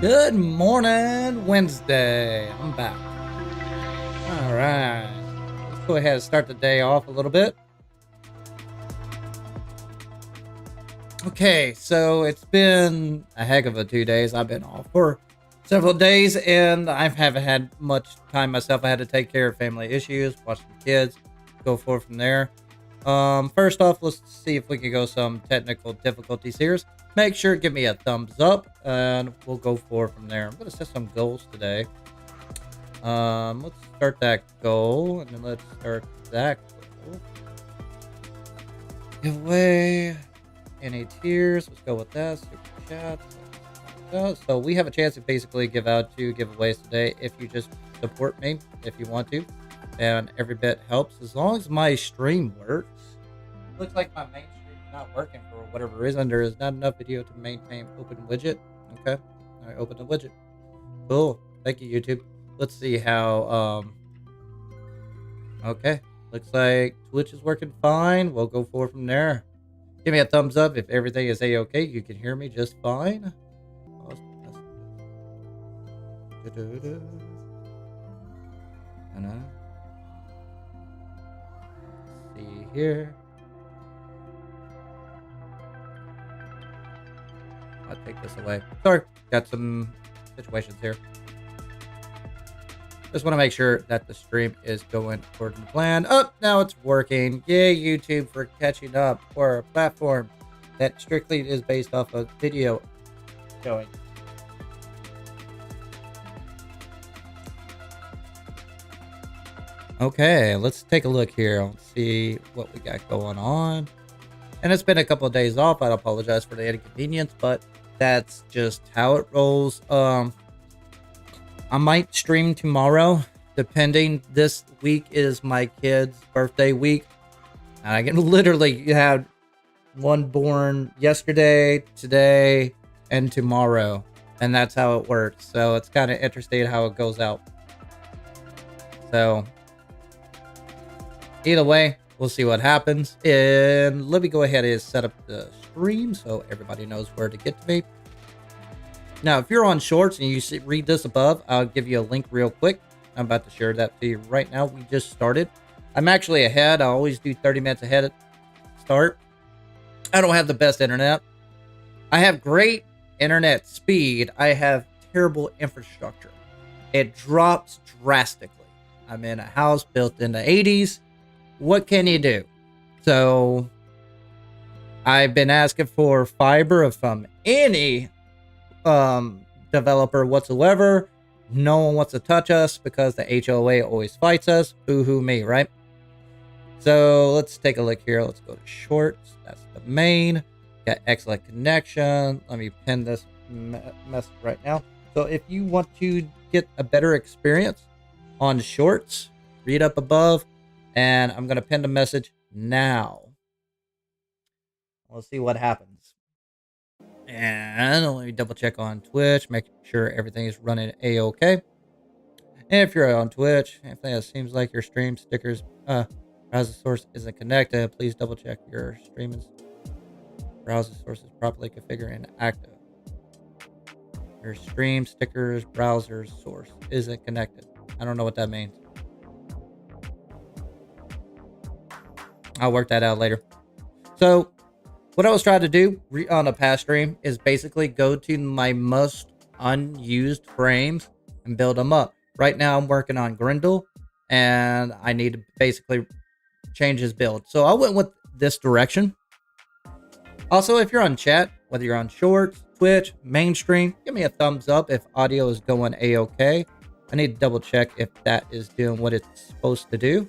Good morning, Wednesday. I'm back. All right. Let's go ahead and start the day off a little bit. Okay, so it's been a heck of a 2 days. I've been off for several days and I haven't had much time myself. I had to take care of family issues, watch the kids, go forward from there. First off, let's see if we can go some technical difficulties here. Make sure to give me a thumbs up and we'll go forward from there. I'm gonna set some goals today. Let's start that goal and then let's start that goal. Give away any tiers. Let's go with that. Super chat. So we have a chance to basically give out 2 giveaways today if you just support me if you want to, and every bit helps as long as my stream works. Looks like my main stream is not working for whatever reason. There is not enough video to maintain open widget. Okay, all right, open the widget. Cool. Thank you, YouTube. Let's see how. Okay, looks like Twitch is working fine. We'll go forward from there. Give me a thumbs up if everything is a-okay. You can hear me just fine. See here. I'll take this away. Sorry, got some situations here. Just want to make sure that the stream is going according to plan. Oh, now it's working. Yay, YouTube, for catching up for a platform that strictly is based off of video showing. Okay, let's take a look here. Let's see what we got going on. And it's been a couple of days off. I apologize for the inconvenience, but that's just how it rolls. I might stream tomorrow, depending. This week is my kid's birthday week. And I can literally have one born yesterday, today, and tomorrow. And that's how it works. So it's kind of interesting how it goes out. So either way, we'll see what happens. And let me go ahead and set up the stream so everybody knows where to get to me. Now, if you're on Shorts and you read this above, I'll give you a link real quick. I'm about to share that to you right now. We just started. I'm actually ahead. I always do 30 minutes ahead at start. I don't have the best internet. I have great internet speed. I have terrible infrastructure. It drops drastically. I'm in a house built in the 80s. What can you do? So I've been asking for fiber from any developer whatsoever. No one wants to touch us because the HOA always fights us. Boo-hoo me, right? So let's take a look here. Let's go to Shorts. That's the main. Got excellent connection. Let me pin this mess right now. So if you want to get a better experience on Shorts, read up above. And I'm going to pin the message now. We'll see what happens. And let me double check on Twitch, make sure everything is running a-okay. And if you're on Twitch, if it seems like your stream stickers browser source isn't connected, please double check your streaming browser source is properly configured and active. Your stream stickers browser source isn't connected. I don't know what that means. I'll work that out later. So what I was trying to do on a past stream is basically go to my most unused frames and build them up. Right now I'm working on Grindel and I need to basically change his build. So I went with this direction. Also, if you're on chat, whether you're on Shorts, Twitch, mainstream, give me a thumbs up if audio is going a-okay. I need to double check if that is doing what it's supposed to do.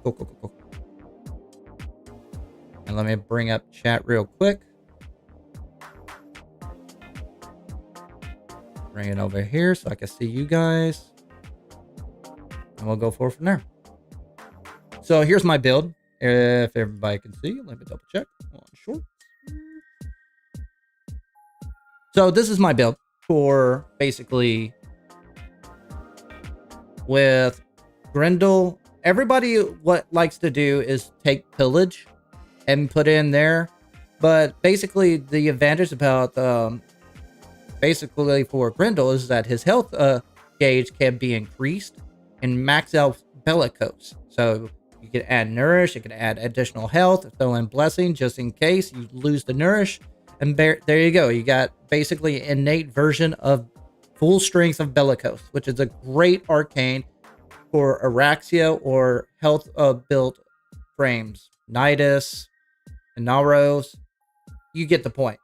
Cool. And let me bring up chat real quick. Bring it over here so I can see you guys. And we'll go forward from there. So here's my build. If everybody can see, let me double check on Shorts. So this is my build for basically with Grindel everybody what likes to do is take pillage and put in there. But basically, the advantage about basically for Grendel is that his health gauge can be increased and max out bellicose. So you can add nourish, you can add additional health, throw in blessing just in case you lose the nourish. And there you go. You got basically an innate version of full strength of bellicose, which is a great arcane for Araxia or health built frames. Nidus, Inaros, you get the point.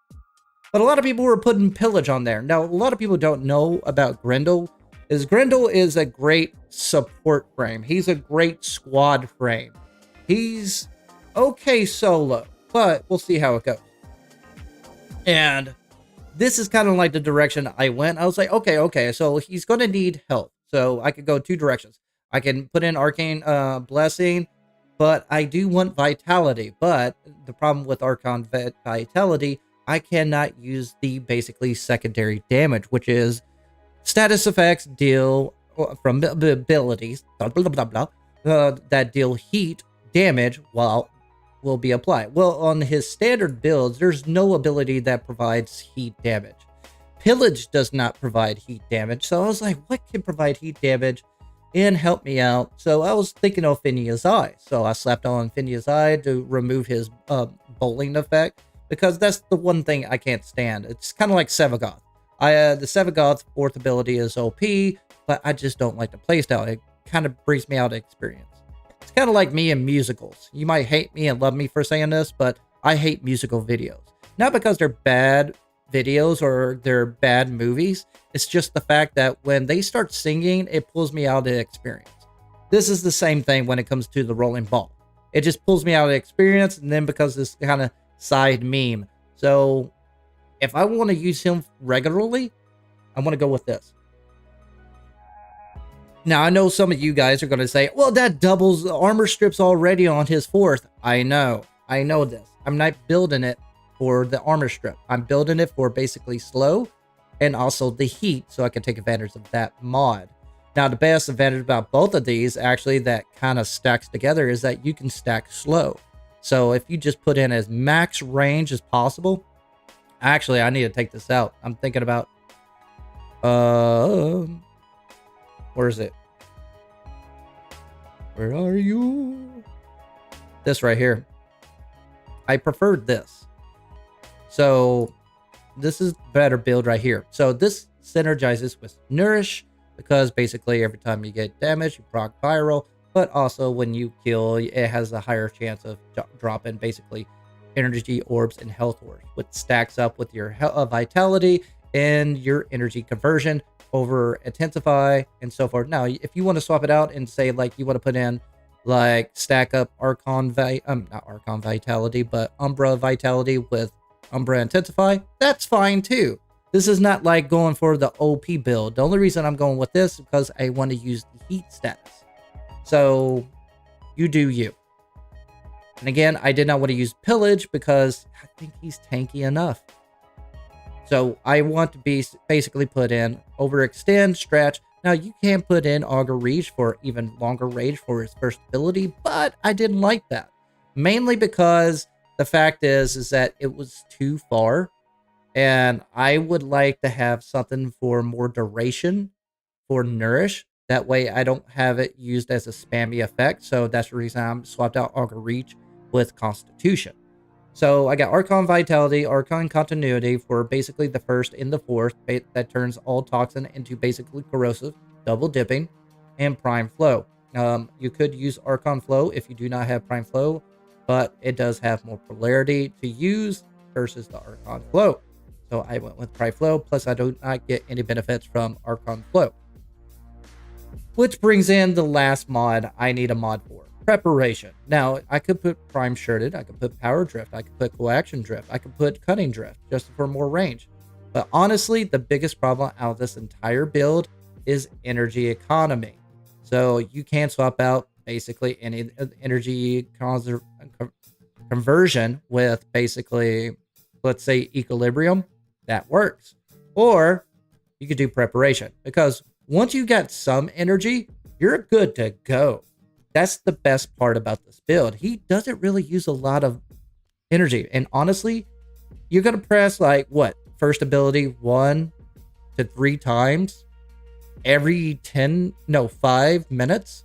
But a lot of people were putting pillage on there. Now, a lot of people don't know about Grendel. Grendel is a great support frame. He's a great squad frame. He's okay solo, but we'll see how it goes. And this is kind of like the direction I went. I was like, okay, so he's going to need health. So I could go two directions. I can put in Arcane Blessing, but I do want Vitality. But the problem with Archon Vitality, I cannot use the basically secondary damage, which is status effects deal from abilities, that deal heat damage while will be applied. Well, on his standard builds, there's no ability that provides heat damage. Pillage does not provide heat damage, so I was like, what can provide heat damage and help me out? So I was thinking of Phineas Eye. So I slapped on Phineas Eye to remove his bowling effect, because that's the one thing I can't stand. It's kind of like Sevagoth. The Sevagoth's fourth ability is OP, but I just don't like the playstyle. It kind of brings me out of experience. It's kind of like me in musicals. You might hate me and love me for saying this, but I hate musical videos. Not because they're bad videos or they're bad movies. It's just the fact that when they start singing, it pulls me out of the experience. This is the same thing when it comes to the rolling ball. It just pulls me out of the experience, and then because this kind of side meme. So if I want to use him regularly, I want to go with this. Now, I know some of you guys are going to say, well, that doubles the armor strips already on his fourth. I know this. I'm not building it for the armor strip. I'm building it for basically slow and also the heat, so I can take advantage of that mod. Now, the best advantage about both of these, actually, that kind of stacks together, is that you can stack slow. So if you just put in as max range as possible, actually, I need to take this out. I'm thinking about, where is it? Where are you? This right here. I preferred this. So this is better build right here. So this synergizes with Nourish, because basically every time you get damage, you proc viral, but also when you kill, it has a higher chance of dropping basically energy orbs and health orbs, which stacks up with your vitality and your energy conversion over intensify and so forth. Now, if you want to swap it out and say like you want to put in like stack up not Archon Vitality, but Umbra Vitality with Umbra Intensify, that's fine too. This is not like going for the OP build. The only reason I'm going with this is because I want to use the heat status. So you do you. And again, I did not want to use Pillage because I think he's tanky enough. So I want to be basically put in Overextend, Stretch. Now you can put in Augur Reach for even longer range for his first ability, but I didn't like that. Mainly because the fact is that it was too far. And I would like to have something for more duration for Nourish. That way I don't have it used as a spammy effect. So that's the reason I'm swapped out Augur Reach with Constitution. So I got Archon Vitality, Archon Continuity for basically the first and the fourth that turns all toxin into basically corrosive, double dipping, and Prime Flow. You could use Archon Flow if you do not have Prime Flow, but it does have more polarity to use versus the Archon Flow. So I went with Prime Flow, plus I do not get any benefits from Archon Flow. Which brings in the last mod I need a mod for. Preparation. Now, I could put Prime Shirted, I could put Power Drift, I could put Coaction Drift, I could put Cutting Drift, just for more range. But honestly, the biggest problem out of this entire build is energy economy. So you can swap out basically any energy conversion with basically, let's say, Equilibrium. That works. Or you could do Preparation, because once you got some energy, you're good to go. That's the best part about this build. He doesn't really use a lot of energy. And honestly, you're going to press like what? First ability 1 to 3 times every 5 minutes,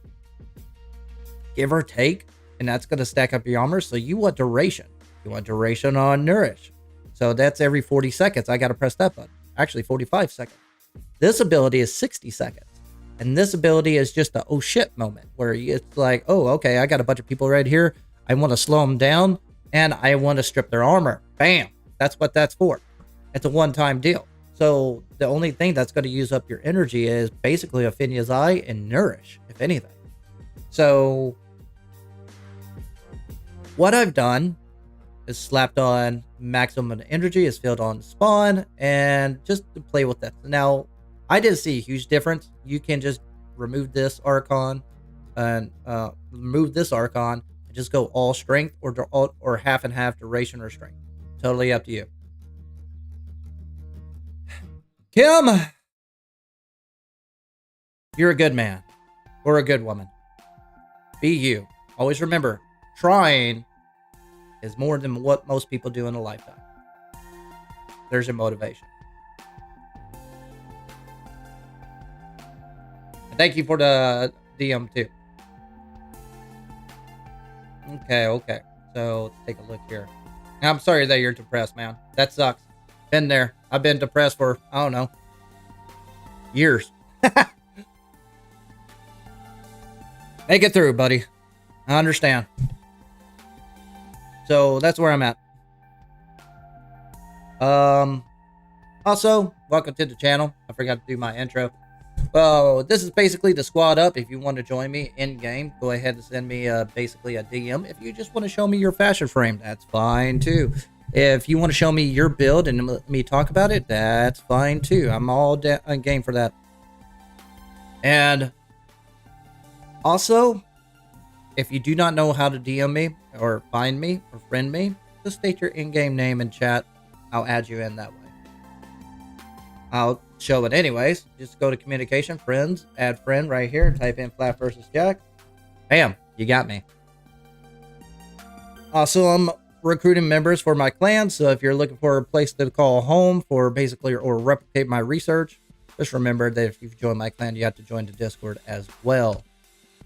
give or take. And that's going to stack up your armor. So you want duration. You want duration on Nourish. So that's every 40 seconds. I got to press that button. Actually, 45 seconds. This ability is 60 seconds. And this ability is just a oh shit moment where it's like, oh, okay, I got a bunch of people right here. I want to slow them down and I want to strip their armor. Bam. That's what that's for. It's a one-time deal. So the only thing that's going to use up your energy is basically Aphenia's Eye and Nourish, if anything. So what I've done is slapped on maximum energy, is filled on spawn, and just to play with that. Now, I didn't see a huge difference. You can just remove this Archon and remove this Archon and just go all strength or half and half duration or strength. Totally up to you. Kim, you're a good man or a good woman. Be you. Always remember, trying is more than what most people do in a lifetime. There's your motivation. And thank you for the DM too. Okay. So let's take a look here. I'm sorry that you're depressed, man. That sucks. Been there. I've been depressed for, I don't know, years. Make it through, buddy. I understand. So that's where I'm at. Also, welcome to the channel. I forgot to do my intro. Well, this is basically the squad up. If you want to join me in game, go ahead and send me basically a DM. If you just want to show me your fashion frame, that's fine too. If you want to show me your build and let me talk about it, that's fine too. I'm all game for that. And also, if you do not know how to DM me or find me or friend me, just state your in-game name in chat. I'll add you in that way. I'll show it anyways. Just go to communication, friends, add friend right here, type in flapvsjack. Bam, you got me. Also, I'm recruiting members for my clan, so if you're looking for a place to call home for basically or replicate my research, just remember that if you've joined my clan, you have to join the Discord as well.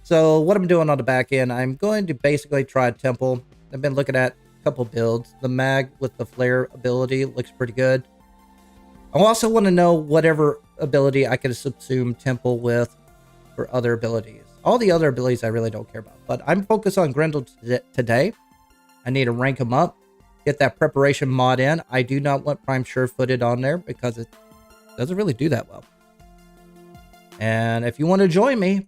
So what I'm doing on the back end, I'm going to basically try Temple. I've been looking at a couple builds. The mag with the flare ability looks pretty good. I also want to know whatever ability I could subsume Temple with for other abilities. All the other abilities I really don't care about, but I'm focused on Grendel today. I need to rank him up, get that preparation mod in. I do not want Prime Sure-Footed on there because it doesn't really do that well. And if you want to join me,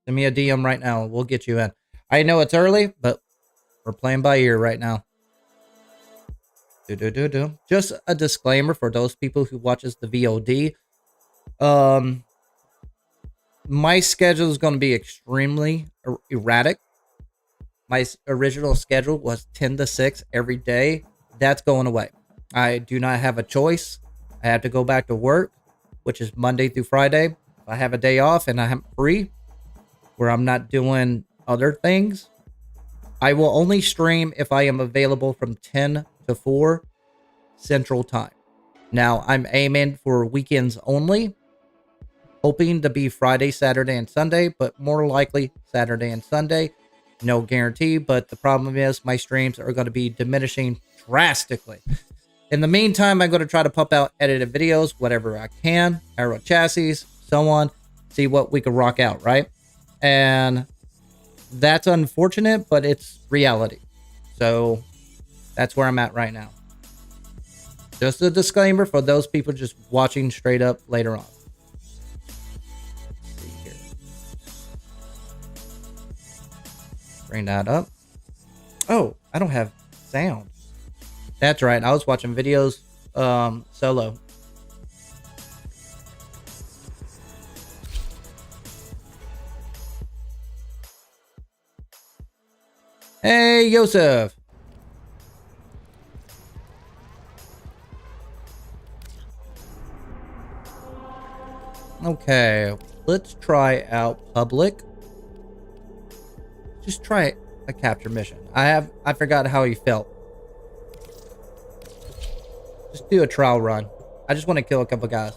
send me a DM right now. We'll get you in. I know it's early, but we're playing by ear right now. Just a disclaimer for those people who watches the VOD. My schedule is going to be extremely erratic. My original schedule was 10 to 6 every day. That's going away. I do not have a choice. I have to go back to work, which is Monday through Friday. If I have a day off and I'm free, where I'm not doing other things, I will only stream if I am available from 10 to 4 Central Time. Now, I'm aiming for weekends only, hoping to be Friday, Saturday, and Sunday, but more likely Saturday and Sunday. No guarantee, but the problem is my streams are going to be diminishing drastically. In the meantime, I'm going to try to pump out edited videos, whatever I can, Harrow Chassis, so on, see what we can rock out, right? And that's unfortunate, but it's reality. So that's where I'm at right now. Just a disclaimer for those people just watching straight up later on. Let's see here. Bring that up. Oh, I don't have sound. That's right. I was watching videos solo. Hey, Yosef. Okay, let's try out public. just try a capture mission. I forgot how he felt. Just do a trial run. I just want to kill a couple guys.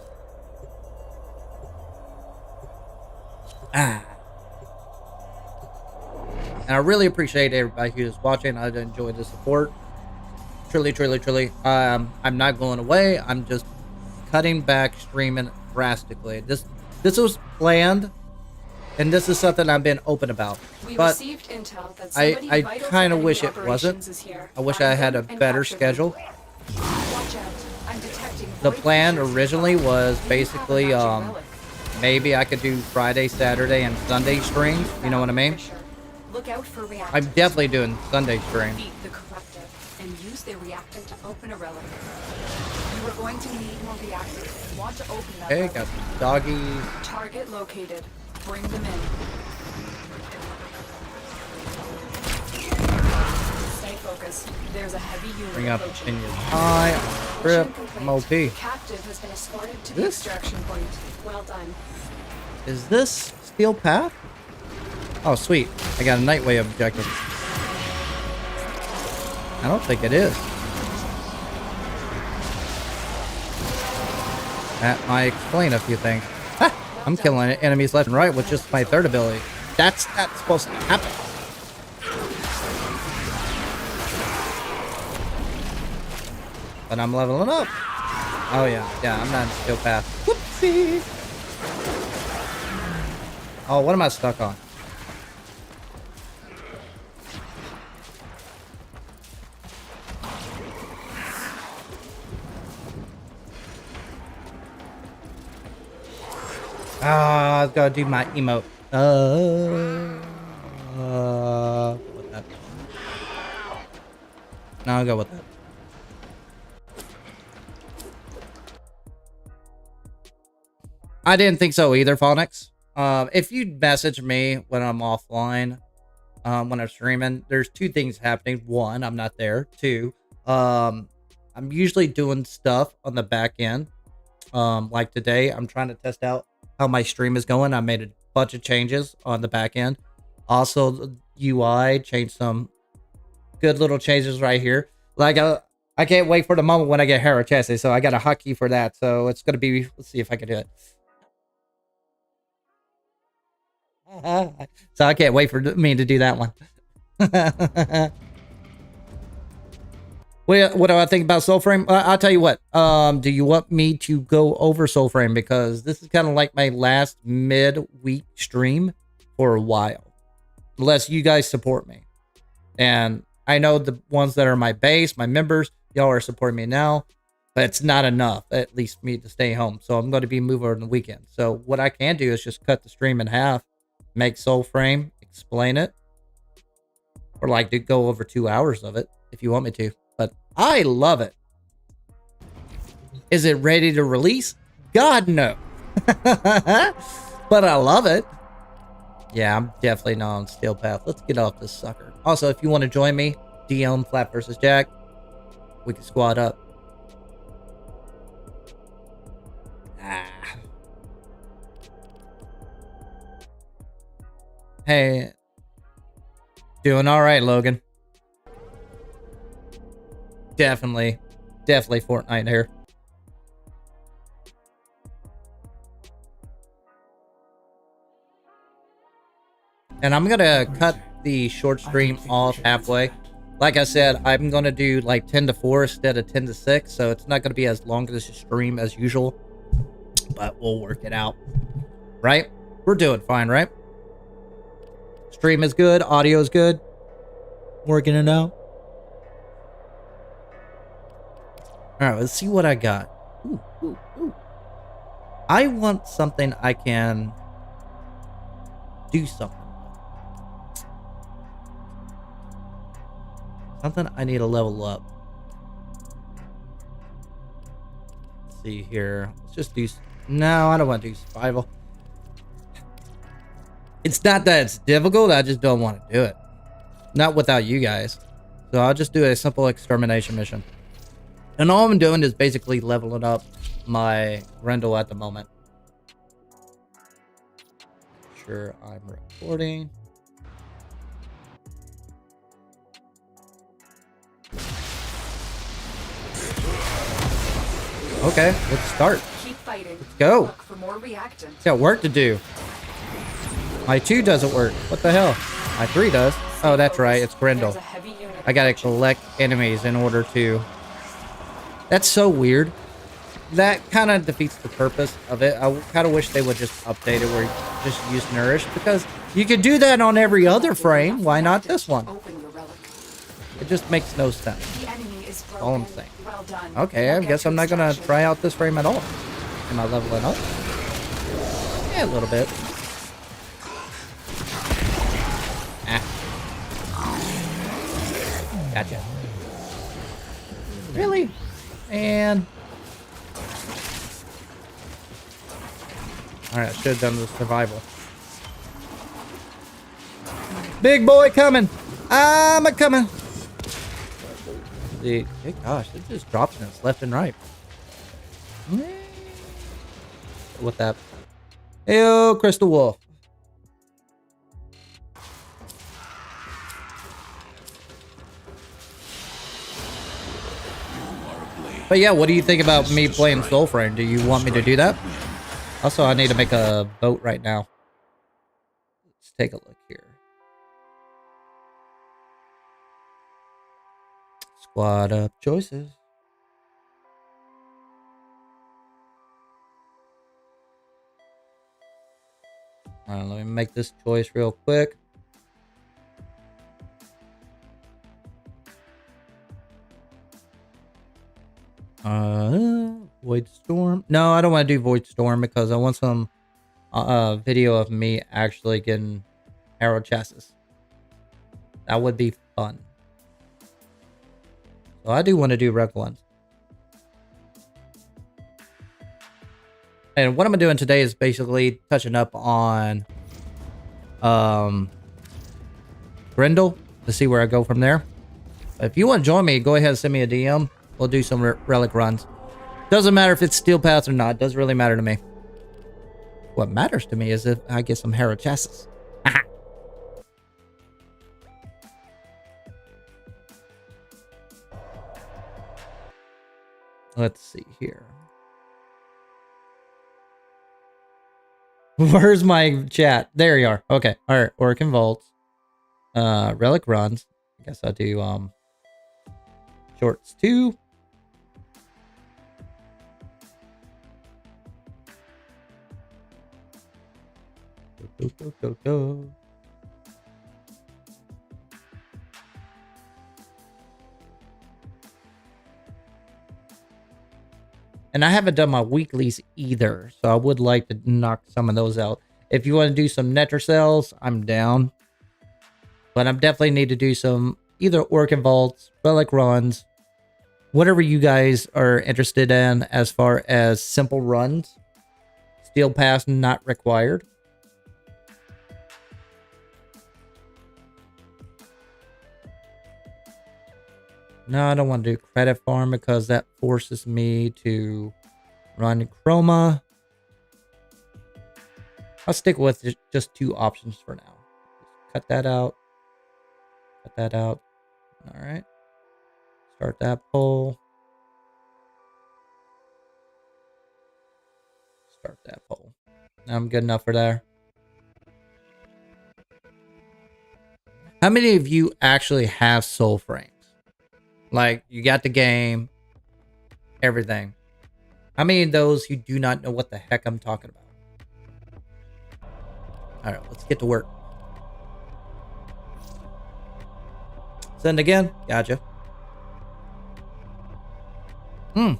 And I really appreciate everybody who's watching. I enjoy the support. Truly, truly, truly. I'm not going away. I'm just cutting back streaming drastically. This was planned, and this is something I've been open about. But I kind of wish it wasn't. I wish I had a better schedule. The plan originally was basically maybe I could do Friday, Saturday, and Sunday streams. You know what I mean? I'm definitely doing Sunday streams. And use the reactant to open a relic. You are going to need more reactants. Want to open that relic. Got some doggies. Target located. Bring them in. Stay focused. There's a heavy unit. Bring up in your eye. Trip. I'm OP. Captive has been escorted to the extraction point. Well done. Is this Steel Path? Oh, sweet. I got a Nightway objective. I don't think it is. That might explain a few things. Ah, I'm killing enemies left and right with just my third ability. That's not supposed to happen. But I'm leveling up. Oh yeah, I'm not in Steel Path. Whoopsie. Oh, what am I stuck on? Ah, I've got to do my emote. With that. No, I'll go with that. I didn't think so either, Phonics. If you message me when I'm offline, when I'm streaming, there's two things happening. One, I'm not there. Two, I'm usually doing stuff on the back end. Like today, I'm trying to test out how my stream is going. I made a bunch of changes on the back end. Also, the UI changed some good little changes right here. Like, I can't wait for the moment when I get Harrow Chassis, so I got a hotkey for that. So it's going to be, let's see if I can do it. So I can't wait for me to do that one. What do I think about Soulframe? I'll tell you what. Do you want me to go over Soulframe? Because this is kind of like my last mid-week stream for a while. Unless you guys support me. And I know the ones that are my base, my members, y'all are supporting me now. But it's not enough, at least for me to stay home. So I'm going to be moving on the weekend. So what I can do is just cut the stream in half. Make Soulframe, explain it. Or like to go over 2 hours of it if you want me to. But I love it. Is it ready to release? God, no. But I love it. Yeah, I'm definitely not on Steel Path. Let's get off this sucker. Also, if you want to join me, DM flapvsjack. We can squad up. Hey. Doing all right, Logan. Definitely Fortnite here. And I'm gonna cut the short stream off halfway. Like I said, I'm gonna do like 10 to 4 instead of 10 to 6, so it's not gonna be as long as a stream as usual. But we'll work it out. Right? We're doing fine, right? Stream is good, audio is good. Working it out. Alright, let's see what I got. Ooh. I want something I can do something with. Something I need to level up. Let's see here. Let's just do... No, I don't want to do survival. It's not that it's difficult, I just don't want to do it. Not without you guys. So I'll just do a simple extermination mission. And all I'm doing is basically leveling up my Grendel at the moment. Sure, I'm recording. Okay, let's start. Keep fighting. Let's go. Look for more reactant. Got work to do. My 2 doesn't work. What the hell? My 3 does. Oh, that's right. It's Grendel. There's a heavy unit I gotta approaching. collect enemies in order to... That's so weird. That kind of defeats the purpose of it. I kind of wish they would just update it where you just use Nourish, because you could do that on every other frame. Why not this one? Open your relic. It just makes no sense. The enemy is broken. All I'm saying. Well done. Okay, I Now get guess to I'm not gonna extraction. try out this frame at all. Am I leveling up? Yeah, a little bit. Ah. Gotcha. Really? And... Alright, I should have done the survival. Big boy coming! I'm a coming! See, hey, gosh, it just drops us left and right. With that. Heyo, Crystal Wolf. But yeah, what do you think about me playing Soulframe? Do you want me to do that? Also, I need to make a boat right now. Let's take a look here. Squad up choices. Alright, let me make this choice real quick. Void Storm. No, I don't want to do Void Storm because I want some video of me actually getting Harrow Chassis. That would be fun. So I do want to do rec ones. And what I'm doing today is basically touching up on Grendel to see where I go from there. If you want to join me, go ahead and send me a DM. We'll do some relic runs. Doesn't matter if it's steel paths or not. Doesn't really matter to me. What matters to me is if I get some Harrow Chassis. Let's see here. Where's my chat? There you are. Okay. All right. Orkin Vaults. Relic runs. I guess I'll do shorts 2. Go. And I haven't done my weeklies either, so I would like to knock some of those out. If you want to do some Netter cells, I'm down. But I definitely need to do some either Orkin Vaults, Relic runs, whatever you guys are interested in as far as simple runs. Steel pass not required. No, I don't want to do credit farm because that forces me to run chroma. I'll stick with just 2 options for now. Cut that out. Cut that out. All right. Start that poll. Start that poll. I'm good enough for there. How many of you actually have soul frames? Like, you got the game, everything. How many of those you do not know what the heck I'm talking about? All right, let's get to work. Send again. Gotcha. All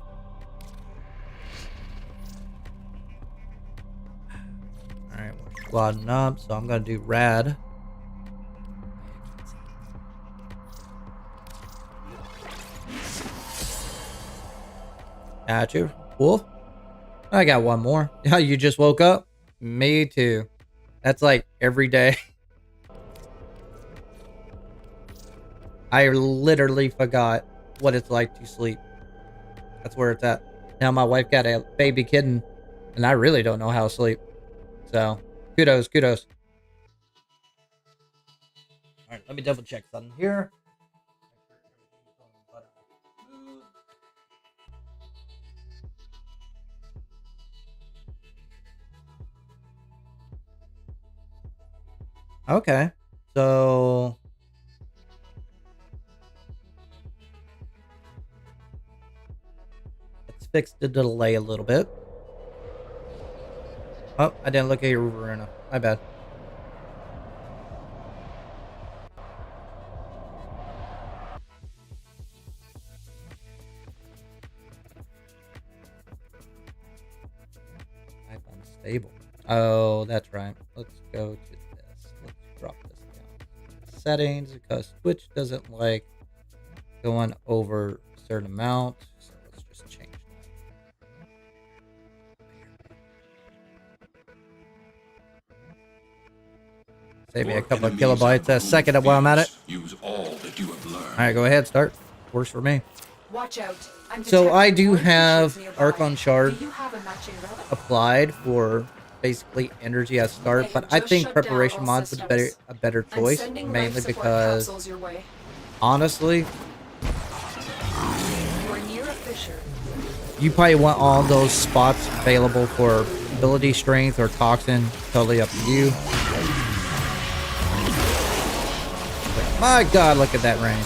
right, we're squadding up, so I'm going to do rad. Gotcha. Wolf. I got one more. Yeah, you just woke up? Me too. That's like every day. I literally forgot what it's like to sleep. That's where it's at. Now my wife got a baby kitten, and I really don't know how to sleep. So, kudos. Alright, let me double check something here. Okay. So let's fix the delay a little bit. Oh, I didn't look at your Runa. My bad. Type unstable. Oh, that's right. Let's go to this. Let's drop this down. Settings, because Twitch doesn't like going over a certain amount. So let's just change that. Save me a couple of kilobytes a second while I'm at it. Use all that you have learned. Alright, go ahead, start. Works for me. Watch out. So I do have Archon Shard Do you have a matching relic? applied for basically energy at start, but I think preparation mods would be a better choice, mainly because honestly, You're near a fissure. you probably want all those spots available for ability strength or toxin, totally up to you. But my god, look at that range.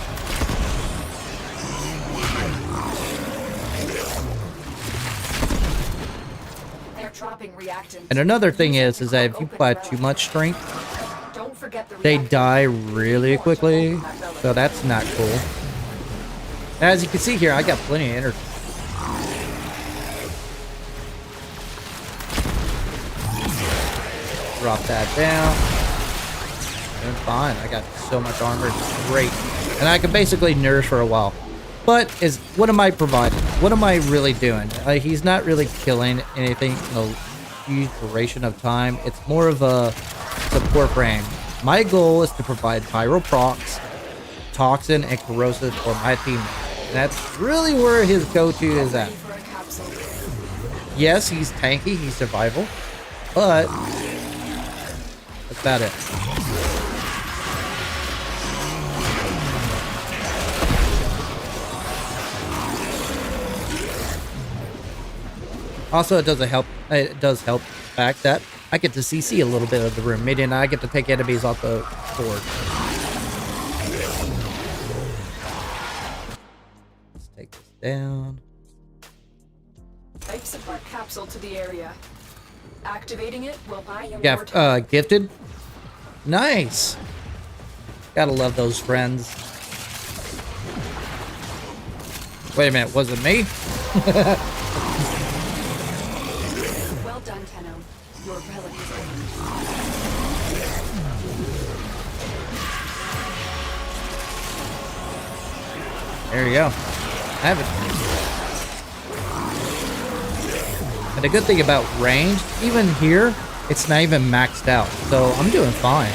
And another thing is that if you apply too much strength, they die really quickly, so that's not cool. As you can see here, I got plenty of energy. Drop that down. And fine, I got so much armor, it's great. And I can basically nurse for a while. But what am I providing? What am I really doing? He's not really killing anything in a huge duration of time. It's more of a support frame. My goal is to provide pyro procs, toxin, and corrosive for my team. And that's really where his go-to is at. Yes, he's tanky, he's survival, but that's about it. Also, it does help the fact that I get to CC a little bit of the room, meaning I get to take enemies off the board. Let's take this down. Type support capsule to the area. Activating it will buy you Yeah, more time. gifted. Nice. Gotta love those friends. Wait a minute, was it me? Well done, Tenno. Your relic is earned. There you go. I have it. And the good thing about range, even here, it's not even maxed out. So I'm doing fine.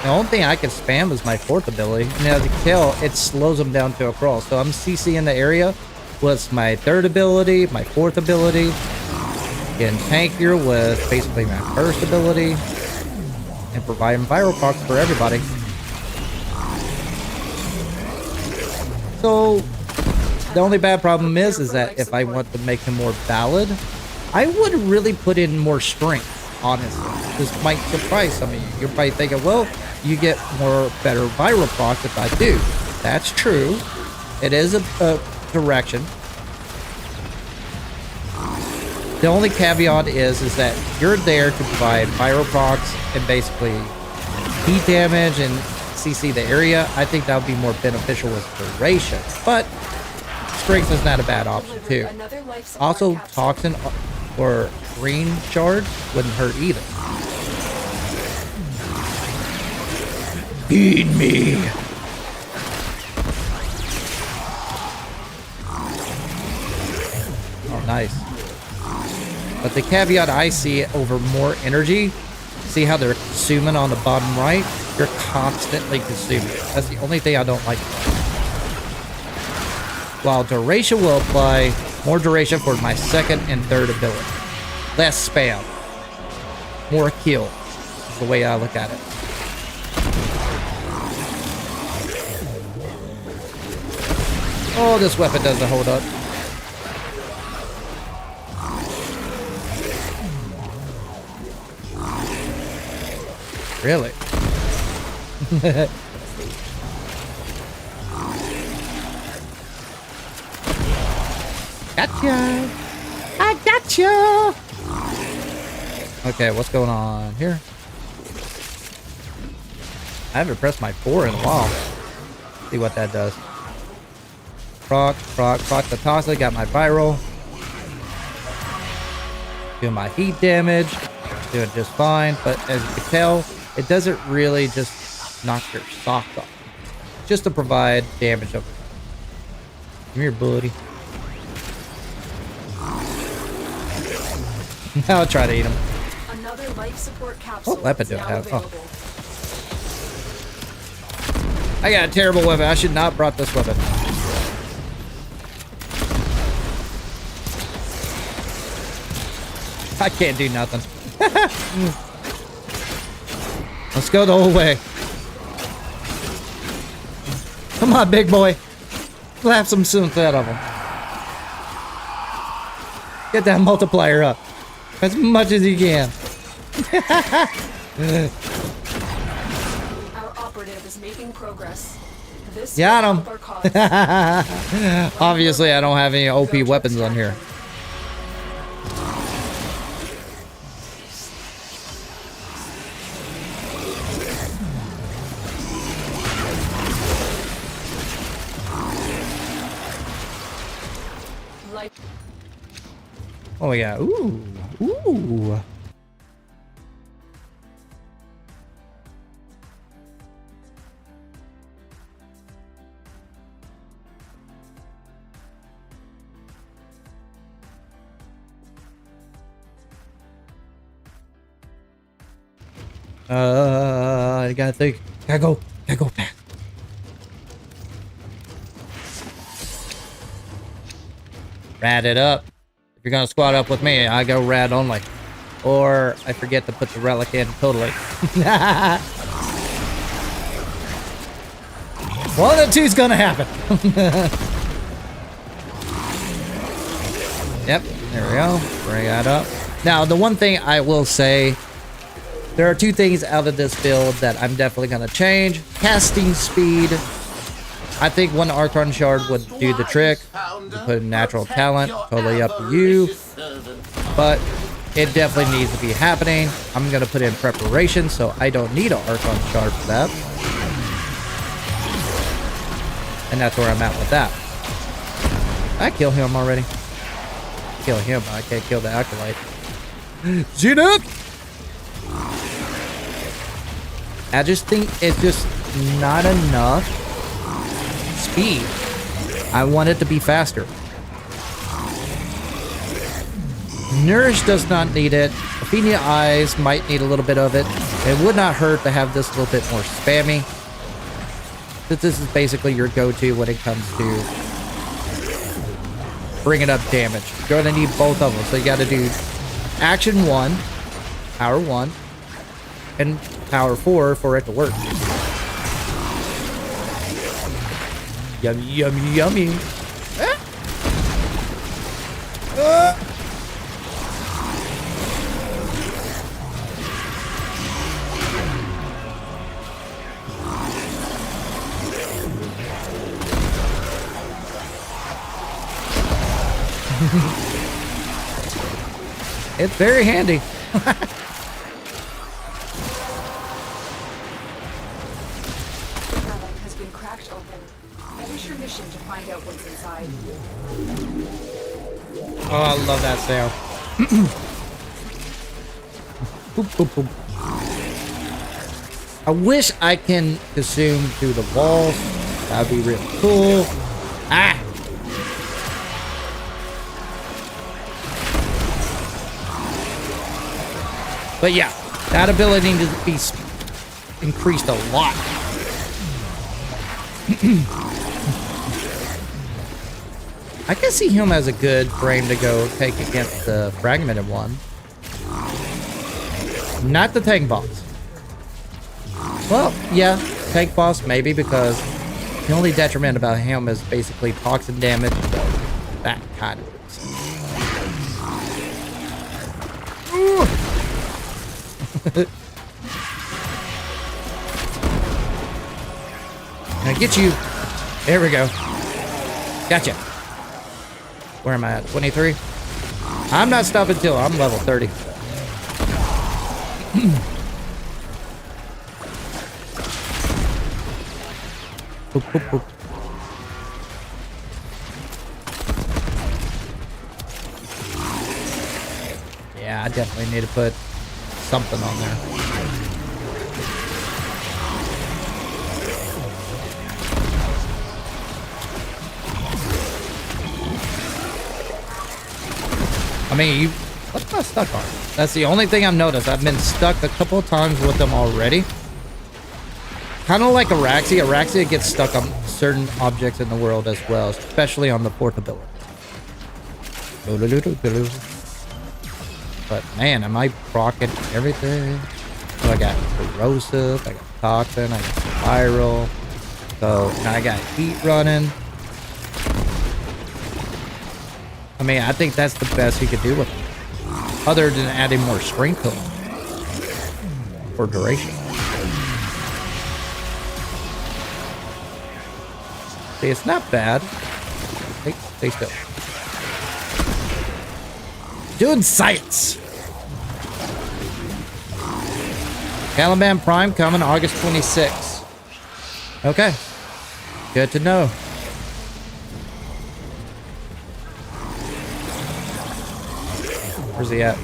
The only thing I can spam is my fourth ability. And as you can tell, it slows them down to a crawl. So I'm CCing the area with my third ability, my fourth ability. Getting tankier with basically my first ability. And providing viral procs for everybody. So the only bad problem is that if I want to make him more valid, I would really put in more strength, honestly. This might surprise some of you. You're probably thinking, well, you get better viral procs if I do. That's true. It is a direction. The only caveat is that you're there to provide viral procs and basically heat damage and CC the area. I think that would be more beneficial with duration, but strength is not a bad option too. Also, toxin or green shard wouldn't hurt either. Feed me. Oh, nice. But the caveat I see over more energy, see how they're consuming on the bottom right? You're constantly consuming. That's the only thing I don't like. While duration will apply more duration for my second and third ability. Less spam. More kill is the way I look at it. Oh, this weapon doesn't hold up. Really? Gotcha! I gotcha! Okay, what's going on here? I haven't pressed my 4 in a while. See what that does. Proc the toxic. Got my viral. Doing my heat damage. Doing just fine. But as you can tell, it doesn't really just knock your socks off. Just to provide damage over time. Come here, buddy. I'll try to eat him. Another life support capsule. What weapon do I now have? Oh. available. I got a terrible weapon. I should not have brought this weapon. I can't do nothing. Let's go the whole way. Come on, big boy. We'll have some synth out of him. Get that multiplier up. As much as you can. Our operative is making progress. This Got will him. help our cause. Obviously, I don't have any OP weapons on here. Life. Oh yeah. Ooh. Ooh. I gotta think. Gotta go back. Rad it up. If you're gonna squad up with me, I go rad only. Or I forget to put the relic in totally. One of the two's gonna happen. Yep, there we go. Bring that up. Now, the one thing I will say, there are two things out of this build that I'm definitely gonna change. Casting speed. I think one Archon Shard would do the trick. You put in natural talent, totally up to you. But it definitely needs to be happening. I'm going to put in preparation, so I don't need an Archon Shard for that. And that's where I'm at with that. I kill him already. Kill him, I can't kill the Acolyte. Zenith! I just think it's just not enough speed. I want it to be faster. Nourish does not need it. Athenia Eyes might need a little bit of it. It would not hurt to have this a little bit more spammy. But this is basically your go-to when it comes to bringing up damage. You're going to need both of them. So you got to do Action 1, Power 1, and Power 4 for it to work. Yummy, yummy, yummy. It's very handy. Has been cracked open. Finish your mission to find out what's inside. Oh, I love that sound. Boop, boop, boop. I wish I can consume through the walls. That'd be really cool. Ah! But yeah, that ability needs to be increased a lot. I can see him as a good frame to go take against the fragmented one. Not the tank boss. Well, yeah, tank boss maybe, because the only detriment about him is basically toxin damage. That kind of Get you. There we go. Gotcha. Where am I at? 23? I'm not stopping till I'm level 30. Boop, boop, boop. Yeah, I definitely need to put something on there. I mean, what's my stuck on? That's the only thing I've noticed. I've been stuck a couple of times with them already. Kind of like Araxia. Araxia gets stuck on certain objects in the world as well, especially on the portability. But man, am I procking everything? So I got corrosive, I got toxin, I got spiral. So now I got heat running. I mean, I think that's the best you could do with it, other than adding more strength to them for duration. See, it's not bad. Stay still. Doing science. Caliban Prime coming August 26th. Okay. Good to know. Where's he at?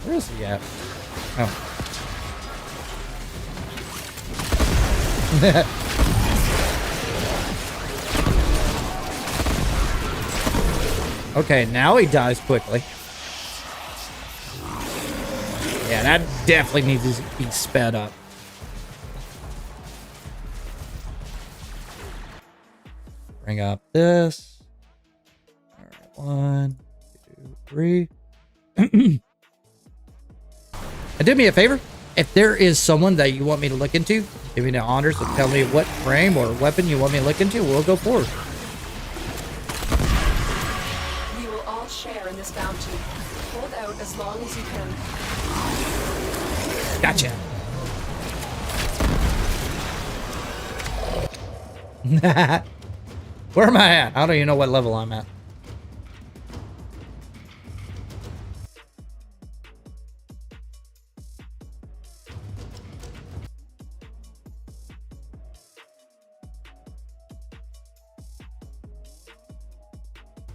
Where is he at? Oh. Okay, now he dies quickly. Yeah, that definitely needs to be sped up. Bring up this. All right, 1, 2, 3. And do me a favor. If there is someone that you want me to look into, give me the honors to tell me what frame or weapon you want me to look into. We'll go forward. We will all share in this bounty. Hold out as long as you can. Gotcha. Where am I at? I don't even know what level I'm at.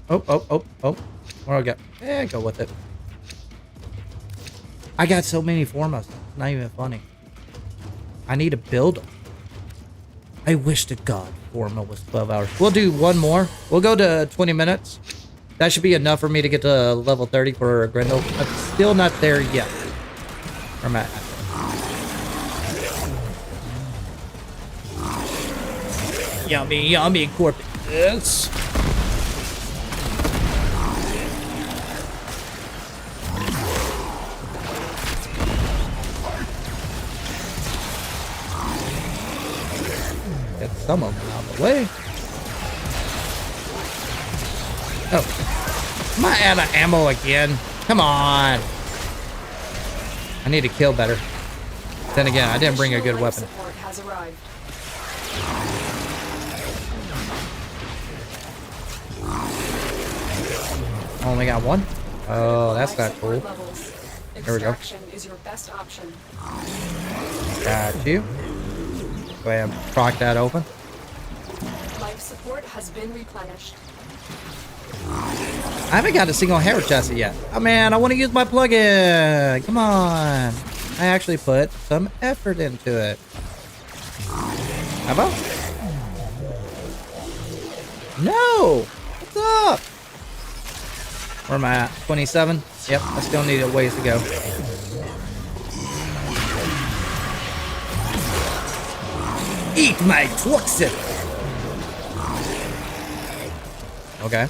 Oh. Where do I go? Yeah, go with it. I got so many formas. Not even funny. I need to build them. I wish to God forma was 12 hours. We'll do one more. We'll go to 20 minutes. That should be enough for me to get to level 30 for Grendel. I'm still not there yet. Where am I at? Yummy, yummy corpus. Get some of them out of the way. Oh. Am I out of ammo again? Come on. I need to kill better. Then again, I didn't bring a good weapon. Only got one? Oh, that's not cool. There we go. Got you. Go ahead and proc that open. Life support has been replenished. I haven't got a single Harrow Chassis yet. Oh man, I want to use my plugin. Come on. I actually put some effort into it. How about? No! What's up? Where am I at? 27? Yep, I still need a ways to go. Eat my toxin! Okay.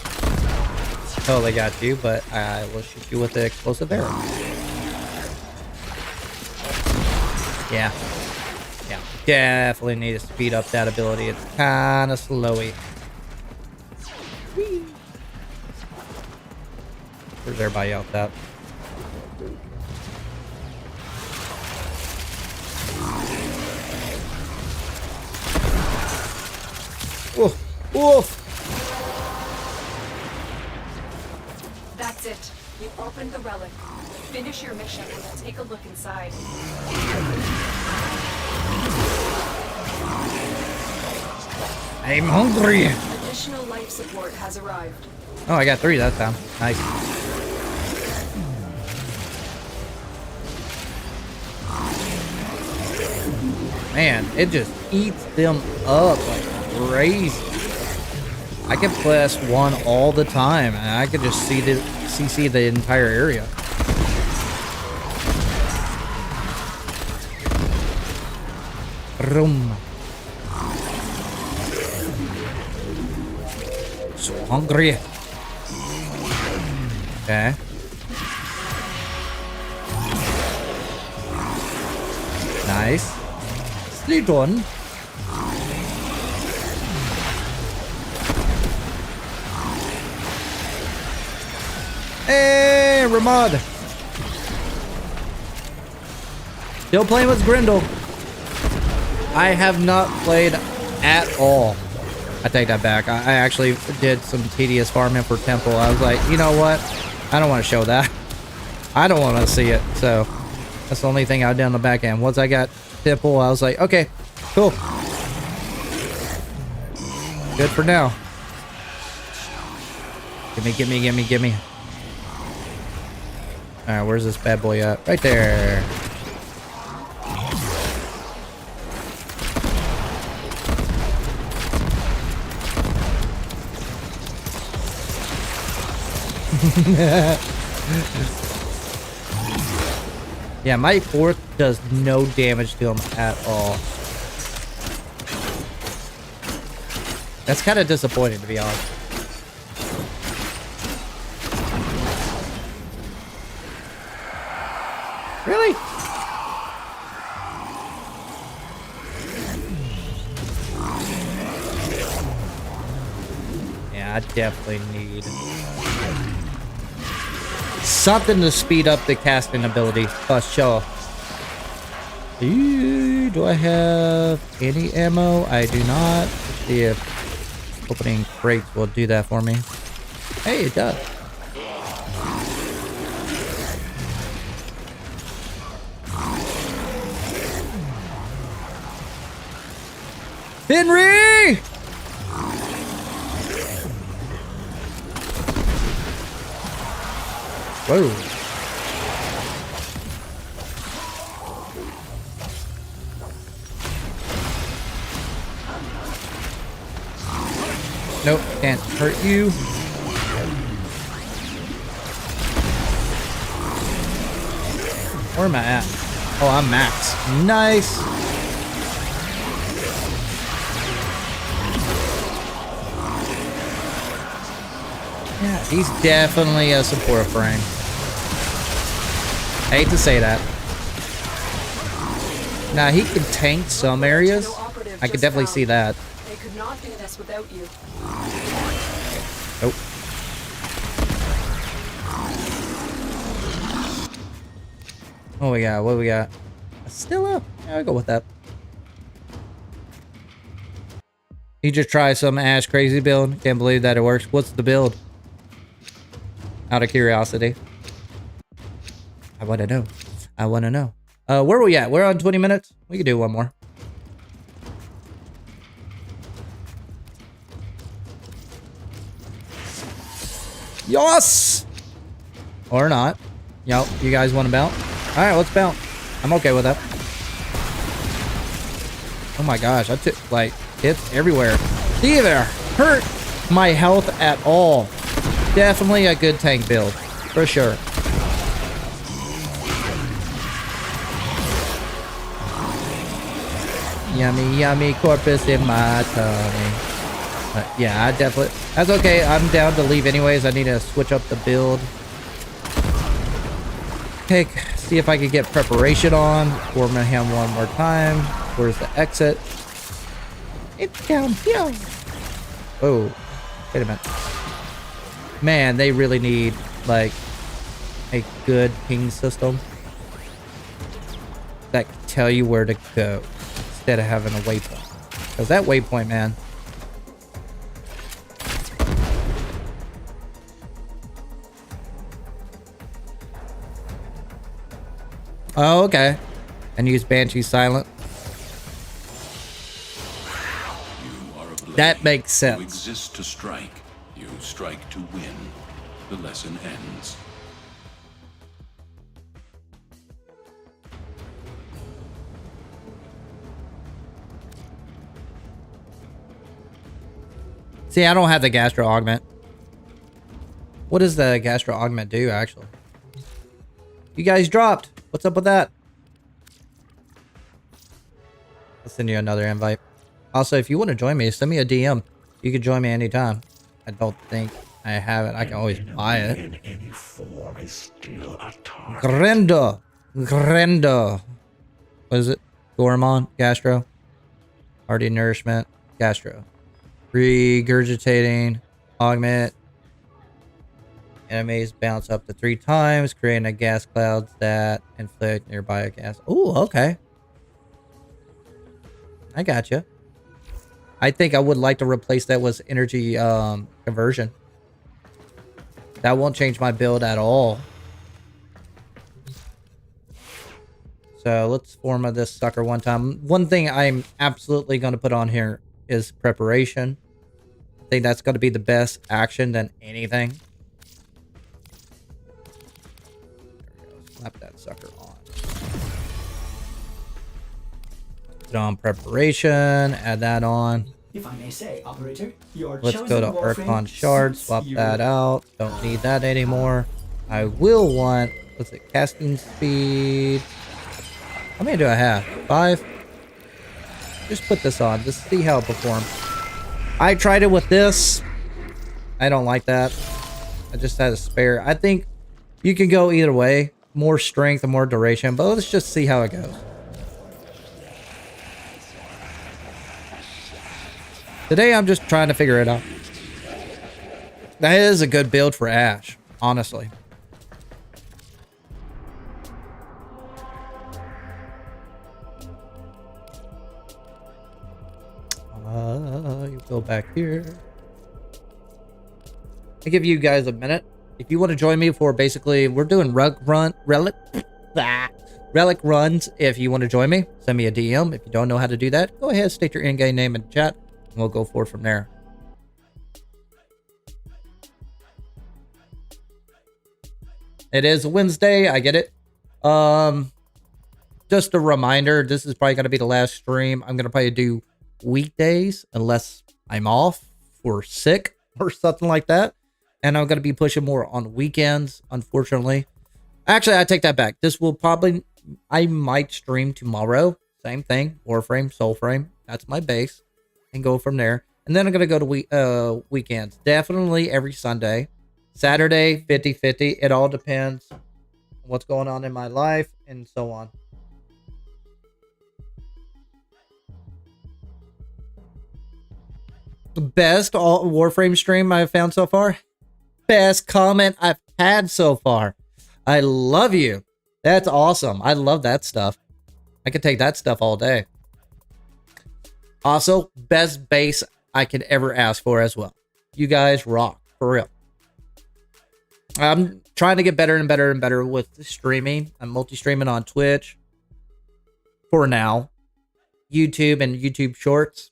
Totally got you, but I will shoot you with the explosive arrow. Yeah. Yeah. Definitely need to speed up that ability. It's kind of slowy. Whee. Where's everybody else at? Oof. Oof. That's it. You opened the relic. Finish your mission and we'll take a look inside. I'm hungry. Additional life support has arrived. Oh, I got 3 that time. Nice. Man, it just eats them up like crazy. I can press 1 all the time, and I can just CC the entire area. Vroom. So hungry. Okay. Nice. Sleep on. Hey, Ramad. Still playing with Grindel. I have not played at all. I take that back. I actually did some tedious farming for Temple. I was like, you know what? I don't want to show that. I don't want to see it. So that's the only thing I did on the back end. Once I got Temple, I was like, okay, cool. Good for now. Gimme. All right, where's this bad boy at? Right there. Yeah, my 4th does no damage to him at all. That's kind of disappointing, to be honest. Really? Yeah, I definitely need something to speed up the casting ability. Sure. Do I have any ammo? I do not. Let's see if opening crates will do that for me. Hey, it does. Henry! Whoa. Nope, can't hurt you. Where am I at? Oh, I'm max. Nice. Yeah, he's definitely a support frame. I hate to say that. Now, he can tank some areas. I could definitely see that. They could not do this without you. Nope. What we got? What we got? Still up. Yeah, I'll go with that. You just try some Ash crazy build. Can't believe that it works. What's the build? Out of curiosity. I want to know. I want to know. Where are we at? We're on 20 minutes. We could do one more. Yes! Or not. Yo, you guys want to bounce? Alright, let's bounce. I'm okay with that. Oh my gosh, I took like hits everywhere. See there. Hurt my health at all. Definitely a good tank build. For sure. Yummy, yummy corpus in my tummy. Yeah, I definitely... That's okay. I'm down to leave anyways. I need to switch up the build. Okay, see if I can get preparation on. Warm my hand one more time. Where's the exit? It's down here. Oh, wait a minute. Man, they really need, like, a good ping system that can tell you where to go instead of having a waypoint. Because that waypoint, man, Oh, okay. And use Banshee Silent. You are a blade. That makes You sense. exist to strike. You strike to win. The lesson ends. See, I don't have the Gastro Augment. What does the Gastro Augment do, actually? You guys dropped. What's up with that? I'll send you another invite. Also, if you want to join me, send me a DM. You can join me anytime. I don't think I have it. I can always buy it. In any form is still a target. Grendo. What is it? Gormon? Gastro? Hearty Nourishment? Gastro. Regurgitating. Augment. Enemies bounce up to 3 times, creating a gas cloud that inflict nearby a gas. Ooh, okay. I gotcha. I think I would like to replace that with energy conversion. That won't change my build at all. So let's form this sucker one time. One thing I'm absolutely going to put on here is preparation. I think that's going to be the best action than anything. Slap that sucker on. Put on preparation. Add that on. If I may say, operator, your Let's go to chosen Archon Warframe Shard. suits Swap you. that out. Don't need that anymore. I will want, what's it, casting speed. How many do I have? 5? Just put this on. Just see how it performs. I tried it with this. I don't like that. I just had a spare. I think you can go either way. More strength and more duration. But let's just see how it goes. Today I'm just trying to figure it out. That is a good build for Ash, honestly. You go back here. I'll give you guys a minute. If you want to join me for basically, we're doing relic runs. If you want to join me, send me a DM. If you don't know how to do that, go ahead, state your in-game name in the chat, and we'll go forward from there. It is Wednesday. I get it. Just a reminder, this is probably going to be the last stream. I'm going to probably do weekdays unless I'm off or sick or something like that. And I'm going to be pushing more on weekends, unfortunately. Actually, I take that back. This will probably, I might stream tomorrow. Same thing. Warframe, Soulframe. That's my base. And go from there. And then I'm going to go to weekends. Definitely every Sunday. Saturday, 50-50. It all depends on what's going on in my life and so on. The best Warframe stream I've found so far. Best comment I've had so far. I love you. That's awesome. I love that stuff. I could take that stuff all day. Also, best base I could ever ask for as well. You guys rock, for real. I'm trying to get better and better and better with streaming. I'm multi-streaming on Twitch. For now. YouTube and YouTube Shorts.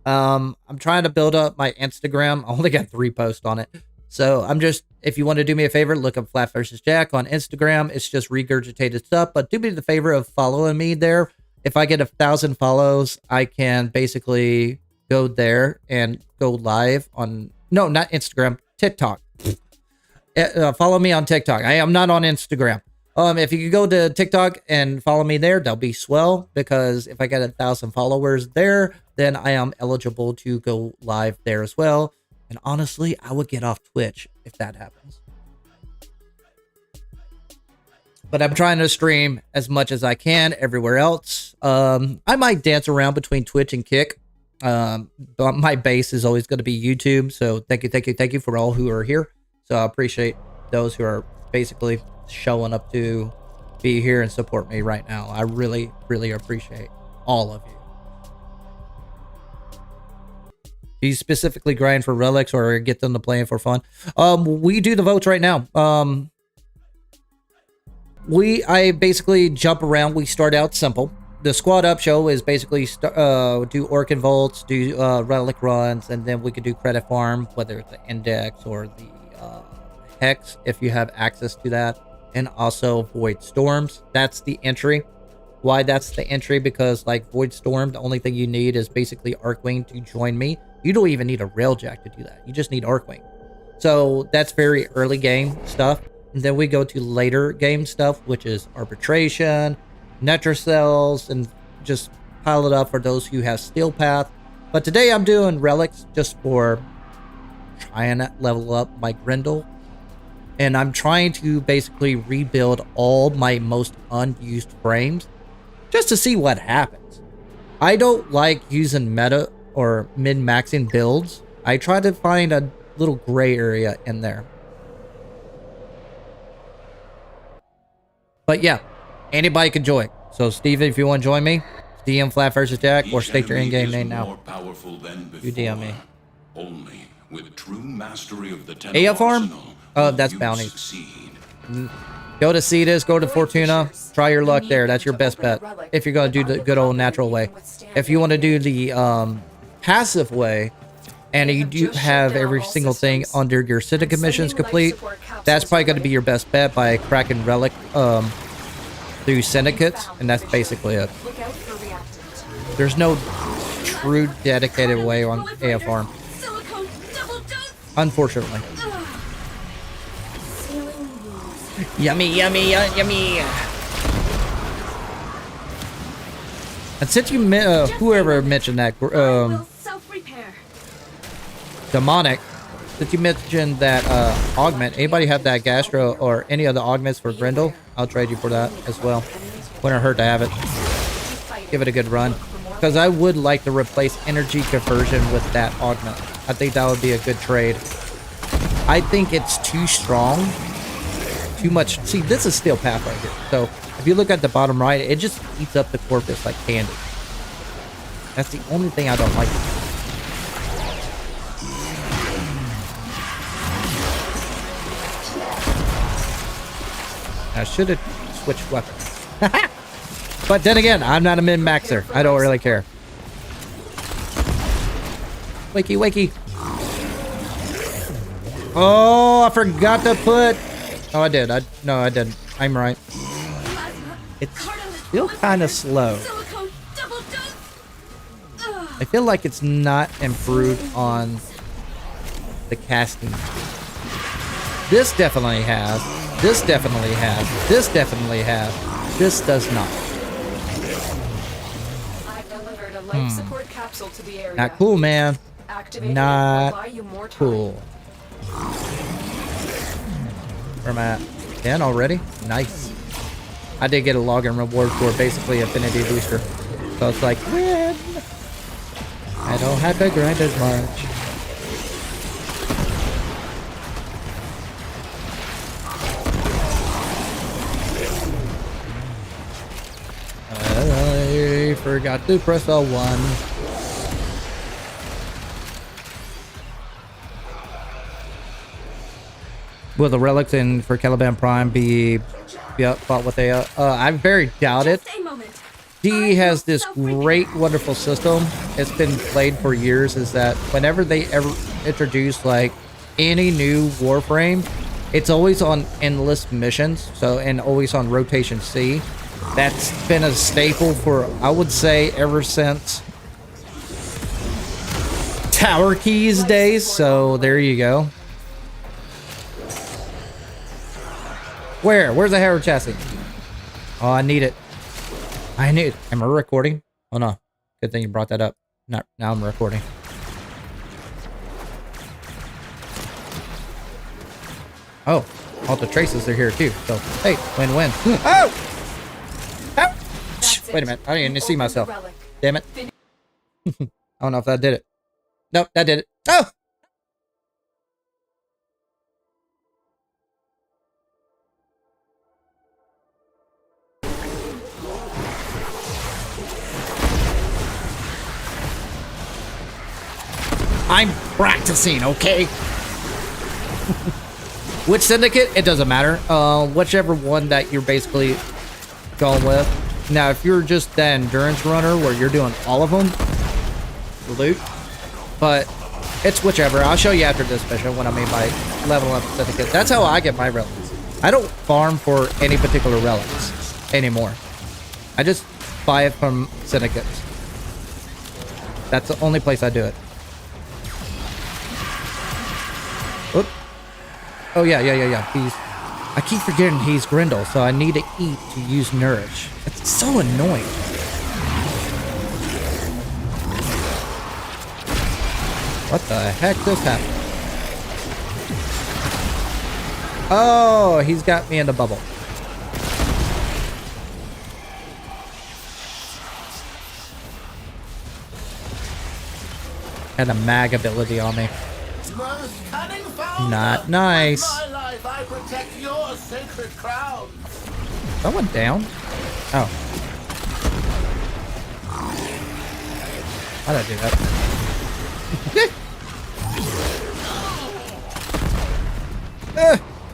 I'm trying to build up my Instagram. I only got 3 posts on it. So I'm just, if you want to do me a favor, look up flapvsjack on Instagram. It's just regurgitated stuff. But do me the favor of following me there. If I get 1,000 follows, I can basically go there and go live on, no, not Instagram, TikTok. Follow me on TikTok. I am not on Instagram. If you could go to TikTok and follow me there, that'll be swell, because if I get 1,000 followers there, then I am eligible to go live there as well. And honestly, I would get off Twitch if that happens. But I'm trying to stream as much as I can everywhere else. I might dance around between Twitch and Kick. But my base is always going to be YouTube. So thank you for all who are here. So I appreciate those who are basically showing up to be here and support me right now. I really, really appreciate all of you. Do you specifically grind for relics or get them to play for fun? We do the votes right now. I basically jump around. We start out simple. The squad up show is basically do Orc and Volts, do relic runs, and then we could do credit farm, whether it's the index or the hex, if you have access to that, and also void storms. That's the entry. Why that's the entry? Because like void storm, the only thing you need is basically Archwing to join me. You don't even need a railjack to do that. You just need Archwing. So that's very early game stuff. And then we go to later game stuff, which is arbitration, Netrocells, and just pile it up for those who have Steel Path. But today I'm doing relics just for trying to level up my Grendel. And I'm trying to basically rebuild all my most unused frames just to see what happens. I don't like using meta or min-maxing builds. I try to find a little gray area in there. But yeah, anybody can join. So Steven, if you want to join me, DM flapvsjack or state your in-game name now. You DM me. Only with true mastery of the AF farm? Oh, that's bounties. Go to Cetus, go to Fortuna, try your luck there. That's your best bet. If you're going to do the good old natural way. If you want to do the passive way, and you do have every single thing under your syndicate missions complete, that's probably going to be your best bet by cracking relic through syndicates, and that's basically it. There's no true dedicated way on AF farm, unfortunately. Yummy, yummy, yummy. And since you whoever mentioned that demonic, since you mentioned that augment, anybody have that gastro or any other augments for Grendel? I'll trade you for that as well. Wouldn't hurt to have it. Give it a good run, because I would like to replace energy conversion with that augment. I think that would be a good trade. I think it's too strong. Too much. See, this is Steel Path right here. So if you look at the bottom right, it just eats up the corpus like candy. That's the only thing I don't like. I should have switched weapons. But then again, I'm not a min-maxer. I don't really care. Wakey, wakey. Oh, I forgot to put... Oh, I did. No, I didn't. I'm right. It's still kind of slow. I feel like it's not improved on the casting. This definitely has. This definitely has. This definitely has. This does not. I've delivered a life support capsule to the area. Not cool, man. Not cool. Where am I at? 10 already? Nice. I did get a login reward for basically Affinity Booster. So it's like, win! I don't have to grind as much. I forgot to press L1. Will the relics in for Caliban Prime be about what they I very doubt it. D has this great, wonderful system. It's been played for years. Is that whenever they ever introduce like any new Warframe, it's always on endless missions. So and always on rotation C. That's been a staple for, I would say, ever since Tower Keys days. So there you go. Where's the Harrow Chassis? Oh, I need it. I need it. Am I recording? Oh no. Good thing you brought that up. Now I'm recording. Oh, all the traces are here too. So hey, win-win. Oh! Oh! Wait a minute. I didn't even see myself. Damn it. I don't know if that did it. Nope, that did it. Oh! I'm practicing, okay? Which syndicate? It doesn't matter. Whichever one that you're basically going with. Now, if you're just the endurance runner where you're doing all of them, loot. But it's whichever. I'll show you after this mission what I mean by leveling up syndicate. That's how I get my relics. I don't farm for any particular relics anymore. I just buy it from syndicates. That's the only place I do it. Oop. Oh, yeah. I keep forgetting he's Grindel, so I need to eat to use Nourish. It's so annoying. What the heck just happened? Oh, he's got me in the bubble. And a mag ability on me. Not nice. I protect your sacred crown. Someone down? Oh. Why'd I do that?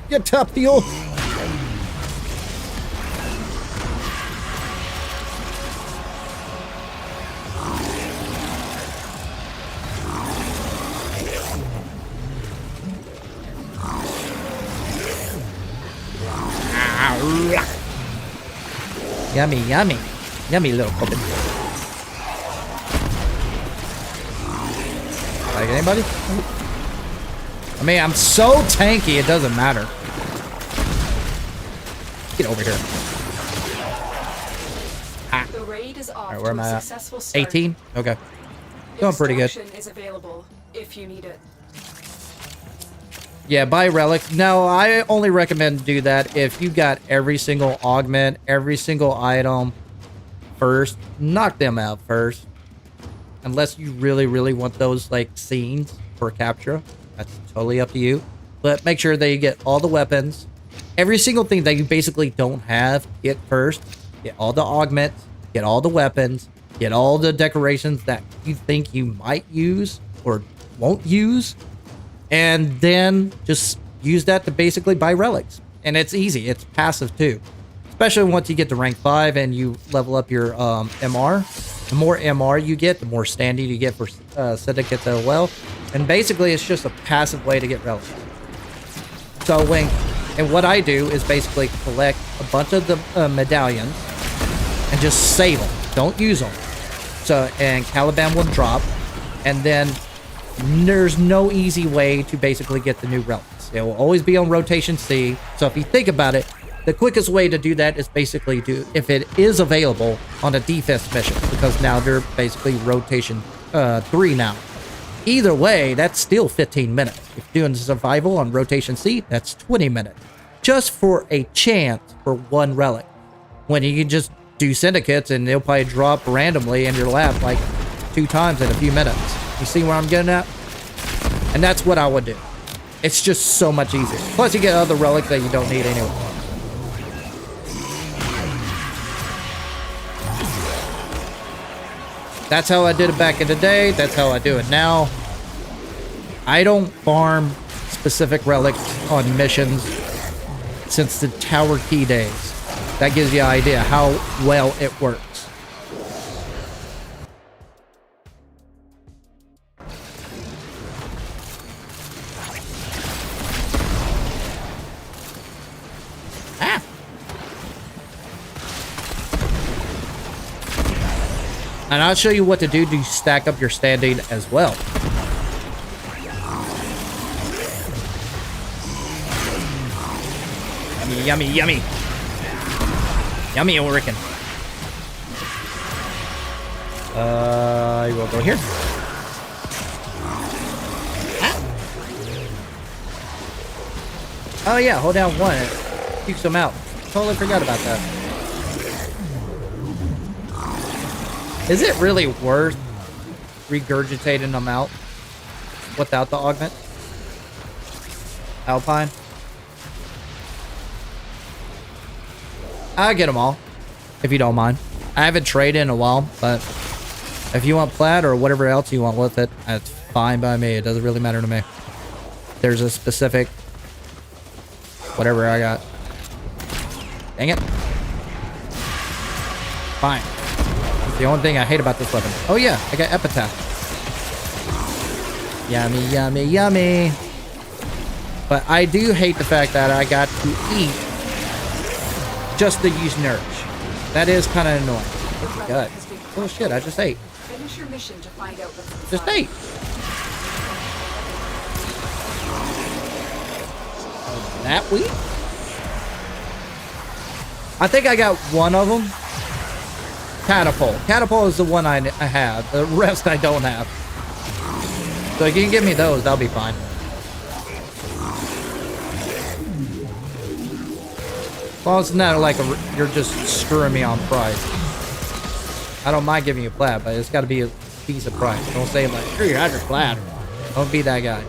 Get top fuel. Yummy, yummy. Yummy little puppet. Like anybody? I mean, I'm so tanky, it doesn't matter. Get over here. Ah. The raid is off. Alright, where am I at? Successful start. 18? Okay. Going pretty good. Extraction is available if you need it. Yeah, buy relic. No, I only recommend do that if you got every single augment, every single item first. Knock them out first. Unless you really, really want those like scenes for capture. That's totally up to you. But make sure that you get all the weapons. Every single thing that you basically don't have, get first. Get all the augments. Get all the weapons. Get all the decorations that you think you might use or won't use. And then just use that to basically buy relics. And it's easy. It's passive too. Especially once you get to rank 5 and you level up your MR. The more MR you get, the more standing you get for syndicates as well. And basically it's just a passive way to get relics. So and what I do is basically collect a bunch of the medallions and just save them. Don't use them. So, and Caliban will drop. And then there's no easy way to basically get the new relics. It will always be on rotation C. So if you think about it, the quickest way to do that is basically if it is available on a defense mission, because now they're basically rotation 3 now. Either way, that's still 15 minutes. If you're doing survival on rotation C, that's 20 minutes. Just for a chance for one relic. When you can just do syndicates and they'll probably drop randomly in your lap like 2 times in a few minutes. You see where I'm getting at? And that's what I would do. It's just so much easier. Plus you get other relics that you don't need anyway. That's how I did it back in the day. That's how I do it now. I don't farm specific relics on missions since the Tower Key days. That gives you an idea how well it works. And I'll show you what to do to stack up your standing as well. Yummy, yummy, yummy. Yummy Orican. You will go here. Ah. Oh yeah, hold down 1. It keeps them out. Totally forgot about that. Is it really worth regurgitating them out without the augment? Alpine? I'll get them all, if you don't mind. I haven't traded in a while, but if you want plat or whatever else you want with it, that's fine by me. It doesn't really matter to me. There's a specific whatever I got. Dang it. Fine. That's the only thing I hate about this weapon. Oh yeah, I got epitaph. Yummy, yummy, yummy. But I do hate the fact that I got to eat just to use nourish. That is kind of annoying. Oh, God. Oh shit, I just ate. Finish your mission to find out what's Just inside. ate. That wheat? I think I got one of them. Catapult. Catapult is the one I have. The rest I don't have. So if you can give me those, that'll be fine. Well, it's not like you're just screwing me on price. I don't mind giving you plat, but it's got to be a piece of price. Don't say like, here you have your plat. Don't be that guy.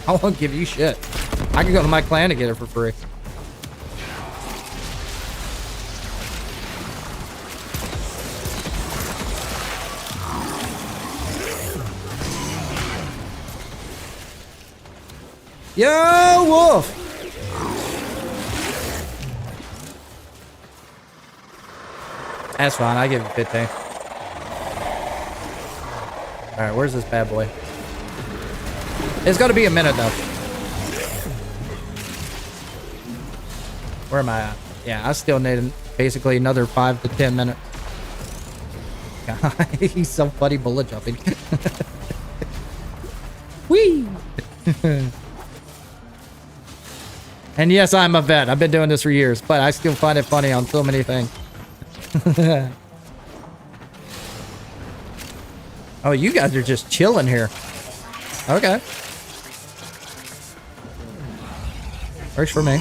I won't give you shit. I can go to my clan to get it for free. Yo, Wolf! That's fine. I give it 15. Alright, where's this bad boy? It's gonna be a minute, though. Where am I at? Yeah, I still need basically another 5 to 10 minutes. He's so funny bullet jumping. Whee! And yes, I'm a vet. I've been doing this for years, but I still find it funny on so many things. Oh, you guys are just chilling here. Okay. Works for me.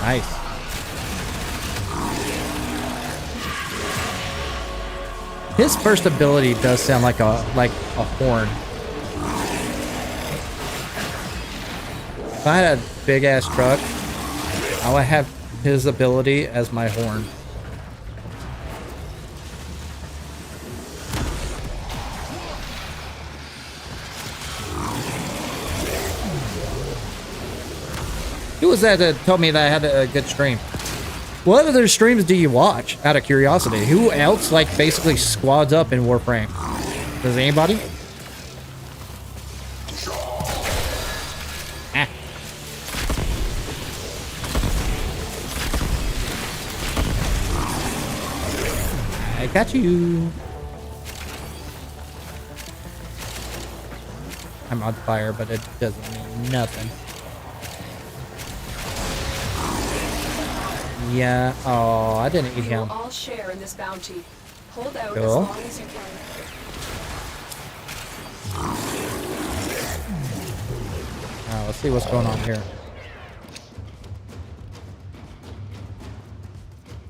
Nice. His first ability does sound like a horn. If I had a big ass truck, I would have his ability as my horn. Who was that told me that I had a good stream? What other streams do you watch, out of curiosity? Who else, like, basically squads up in Warframe? Does anybody? Ah. I got you. I'm on fire, but it doesn't mean nothing. Yeah. Oh, I didn't eat him. We will all share in this bounty. Hold out Cool. as long as you can. Let's see what's going on here.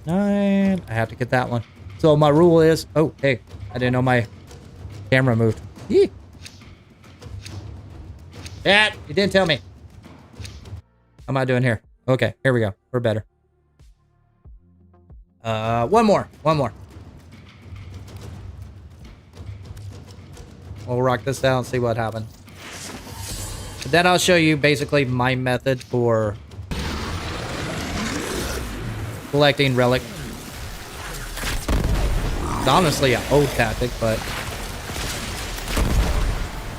9. I have to get that one. So my rule is... Oh, hey. I didn't know my camera moved. Yee. Dad, you didn't tell me. How am I doing here? Okay, here we go. We're better. One more. We'll rock this out and see what happens. Then I'll show you basically my method for collecting relic. It's honestly an old tactic, but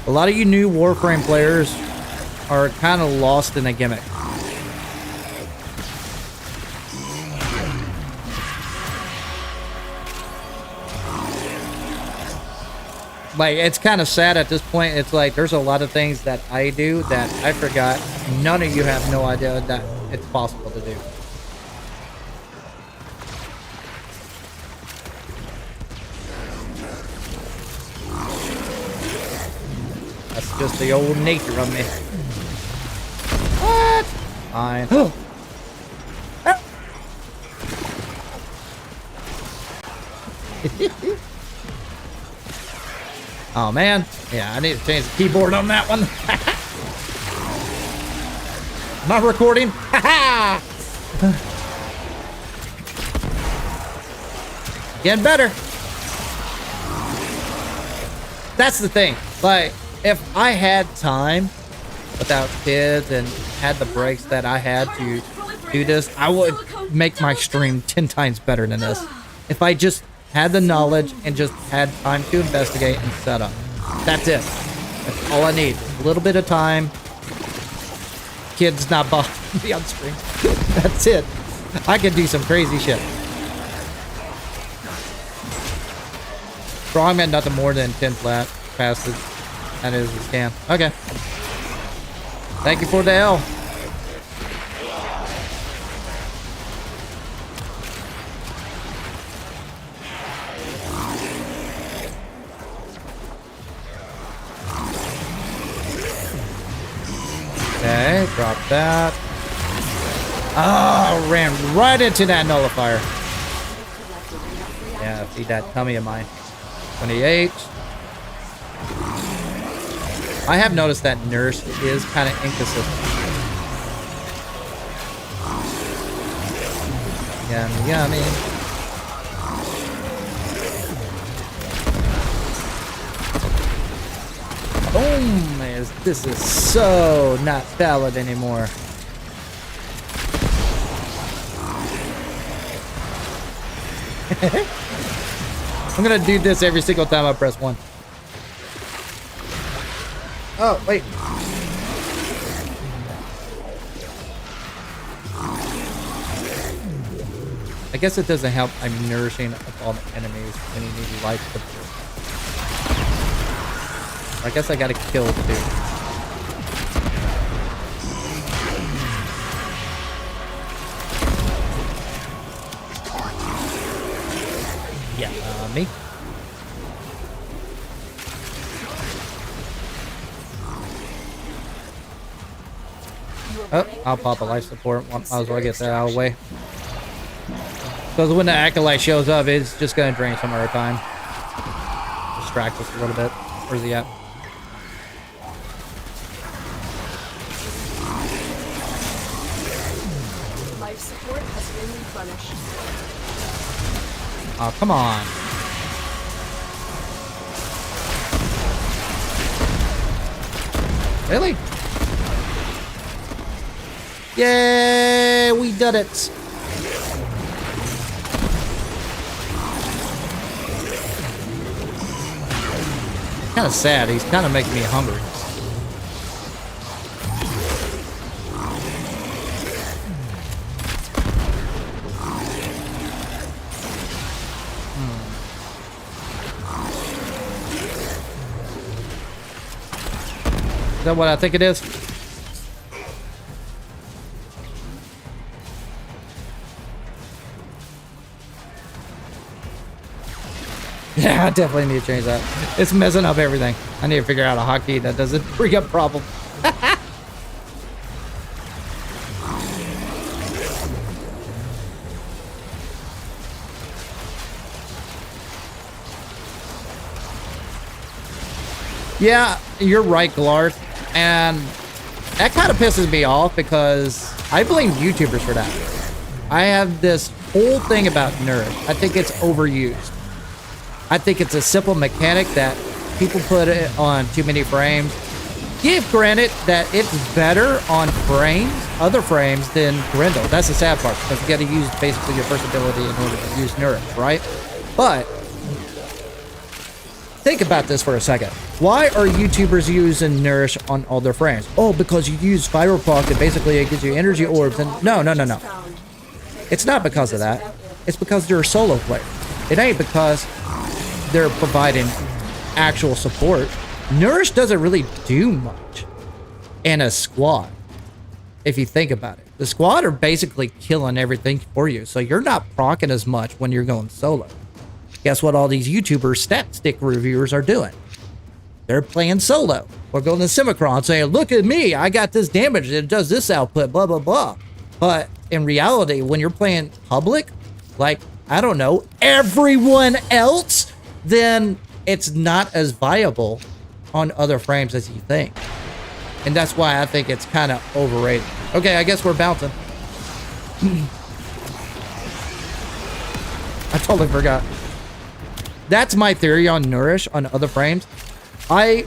a lot of you new Warframe players are kind of lost in the gimmick. Like, it's kind of sad at this point. It's like there's a lot of things that I do that I forgot. None of you have no idea that it's possible to do. That's just the old nature of me. What? Fine. Oh man, yeah, I need to change the keyboard on that one. Am I recording? Getting better. That's the thing. Like, if I had time without kids and had the breaks that I had to do this, I would make my stream 10 times better than this. If I just had the knowledge and just had time to investigate and set up. That's it. That's all I need. A little bit of time. Kids not bothering me on stream. That's it. I can do some crazy shit. Strongman, nothing more than 10 flat passes. That is a scam. Okay. Thank you for the L. Okay, drop that. Oh, ran right into that nullifier. Yeah, feed that tummy of mine. 28. I have noticed that Nurse is kind of inconsistent. Yummy, yummy. Boom! This is so not valid anymore. I'm gonna do this every single time I press 1. Oh, wait. I guess it doesn't help I'm nourishing up all the enemies when you need life support. I guess I gotta kill too. Yeah, me. Oh, I'll pop a life support. Might as well get that out of the way. Because when the Acolyte shows up, it's just going to drain some of our time. Distract us a little bit. Where's he at? Life support has been replenished. Oh, come on. Really? Yay! We did it! Kind of sad. He's kind of making me hungry. Is that what I think it is? Yeah, I definitely need to change that. It's messing up everything. I need to figure out a hotkey that doesn't bring up problems. Yeah, you're right, Glarth. And that kind of pisses me off because I blame YouTubers for that. I have this whole thing about Nourish. I think it's overused. I think it's a simple mechanic that people put it on too many frames. Give granted that it's better on frames, other frames, than Grendel. That's the sad part, because you got to use basically your first ability in order to use Nourish, right? But think about this for a second. Why are YouTubers using Nourish on all their frames? Oh, because you use Viral Proc and basically it gives you energy orbs. And no. It's not because of that. It's because they're a solo player. It ain't because they're providing actual support. Nourish doesn't really do much in a squad, if you think about it. The squad are basically killing everything for you, so you're not proccing as much when you're going solo. Guess what all these YouTubers, stat stick reviewers are doing? They're playing solo. Or going to Simicron saying, look at me, I got this damage, it does this output, blah, blah, blah. But in reality, when you're playing public, like, I don't know, everyone else, then it's not as viable on other frames as you think. And that's why I think it's kind of overrated. Okay, I guess we're bouncing. I totally forgot. That's my theory on Nourish on other frames. I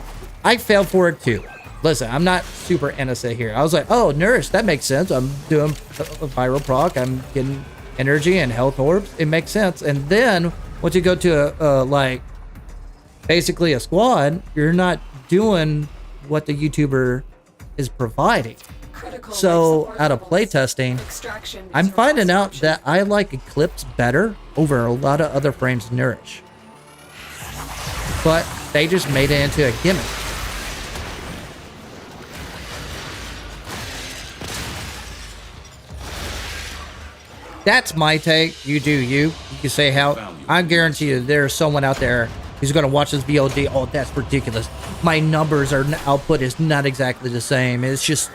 fell for it too. Listen, I'm not super innocent here. I was like, oh, nourish, that makes sense. I'm doing a viral proc. I'm getting energy and health orbs. It makes sense. And then once you go to like basically a squad, you're not doing what the YouTuber is providing. So out of playtesting, I'm finding out that I like Eclipse better over a lot of other frames Nourish. But they just made it into a gimmick. That's my take. You do you. You can say how. I guarantee you there's someone out there who's going to watch this VOD. Oh, that's ridiculous. My numbers are output is not exactly the same. It's just,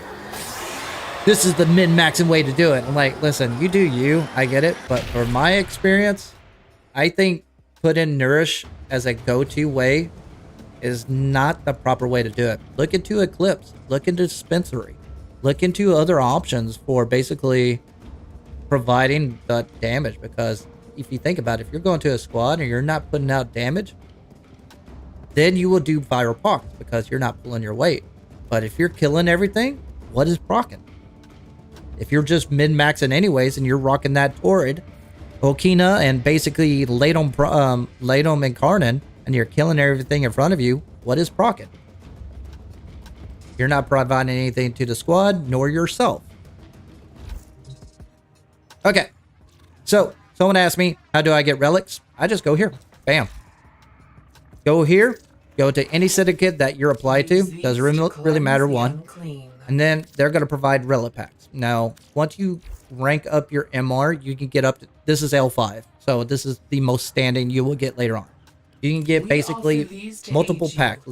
this is the min-maxing way to do it. I'm like, listen, you do you. I get it. But for my experience, I think put in Nourish as a go-to way is not the proper way to do it. Look into Eclipse. Look into Dispensary. Look into other options for basically providing the damage, because if you think about it, if you're going to a squad and you're not putting out damage, then you will do viral procs because you're not pulling your weight. But if you're killing everything, what is procking? If you're just min-maxing anyways and you're rocking that Torrid, Okina, and basically Ladom and Karnan, and you're killing everything in front of you, what is procking? You're not providing anything to the squad nor yourself. Okay, so someone asked me, how do I get relics? I just go here. Bam. Go here. Go to any syndicate that you're applied to. Doesn't really matter one. And then they're going to provide relic packs. Now, once you rank up your MR, you can get up to, this is L5. So this is the most standing you will get later on. You can get basically multiple packs.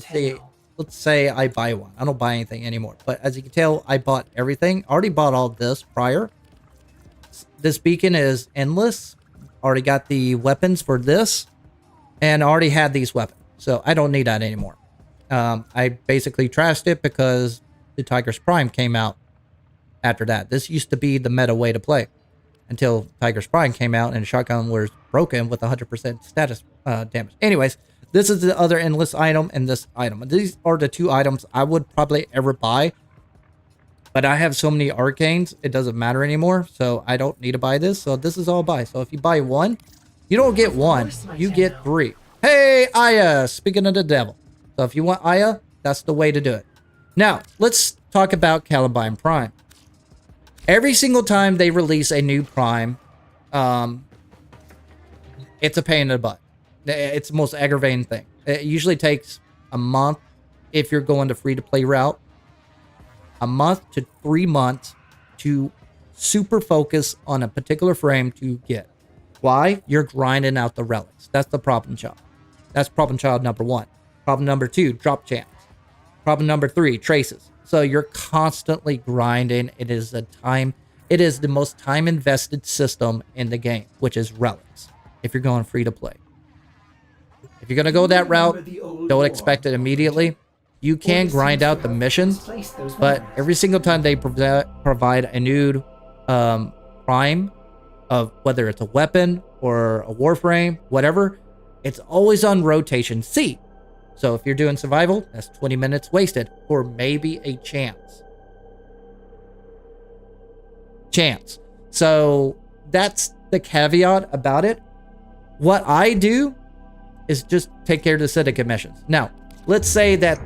Let's say I buy one. I don't buy anything anymore. But as you can tell, I bought everything. I already bought all this prior. This beacon is endless. Already got the weapons for this. And already had these weapons. So I don't need that anymore. I basically trashed it because the Tiger's Prime came out after that. This used to be the meta way to play. Until Tiger's Prime came out and shotgun was broken with 100% status damage. Anyways, this is the other endless item and this item. These are the two items I would probably ever buy. But I have so many arcanes, it doesn't matter anymore. So I don't need to buy this. So this is all buy. So if you buy one, you don't get one. You get three. Hey, Aya, speaking of the devil. So if you want Aya, that's the way to do it. Now, let's talk about Columbine Prime. Every single time they release a new Prime, it's a pain in the butt. It's the most aggravating thing. It usually takes a month if you're going the free-to-play route. A month to 3 months to super focus on a particular frame to get. Why? You're grinding out the relics. That's the problem child. That's problem child number one. Problem number two, drop chance. Problem number three, traces. So you're constantly grinding. It is the most time invested system in the game, which is relics. If you're going free to play. If you're going to go that route, don't expect it immediately. You can grind out the missions, but every single time they provide a new prime of whether it's a weapon or a warframe, whatever, it's always on rotation C. So if you're doing survival, that's 20 minutes wasted, or maybe a chance. So that's the caveat about it. What I do is just take care of the syndicate missions. Now, let's say that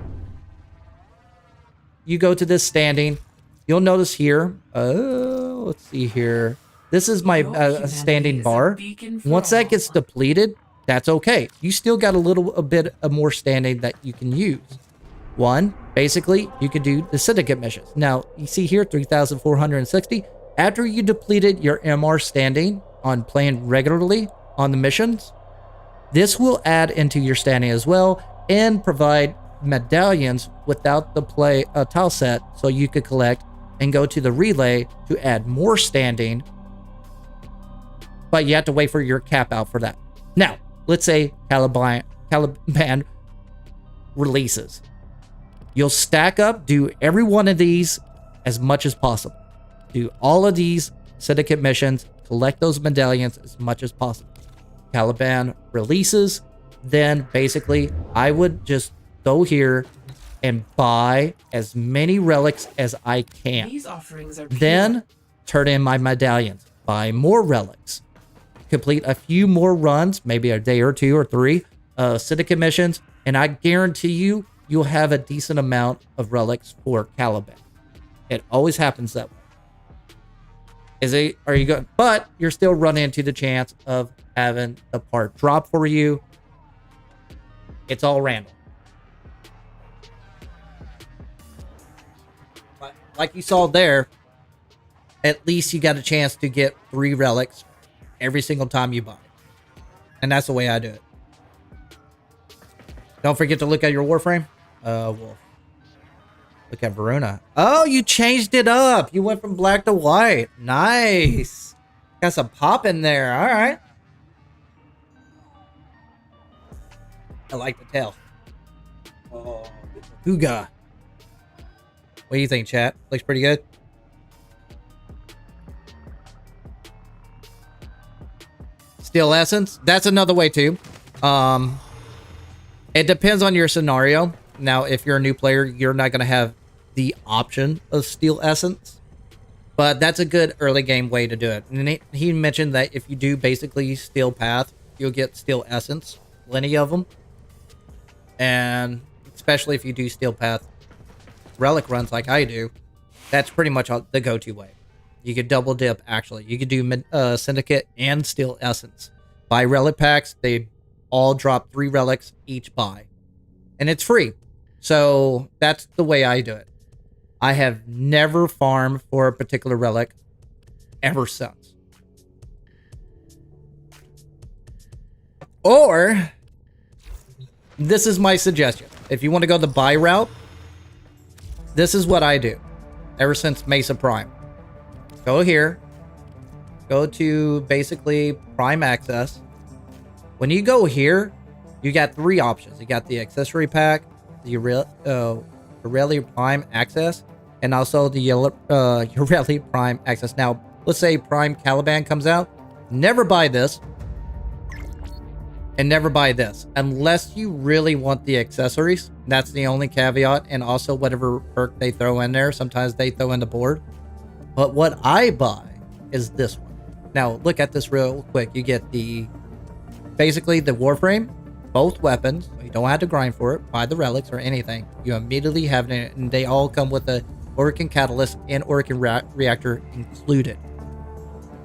you go to this standing. You'll notice here, let's see here. This is my standing bar. Once that gets depleted, that's okay. You still got a bit of more standing that you can use. One, basically, you could do the syndicate missions. Now, you see here, 3,460. After you depleted your MR standing on playing regularly on the missions, this will add into your standing as well and provide medallions without the tile set, so you could collect and go to the relay to add more standing, but you have to wait for your cap out for that. Now, let's say Caliban releases. You'll stack up, do every one of these as much as possible. Do all of these syndicate missions, collect those medallions as much as possible. Caliban releases, then basically I would just go here, and buy as many relics as I can. These offerings are Then turn in my medallions, buy more relics, complete a few more runs, maybe a day or 2 or 3, syndicate missions, and I guarantee you, you'll have a decent amount of relics for Caliban. It always happens that way. Are you good? But you're still running into the chance of having the part drop for you. It's all random. But like you saw there, at least you got a chance to get 3 relics every single time you buy. And that's the way I do it. Don't forget to look at your Warframe. Wolf. Look at Varuna. Oh, you changed it up. You went from black to white. Nice. Got some pop in there. All right. I like the tail. Oh, Huga. What do you think, chat? Looks pretty good. Steel Essence. That's another way too. It depends on your scenario. Now, if you're a new player, you're not going to have the option of Steel Essence. But that's a good early game way to do it. And he mentioned that if you do basically Steel Path, you'll get Steel Essence. Plenty of them. And especially if you do Steel Path relic runs like I do, that's pretty much the go-to way. You could double dip, actually. You could do Syndicate and Steel Essence. Buy relic packs. They all drop 3 relics each buy. And it's free. So that's the way I do it. I have never farmed for a particular relic ever since. Or, this is my suggestion. If you want to go the buy route, this is what I do. Ever since Mesa Prime. Go here. Go to basically Prime Access. When you go here, you got 3 options. You got the accessory pack, the Aurelia Prime Access, and also the Aurelia Prime Access. Now, let's say Prime Caliban comes out. Never buy this. And never buy this. Unless you really want the accessories. That's the only caveat. And also whatever perk they throw in there. Sometimes they throw in the board. But what I buy is this one. Now, look at this real quick. You get basically the Warframe, both weapons. You don't have to grind for it, buy the relics or anything. You immediately have it, and they all come with a Orokin Catalyst and Orokin Reactor included.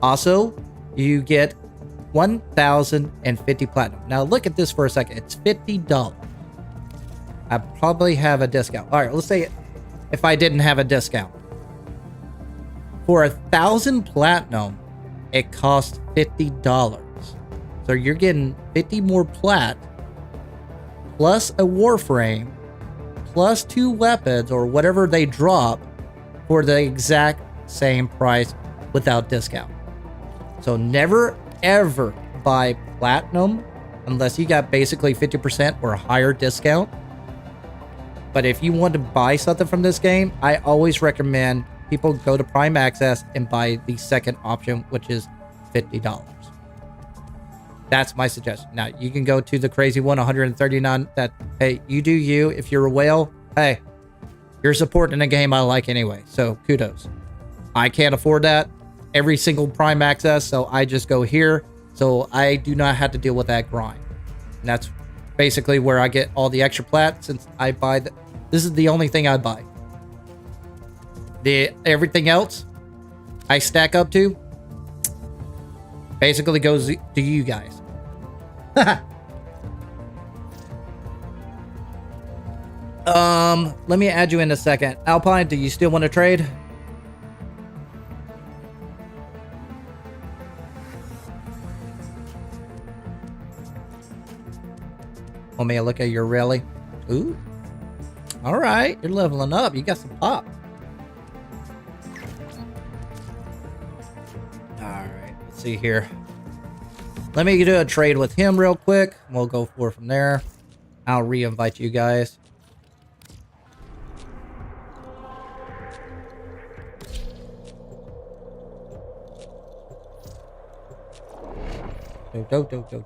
Also, you get 1,050 platinum. Now, look at this for a second. It's $50. I probably have a discount. All right, let's say if I didn't have a discount. For 1,000 platinum, it costs $50. So you're getting 50 more plat, plus a Warframe, plus 2 weapons or whatever they drop for the exact same price without discount. So never ever buy platinum unless you got basically 50% or higher discount. But if you want to buy something from this game, I always recommend people go to Prime Access and buy the second option, which is $50. That's my suggestion. Now, you can go to the crazy one, 139. That, hey, you do you. If you're a whale, hey, you're supporting a game I like anyway. So, kudos. I can't afford that every single Prime Access, so I just go here. So, I do not have to deal with that grind. And that's basically where I get all the extra plat, since I buy this is the only thing I buy. Everything else I stack up to basically goes to you guys. Let me add you in a second. Alpine, do you still want to trade? Want me to look at your rally? Ooh. All right, you're leveling up. You got some pop. All right, let's see here. Let me do a trade with him real quick. We'll go forward from there. I'll re-invite you guys.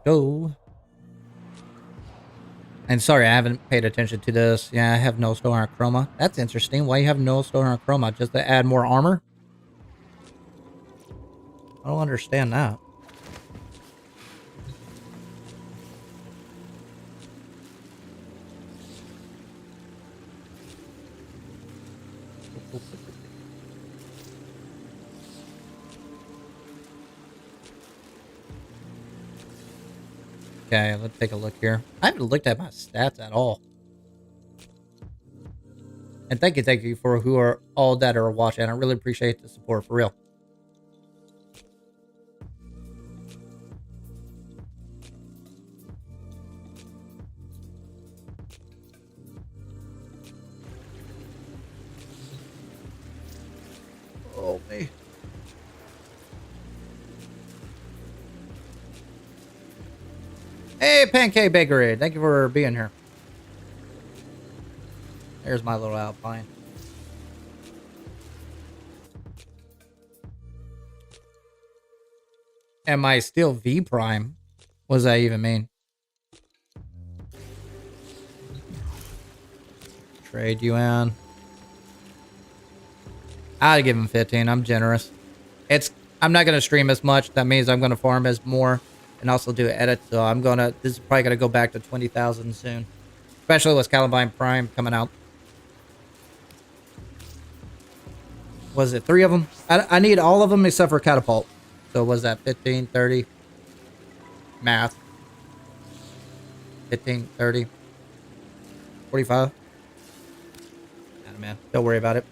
Do. And sorry, I haven't paid attention to this. Yeah, I have no store on chroma. That's interesting. Why you have no store on chroma? Just to add more armor? I don't understand that. Okay, let's take a look here. I haven't looked at my stats at all. And thank you for who are all that are watching. I really appreciate the support, for real. Oh, me. Hey, Pancake Bakery. Thank you for being here. There's my little Alpine. Am I still V Prime? What does that even mean? Trade you in. I'd give him 15. I'm generous. I'm not gonna stream as much. That means I'm gonna farm as more and also do edits. So this is probably gonna go back to 20,000 soon. Especially with Columbine Prime coming out. Was it 3 of them? I need all of them except for Catapult. So was that 15, 30? Math. 15, 30. 45. Nah, man. Don't worry about it.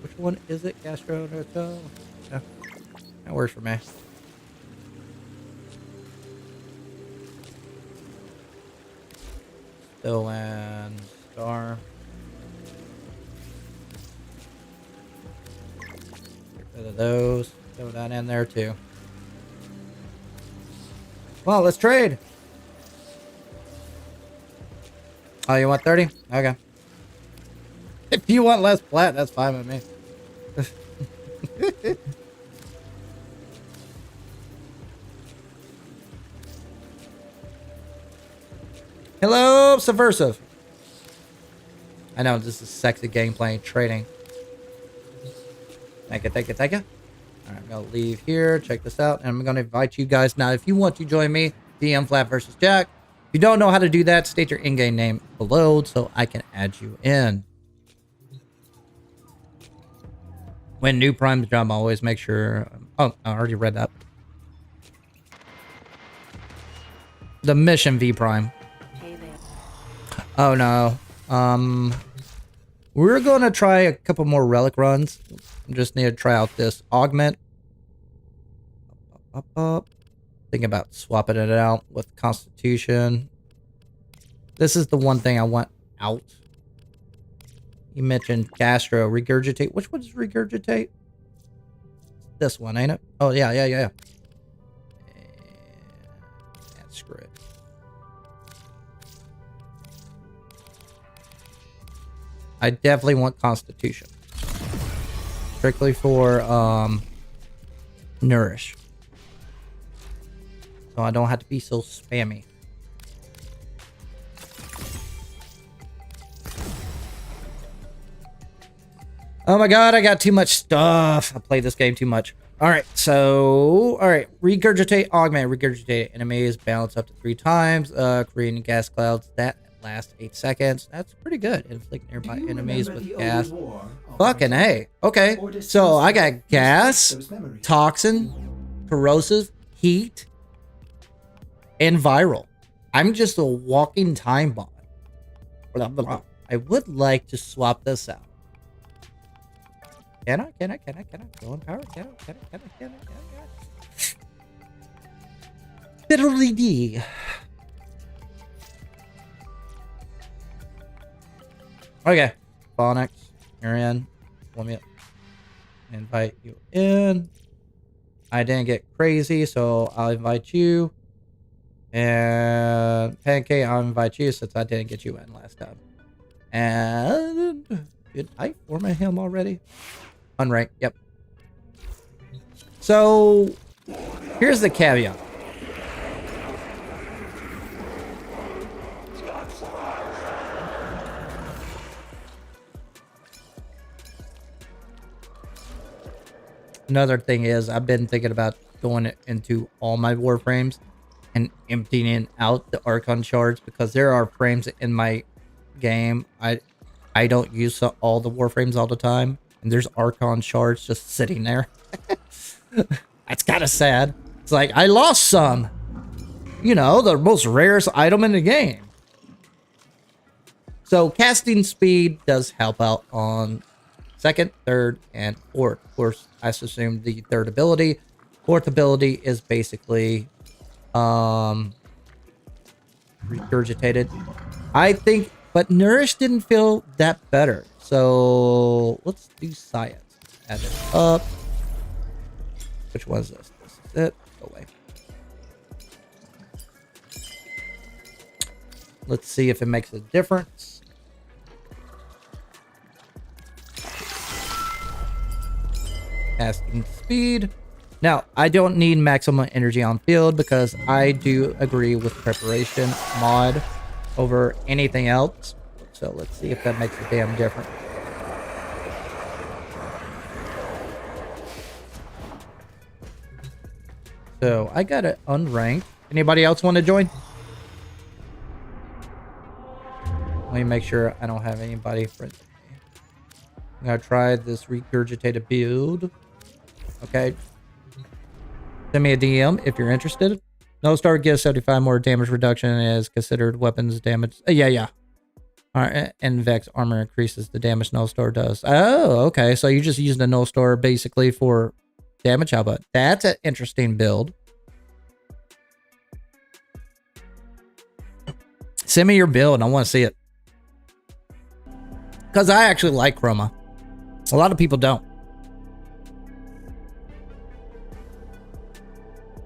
Which one is it? Castro? No. That works for me. Still and Star. Get rid of those. Throw that in there too. Well, let's trade. Oh, you want 30? Okay. If you want less plat, that's fine with me. Hello, Subversive. I know this is sexy gameplay and trading. Thank you. Alright, I'm gonna leave here. Check this out. And I'm gonna invite you guys now. If you want to join me, DM flapvsjack. If you don't know how to do that, state your in-game name below so I can add you in. When new primes drop, I always make sure. Oh, I already read that. The mission V Prime. Oh no. We're gonna try a couple more relic runs. Just need to try out this augment. Thinking about swapping it out with Constitution. This is the one thing I want out. You mentioned Castro. Regurgitate. Which one's regurgitate? This one, ain't it? Oh, yeah. And screw it. I definitely want Constitution. Strictly for, Nourish. So I don't have to be so spammy. Oh my god, I got too much stuff. I played this game too much. Alright, so... Alright, regurgitate, augment, regurgitate enemies, balance up to 3 times, creating gas clouds that last 8 seconds. That's pretty good. Inflict nearby enemies with gas. Fucking A. Okay, so I got gas, toxin, corrosive, heat, and viral. I'm just a walking time bomb. I would like to swap this out. Can I? Go in power? Can I? Fiddly D. Okay. Phonics, you're in. Let me invite you in. I didn't get crazy, so I'll invite you. And Pancake, I'll invite you since I didn't get you in last time. And did I format him already? Unrank, yep. So here's the caveat. Another thing is I've been thinking about going into all my Warframes and emptying out the Archon shards because there are frames in my game I don't use all the Warframes all the time, and there's Archon shards just sitting there. That's kind of sad. It's like I lost some. You know, the most rarest item in the game. So casting speed does help out on second, third, and fourth. Of course, I assume the third ability. Fourth ability is basically regurgitated. I think, but Nourish didn't feel that better. So let's do science. Add it up. Which one is this? This is it. Go away. Let's see if it makes a difference. Casting speed. Now, I don't need maximum energy on field because I do agree with preparation mod over anything else. So let's see if that makes a damn difference. So I got it unranked. Anybody else want to join? Let me make sure I don't have anybody friends with me. I'm gonna try this regurgitated build. Okay. Send me a DM if you're interested. No star gives 75 more damage reduction and is considered weapons damage. Yeah. Alright, and Vex armor increases the damage no star does. Oh, okay. So you just use the no star basically for damage output. That's an interesting build. Send me your build. I want to see it. Because I actually like Chroma. A lot of people don't.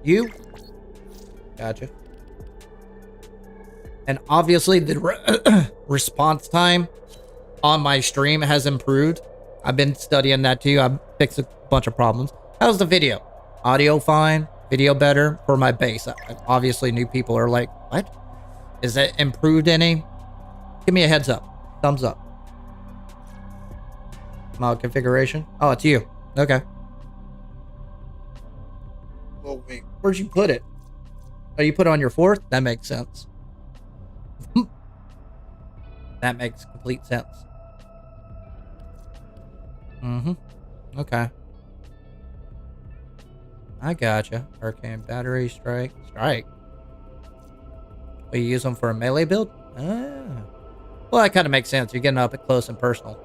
You? Gotcha. And obviously the response time on my stream has improved. I've been studying that too. I've fixed a bunch of problems. How's the video? Audio fine? Video better? For my base. Obviously new people are like, what? Is it improved any? Give me a heads up. Thumbs up. Mod configuration. Oh, it's you. Okay. Well, wait. Where'd you put it? Oh, you put it on your fourth? That makes sense. That makes complete sense. Okay. I gotcha. Arcane battery, strike. But you use them for a melee build? Ah. Well, that kind of makes sense. You're getting up close and personal.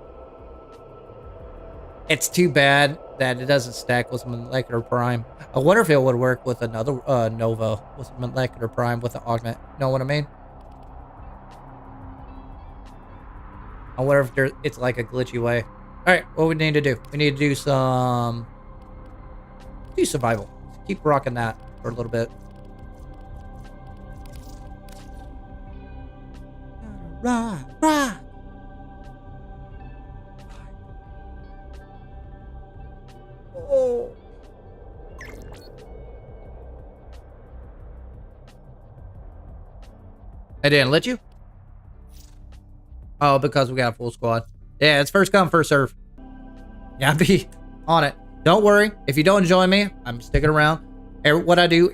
It's too bad that it doesn't stack with Molecular Prime. I wonder if it would work with another Nova with Molecular Prime with the augment. Know what I mean? I wonder if it's like a glitchy way. Alright, what we need to do? We need to do some... do survival. Keep rocking that for a little bit. Rock. Oh. I didn't let you? Oh, because we got a full squad. Yeah, it's first come, first serve. Yeah, be on it. Don't worry. If you don't join me, I'm sticking around. What I do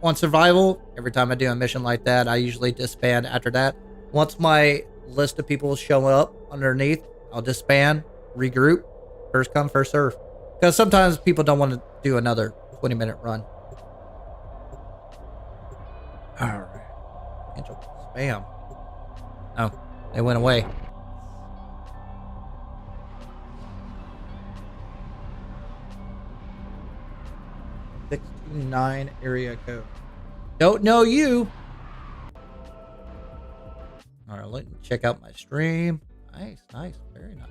on survival, every time I do a mission like that, I usually disband after that. Once my list of people show up underneath, I'll disband, regroup, first come, first serve. Because sometimes people don't want to do another 20-minute run. Alright. Angel spam. Oh, they went away. #629 area code. Don't know you. Alright, let me check out my stream. Nice, very nice.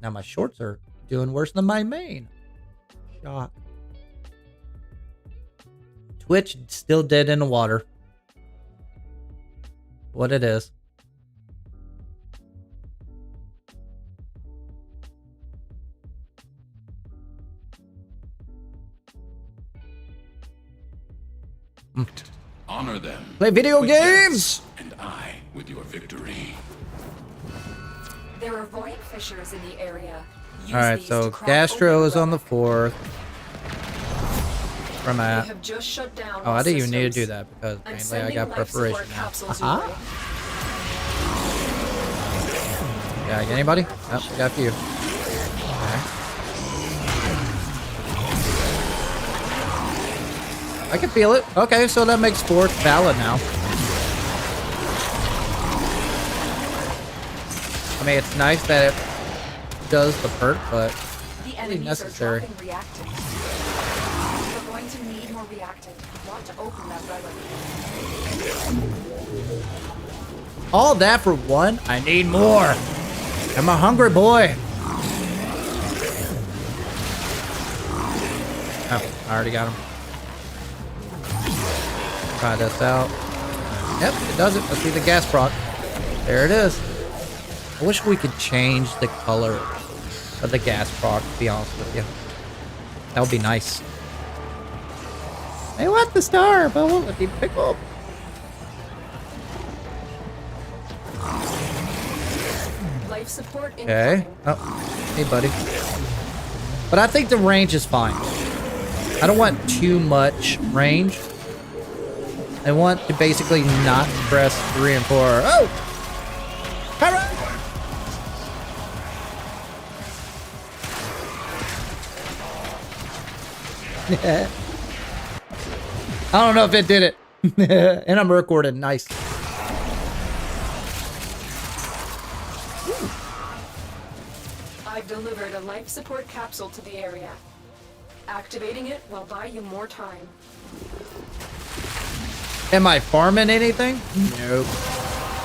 Now my shorts are doing worse than my main. Shock. Twitch still dead in the water. What it is. Honor them. Play video with games. deaths and There are void fissures in the area. Use All right, these so to crack Gastro open is on the relic. 4th. Where am I We at? have just shut down Oh, I all didn't even need to do systems. that because I'm mainly I sending got life support preparation now. capsules Aha. your way. Yeah, anybody? Oh, we got a few. Okay. I can feel it. Okay, so that makes 4th valid now. I mean, it's nice that it does the perk, but The really enemies necessary. are dropping reactants. We're going to need more reactant. Want to open that relic. All that for 1? I need more. I'm a hungry boy. Oh, I already got him. Try this out. Yep, it does it. Let's see the gas proc. There it is. I wish we could change the color of the gas proc, to be honest with you. That would be nice. I want the star, but won't let me pick up. Life support Okay. incoming. Oh, hey, buddy. But I think the range is fine. I don't want too much range. I want to basically not press 3 and 4. Oh! Harrow! I don't know if it did it. And I'm recording. Nice. I've delivered a life support capsule to the area. Activating it will buy you more time. Am I farming anything? Nope.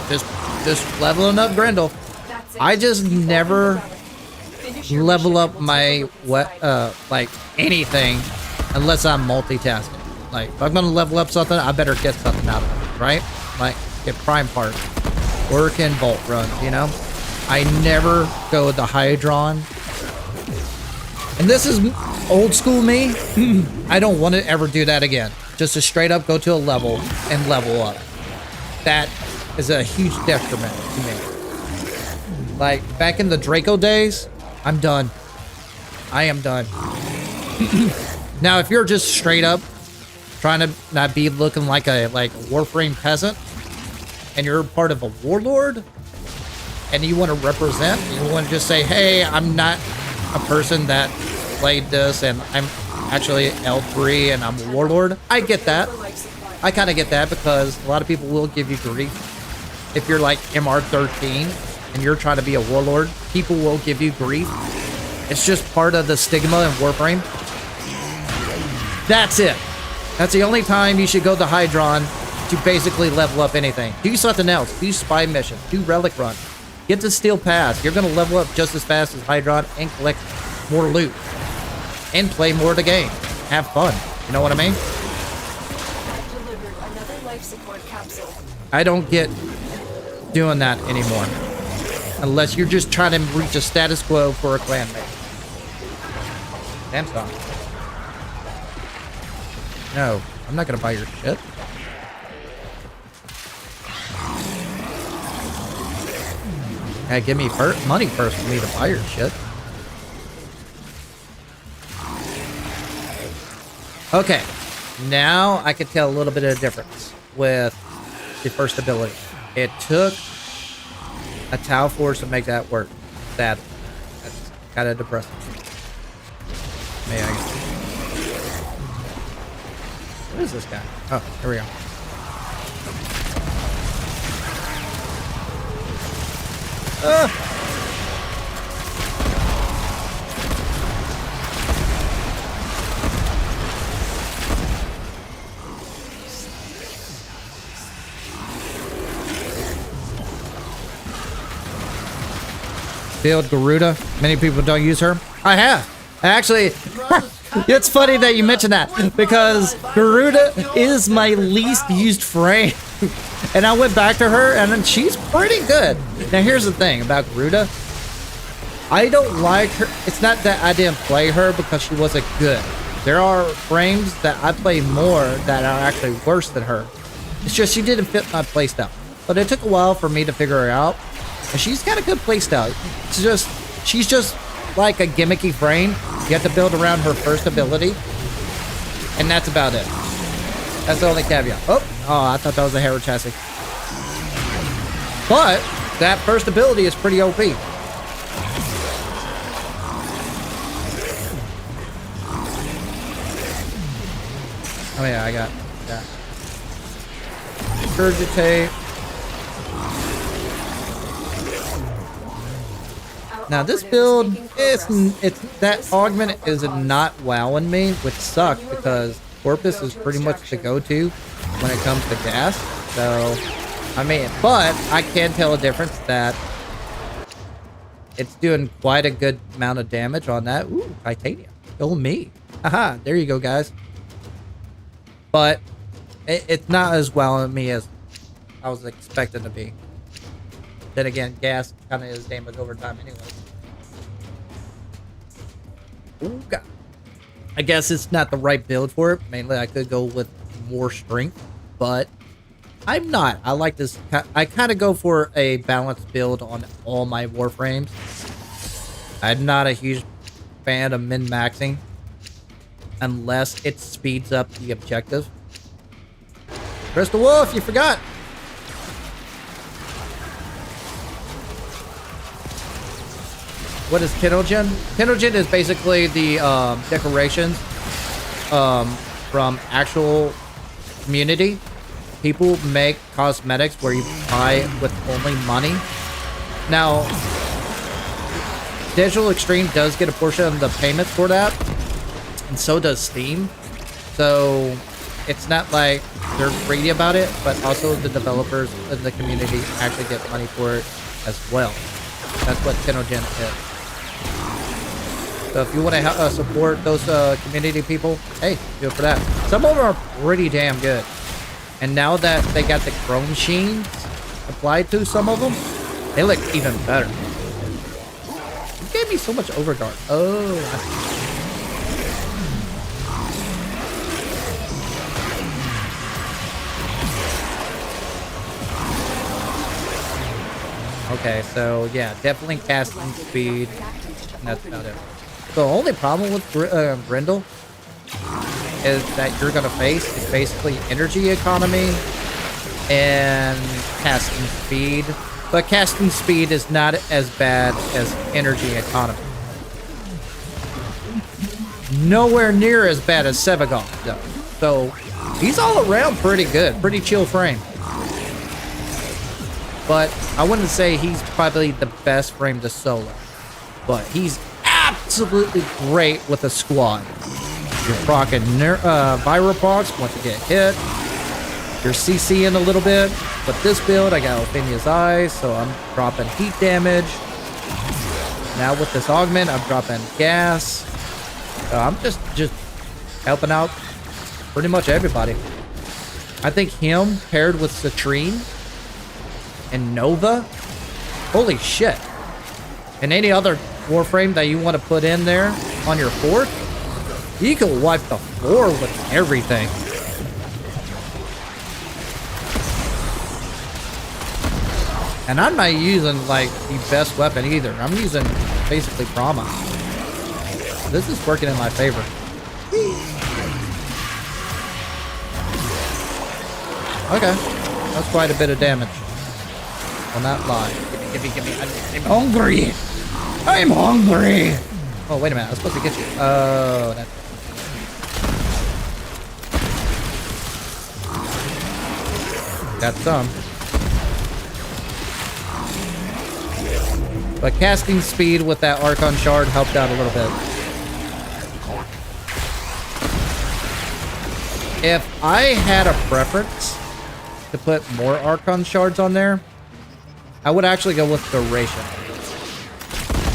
Just leveling up Grendel. That's it. I just You've opened never the relic. Finish your level mission up and we'll my take a look inside. like anything unless I'm multitasking. Like if I'm gonna level up something, I better get something out of it, right? Like get prime part, work in bolt runs, you know? I never go with the Hydron. And this is old school me. I don't want to ever do that again. Just to straight up go to a level and level up. That is a huge detriment to me. Like back in the Draco days, I'm done. I am done. Now, if you're just straight up trying to not be looking like a Warframe peasant, and you're part of a warlord, and you want to represent, you want to just say, hey, I'm not a person that played this, and I'm actually L3, and I'm a warlord. I get that. I kind of get that because a lot of people will give you grief. If you're like MR13 and you're trying to be a warlord, people will give you grief. It's just part of the stigma in Warframe. That's it. That's the only time you should go to Hydron to basically level up anything. Do something else. Do spy missions. Do relic run. Get the steel pass. You're going to level up just as fast as Hydron and collect more loot. And play more of the game. Have fun. You know what I mean? I've delivered another life support capsule. I don't get doing that anymore. Unless you're just trying to reach a status quo for a clan mate. Damn son. No, I'm not gonna buy your shit. Yeah, give me money first for me to buy your shit. Okay, now I can tell a little bit of the difference with the first ability. It took a Tau Force to make that work. That's kind of depressing. May I? What is this guy? Oh, here we go. Build Garuda. Many people don't use her. I have. Actually, it's funny that you mentioned that because Garuda is my least used frame. And I went back to her and she's pretty good. Now here's the thing about Garuda. I don't like her. It's not that I didn't play her because she wasn't good. There are frames that I play more that are actually worse than her. It's just she didn't fit my playstyle. But it took a while for me to figure her out. And she's got a good playstyle. She's just like a gimmicky frame. You have to build around her first ability. And that's about it. That's the only caveat. Oh, I thought that was a Harrow Chassis. But that first ability is pretty OP. Oh yeah, I got that. Regurgitate. Now this build, it's that augment is not wowing me, which sucks because Corpus is pretty much the go-to when it comes to gas. So, I mean, but I can tell a difference that it's doing quite a good amount of damage on that. Ooh, titanium. Kill me. Haha, there you go, guys. But it's not as wowing me as I was expecting to be. Then again, gas kind of is damage over time anyway. Ooh, God. I guess it's not the right build for it. Mainly, I could go with more strength, but I'm not. I like this. I kind of go for a balanced build on all my Warframes. I'm not a huge fan of min-maxing unless it speeds up the objective. Crystal Wolf, you forgot. What is Kenogen? Kenogen is basically the decorations from actual community. People make cosmetics where you buy with only money. Now, Digital Extreme does get a portion of the payments for that, and so does Steam. So it's not like they're greedy about it, but also the developers in the community actually get money for it as well. That's what Kenogen is. So if you want to support those community people, hey, do it for that. Some of them are pretty damn good. And now that they got the chrome sheens applied to some of them, they look even better. You gave me so much overguard. Oh, okay, so yeah, definitely casting speed. And that's about it. The only problem with Grendel is that you're going to face is basically energy economy and casting speed. But casting speed is not as bad as energy economy. Nowhere near as bad as Sevagon, though. So he's all around pretty good. Pretty chill frame. But I wouldn't say he's probably the best frame to solo. But he's absolutely great with a squad. You're proccing Viropox once you get hit. You're CCing a little bit. But this build, I got Ophinia's Eyes, so I'm dropping heat damage. Now with this augment, I'm dropping gas. So I'm just helping out pretty much everybody. I think him paired with Citrine and Nova, holy shit. And any other Warframe that you want to put in there on your fort, you can wipe the floor with everything. And I'm not using like the best weapon either. I'm using basically Brahma. This is working in my favor. Okay, that's quite a bit of damage. Will not lie. Give me. I'm hungry. I'm hungry. Oh, wait a minute. I was supposed to get you. Oh, that's... Got some. But casting speed with that Archon Shard helped out a little bit. If I had a preference to put more Archon Shards on there, I would actually go with Duration.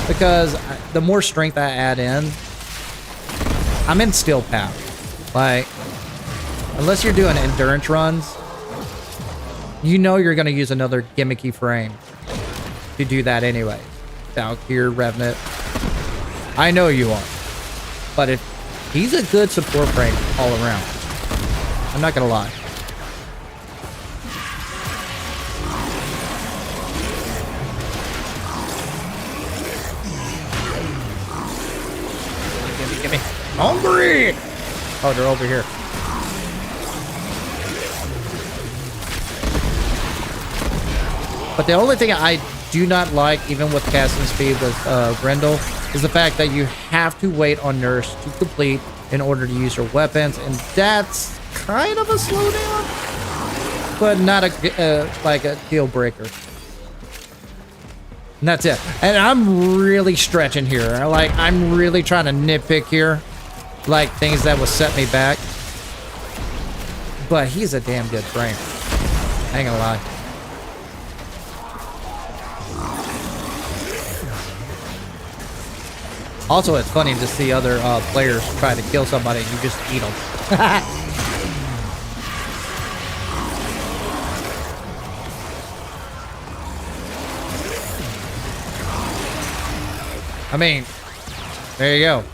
Because the more strength I add in, I'm in Steel Path. Like, unless you're doing endurance runs, you know you're going to use another gimmicky frame to do that anyway. Valkyr, Revenant. I know you are. But he's a good support frame all around. I'm not going to lie. Hungry! Oh, they're over here. But the only thing I do not like, even with casting speed with Grendel, is the fact that you have to wait on Nurse to complete in order to use her weapons, and that's kind of a slowdown, but not a like a deal breaker. And that's it. And I'm really stretching here. Like, I'm really trying to nitpick here, like things that will set me back. But he's a damn good frame. I ain't gonna lie. Also, it's funny to see other players try to kill somebody and you just eat them. I mean, there you go.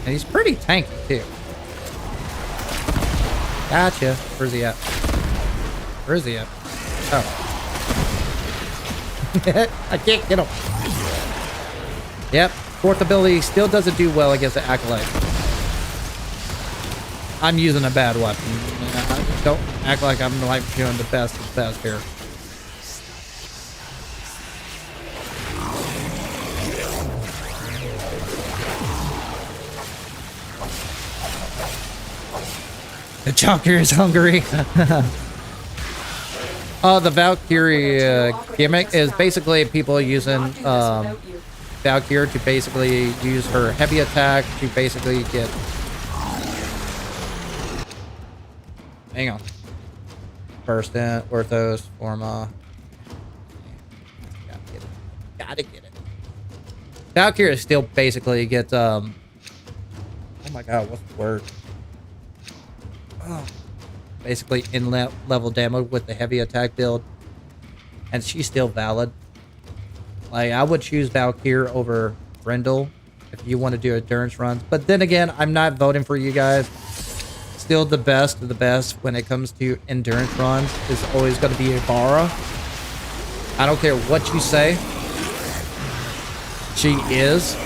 And he's pretty tanky, too. Gotcha. Where's he at? Where's he at? Oh. I can't get him. Yep. Fourth ability still doesn't do well against the Acolyte. I'm using a bad weapon. Don't act like I'm like doing the best of the best here. The Chonker is hungry. The Valkyrie gimmick is basically people using Valkyrie to basically use her heavy attack to basically get... Hang on. Burst in, Orthos, Forma. Gotta get it. Gotta get it. Valkyrie still basically gets... Oh my god, what's the word? Oh. Basically in level damage with the heavy attack build, and she's still valid. Like, I would choose Valkyrie over Grendel if you want to do endurance runs, but then again, I'm not voting for you guys. Still, the best of the best when it comes to endurance runs is always going to be Ibarra. I don't care what you say, she is.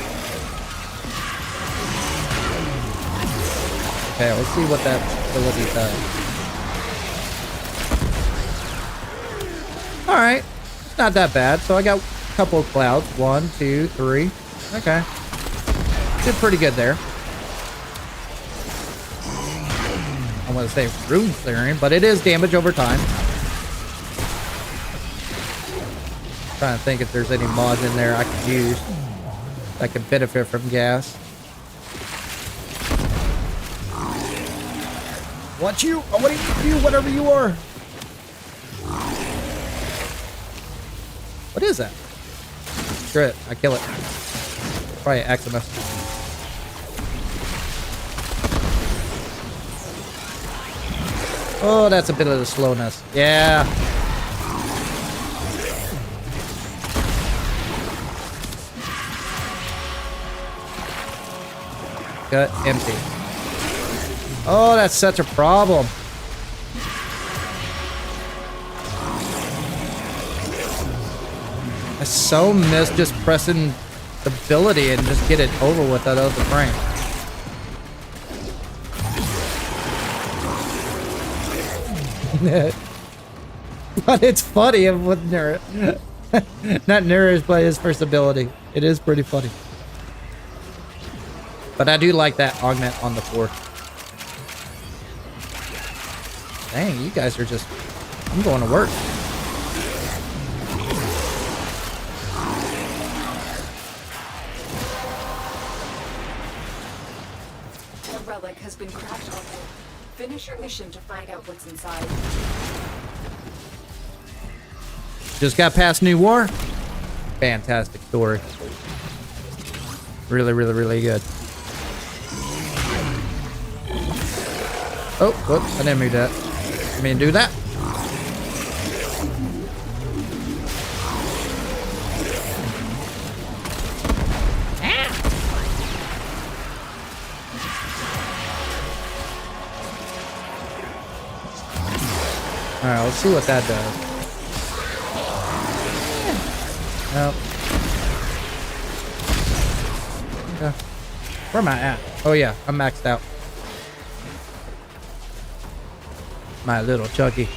Okay, let's see what that ability does. Alright, not that bad. So I got a couple of clouds. 1, 2, 3. Okay. Did pretty good there. I want to say rune clearing, but it is damage over time. Trying to think if there's any mods in there I could use that could benefit from gas. Want you? I want to eat you, whatever you are. What is that? Screw it. I kill it. Probably Eximus. Oh, that's a bit of the slowness. Yeah. Gut empty. Oh, that's such a problem. I so miss just pressing the ability and just get it over with that other frame. But it's funny with Nura. Not Nura's, but his first ability. It is pretty funny. But I do like that augment on the fourth. Dang, you guys are just... I'm going to work. The relic has been cracked open. Finish your mission to find out what's inside. Just got past New War. Fantastic story. Really, really, really good. Oh, whoops, I didn't mean that. I mean, do that. Alright, let's see what that does. Nope. Where am I at? Oh yeah, I'm maxed out. My little Chucky.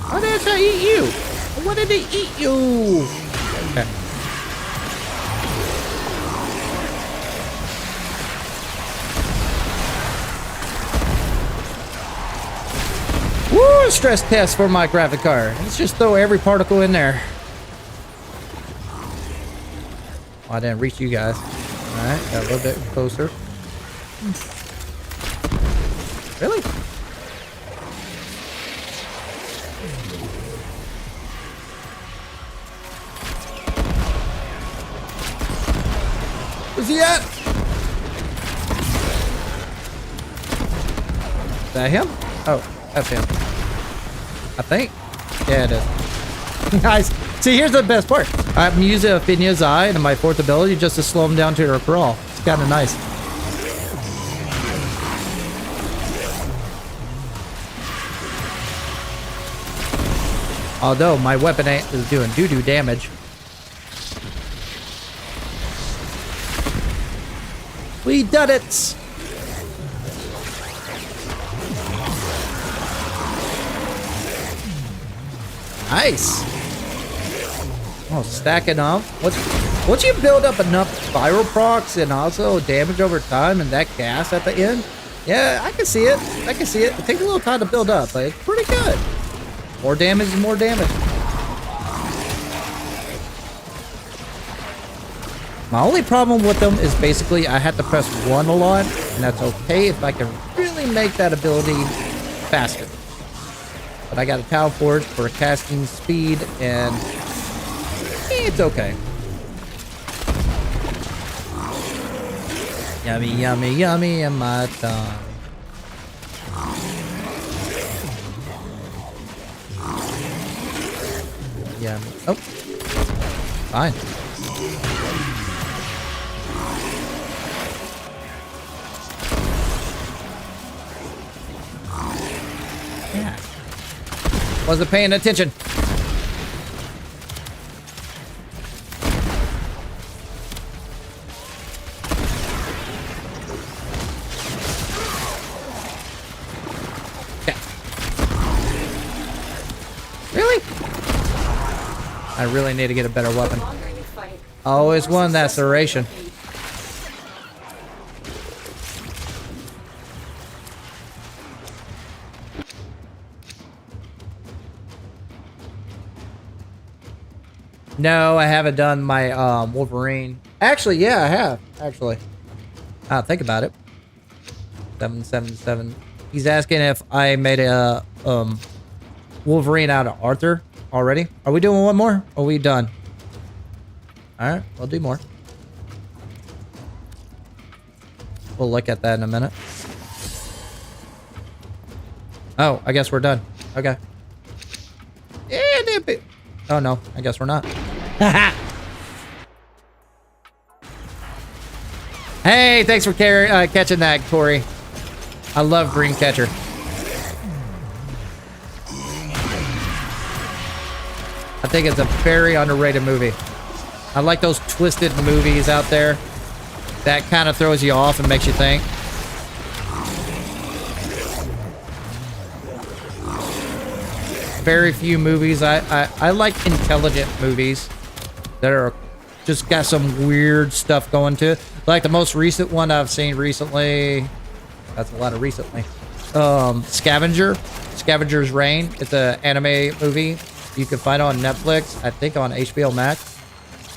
Why did I eat you? What did they eat you? Okay. Woo! Stress test for my graphic card. Let's just throw every particle in there. Oh, I didn't reach you guys. Alright, got a little bit closer. Really? Where's he at? Is that him? Oh, that's him. I think. Yeah, it is. Nice. See, here's the best part. I'm using Aphinia's eye and my fourth ability just to slow him down to a crawl. It's kind of nice. Although my weapon is doing doo-doo damage. We done it! Nice. Oh, stacking up. Once you build up enough viral procs and also damage over time and that gas at the end, yeah, I can see it. I can see it. It takes a little time to build up, but it's pretty good. More damage is more damage. My only problem with them is basically I have to press 1 a lot, and that's okay if I can really make that ability faster. But I got a Talon Forge for casting speed, and it's okay. Yummy, yummy, yummy in my tongue. Yummy. Oh. Fine. Yeah. Wasn't paying attention. Really? I really need to get a better weapon. Always one that serration. No, I haven't done my Wolverine. Actually, yeah, I have. Actually, think about it. 777. He's asking if I made a Wolverine out of Arthur already. Are we doing one more? Or are we done? All right, we'll do more. We'll look at that in a minute. Oh, I guess we're done. Okay. Yeah, oh no, I guess we're not. Hey, thanks for catching that, Corey. I love Green Catcher. I think it's a very underrated movie. I like those twisted movies out there. That kind of throws you off and makes you think. Very few movies. I like intelligent movies that are just got some weird stuff going to it. Like the most recent one I've seen recently. That's a lot of recently. Scavenger's Reign. It's an anime movie. You can find it on Netflix. I think on HBO Max.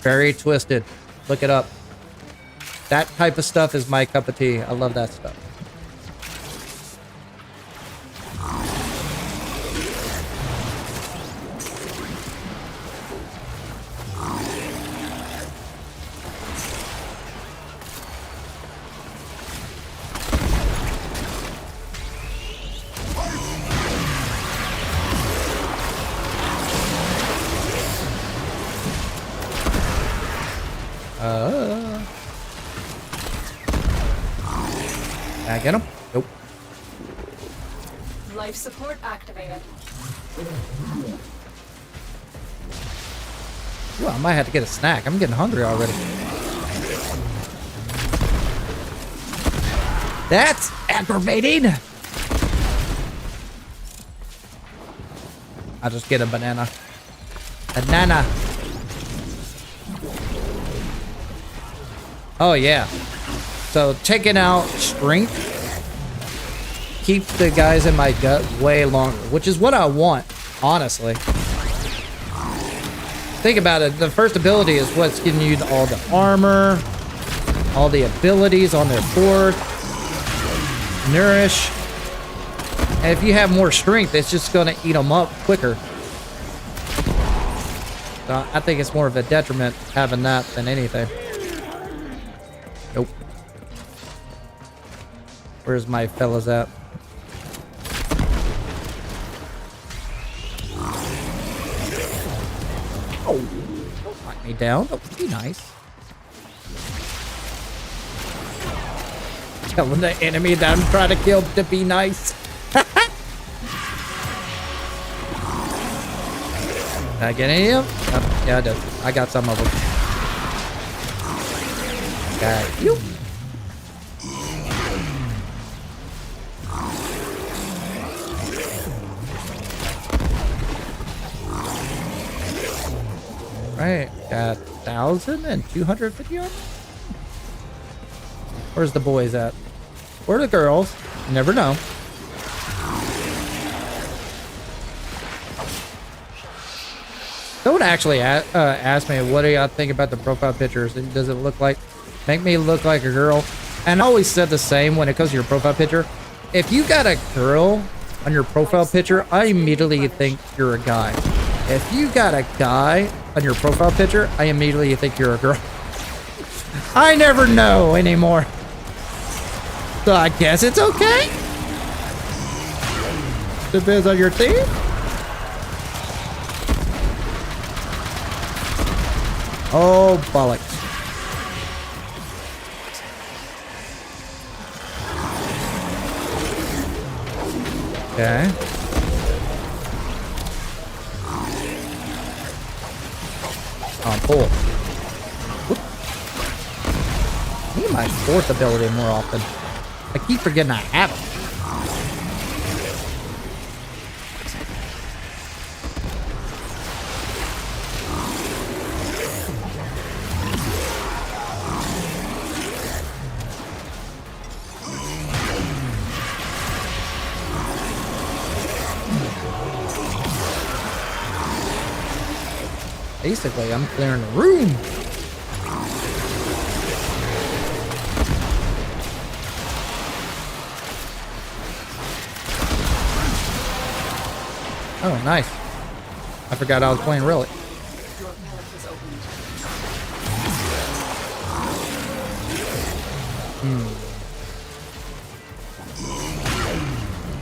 Very twisted. Look it up. That type of stuff is my cup of tea. I love that stuff. Can I get him? Nope. Life support activated. Ooh, I might have to get a snack. I'm getting hungry already. That's aggravating. I'll just get a banana. Banana. Oh, yeah. So, taking out strength keeps the guys in my gut way longer, which is what I want, honestly. Think about it. The first ability is what's giving you all the armor, all the abilities on their fourth, nourish. And if you have more strength, it's just going to eat them up quicker. So I think it's more of a detriment having that than anything. Nope. Where's my fellas at? Oh, don't knock me down. That would be nice. Telling the enemy that I'm trying to kill to be nice. Did I get any of them? Oh, yeah, I did. I got some of them. Got you. Right, got 1,250 on. Where's the boys at? Where are the girls? You never know. Someone actually asked me, what do y'all think about the profile pictures? Does it make me look like a girl? And I always said the same when it comes to your profile picture. If you got a girl on your profile picture, I immediately think you're a guy. If you got a guy on your profile picture, I immediately think you're a girl. I never know anymore. So I guess it's okay. Depends on your theme. Oh, bollocks. Okay. Oh, pull. Whoop. I need my fourth ability more often. I keep forgetting I have it. Basically, I'm clearing the room. Oh, nice. I forgot I was playing Relic.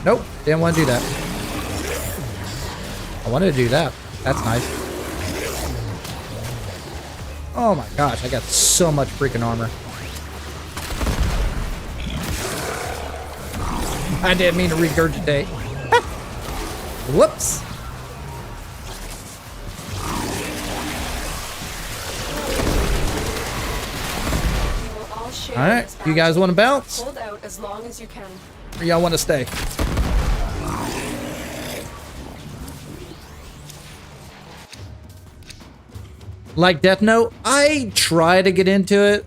Nope, didn't want to do that. I wanted to do that. That's nice. Oh my gosh, I got so much freaking armor. I didn't mean to regurgitate. Whoops. Alright, you guys want to bounce? Hold out as long as you can. Or y'all want to stay? Like Death Note, I try to get into it.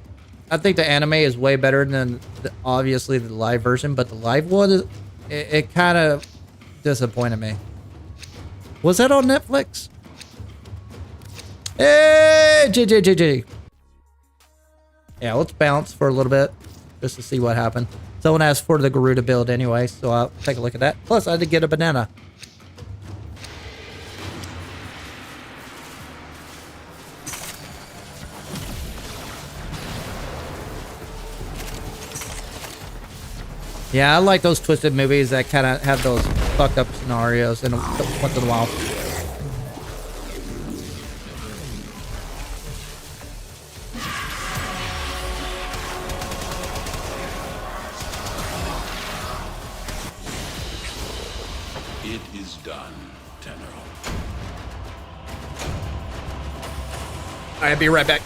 I think the anime is way better than obviously the live version, but the live one, it kind of disappointed me. Was that on Netflix? Hey, JJJJ. Yeah, let's bounce for a little bit just to see what happened. Someone asked for the Garuda build anyway, so I'll take a look at that. Plus, I did get a banana. Yeah, I like those twisted movies that kind of have those fucked up scenarios and once in a while. It is done, Tenno. I'll be right back.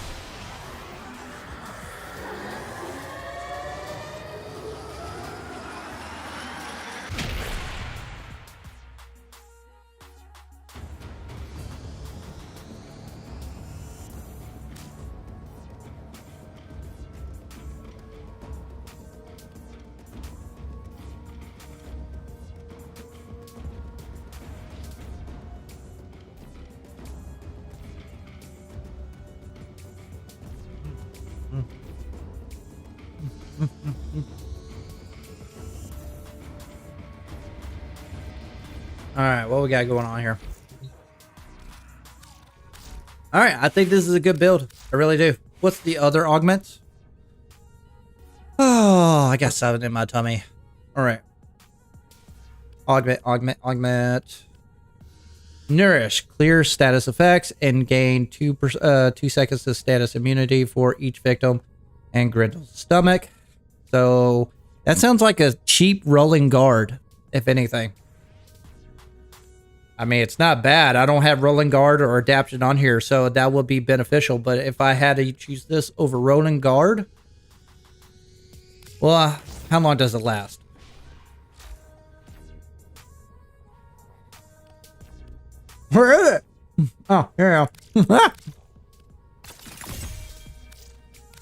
All right, what we got going on here? All right, I think this is a good build. I really do. What's the other augments? Oh, I got 7 in my tummy. All right. Augment. Nourish. Clear status effects and gain 2 seconds of status immunity for each victim and Grindel's stomach. So that sounds like a cheap rolling guard, if anything. I mean, it's not bad. I don't have rolling guard or adaptation on here, so that would be beneficial. But if I had to choose this over rolling guard, well, how long does it last? Where is it? Oh, here we go.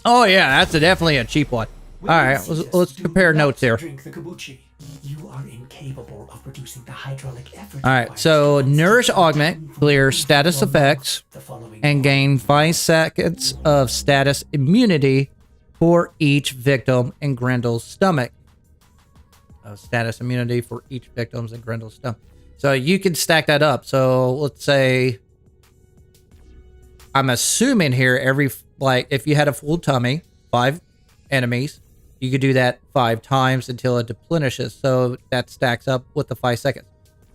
Oh, yeah, that's definitely a cheap one. All right, let's compare notes here. Drink the kombucha. You are incapable of producing the hydraulic effort. All right, so Nourish Augment, clear status effects, and gain 5 seconds of status immunity for each victim in Grindel's stomach. Status immunity for each victim in Grindel's stomach. So you can stack that up. So let's say, I'm assuming here, if you had a full tummy, 5 enemies, you could do that 5 times until it replenishes. So that stacks up with the 5 seconds.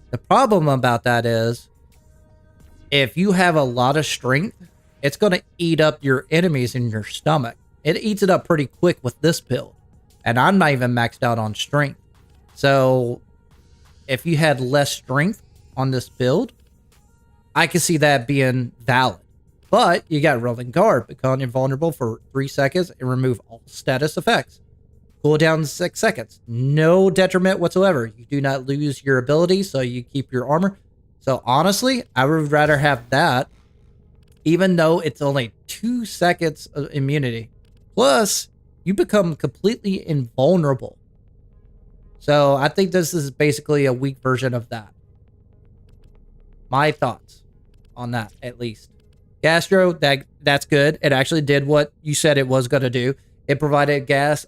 The problem about that is, if you have a lot of strength, it's going to eat up your enemies in your stomach. It eats it up pretty quick with this build. And I'm not even maxed out on strength. So if you had less strength on this build, I can see that being valid. But you got Rolling Guard, become invulnerable for 3 seconds and remove all status effects. Cooldown 6 seconds. No detriment whatsoever. You do not lose your ability, so you keep your armor. So honestly, I would rather have that, even though it's only 2 seconds of immunity. Plus, you become completely invulnerable. So I think this is basically a weak version of that. My thoughts on that, at least. Gastro, that's good. It actually did what you said it was going to do. It provided gas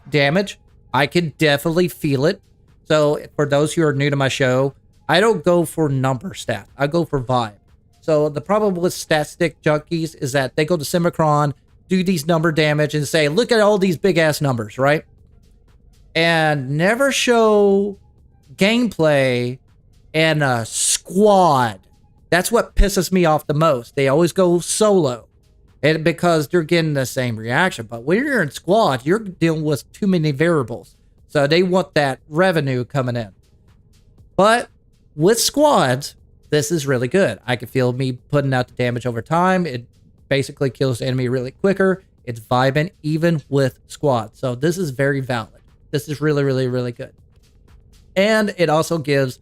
damage. I can definitely feel it. So for those who are new to my show, I don't go for number stat. I go for vibe. So the problem with stat stick junkies is that they go to Simicron, do these number damage, and say, look at all these big ass numbers, right? And never show gameplay and a squad. That's what pisses me off the most. They always go solo. And because they're getting the same reaction. But when you're in squad, you're dealing with too many variables. So they want that revenue coming in. But with squads, this is really good. I can feel me putting out the damage over time. It basically kills the enemy really quicker. It's vibing even with squad. So this is very valid. This is really, really, really good. And it also gives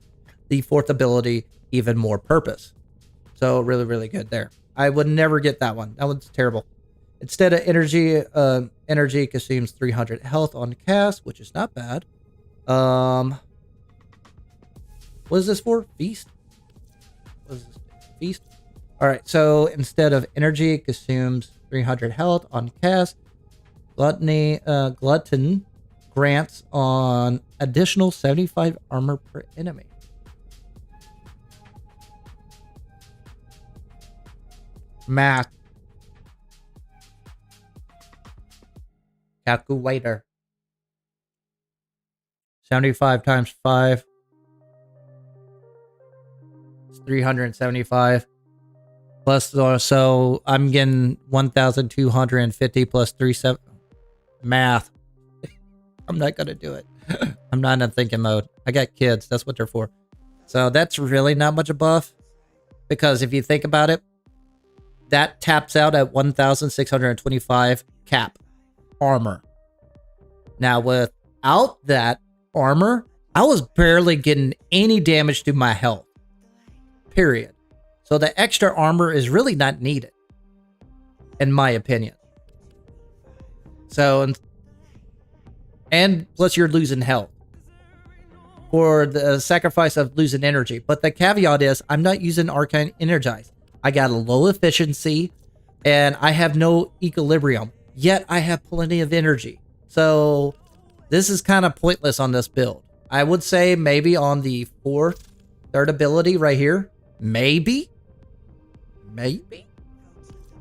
the 4th ability even more purpose. So really, really good there. I would never get that one. That one's terrible. Instead of energy, energy consumes 300 health on cast, which is not bad. What is this for? Feast? What is this? Feast? All right. So instead of energy, it consumes 300 health on cast. Glutton grants on additional 75 armor per enemy. Math. Calculator. 75 times 5. It's 375. Plus, so I'm getting 1,250 plus 37. Math. I'm not going to do it. I'm not in thinking mode. I got kids. That's what they're for. So that's really not much a buff. Because if you think about it, that taps out at 1,625 cap armor. Now, without that armor, I was barely getting any damage to my health. Period. So the extra armor is really not needed, in my opinion. So, and plus you're losing health for the sacrifice of losing energy. But the caveat is I'm not using Arcane Energize. I got a low efficiency and I have no equilibrium, yet I have plenty of energy. So this is kind of pointless on this build. I would say maybe on the third ability right here. Maybe.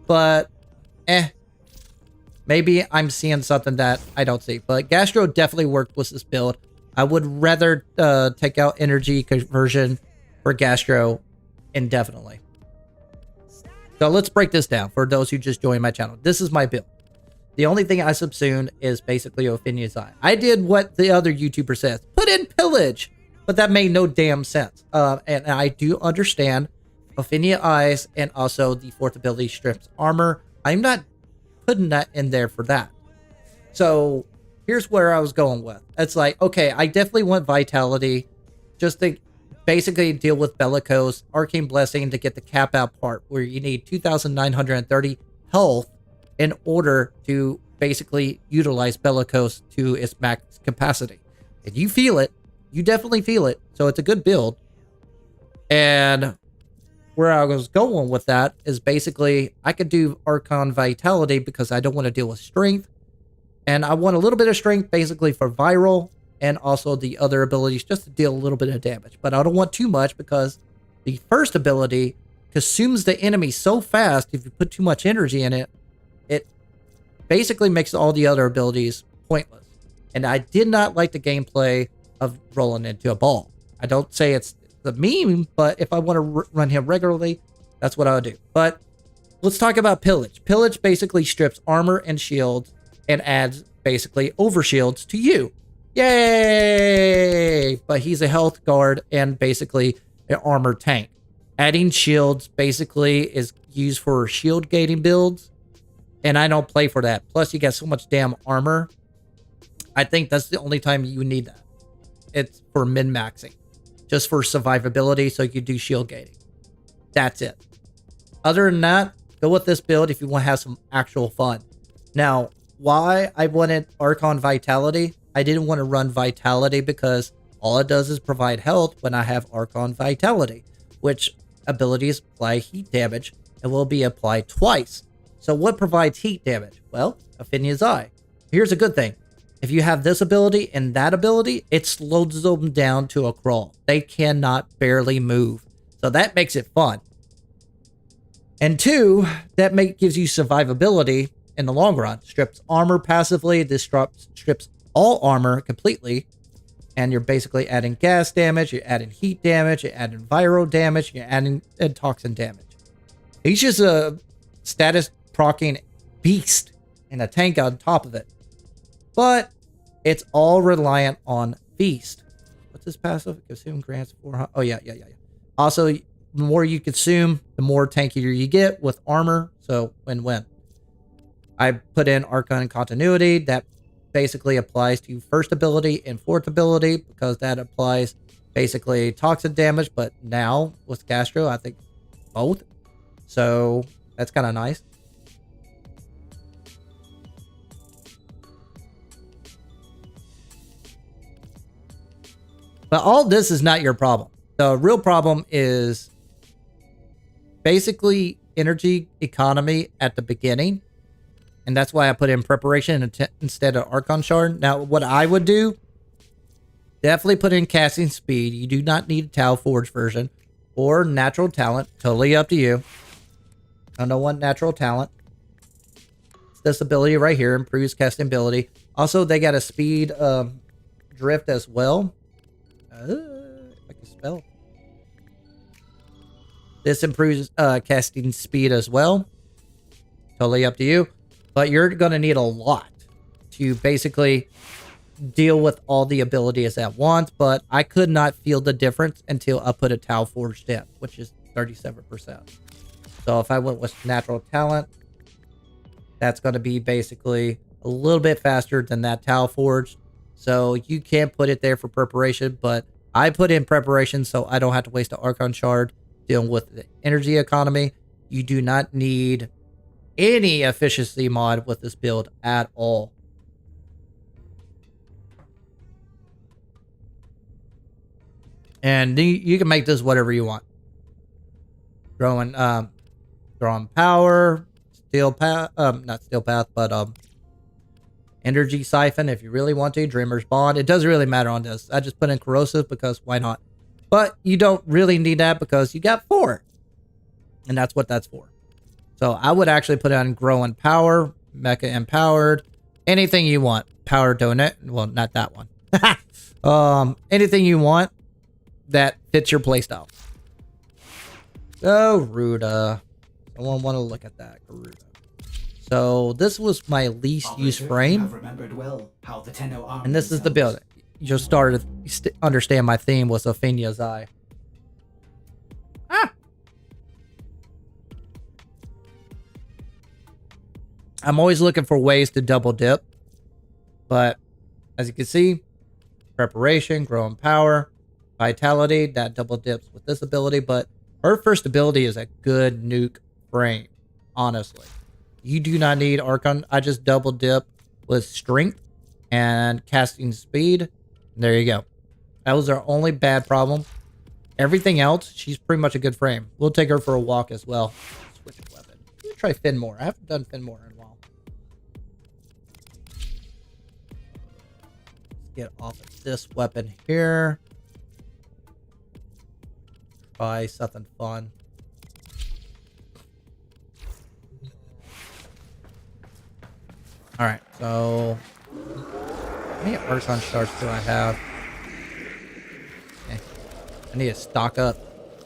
But, maybe I'm seeing something that I don't see. But Gastro definitely worked with this build. I would rather take out energy conversion for Gastro indefinitely. So let's break this down for those who just joined my channel. This is my build. The only thing I subsumed is basically Ophinia's Eye. I did what the other YouTuber says. Put in Pillage. But that made no damn sense. And I do understand Ophinia Eyes and also the fourth ability strips armor. I'm not putting that in there for that. So here's where I was going with. It's like, okay, I definitely want Vitality just to basically deal with Bellicose, Arcane Blessing to get the cap out part where you need 2,930 health in order to basically utilize Bellicose to its max capacity. And you feel it. You definitely feel it. So it's a good build. And where I was going with that is basically I could do Archon Vitality because I don't want to deal with Strength. And I want a little bit of Strength basically for Viral and also the other abilities just to deal a little bit of damage. But I don't want too much because the first ability consumes the enemy so fast if you put too much energy in it, it basically makes all the other abilities pointless. And I did not like the gameplay of rolling into a ball. I don't say it's the meme, but if I want to run him regularly, that's what I would do. But let's talk about Pillage. Pillage basically strips armor and shields and adds basically overshields to you. Yay! But he's a health guard and basically an armor tank. Adding shields basically is used for shield gating builds, and I don't play for that. Plus, you get so much damn armor. I think that's the only time you need that. It's for min-maxing. Just for survivability, so you can do shield gating. That's it. Other than that, go with this build if you want to have some actual fun. Now, why I wanted Archon Vitality? I didn't want to run Vitality because all it does is provide health when I have Archon Vitality, which abilities apply heat damage and will be applied twice. So what provides heat damage? Well, Ophinia's Eye. Here's a good thing. If you have this ability and that ability, it slows them down to a crawl. They cannot barely move. So that makes it fun. And two, that gives you survivability in the long run. Strips armor passively. This strips all armor completely. And you're basically adding gas damage. You're adding heat damage. You're adding viral damage. You're adding toxin damage. He's just a status proccing beast and a tank on top of it. But it's all reliant on Feast. What's this passive? Consume grants 400. Oh, yeah. Also, the more you consume, the more tankier you get with armor. So, win-win. I put in Archon Continuity. That basically applies to first ability and fourth ability because that applies basically toxin damage. But now, with Gastro, I think both. So, that's kind of nice. But all this is not your problem. The real problem is basically energy economy at the beginning. And that's why I put in preparation instead of Archon Shard. Now, what I would do, definitely put in casting speed. You do not need a Tau Forge version or natural talent. Totally up to you. I don't want natural talent. This ability right here improves casting ability. Also, they got a speed drift as well. Like a spell. This improves casting speed as well. Totally up to you. But you're going to need a lot to basically deal with all the abilities at once. But I could not feel the difference until I put a Tau Forged in, which is 37%. So if I went with natural talent, that's going to be basically a little bit faster than that Tau Forge. So you can put it there for preparation, but I put in preparation so I don't have to waste an Archon Shard dealing with the energy economy. You do not need any efficiency mod with this build at all. And you can make this whatever you want. Throwing power, steel path, not steel path, but energy siphon if you really want to. Dreamer's Bond. It doesn't really matter on this. I just put in corrosive because why not? But you don't really need that because you got 4. And that's what that's for. So I would actually put on growing power, mecha empowered, anything you want. Power donate. Well, not that one. Anything you want that fits your playstyle. So Garuda. Someone want to look at that Garuda. So this was my least used frame. Well how the Tenno and this is the build. You just started to understand my theme was Athenia's Eye. I'm always looking for ways to double dip. But as you can see, preparation, growing power, vitality, that double dips with this ability. But her first ability is a good nuke frame, honestly. You do not need Archon. I just double dip with strength and casting speed. There you go. That was our only bad problem. Everything else, she's pretty much a good frame. We'll take her for a walk as well. Switch weapon. Let's try Finmore. I haven't done Finmore in a while. Let's get off of this weapon here. Try something fun. Alright, so how many Archon shards do I have? Okay. I need to stock up.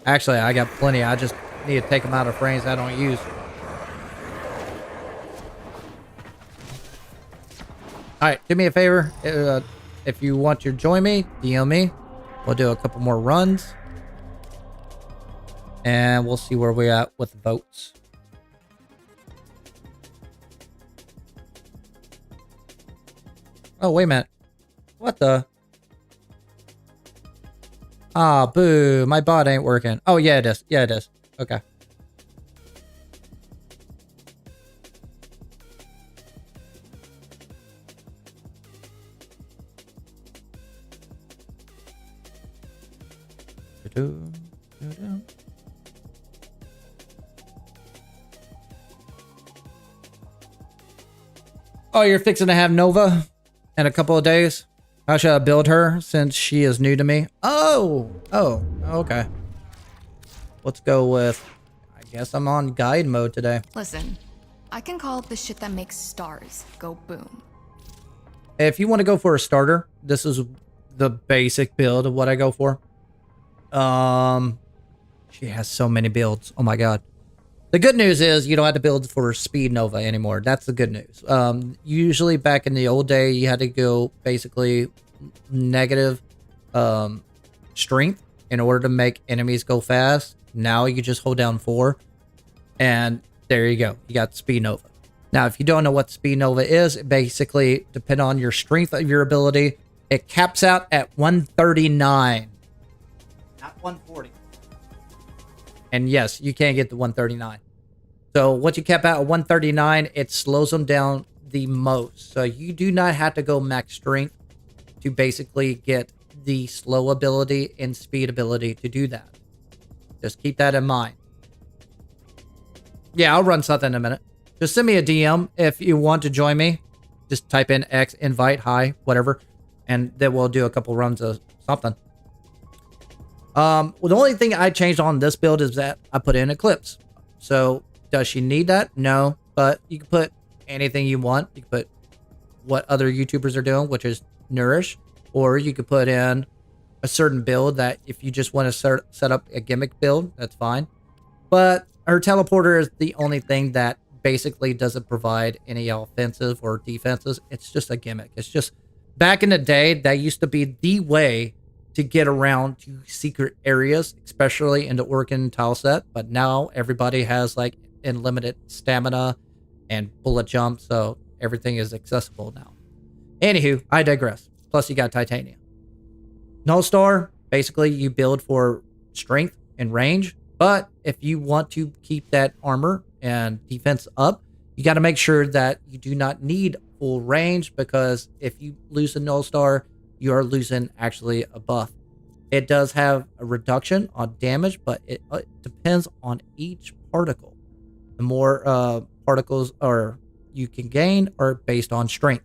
Actually, I got plenty. I just need to take them out of frames I don't use. Alright, do me a favor. If you want to join me, DM me. We'll do a couple more runs. And we'll see where we're at with the votes. Oh, wait a minute. What the? Ah, boo. My bot ain't working. Oh, yeah, it is. Yeah, it is. Okay. Oh, you're fixing to have Nova in a couple of days? How should I build her since she is new to me? Oh, okay. Let's go with, I guess I'm on guide mode today. Listen, I can call it the shit that makes stars go boom. If you want to go for a starter, this is the basic build of what I go for. She has so many builds. Oh my god. The good news is you don't have to build for Speed Nova anymore. That's the good news. Usually back in the old day, you had to go basically negative strength in order to make enemies go fast. Now you just hold down 4 and there you go. You got Speed Nova. Now, if you don't know what Speed Nova is, it basically depends on your strength of your ability. It caps out at 139. Not 140. And yes, you can get the 139. So once you cap out at 139, it slows them down the most. So you do not have to go max strength to basically get the slow ability and speed ability to do that. Just keep that in mind. Yeah, I'll run something in a minute. Just send me a DM if you want to join me. Just type in X, invite, hi, whatever. And then we'll do a couple runs of something. Well, the only thing I changed on this build is that I put in Eclipse. So does she need that? No, but you can put anything you want. You can put what other YouTubers are doing, which is Nourish, or you could put in a certain build that if you just want to set up a gimmick build, that's fine. But her teleporter is the only thing that basically doesn't provide any offensive or defenses. It's just a gimmick. It's just back in the day, that used to be the way to get around to secret areas, especially in the Orkin tile set. But now everybody has like unlimited stamina and bullet jump, so everything is accessible now. Anywho, I digress. Plus, you got titanium. Null Star, basically, you build for strength and range. But if you want to keep that armor and defense up, you got to make sure that you do not need full range, because if you lose a Null Star, you are losing actually a buff. It does have a reduction on damage, but it depends on each particle. The more particles you can gain are based on strength.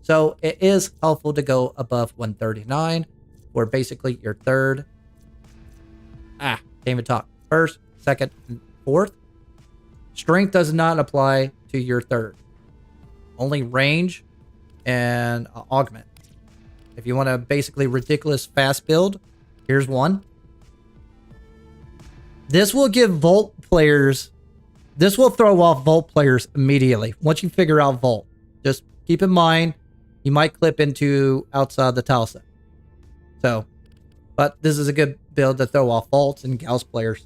So it is helpful to go above 139, where basically your third, can't even talk, first, second, and fourth. Strength does not apply to your third. Only range and augment. If you want a basically ridiculous fast build, here's one. This will give Vault players, this will throw off Vault players immediately. Once you figure out Vault, just keep in mind, you might clip into outside the tile set. So, but this is a good build to throw off Vaults and Gauss players.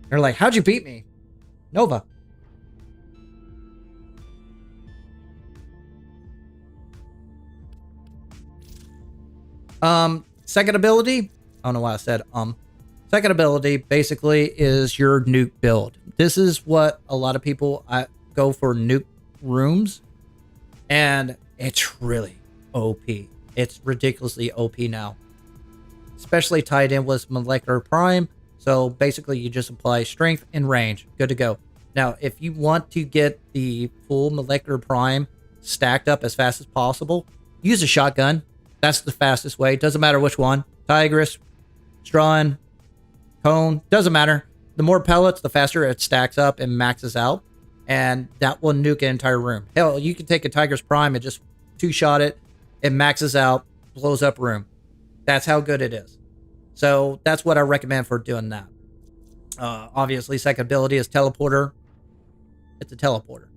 They're like, how'd you beat me? Nova. Second ability, I don't know why I said second ability basically is your nuke build. This is what a lot of people go for, nuke rooms, and it's really OP. It's ridiculously OP now, especially tied in with molecular prime. So basically you just apply strength and range, good to go. Now if you want to get the full molecular prime stacked up as fast as possible, use a shotgun. That's the fastest way. Doesn't matter which one. Tigress, Strawn, Cone, doesn't matter. The more pellets, the faster it stacks up and maxes out. And that will nuke an entire room. Hell, you can take a Tigress Prime and just two-shot it. It maxes out, blows up room. That's how good it is. So that's what I recommend for doing that. Obviously, second ability is Teleporter. It's a teleporter.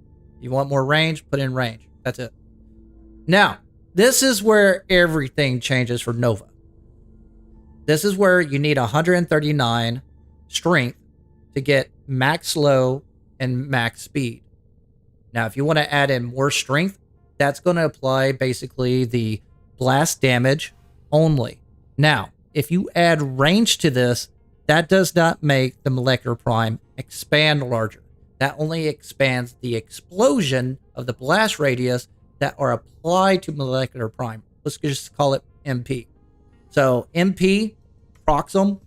You want more range? Put in range. That's it. Now, this is where everything changes for Nova. This is where you need 139 strength to get max slow and max speed. Now, if you want to add in more strength, that's going to apply basically the blast damage only. Now, if you add range to this, that does not make the molecular prime expand larger. That only expands the explosion of the blast radius that are applied to molecular prime. Let's just call it MP. So MP procs them,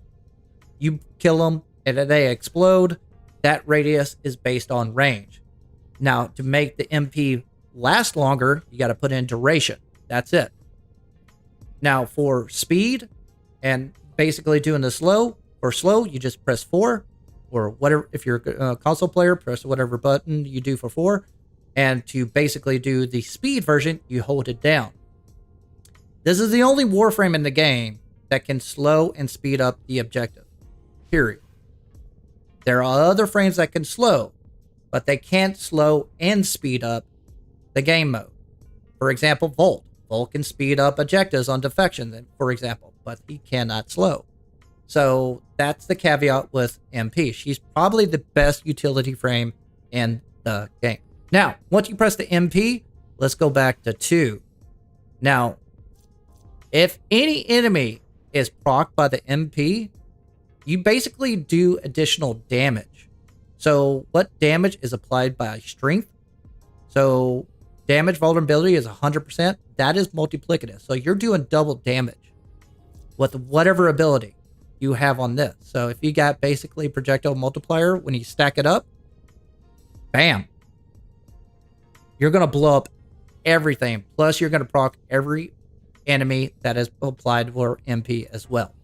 you kill them, and they explode. That radius is based on range. Now, to make the MP last longer, you got to put in duration. That's it. Now, for speed and basically doing the slow, for slow, you just press 4 or whatever. If you're a console player, press whatever button you do for 4. And to basically do the speed version, you hold it down. This is the only Warframe in the game that can slow and speed up the objective. Period. There are other frames that can slow, but they can't slow and speed up the game mode. For example, Volt. Volt can speed up objectives on defection, for example, but he cannot slow. So that's the caveat with MP. She's probably the best utility frame in the game. Now, once you press the MP, let's go back to 2. Now, if any enemy is procced by the MP, you basically do additional damage. So what damage is applied by strength? So damage vulnerability is 100%. That is multiplicative. So you're doing double damage with whatever ability you have on this. So if you got basically projectile multiplier, when you stack it up, bam. You're going to blow up everything. Plus, you're going to proc every enemy that is applied for MP as well.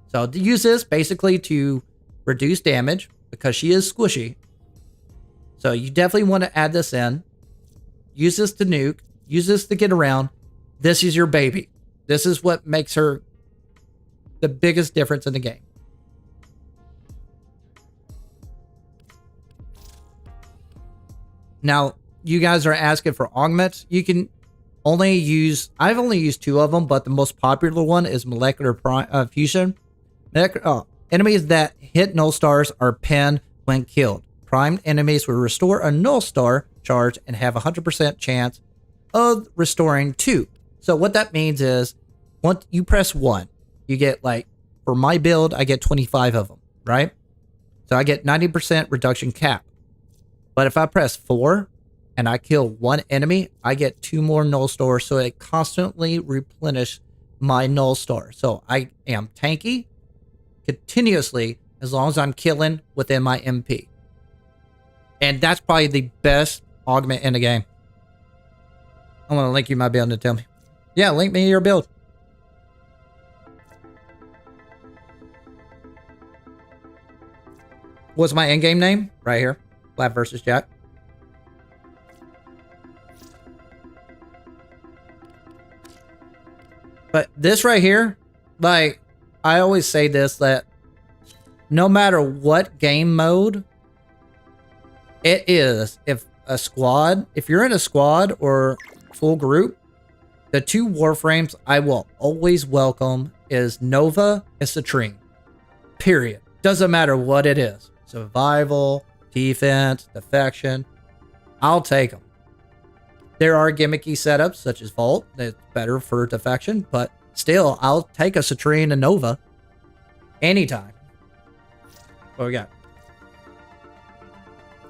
So use this basically to reduce damage because she is squishy. So you definitely want to add this in. Use this to nuke. Use this to get around. This is your baby. This is what makes her the biggest difference in the game. Now, you guys are asking for augments. You can I've only used 2 of them, but the most popular one is molecular fusion. Enemies that hit null stars are pinned when killed. Primed enemies will restore a null star charge and have a 100% chance of restoring 2. So what that means is, once you press 1, you get, like, for my build, I get 25 of them, right? So I get 90% reduction cap. But if I press 4 and I kill 1 enemy, I get 2 more null stars, so it constantly replenishes my null star. So I am tanky continuously as long as I'm killing within my MP. And that's probably the best augment in the game. I want to link you my build to tell me. Yeah, link me your build. What's my in-game name? Right here. flapvsjack. But this right here, like, I always say this, that no matter what game mode it is, if you're in a squad or full group, the 2 Warframes I will always welcome is Nova and Citrine. Period. Doesn't matter what it is. Survival, defense, defection. I'll take them. There are gimmicky setups such as Vault that's better for defection, but still, I'll take a Citrine and Nova anytime. What we got?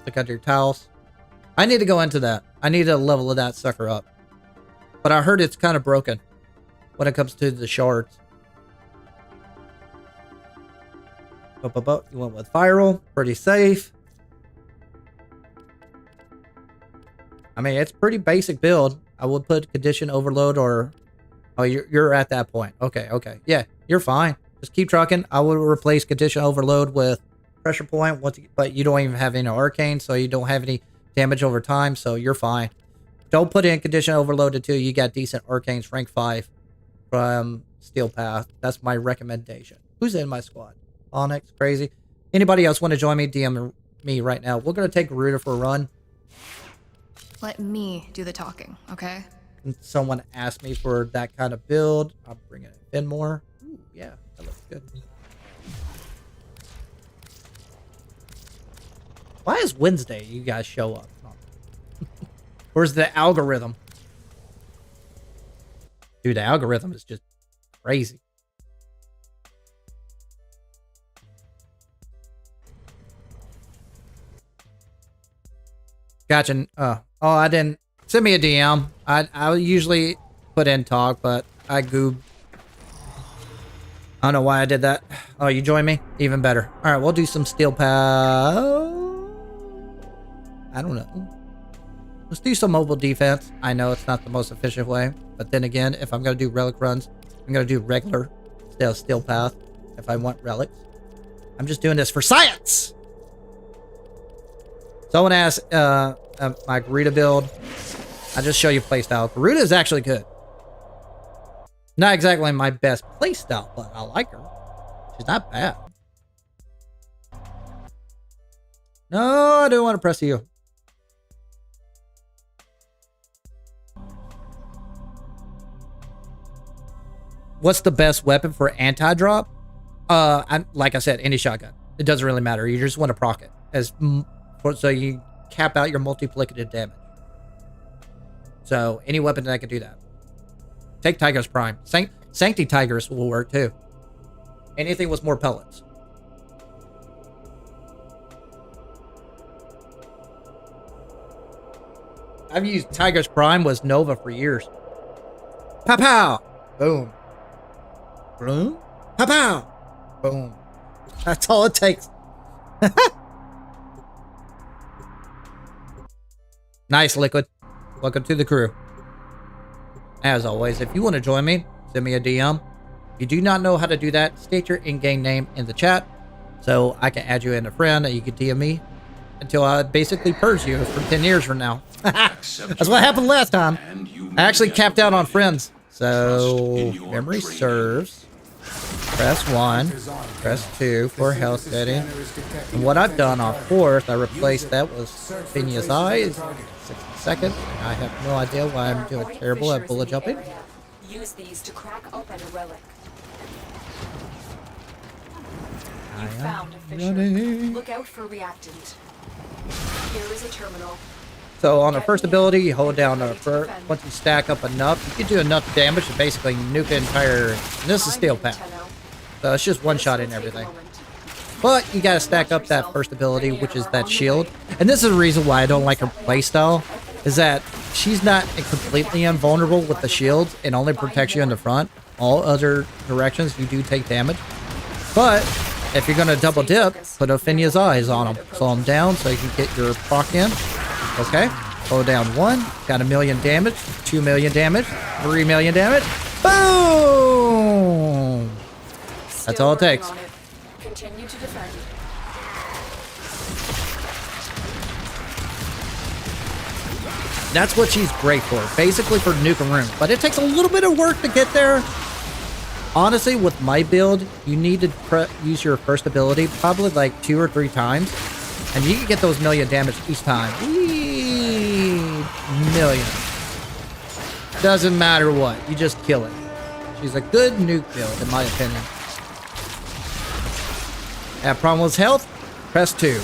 Look at your towels. I need to go into that. I need to level that sucker up. But I heard it's kind of broken when it comes to the shards. You went with viral, pretty safe. I mean, it's pretty basic build. I would put condition overload or... Oh, you're at that point. Okay. Yeah, you're fine. Just keep trucking. I would replace condition overload with pressure point, but you don't even have any arcane, so you don't have any damage over time, so you're fine. Don't put in condition overload until you got decent arcanes rank 5 from Steel Path. That's my recommendation. Who's in my squad? Onyx, crazy. Anybody else want to join me? DM me right now. We're going to take Garuda for a run. Let me do the talking, okay? And someone asked me for that kind of build. I'll bring it in more. Ooh, yeah, that looks good. Why is Wednesday you guys show up? Where's the algorithm? Dude, the algorithm is just crazy. Gotcha. Oh, I didn't. Send me a DM. I usually put in talk, but I goob. I don't know why I did that. Oh, you join me? Even better. All right, we'll do some steel power. I don't know. Let's do some mobile defense. I know it's not the most efficient way, but then again, if I'm going to do relic runs, I'm going to do regular steel path if I want relics. I'm just doing this for science. Someone asked my Garuda build. I'll just show you playstyle. Garuda is actually good. Not exactly my best playstyle, but I like her. She's not bad. No, I don't want to press you. What's the best weapon for anti-drop? Like I said, any shotgun. It doesn't really matter. You just want to proc it so you cap out your multiplicative damage. So any weapon that can do that. Take Tiger's Prime. Sancti Tigers will work too. Anything with more pellets. I've used Tiger's Prime with Nova for years. Pow pow! Boom. Boom. Pow pow! Boom. That's all it takes. Nice, Liquid. Welcome to the crew. As always, if you want to join me, send me a DM. If you do not know how to do that, state your in-game name in the chat so I can add you in a friend and you can DM me until I basically purge you for 10 years from now. That's what happened last time. I actually capped out on friends. So, memory serves. Press 1. Press 2 for health setting. And what I've done on 4th, I replaced that with Phineas Eyes. second. And I have no idea why I'm doing terrible at bullet jumping. Use these to crack open a relic. You found a fissure. Look out for reactant. Here is a terminal. So on the first ability, you hold down the first. Once you stack up enough, you can do enough damage to basically nuke an entire. And this is steel path, so it's just one shot in everything. But you gotta stack up that first ability, which is that shield. And this is the reason why I don't like her playstyle, is that she's not completely invulnerable with the shield and only protects you in the front. All other directions, you do take damage. But if you're gonna double dip, put Ophinia's eyes on them. Slow them down so you can get your proc in. Okay, slow down 1, got 1 million damage, 2 million damage, 3 million damage. Boom! That's all it takes. Continue to defend. That's what she's great for, basically for nuke a room. But it takes a little bit of work to get there. Honestly, with my build, you need to use your first ability probably like 2 or 3 times. And you can get those million damage each time. Million. Doesn't matter what, you just kill it. She's a good nuke build, in my opinion. Have problem with health? Press 2. Area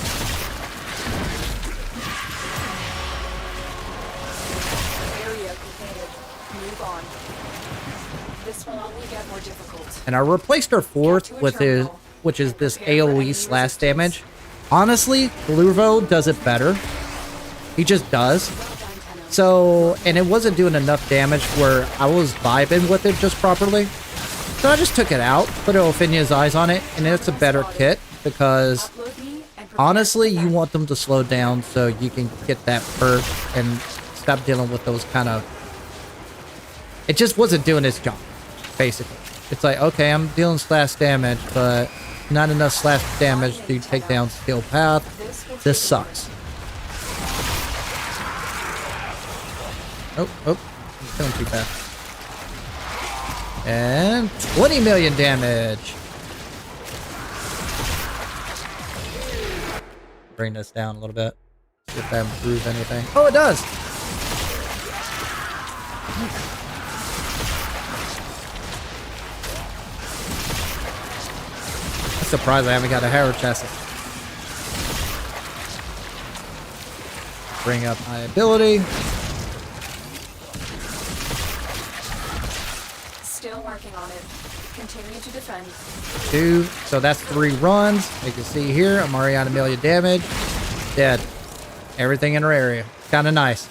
completed. Move on. This will only get more difficult. And I replaced her fourth with his, which is this AoE slash damage. Honestly, Glurvo does it better. He just does. So, and it wasn't doing enough damage where I was vibing with it just properly. So I just took it out, put Ophinia's eyes on it, and it's a better kit because honestly, you want them to slow down so you can get that perk and stop dealing with those kind of... It just wasn't doing its job, basically. It's like, okay, I'm dealing slash damage, but not enough slash damage to take down skill path. This sucks. Oh, he's killing too fast. And 20 million damage. Bring this down a little bit. See if that improves anything. Oh, it does. I'm surprised I haven't got a Harrow Chassis. Bring up my ability. Still working on it. Continue to defend. 2. So that's 3 runs. You can see here, I'm already on 1 million damage. Dead. Everything in her area. Kind of nice.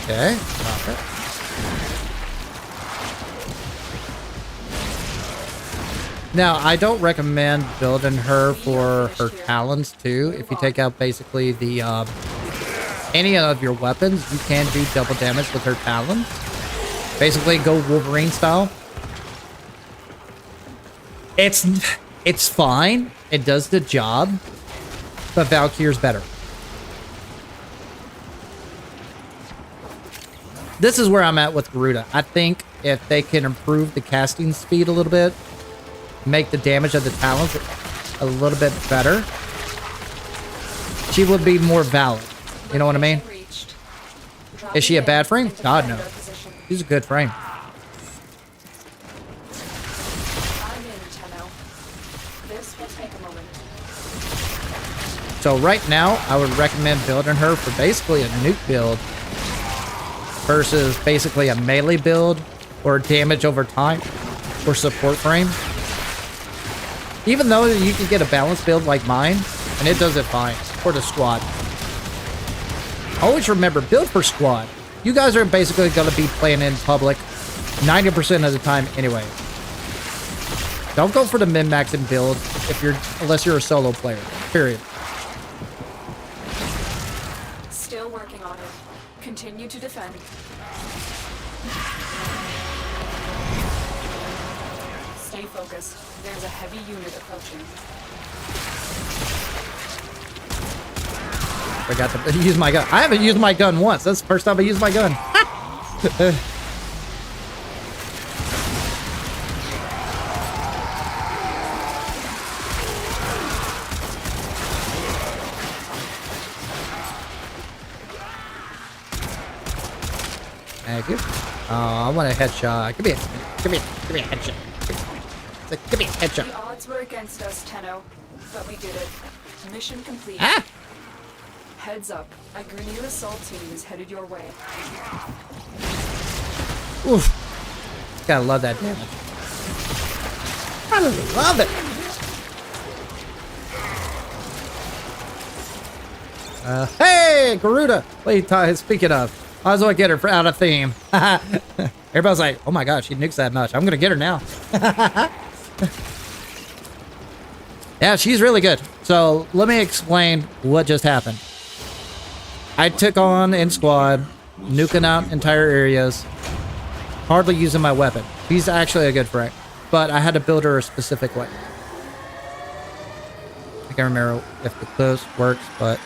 Okay, drop it. Now, I don't recommend building her for her talons too. If you take out basically the any of your weapons, you can do double damage with her talons. Basically, go Wolverine style. It's fine. It does the job, but Valkyrie's better. This is where I'm at with Garuda. I think if they can improve the casting speed a little bit, make the damage of the talons a little bit better, she would be more valid. You know what I mean? Is she a bad frame? God, no. She's a good frame. So right now, I would recommend building her for basically a nuke build versus basically a melee build or damage over time or support frame. Even though you can get a balanced build like mine, and it does it fine for the squad. Always remember, build for squad. You guys are basically going to be playing in public 90% of the time anyway. Don't go for the min-maxing build unless you're a solo player, period. Still working on it. Continue to defend. Stay focused. There's a heavy unit approaching. Forgot to use my gun. I haven't used my gun once. That's the first time I used my gun. Thank you. I want a headshot. Give me a headshot. Give me a headshot. The odds were against us, Tenno, but we did it. Mission complete. Ah! Heads up, a Grineer assault team is headed your way. Oof. Gotta love that damage. I love it. Hey, Garuda. What are you speaking of? I was going to get her out of theme. Everybody's like, oh my gosh, she nukes that much. I'm going to get her now. Yeah, she's really good. So let me explain what just happened. I took on in squad, nuking out entire areas, hardly using my weapon. She's actually a good friend, but I had to build her a specific way. I can't remember if the close works, but...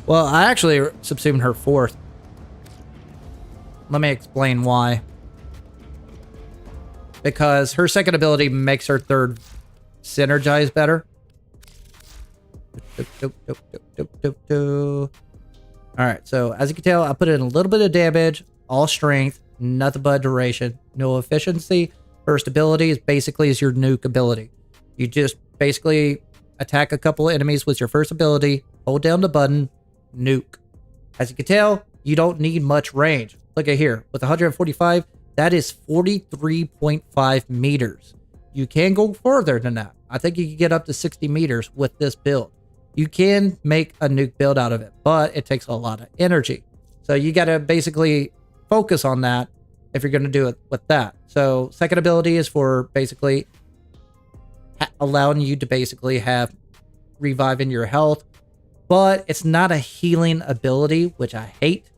Well, I actually subsumed her fourth. Let me explain why. Because her second ability makes her third synergize better. Alright, so as you can tell, I put in a little bit of damage, all strength, nothing but duration, no efficiency. First ability is basically your nuke ability. You just basically attack a couple of enemies with your first ability, hold down the button, nuke. As you can tell, you don't need much range. Look at here, with 145, that is 43.5 meters. You can go further than that. I think you can get up to 60 meters with this build. You can make a nuke build out of it, but it takes a lot of energy. So you got to basically focus on that if you're going to do it with that. So second ability is for basically allowing you to basically have reviving your health, but it's not a healing ability, which I hate.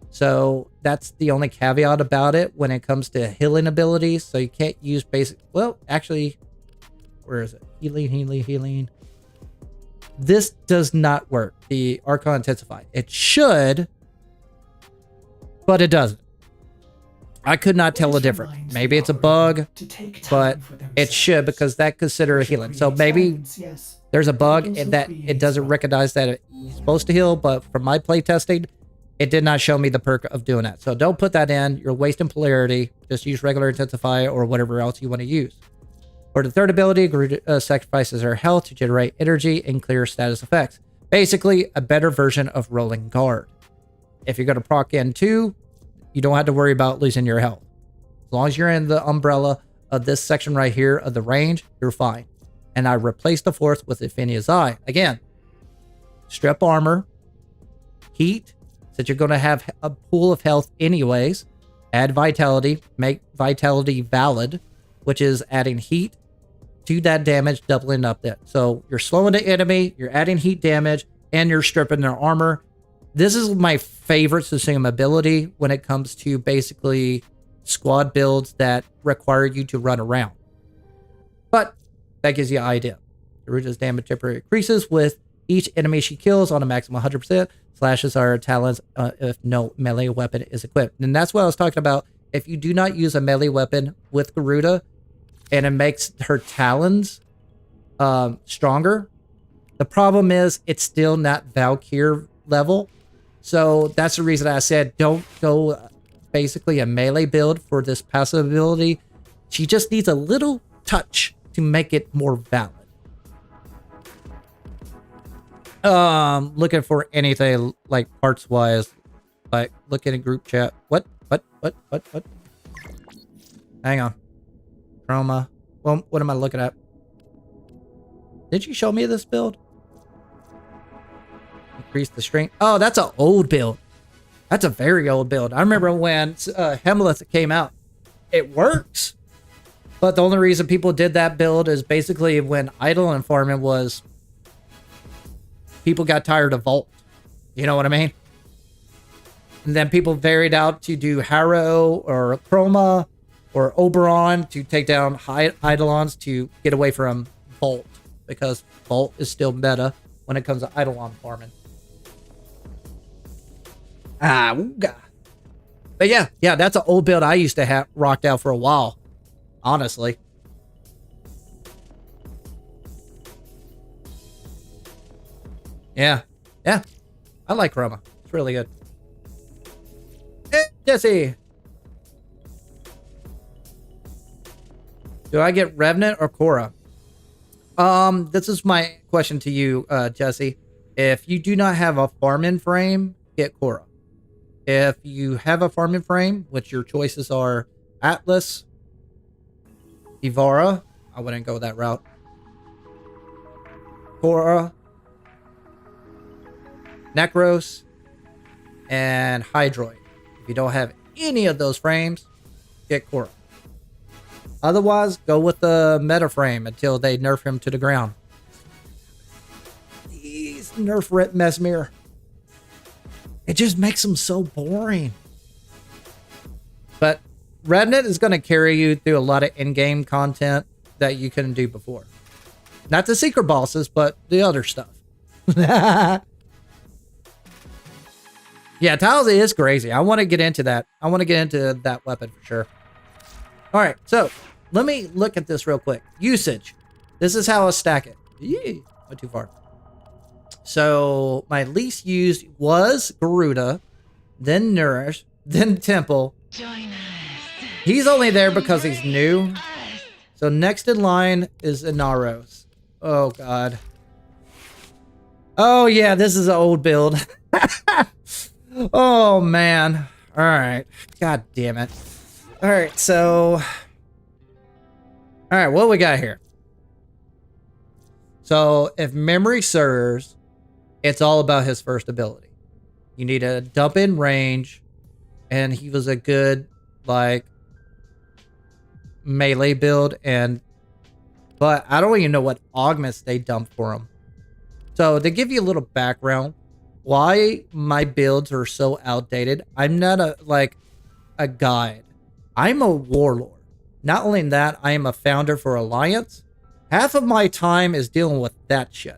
So that's the only caveat about it when it comes to healing abilities. So you can't use basic, well, actually, where is it? Healing. This does not work. The Archon Intensify. It should, but it doesn't. I could not tell a difference. Maybe it's a bug, but it should, because that consider healing. So maybe there's a bug in that it doesn't recognize that it's supposed to heal, but from my play testing, it did not show me the perk of doing that. So don't put that in. You're wasting polarity. Just use regular Intensify or whatever else you want to use. For the third ability, Garuda sacrifices her health to generate energy and clear status effects. Basically, a better version of Rolling Guard. If you're going to proc in 2, you don't have to worry about losing your health. As long as you're in the umbrella of this section right here of the range, you're fine. And I replaced the fourth with Infinia's Eye. Again, strip armor, heat, since you're going to have a pool of health anyways. Add vitality, make vitality valid, which is adding heat to that damage, doubling up that. So you're slowing the enemy, you're adding heat damage, and you're stripping their armor. This is my favorite Supreme ability when it comes to basically squad builds that require you to run around. But that gives you an idea. Garuda's damage temporarily increases with each enemy she kills on a maximum 100%. Slashes are talents if no melee weapon is equipped. And that's what I was talking about. If you do not use a melee weapon with Garuda, and it makes her talons stronger, the problem is it's still not Valkyrie level. So that's the reason I said don't go basically a melee build for this passive ability. She just needs a little touch to make it more valid. Looking for anything like parts wise, like look in a group chat. What? Hang on. Chroma. Well, what am I looking at? Did you show me this build? Increase the strength. Oh, that's an old build. That's a very old build. I remember when Hemleth came out. It works. But the only reason people did that build is basically when Idle and Farming was... people got tired of Vault. You know what I mean? And then people varied out to do Harrow or Chroma or Oberon to take down high Eidolons to get away from Vault. because Bolt is still meta when it comes to Eidolon farming. Ah, ooga. But yeah, that's an old build I used to have rocked out for a while, honestly. Yeah, I like Chroma. It's really good. Jesse, do I get Revenant or Korra? This is my question to you, Jesse. If you do not have a farming frame, get Korra. If you have a farming frame, which your choices are Atlas, Ivara, I wouldn't go that route. Korra, Necros, and Hydroid. If you don't have any of those frames, get Korra. Otherwise, go with the meta frame until they nerf him to the ground. Please nerf Rip Mesmer. It just makes him so boring. But Revenant is going to carry you through a lot of in-game content that you couldn't do before. Not the secret bosses, but the other stuff. Yeah, Tiles is crazy. I want to get into that. I want to get into that weapon for sure. All right, so let me look at this real quick. Usage. This is how I stack it. Yee, went too far. So my least used was Garuda, then Nourish, then Temple. He's only there because he's new. So next in line is Inaros. Oh, God. Oh, yeah, this is an old build. Oh, man. All right. God damn it. All right, so... All right, what we got here? So, if memory serves, it's all about his first ability. You need a dump in range, and he was a good, like, melee build, but I don't even know what augments they dumped for him. So, to give you a little background, why my builds are so outdated, I'm not a guide. I'm a warlord. Not only that, I am a founder for Alliance. Half of my time is dealing with that shit.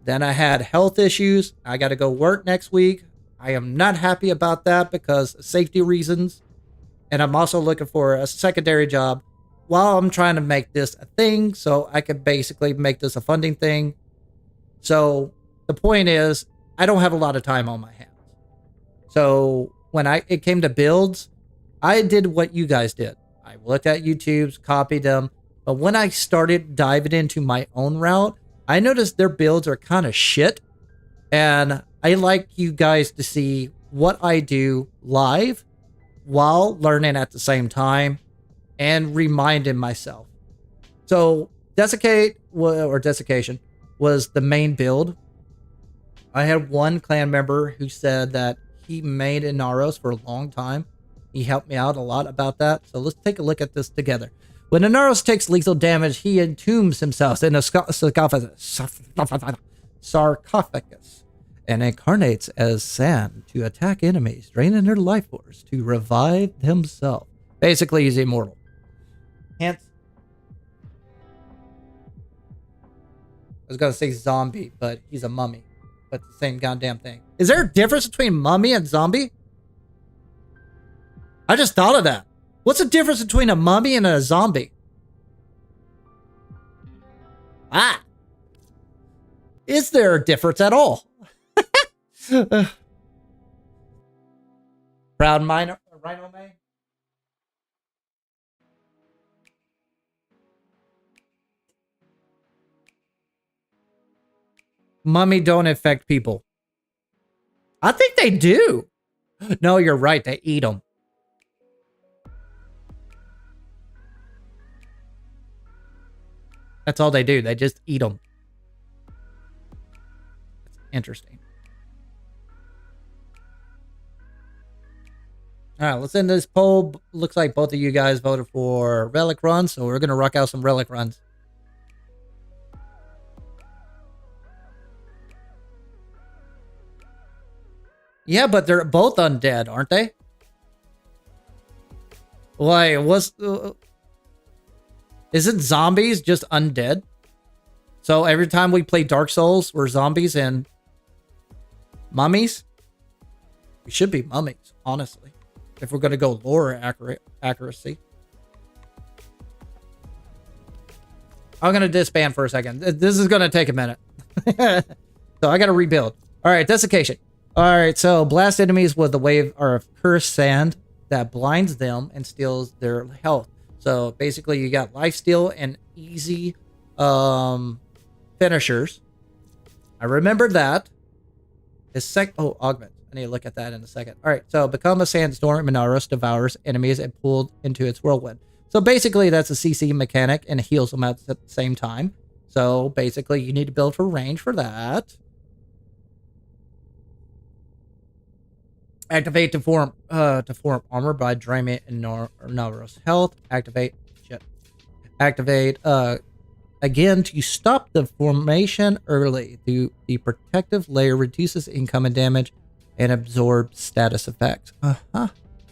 Then I had health issues. I got to go work next week. I am not happy about that because of safety reasons. And I'm also looking for a secondary job while I'm trying to make this a thing, so I could basically make this a funding thing. So the point is, I don't have a lot of time on my hands. So when it came to builds, I did what you guys did. I looked at YouTube's, copied them. But when I started diving into my own route, I noticed their builds are kind of shit. And I like you guys to see what I do live while learning at the same time and reminding myself. So Desiccation was the main build. I had one clan member who said that he made Inaros for a long time. He helped me out a lot about that. So let's take a look at this together. When Inaros takes lethal damage, he entombs himself in a sarcophagus and incarnates as sand to attack enemies, draining their life force to revive himself. Basically, he's immortal. Hence, I was going to say zombie, but he's a mummy. But the same goddamn thing. Is there a difference between mummy and zombie? I just thought of that. What's the difference between a mummy and a zombie? Is there a difference at all? Proud Rhino May? Mummy don't infect people. I think they do. No, you're right. They eat them. That's all they do. They just eat them. That's interesting. All right, let's end this poll. Looks like both of you guys voted for relic runs, so we're going to rock out some relic runs. Yeah, but they're both undead, aren't they? Why, isn't zombies just undead? So every time we play Dark Souls, we're zombies and mummies. We should be mummies, honestly, if we're going to go lore accuracy. I'm going to disband for a second. This is going to take a minute. So I got to rebuild. All right, desiccation. All right, so blast enemies with a wave of cursed sand that blinds them and steals their health. So basically you got lifesteal and easy finishers. I remember that. Augment. I need to look at that in a second. All right, so become a sandstorm. Minaros devours enemies and pulled into its whirlwind. So basically that's a CC mechanic and heals them at the same time. So basically you need to build for range for that. Activate to form armor by draining Minaros health. Activate again to stop the formation early. The protective layer reduces incoming damage and absorbs status effects.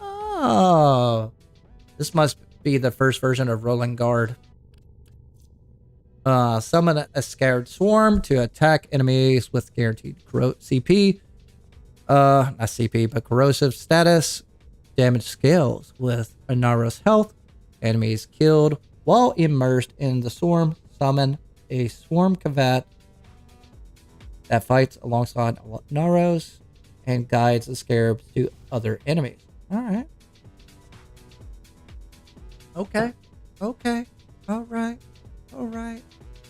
Oh, this must be the first version of Rolling Guard. Summon a scared swarm to attack enemies with guaranteed CP. Not CP, but corrosive status. Damage scales with Minaros health. Enemies killed while immersed in the swarm. Summon a swarm cavat that fights alongside Minaros and guides the scarabs to other enemies. Alright. Okay. Okay. Alright. Alright.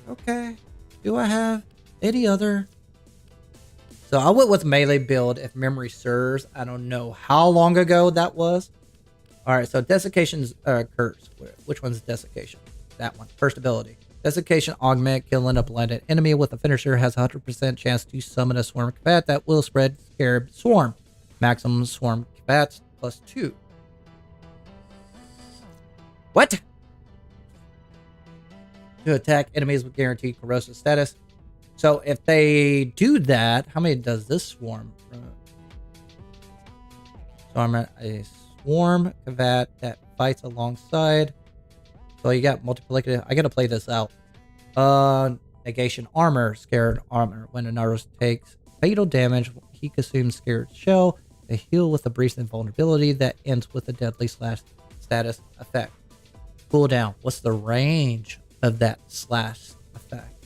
Okay. Do I have any other? So I went with melee build if memory serves. I don't know how long ago that was. Alright, so desiccation's curse. Which one's desiccation? That one. First ability. Desiccation augment. Killing a blinded enemy with a finisher has a 100% chance to summon a swarm cavat that will spread scarab swarm. Maximum swarm cavats +2. What? To attack enemies with guaranteed corrosive status. So if they do that, how many does this swarm? So I'm a swarm cavat that fights alongside. So you got multiplicative. I gotta play this out. Negation armor, scared armor. When Minaros takes fatal damage, he consumes scared shell. They heal with a brief invulnerability that ends with a deadly slash status effect. Cooldown. What's the range of that slash effect?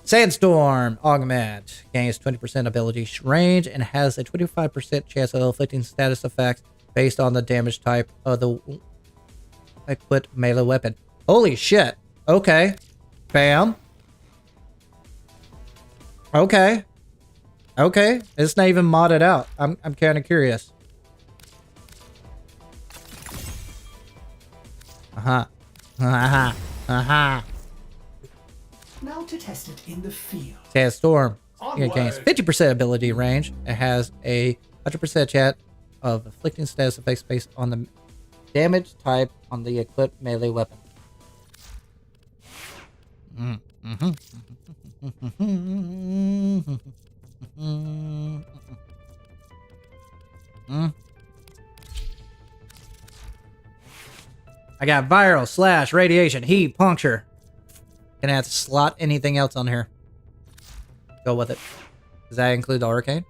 Sandstorm augment gains 20% ability range and has a 25% chance of inflicting status effects based on the damage type of the equipped melee weapon. Holy shit. Okay. Bam. Okay. Okay. It's not even modded out. I'm kind of curious. Uh-huh. Uh-huh. Uh-huh. Now to test it in the field. Sandstorm. It gains 50% ability range. It has a 100% chance of inflicting status effects based on the damage type on the equipped melee weapon. I got viral, slash, radiation, heat, puncture. Gonna have to slot anything else on here. Go with it. Does that include the arcane?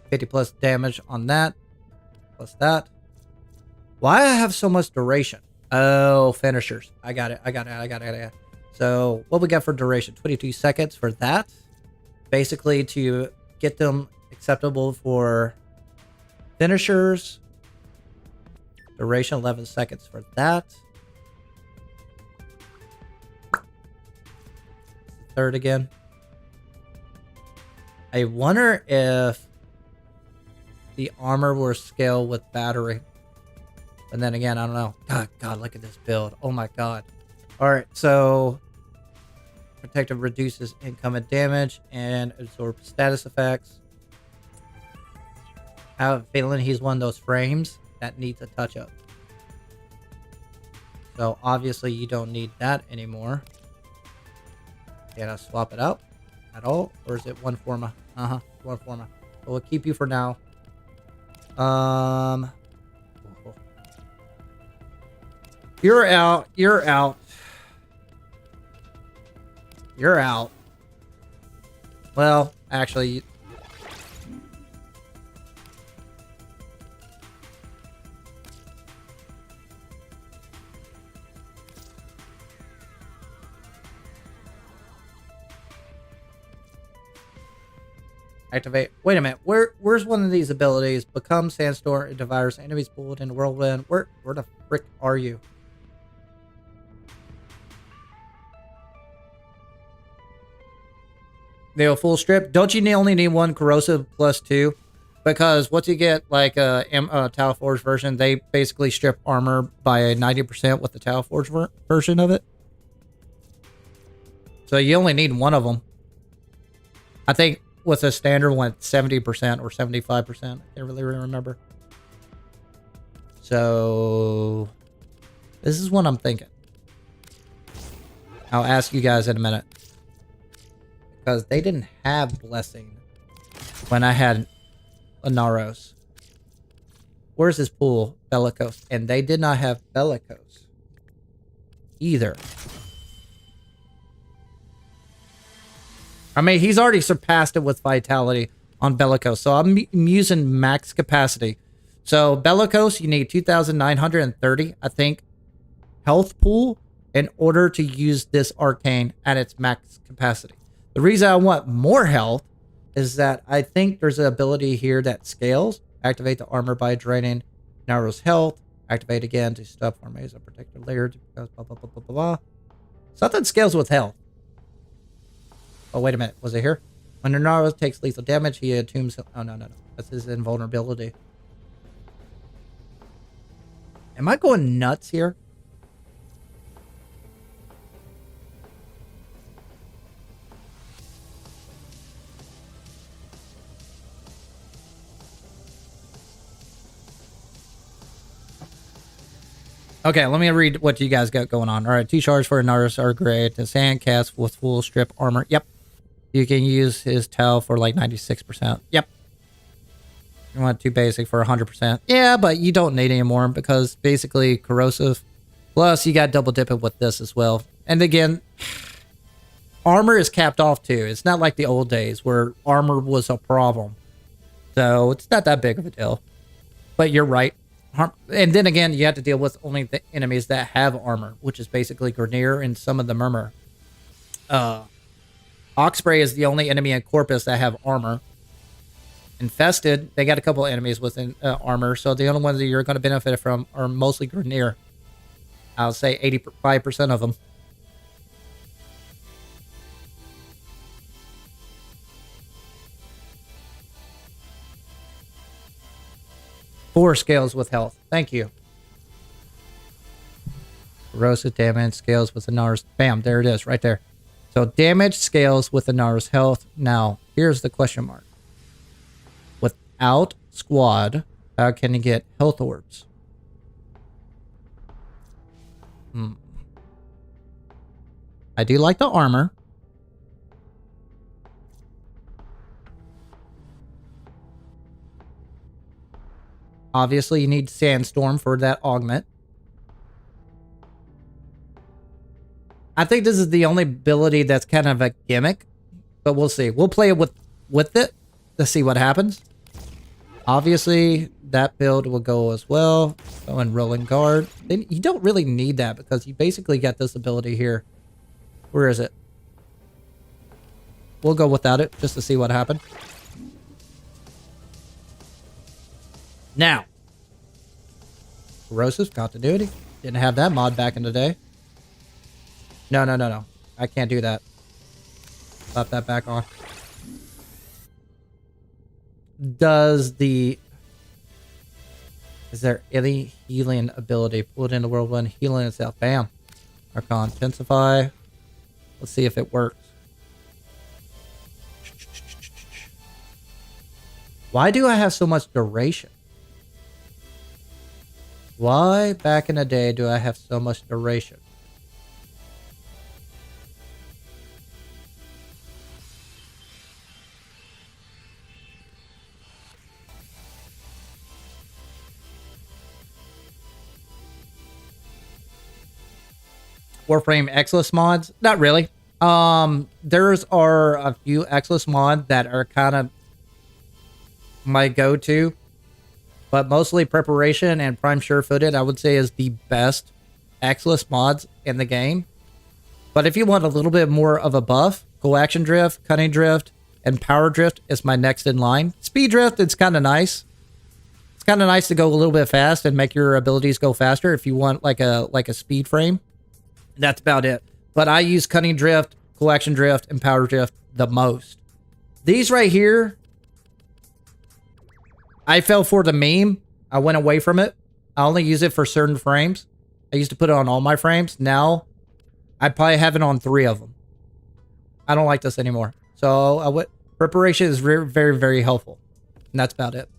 50 plus damage on that. Plus that. Why I have so much duration? Oh, finishers. I got it. So what we got for duration? 22 seconds for that. Basically to get them acceptable for finishers. Duration 11 seconds for that. Third again. I wonder if the armor will scale with battery. And then again, I don't know. God, look at this build. Oh my god. Alright, so protective reduces incoming damage and absorbs status effects. I have a feeling he's one of those frames that needs a touch up. So obviously you don't need that anymore. Can I swap it out at all? Or is it one forma? One forma. But we'll keep you for now. You're out. You're out. You're out. Well, actually... Activate. Wait a minute. Where's one of these abilities? Become sandstorm. It devours enemies pulled in the whirlwind. Where the frick are you? The full strip. Don't you only need one corrosive plus 2? Because once you get like a Tau Forge version, they basically strip armor by 90% with the Tau Forge version of it. So you only need one of them. I think with a standard one, 70% or 75%. I can't really remember. So this is what I'm thinking. I'll ask you guys in a minute. Because they didn't have Blessing when I had Inaros. Where's his pool? Bellicose. And they did not have Bellicose either. I mean, he's already surpassed it with Vitality on Bellicose. So I'm using max capacity. So Bellicose, you need 2,930, I think, health pool in order to use this arcane at its max capacity. The reason I want more health is that I think there's an ability here that scales. Activate the armor by draining Naru's health. Activate again to stop Formaze a protector layer. Blah, blah, blah, blah, blah, blah. Something scales with health. Oh, wait a minute. Was it here? When Naru takes lethal damage, he attunes... Oh, no. That's his invulnerability. Am I going nuts here? Okay, let me read what you guys got going on. All right, 2 shards for Naruto are great. The sand cast with full strip armor. Yep. You can use his Tau for like 96%. Yep. You want 2 basic for 100%. Yeah, but you don't need any more because basically corrosive. Plus, you got double dipping with this as well. And again, armor is capped off too. It's not like the old days where armor was a problem. So it's not that big of a deal. But you're right. And then again, you have to deal with only the enemies that have armor, which is basically Grineer and some of the Murmur. Oxbray is the only enemy in Corpus that have armor. Infested, they got a couple enemies with armor, so the only ones that you're going to benefit from are mostly Grineer. I'll say 85% of them. Four scales with health. Thank you. Corrosive damage scales with Inara's. Bam, there it is, right there. So damage scales with Inara's health. Now, here's the question mark. Without squad, how can you get health orbs? I do like the armor. Obviously, you need Sandstorm for that augment. I think this is the only ability that's kind of a gimmick, but we'll see. We'll play it with it to see what happens. Obviously, that build will go as well. Oh, and Rolling Guard. Then you don't really need that because you basically got this ability here. Where is it? We'll go without it just to see what happened. Now, Corrosive Continuity. Didn't have that mod back in the day. No. I can't do that. Slap that back on. Is there any healing ability? Pull it in the whirlwind, healing itself. Bam. Archon Intensify. Let's see if it works. Why do I have so much duration? Why back in the day do I have so much duration? Warframe Exless mods? Not really. There's are a few Exless mods that are kind of my go-to, but mostly Preparation and Prime Sure-Footed, I would say, is the best Exless mods in the game. But if you want a little bit more of a buff, Coaction Drift, Cunning Drift, and Power Drift is my next in line. Speed Drift, it's kind of nice. It's kind of nice to go a little bit fast and make your abilities go faster if you want like a speed frame. That's about it. But I use Cunning Drift, Coaction Drift, and Power Drift the most. These right here, I fell for the meme. I went away from it. I only use it for certain frames. I used to put it on all my frames. Now, I probably have it on 3 of them. I don't like this anymore. So, Preparation is very, very, very helpful. And that's about it.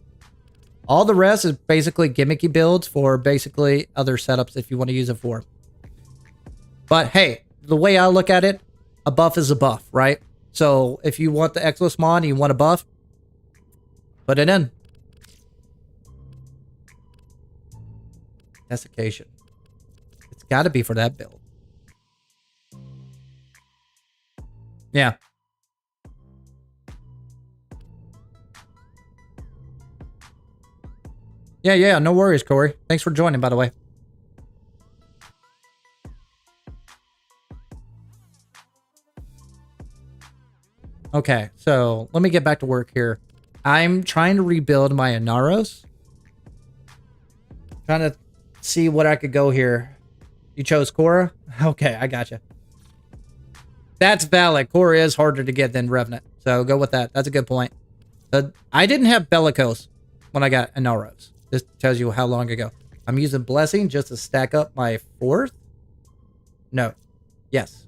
All the rest is basically gimmicky builds for basically other setups if you want to use it for. But hey, the way I look at it, a buff is a buff, right? So if you want the Exless mod and you want a buff, put it in. Desiccation. It's got to be for that build. Yeah. Yeah, no worries, Corey. Thanks for joining, by the way. Okay, so let me get back to work here. I'm trying to rebuild my Inaros. Trying to see what I could go here. You chose Korra? Okay, I gotcha. That's valid. Korra is harder to get than Revenant. So go with that. That's a good point. But I didn't have Bellicose when I got Inaros. This tells you how long ago. I'm using Blessing just to stack up my 4th. No. Yes.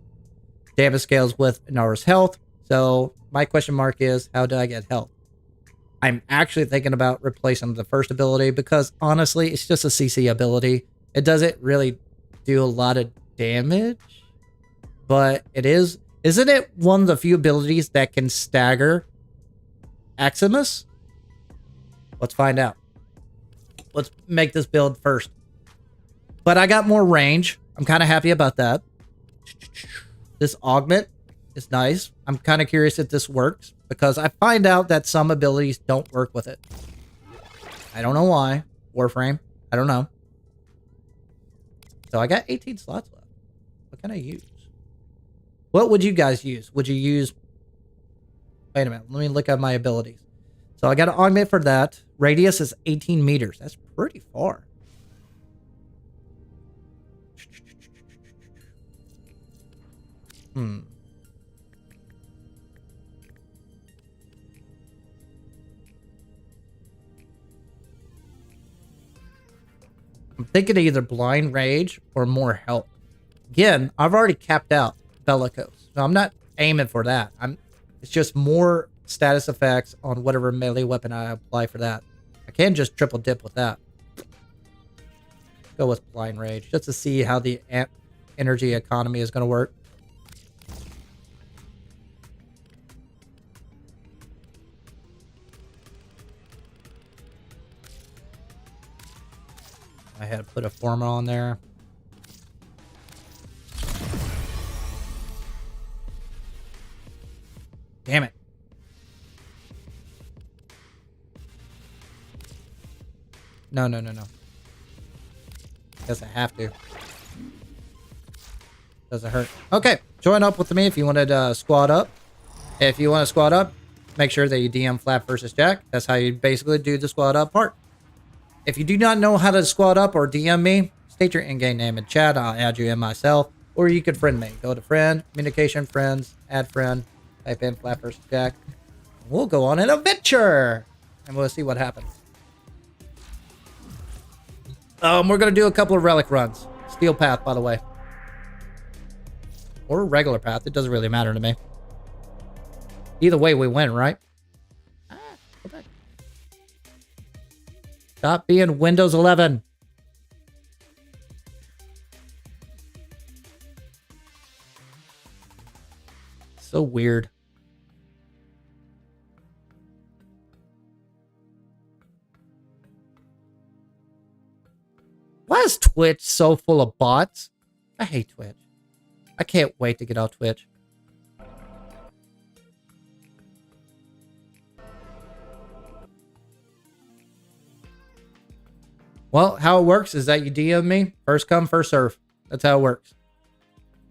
Damage scales with Inaros health. So my question mark is, how do I get health? I'm actually thinking about replacing the first ability because honestly, it's just a CC ability. It doesn't really do a lot of damage, but it is. Isn't it one of the few abilities that can stagger Aximus? Let's find out. Let's make this build first. But I got more range. I'm kind of happy about that. This augment is nice. I'm kind of curious if this works because I find out that some abilities don't work with it. I don't know why. Warframe. I don't know. So I got 18 slots left. What can I use? What would you guys use? Would you use... Wait a minute. Let me look at my abilities. So I got an augment for that. Radius is 18 meters. That's pretty far. I'm thinking either Blind Rage or more health. Again, I've already capped out Bellicose. So I'm not aiming for that. It's just more status effects on whatever melee weapon I apply for that. I can just triple dip with that. Go with Blind Rage just to see how the energy economy is going to work. I had to put a former on there. Damn it. No. Guess I have to. Doesn't hurt. Okay, join up with me if you wanted to squad up. If you want to squad up, make sure that you DM flapvsjack. That's how you basically do the squad up part. If you do not know how to squad up or DM me, state your in-game name in chat. I'll add you in myself. Or you could friend me. Go to friend, communication, friends, add friend, type in flapvsjack. We'll go on an adventure. And we'll see what happens. We're going to do a couple of relic runs. Steel path, by the way. Or regular path. It doesn't really matter to me. Either way, we win, right? Go back. Stop being Windows 11. So weird. Why is Twitch so full of bots? I hate Twitch. I can't wait to get off Twitch. Well, how it works is that you DM me, first come, first serve. That's how it works.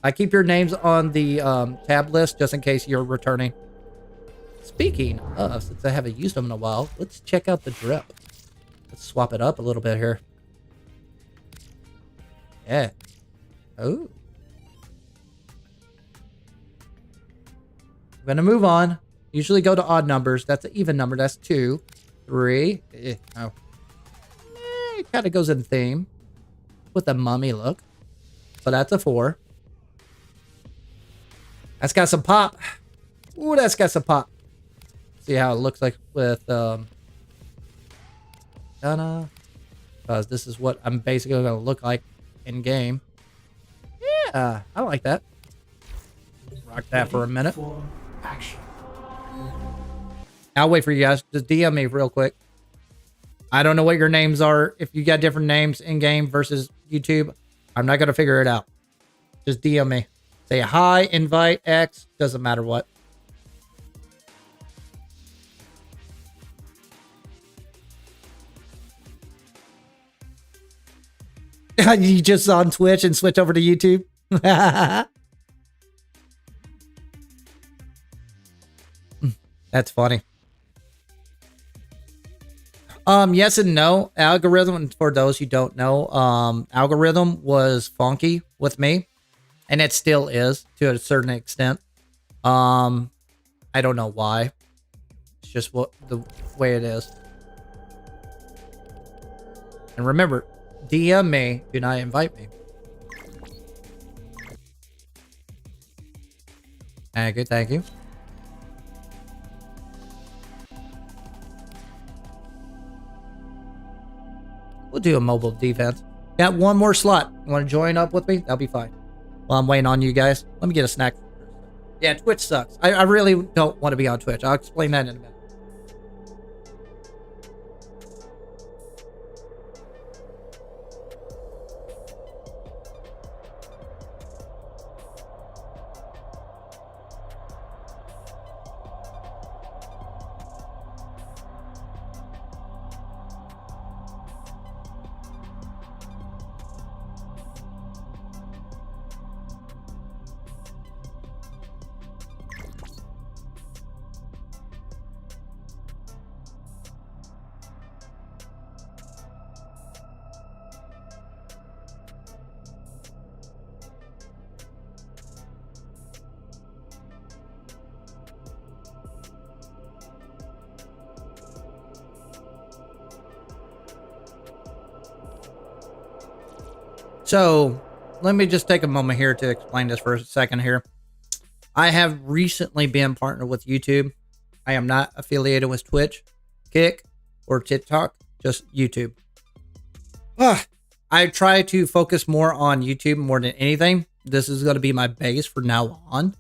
I keep your names on the tab list just in case you're returning. Speaking of, since I haven't used them in a while, let's check out the drip. Let's swap it up a little bit here. Yeah. Oh. I'm going to move on. Usually go to odd numbers. That's an even number. That's 2, 3. Oh. It kind of goes in theme with a mummy look. But that's a 4. That's got some pop. Ooh, that's got some pop. See how it looks like with because this is what I'm basically going to look like in game. Yeah, I like that. Rock that for a minute. For action. I'll wait for you guys. Just DM me real quick. I don't know what your names are. If you got different names in game versus YouTube, I'm not going to figure it out. Just DM me. Say hi, invite, X, doesn't matter what. You just on Twitch and switch over to YouTube? That's funny. Yes and no. Algorithm, for those who don't know, algorithm was funky with me, and it still is to a certain extent. I don't know why. It's just what the way it is. And remember, DM me, do not invite me. Thank you, thank you. We'll do a mobile defense. Got one more slot. You want to join up with me? That'll be fine. While I'm waiting on you guys, let me get a snack. Yeah, Twitch sucks. I really don't want to be on Twitch. I'll explain that in a minute. So, let me just take a moment here to explain this for a second here. I have recently been partnered with YouTube. I am not affiliated with Twitch, Kick, or TikTok, just YouTube. I try to focus more on YouTube more than anything. This is going to be my base for now on.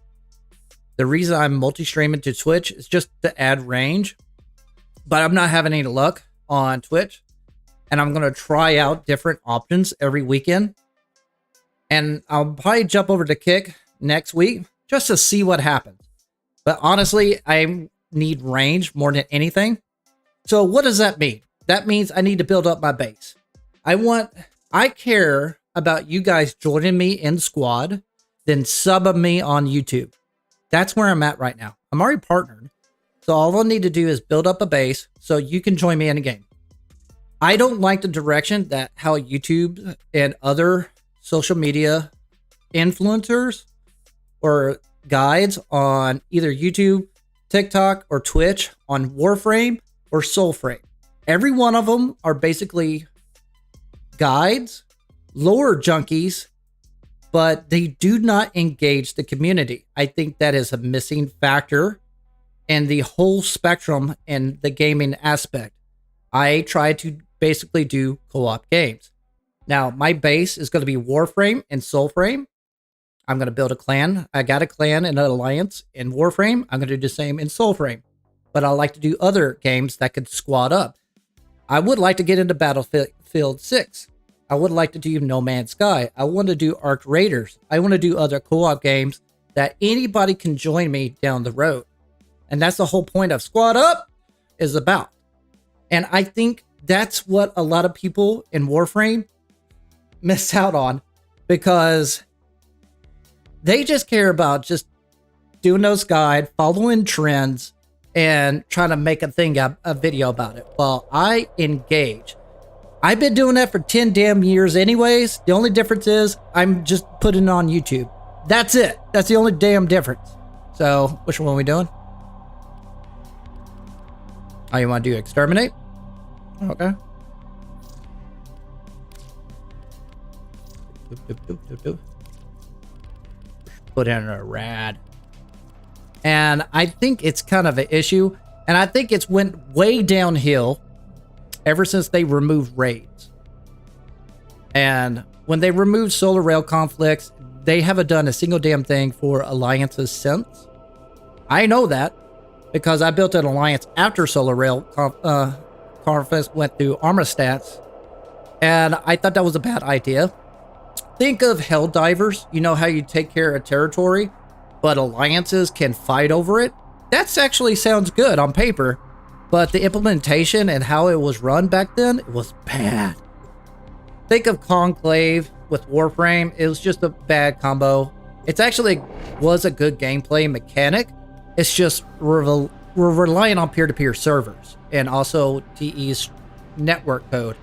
The reason I'm multi-streaming to Twitch is just to add range, but I'm not having any luck on Twitch. And I'm going to try out different options every weekend. And I'll probably jump over to Kick next week just to see what happens. But honestly, I need range more than anything. So what does that mean? That means I need to build up my base. I care about you guys joining me in squad, then subbing me on YouTube. That's where I'm at right now. I'm already partnered. So all I'll need to do is build up a base so you can join me in a game. I don't like the direction that how YouTube and other social media influencers or guides on either YouTube, TikTok, or Twitch on Warframe or Soulframe. Every one of them are basically guides, lore junkies, but they do not engage the community. I think that is a missing factor in the whole spectrum in the gaming aspect. I try to basically do co-op games. Now, my base is going to be Warframe and Soulframe. I'm going to build a clan. I got a clan and an alliance in Warframe. I'm going to do the same in Soulframe. But I like to do other games that could squad up. I would like to get into Battlefield 6. I would like to do No Man's Sky. I want to do Arc Raiders. I want to do other co-op games that anybody can join me down the road. And that's the whole point of Squad Up is about. And I think that's what a lot of people in Warframe miss out on, because they just care about just doing those guides, following trends, and trying to make a video about it. Well, I engage. I've been doing that for 10 damn years anyways. The only difference is I'm just putting it on YouTube. That's it. That's the only damn difference. So, which one are we doing? Oh, you want to do exterminate? Okay. Put in a rad. And I think it's kind of an issue. And I think it's went way downhill ever since they removed raids. And when they removed solar rail conflicts, they haven't done a single damn thing for alliances since. I know that because I built an alliance after solar rail conflicts went through armor stats. And I thought that was a bad idea. Think of hell divers. You know how you take care of territory, but alliances can fight over it? That's actually sounds good on paper, but the implementation and how it was run back then, it was bad. Think of Conclave with Warframe. It was just a bad combo. It's actually was a good gameplay mechanic. It's just we're relying on peer-to-peer servers and also TE's network code.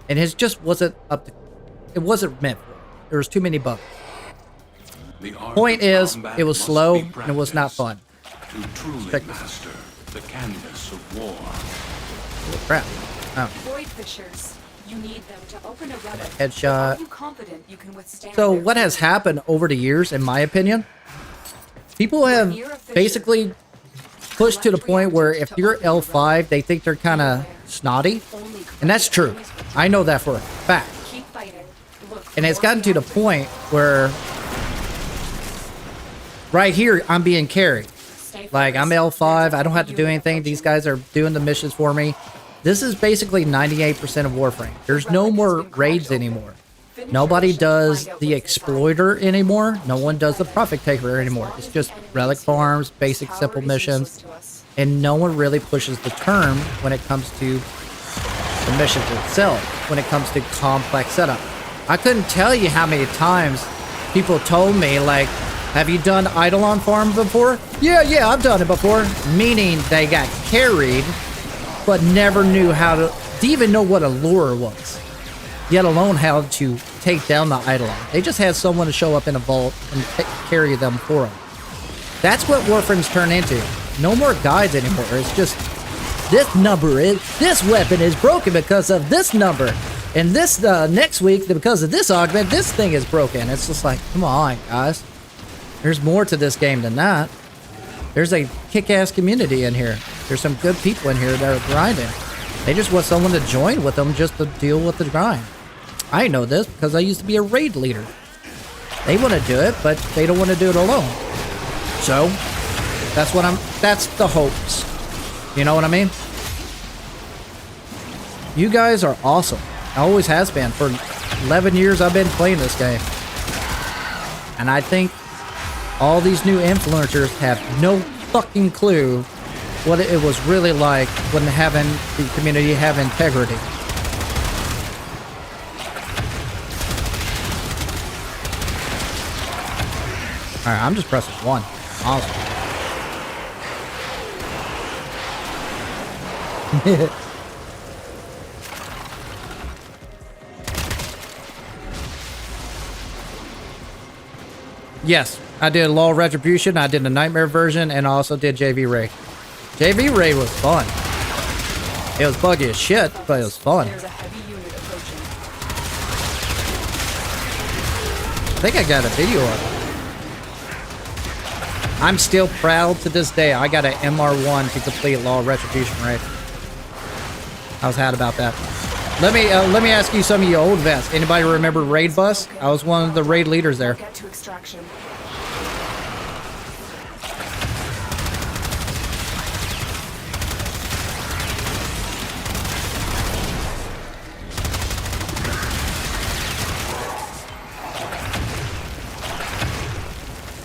And it just wasn't up to, it wasn't meant for it. There was too many bugs. Point is, it was slow and it was not fun. To truly master the canvas of war. Oh, crap. Oh. Void fissures. You need them to open a rudder. Headshot. Are you confident you can withstand So their what has fury? happened over the years, in my opinion, people have basically pushed to the point where if you're L5, they think they're kind of snotty. And that's true. I know that for a fact. Keep fighting. Look And it's for gotten to the advantage. point where right here, I'm being carried. Stay Like, I'm focused. L5. I don't have to do anything. These guys are doing the missions for me. This is basically 98% of Warframe. There's no more raids anymore. Nobody does the exploiter anymore. No one does the profit taker anymore. It's just relic farms, basic simple missions, and no one really pushes the term when it comes to the missions itself, when it comes to complex setup. I couldn't tell you how many times people told me, like, have you done Eidolon farm before? Yeah, I've done it before. Meaning they got carried, but never knew how to even know what a lure was, yet alone how to take down the Eidolon. They just had someone to show up in a vault and carry them for them. That's what Warframe's turned into. No more guides anymore. It's just, this weapon is broken because of this number. And this, next week, because of this augment, this thing is broken. It's just like, come on, guys. There's more to this game than that. There's a kick-ass community in here. There's some good people in here that are grinding. They just want someone to join with them just to deal with the grind. I know this because I used to be a raid leader. They want to do it, but they don't want to do it alone. So, that's the hopes. You know what I mean? You guys are awesome. Always has been. For 11 years I've been playing this game. And I think all these new influencers have no fucking clue what it was really like when having the community have integrity. Alright, I'm just pressing 1. Awesome. Yes, I did Law of Retribution, I did the Nightmare version, and I also did JV Ray. JV Ray was fun. It was buggy as shit, but it was fun. There's a heavy unit approaching. I think I got a video of it. I'm still proud to this day. I got an MR1 to complete Law of Retribution raid. I was sad about that. Let me ask you some of you old vets. Anybody remember Raid Bus? I was one of the raid leaders there. Get to extraction.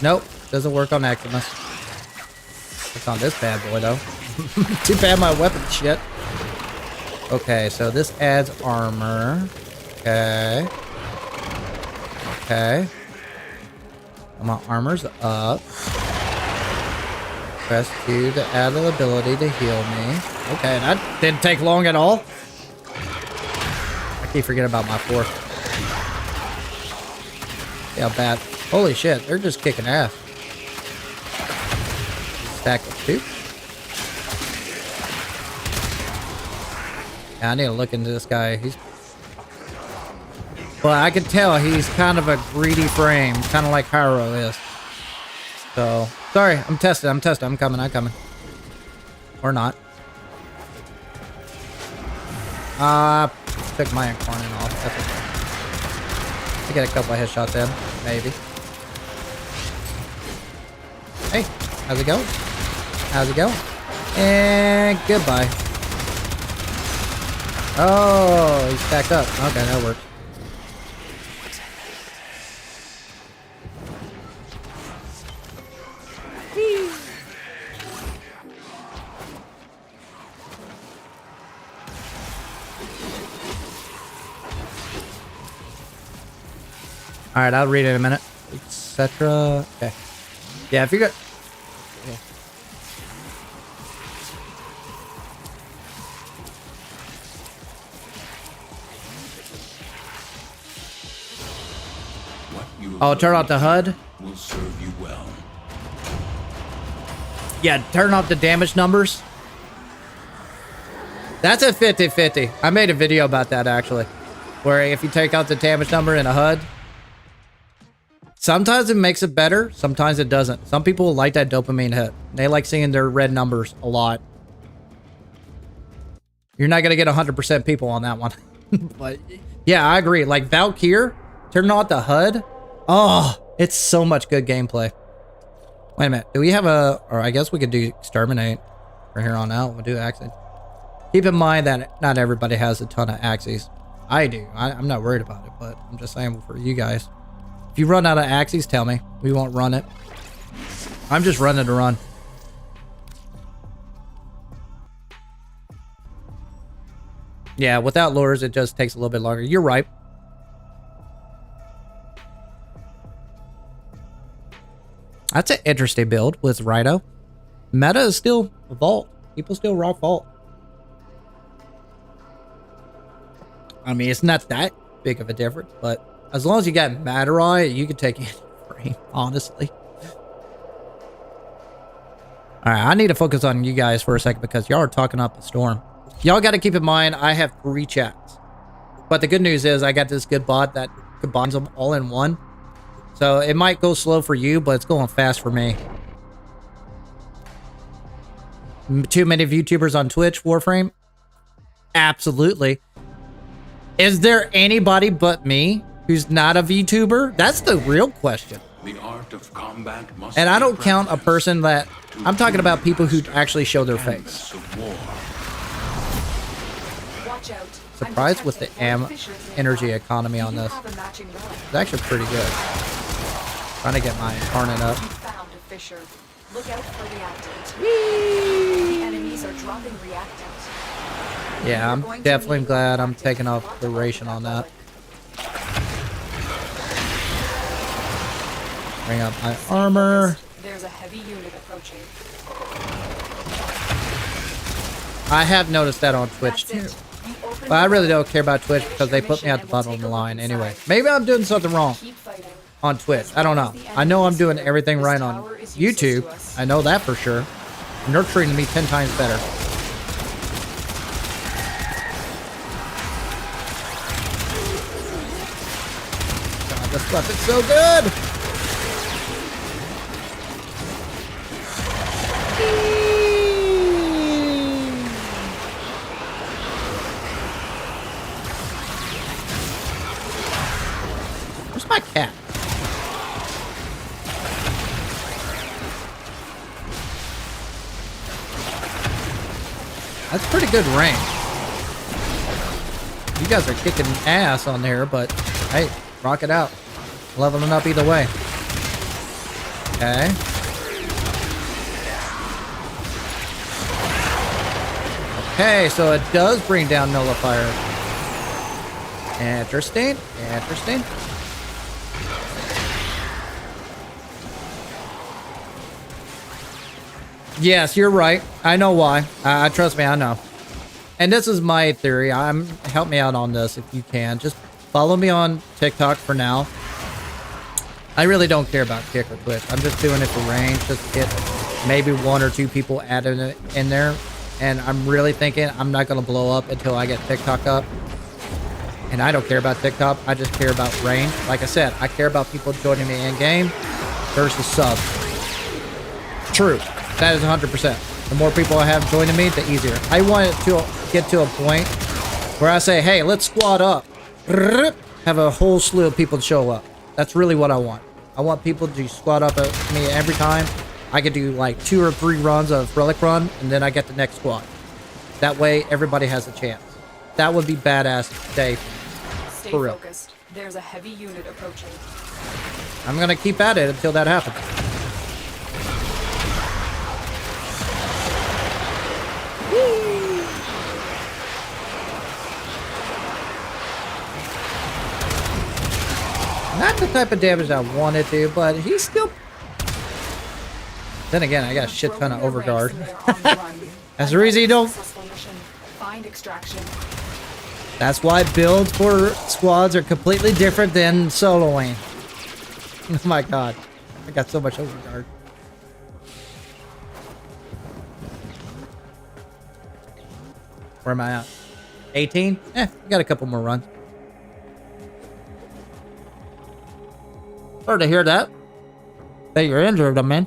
Nope, doesn't work on Eximus. It's on this bad boy though. Too bad my weapon shit. Okay, so this adds armor. Okay. Okay. My armor's up. Press Q to add the ability to heal me. Okay, that didn't take long at all. I keep forgetting about my 4. See how bad. Holy shit, they're just kicking ass. Stack of 2. Yeah, I need to look into this guy. Well, I can tell he's kind of a greedy frame, kind of like Harrow is. So, sorry, I'm testing. I'm coming. Or not. Took my incarnate off. That's okay. I get a couple of headshots in, maybe. Hey, how's it going? How's it going? And goodbye. Oh, he's stacked up. Okay, that works. All right, I'll read it in a minute. Etc. Okay. Yeah, if you got. Yeah. Oh, turn off the HUD. Will serve you well. Yeah, turn off the damage numbers. That's a 50-50. I made a video about that actually, where if you take out the damage number in a HUD. Sometimes it makes it better, sometimes it doesn't. Some people like that dopamine hit. They like seeing their red numbers a lot. You're not going to get 100% people on that one. But yeah, I agree. Like Valkyr, turning off the HUD. Oh, it's so much good gameplay. Wait a minute. Do we have a... Or I guess we could do Exterminate from here on out. We'll do Axes. Keep in mind that not everybody has a ton of Axes. I do. I'm not worried about it, but I'm just saying for you guys. If you run out of Axes, tell me. We won't run it. I'm just running to run. Yeah, without lures, it just takes a little bit longer. You're right. That's an interesting build with Rhino. Meta is still Vault. People still rock Vault. I mean, it's not that big of a difference, but as long as you got Maderai, you can take any frame, honestly. Alright, I need to focus on you guys for a second because y'all are talking up a storm. Y'all got to keep in mind, I have 3 chats. But the good news is I got this good bot that combines them all in one. So it might go slow for you, but it's going fast for me. Too many YouTubers on Twitch, Warframe? Absolutely. Is there anybody but me who's not a VTuber? That's the real question. The art of combat must and I don't count a person that... I'm talking about people who actually show their face. Watch out. Surprised with the energy economy on this. It's actually pretty good. Trying to get my incarnate up. Found a fissure. Look out for reactant. The enemies are dropping reactant. Yeah, I'm definitely glad I'm taking off the ration on that. Bring up my armor. There's a heavy unit approaching. I have noticed that on Twitch too. But I really don't care about Twitch because they put me at the bottom of the line anyway. Maybe I'm doing something wrong on Twitch. I don't know. I know I'm doing everything right on YouTube. I know that for sure. And they're treating me 10 times better. God, this weapon's so good! Where's my cat? That's pretty good range. You guys are kicking ass on there, but hey, rock it out. Leveling up either way. Okay. Okay, so it does bring down nullifier. Interesting. Interesting. Yes, you're right. I know why. Trust me, I know. And this is my theory. Help me out on this if you can. Just follow me on TikTok for now. I really don't care about Kick or Twitch. I'm just doing it for range, just to get maybe 1 or 2 people added in there. And I'm really thinking I'm not going to blow up until I get TikTok up. And I don't care about TikTok. I just care about range. Like I said, I care about people joining me in-game versus subs. True. That is 100%. The more people I have joining me, the easier. I want it to get to a point where I say, hey, let's squad up. Have a whole slew of people show up. That's really what I want. I want people to squad up at me every time. I could do like 2 or 3 runs of Relic Run, and then I get the next squad. That way, everybody has a chance. That would be badass day for me. Stay For real. focused. There's a heavy unit approaching. I'm going to keep at it until that happens. Not the type of damage I wanted to, but he's still... Then again, I got a shit ton of overguard. That's the reason you don't... Find extraction. That's why builds for squads are completely different than soloing. Oh my god. I got so much overguard. Where am I at? 18? We got a couple more runs. Sorry to hear that. That you're injured, I mean.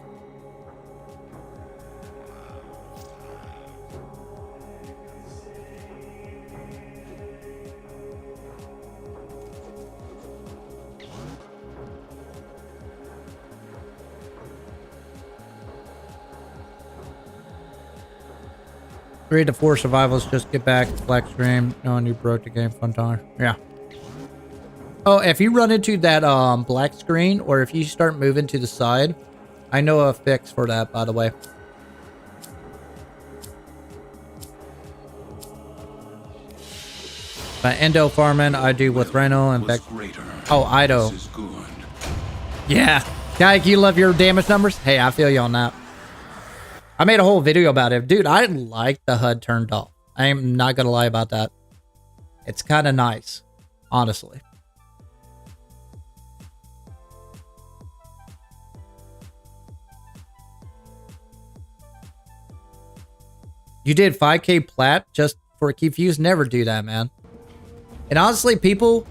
Three to 4 survivals, just get back, black screen, knowing you broke the game, fun time. Yeah. Oh, if you run into that black screen, or if you start moving to the side, I know a fix for that, by the way. But endo farming, I do with Reno and Beck. Oh, Ido. Yeah. Guy, you love your damage numbers? Hey, I feel you on that. I made a whole video about it. Dude, I like the HUD turned off. I am not going to lie about that. It's kind of nice, honestly. You did 5K plat just for a key fuse? Never do that, man. And honestly, people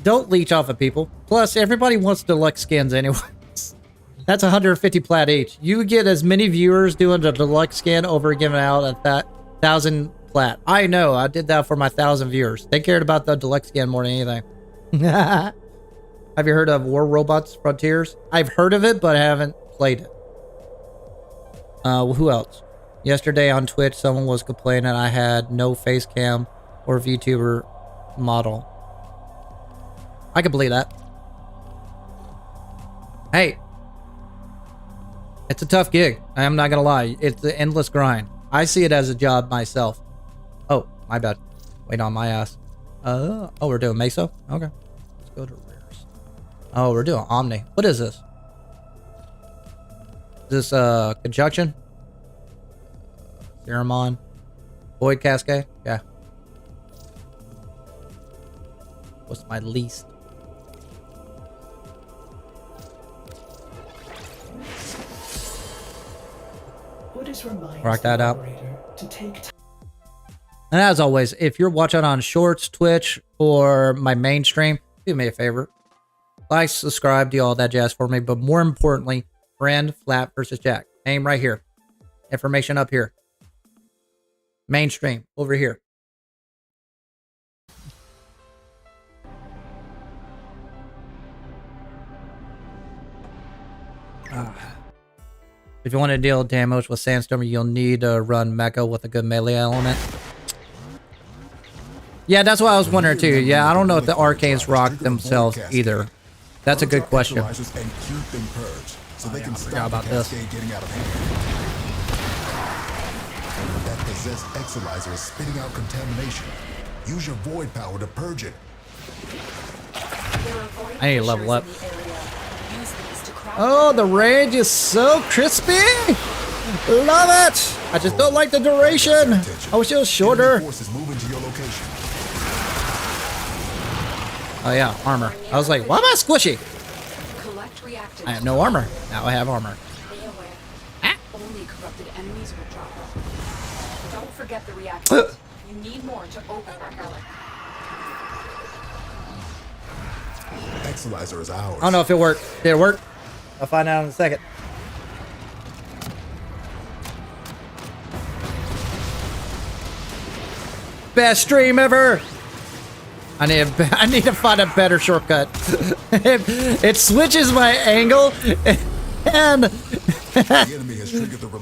don't leech off of people. Plus, everybody wants deluxe skins anyways. That's 150 plat each. You get as many viewers doing the deluxe skin over giving out a 1,000 plat. I know. I did that for my 1,000 viewers. They cared about the deluxe skin more than anything. Have you heard of War Robots Frontiers? I've heard of it, but I haven't played it. Who else? Yesterday on Twitch, someone was complaining I had no face cam or VTuber model. I can believe that. Hey. It's a tough gig. I am not gonna lie. It's an endless grind. I see it as a job myself. Oh, my bad. Wait on my ass. Oh, we're doing Meso? Okay. Let's go to rares. Oh, we're doing Omni. What is this? Is this Conjunction? Ceramon? Void Cascade? Yeah. What's my least? Rock that out. And as always, if you're watching on Shorts, Twitch, or my main stream, do me a favor. Like, subscribe, do all that jazz for me. But more importantly, friend flapvsjack. Name right here. Information up here. Mainstream over here. If you want to deal damage with Sandstorm, you'll need to run Mecha with a good melee element. Yeah, that's what I was wondering too. Yeah, I don't know if the Arcanes rock themselves either. That's a good Purge our question. Exolizers and keep them purged, so they can I forgot stop about the this. cascade getting out of hand. That possessed Exolizer is spitting out contamination. Use your void power to purge it. I need to level up. Oh, the range is so crispy. Love it. I just don't like the duration. I wish it was shorter. Forces move into your location. Oh yeah, armor. I was like, why am I squishy? Collect reactants. I have no armor. Now I have armor. Be aware. Only corrupted enemies will drop them. Don't forget the reactants. You need more to open that relic. Exolizer is ours. I don't know if it worked. Did it work? I'll find out in a second. Best stream ever. I need to find a better shortcut. It switches my angle and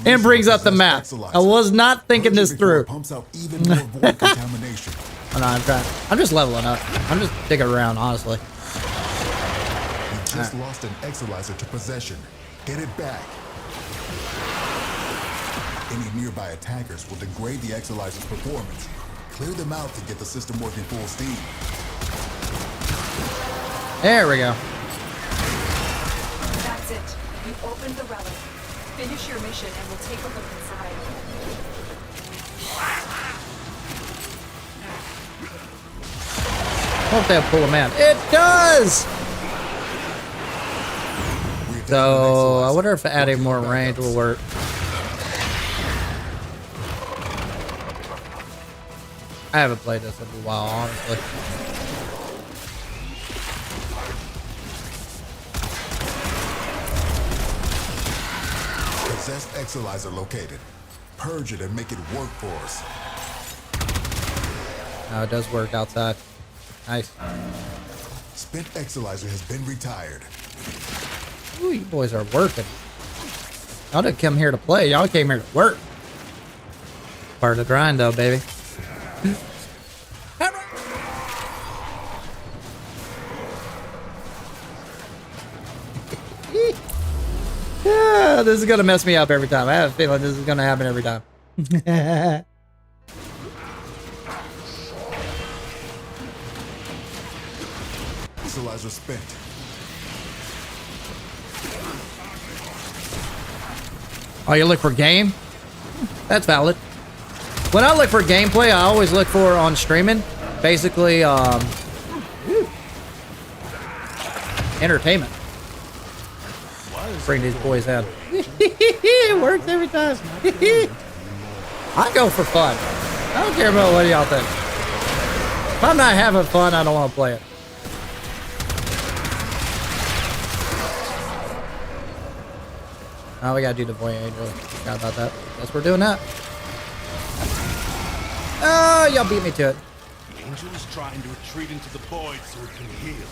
and brings up the map. I was not thinking this through. Pumps out even more void contamination. Oh, no, I'm trying. I'm just leveling up. I'm just digging around, honestly. You just lost an Exolizer to possession. Get it back. Any nearby attackers will degrade the Exolizer's performance. Clear them out to get the system working full steam. There we go. That's it. You opened the relic. Finish your mission and we'll take a look inside. Hope they'll pull him in. It does! So, I wonder if adding more range will work. I haven't played this in a while, honestly. Possessed Exolizer located. Purge it and make it work for us. Oh, it does work outside. Nice. Spent Exolizer has been retired. Ooh, you boys are working. Y'all didn't come here to play. Y'all came here to work. Part of the grind, though, baby. Yeah, this is gonna mess me up every time. I have a feeling this is gonna happen every time. Exolizer spent. Oh, you look for game? That's valid. When I look for gameplay, I always look for on streaming, basically, entertainment. Bring these boys out. It works every time. I go for fun. I don't care about what y'all think. If I'm not having fun, I don't want to play it. Oh, we gotta do the voyage. Forgot about that. Guess we're doing that. Oh, y'all beat me to it. The angel is trying to retreat into the void so it can heal.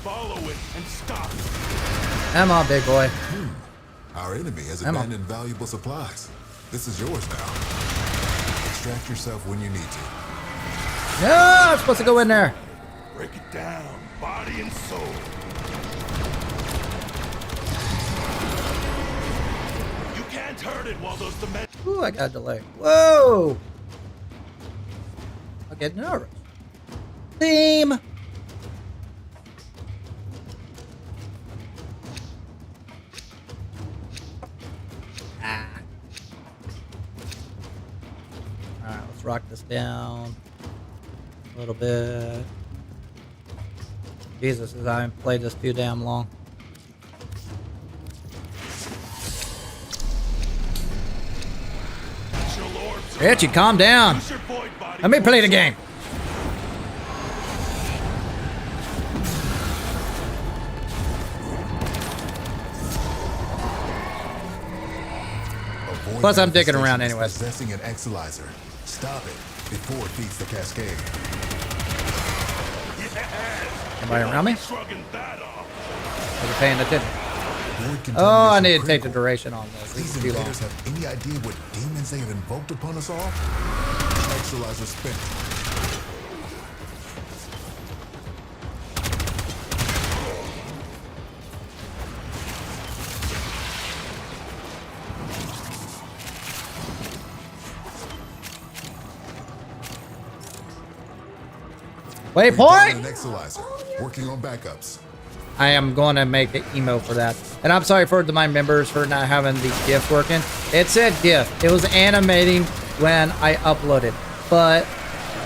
Follow it and stop it. Come on, big boy. Our enemy has Come on. abandoned valuable supplies. This is yours now. Extract yourself when you need to. No, I'm supposed to go in there. Break it down, body and soul. You can't hurt it while those dimensions. Ooh, I got a delay. Whoa! I'm getting nervous. Theme! Alright, let's rock this down a little bit. Jesus, as I haven't played this too damn long. Itchy, calm down. Let me play the game. Plus, I'm digging around anyways. Possessing an Exolizer. Stop it before it beats the cascade. Anybody around me? Shrugging that off. Are you paying attention? Void Oh, I contamination need to take critical. the duration on this. This These is too long. invaders have any idea what demons they have invoked upon us all? Exolizer spent. Bring down Waypoint! an Exalizer. Working on backups. I am going to make an emo for that. And I'm sorry for my members for not having the GIF working. It said GIF. It was animating when I uploaded. But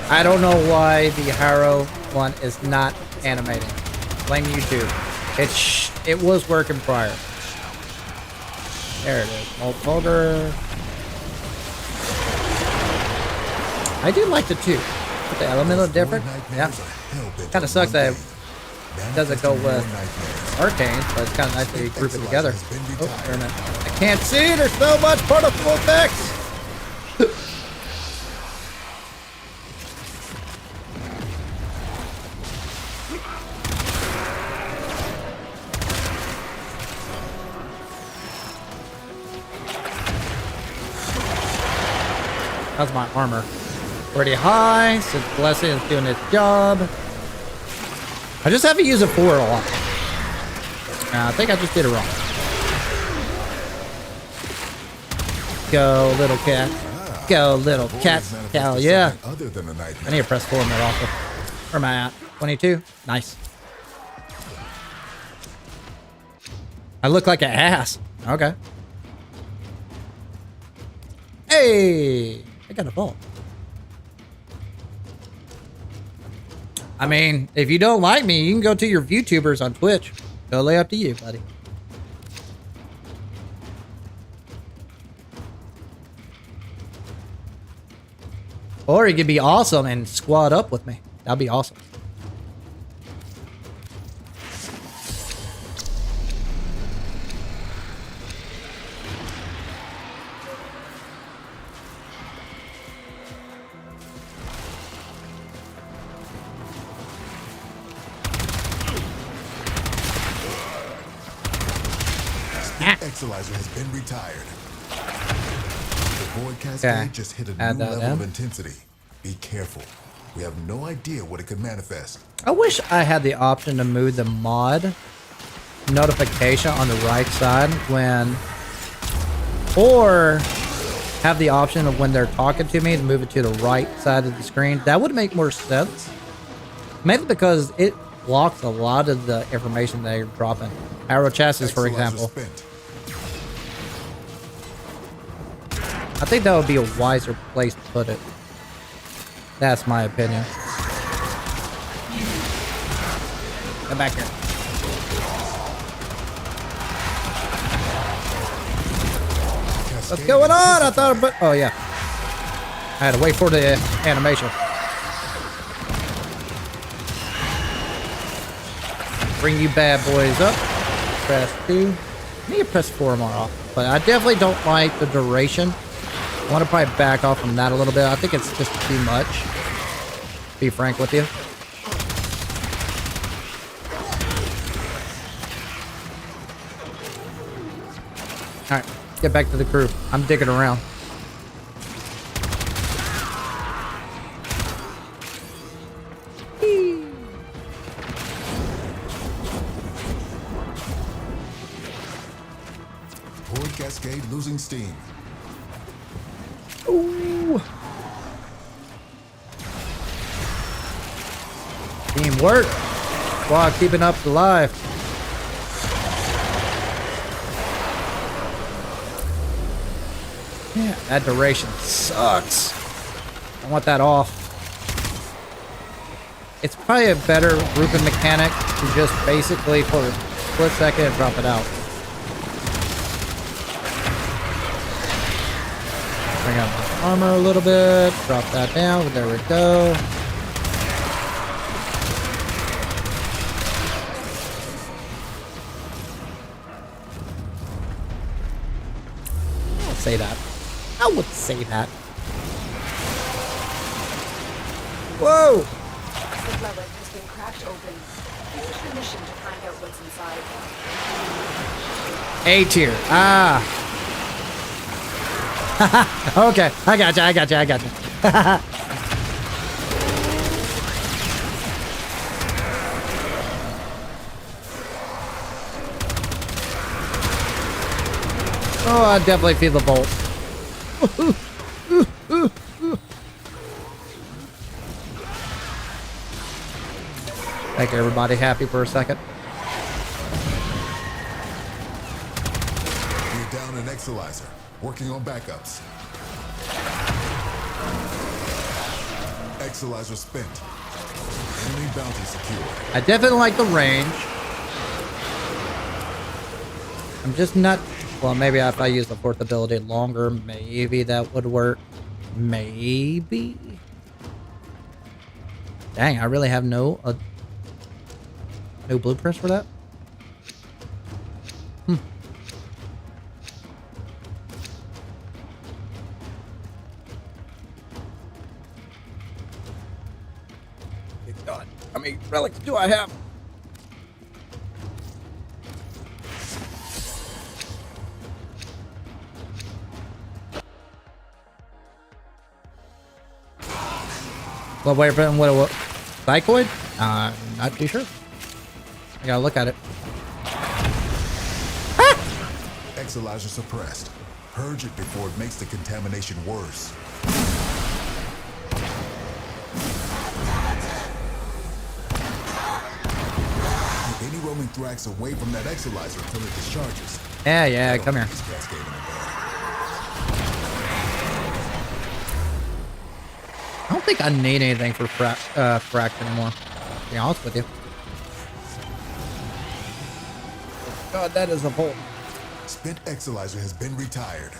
I don't know why the Harrow one is not animating. Blame YouTube. It was working prior. There it is. Molt folder. I do like the two. But the element a little different. Yeah. Kind of sucks that it doesn't go with Arcane, but it's kind of nice that you group it together. Oh, wait a minute. I can't see. There's so much particle effects. How's my armor? Pretty high, since Blessing is doing its job. I just haven't used it for a lot. I think I just did it wrong. Go, little cat. Go, little cat. Hell yeah. I need to press 4 more also. Where am I at? 22? Nice. I look like an ass. Okay. Hey! I got a vault. I mean, if you don't like me, you can go to your VTubers on Twitch. Totally up to you, buddy. Or you could be awesome and squad up with me. That'd be awesome. Exalizer has been retired. The Void Cascade just hit a new level of intensity. Be careful. We have no idea what it could manifest. I wish I had the option to move the mod notification on the right side when, or have the option of when they're talking to me to move it to the right side of the screen. That would make more sense. Maybe because it blocks a lot of the information they're dropping. Harrow Chassis, for example. Spent. I think that would be a wiser place to put it. That's my opinion. Come back here. What's going on? I thought about... Oh, yeah. I had to wait for the animation. Bring you bad boys up. Press 2. I need to press 4 more off. But I definitely don't like the duration. I want to probably back off from that a little bit. I think it's just too much. Be frank with you. Alright, get back to the crew. I'm digging around. Void Cascade losing steam. Ooh. Teamwork while keeping up the life. Yeah, that duration sucks. I want that off. It's probably a better grouping mechanic to just basically for a split second and drop it out. Bring up my armor a little bit. Drop that down. There we go. I would say that. I would say that. Whoa! The relic has been cracked open. Use the mission to find out what's inside. A tier. Ah. Okay, I gotcha. Oh, I definitely feel the bolt. Make everybody happy for a second. We're down an Exalizer, working on backups. Exalizer spent. Enemy bounty secured. I definitely like the range. I'm just not... Well, maybe if I use the fourth ability longer, maybe that would work. Maybe. Dang, I really have no blueprints for that. God, how many relics do I have? Well, wait, what? Psychoid? Not too sure. I gotta look at it. Exalizer suppressed. Purge it before it makes the contamination worse. Keep any roaming thrax away from that Exalizer until it discharges. Yeah, come here. I don't think I need anything for fract anymore, to be honest with you. God, that is a hole. Spent Exalizer has been retired.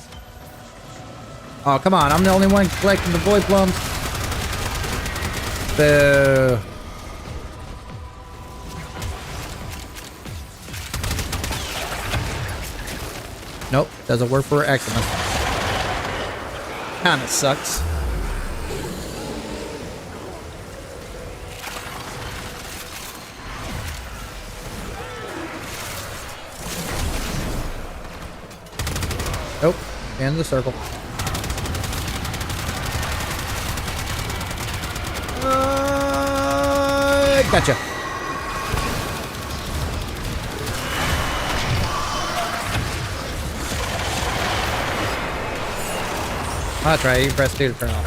Oh, come on. I'm the only one collecting the void plums. Boo. Nope, doesn't work for Eximus. Kinda sucks. Nope, in the circle. Gotcha. That's right, you press 2 to turn off.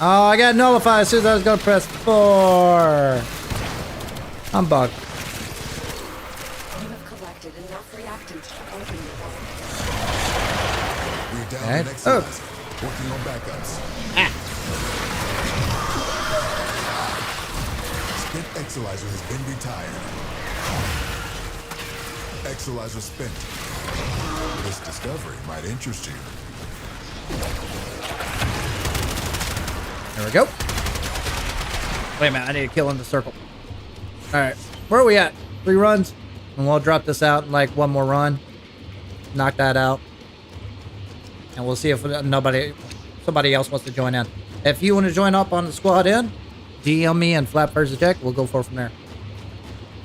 Oh, I got nullified as soon as I was going to press 4. I'm bugged. You have collected enough reactants to open the vault. We're down an Exalizer, working on backups. Spent Exalizer has been retired. Exalizer spent. This discovery might interest you. There we go. Wait a minute, I need to kill in the circle. Alright, where are we at? 3 runs? And we'll drop this out in like 1 more run. Knock that out. And we'll see if somebody else wants to join in. If you want to join up on the squad in, DM me and flapvsjack. We'll go from there.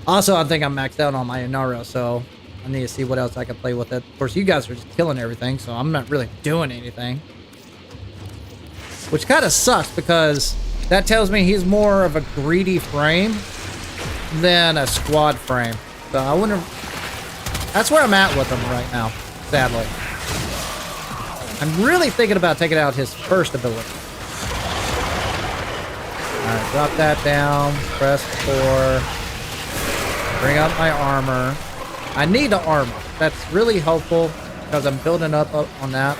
Also, I think I'm maxed out on my Inara, so I need to see what else I can play with it. Of course, you guys are just killing everything, so I'm not really doing anything. Which kind of sucks, because that tells me he's more of a greedy frame than a squad frame. So I wonder... That's where I'm at with him right now, sadly. I'm really thinking about taking out his first ability. Alright, drop that down. Press 4. Bring up my armor. I need the armor. That's really helpful because I'm building up on that.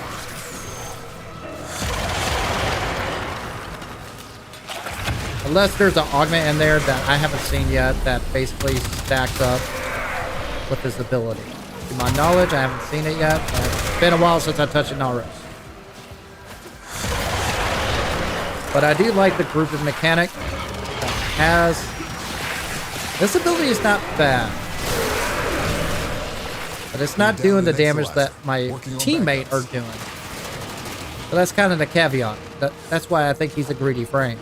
Unless there's an augment in there that I haven't seen yet that basically stacks up with his ability. To my knowledge, I haven't seen it yet, but it's been a while since I touched it Naros. But I do like the group of mechanic that has... This ability is not bad. But it's not doing the damage that my teammate are doing. So that's kind of the caveat. That's why I think he's a greedy frame.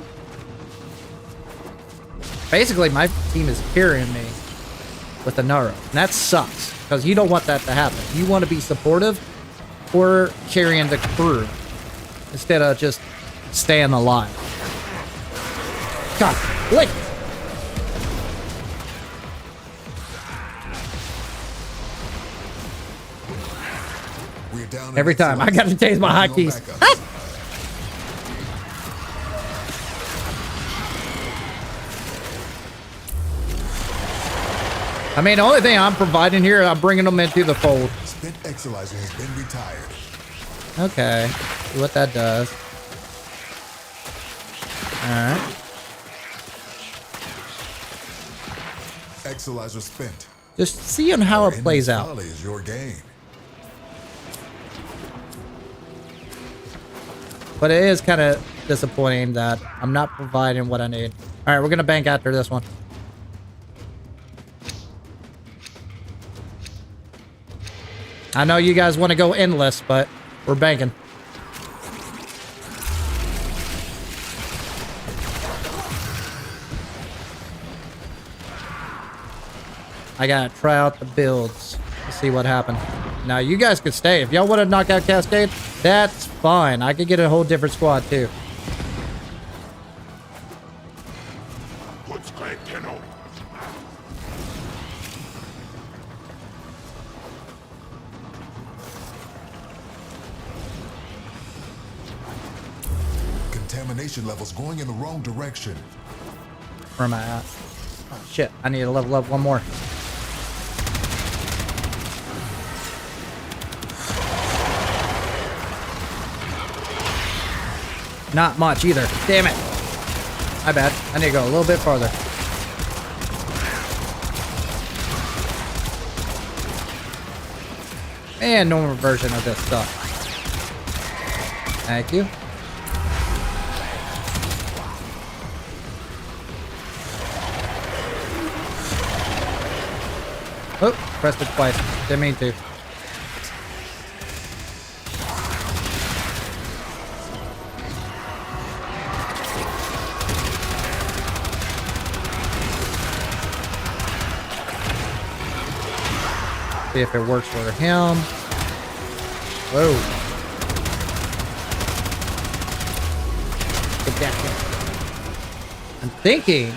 Basically, my team is carrying me with the Naro. And that sucks, because you don't want that to happen. You want to be supportive or carrying the crew instead of just staying alive. God, lick! Every time. I gotta change my hotkeys. I mean, the only thing I'm providing here, I'm bringing them into the fold. Spent Exolizer has been retired. Okay, see what that does. Alright. Exolizer spent. Just seeing how it plays out. Folly is your game. But it is kind of disappointing that I'm not providing what I need. Alright, we're going to bank after this one. I know you guys want to go endless, but we're banking. I gotta try out the builds to see what happens. Now, you guys could stay. If y'all want to knock out Cascade, that's fine. I could get a whole different squad, too. Contamination levels going in the wrong direction. Where am I at? Oh, shit. I need to level up one more. Not much either. Damn it. My bad. I need to go a little bit farther. And normal version of this stuff. Thank you. Oh, pressed it twice. Didn't mean to. See if it works for him. Whoa. Get back here. I'm thinking.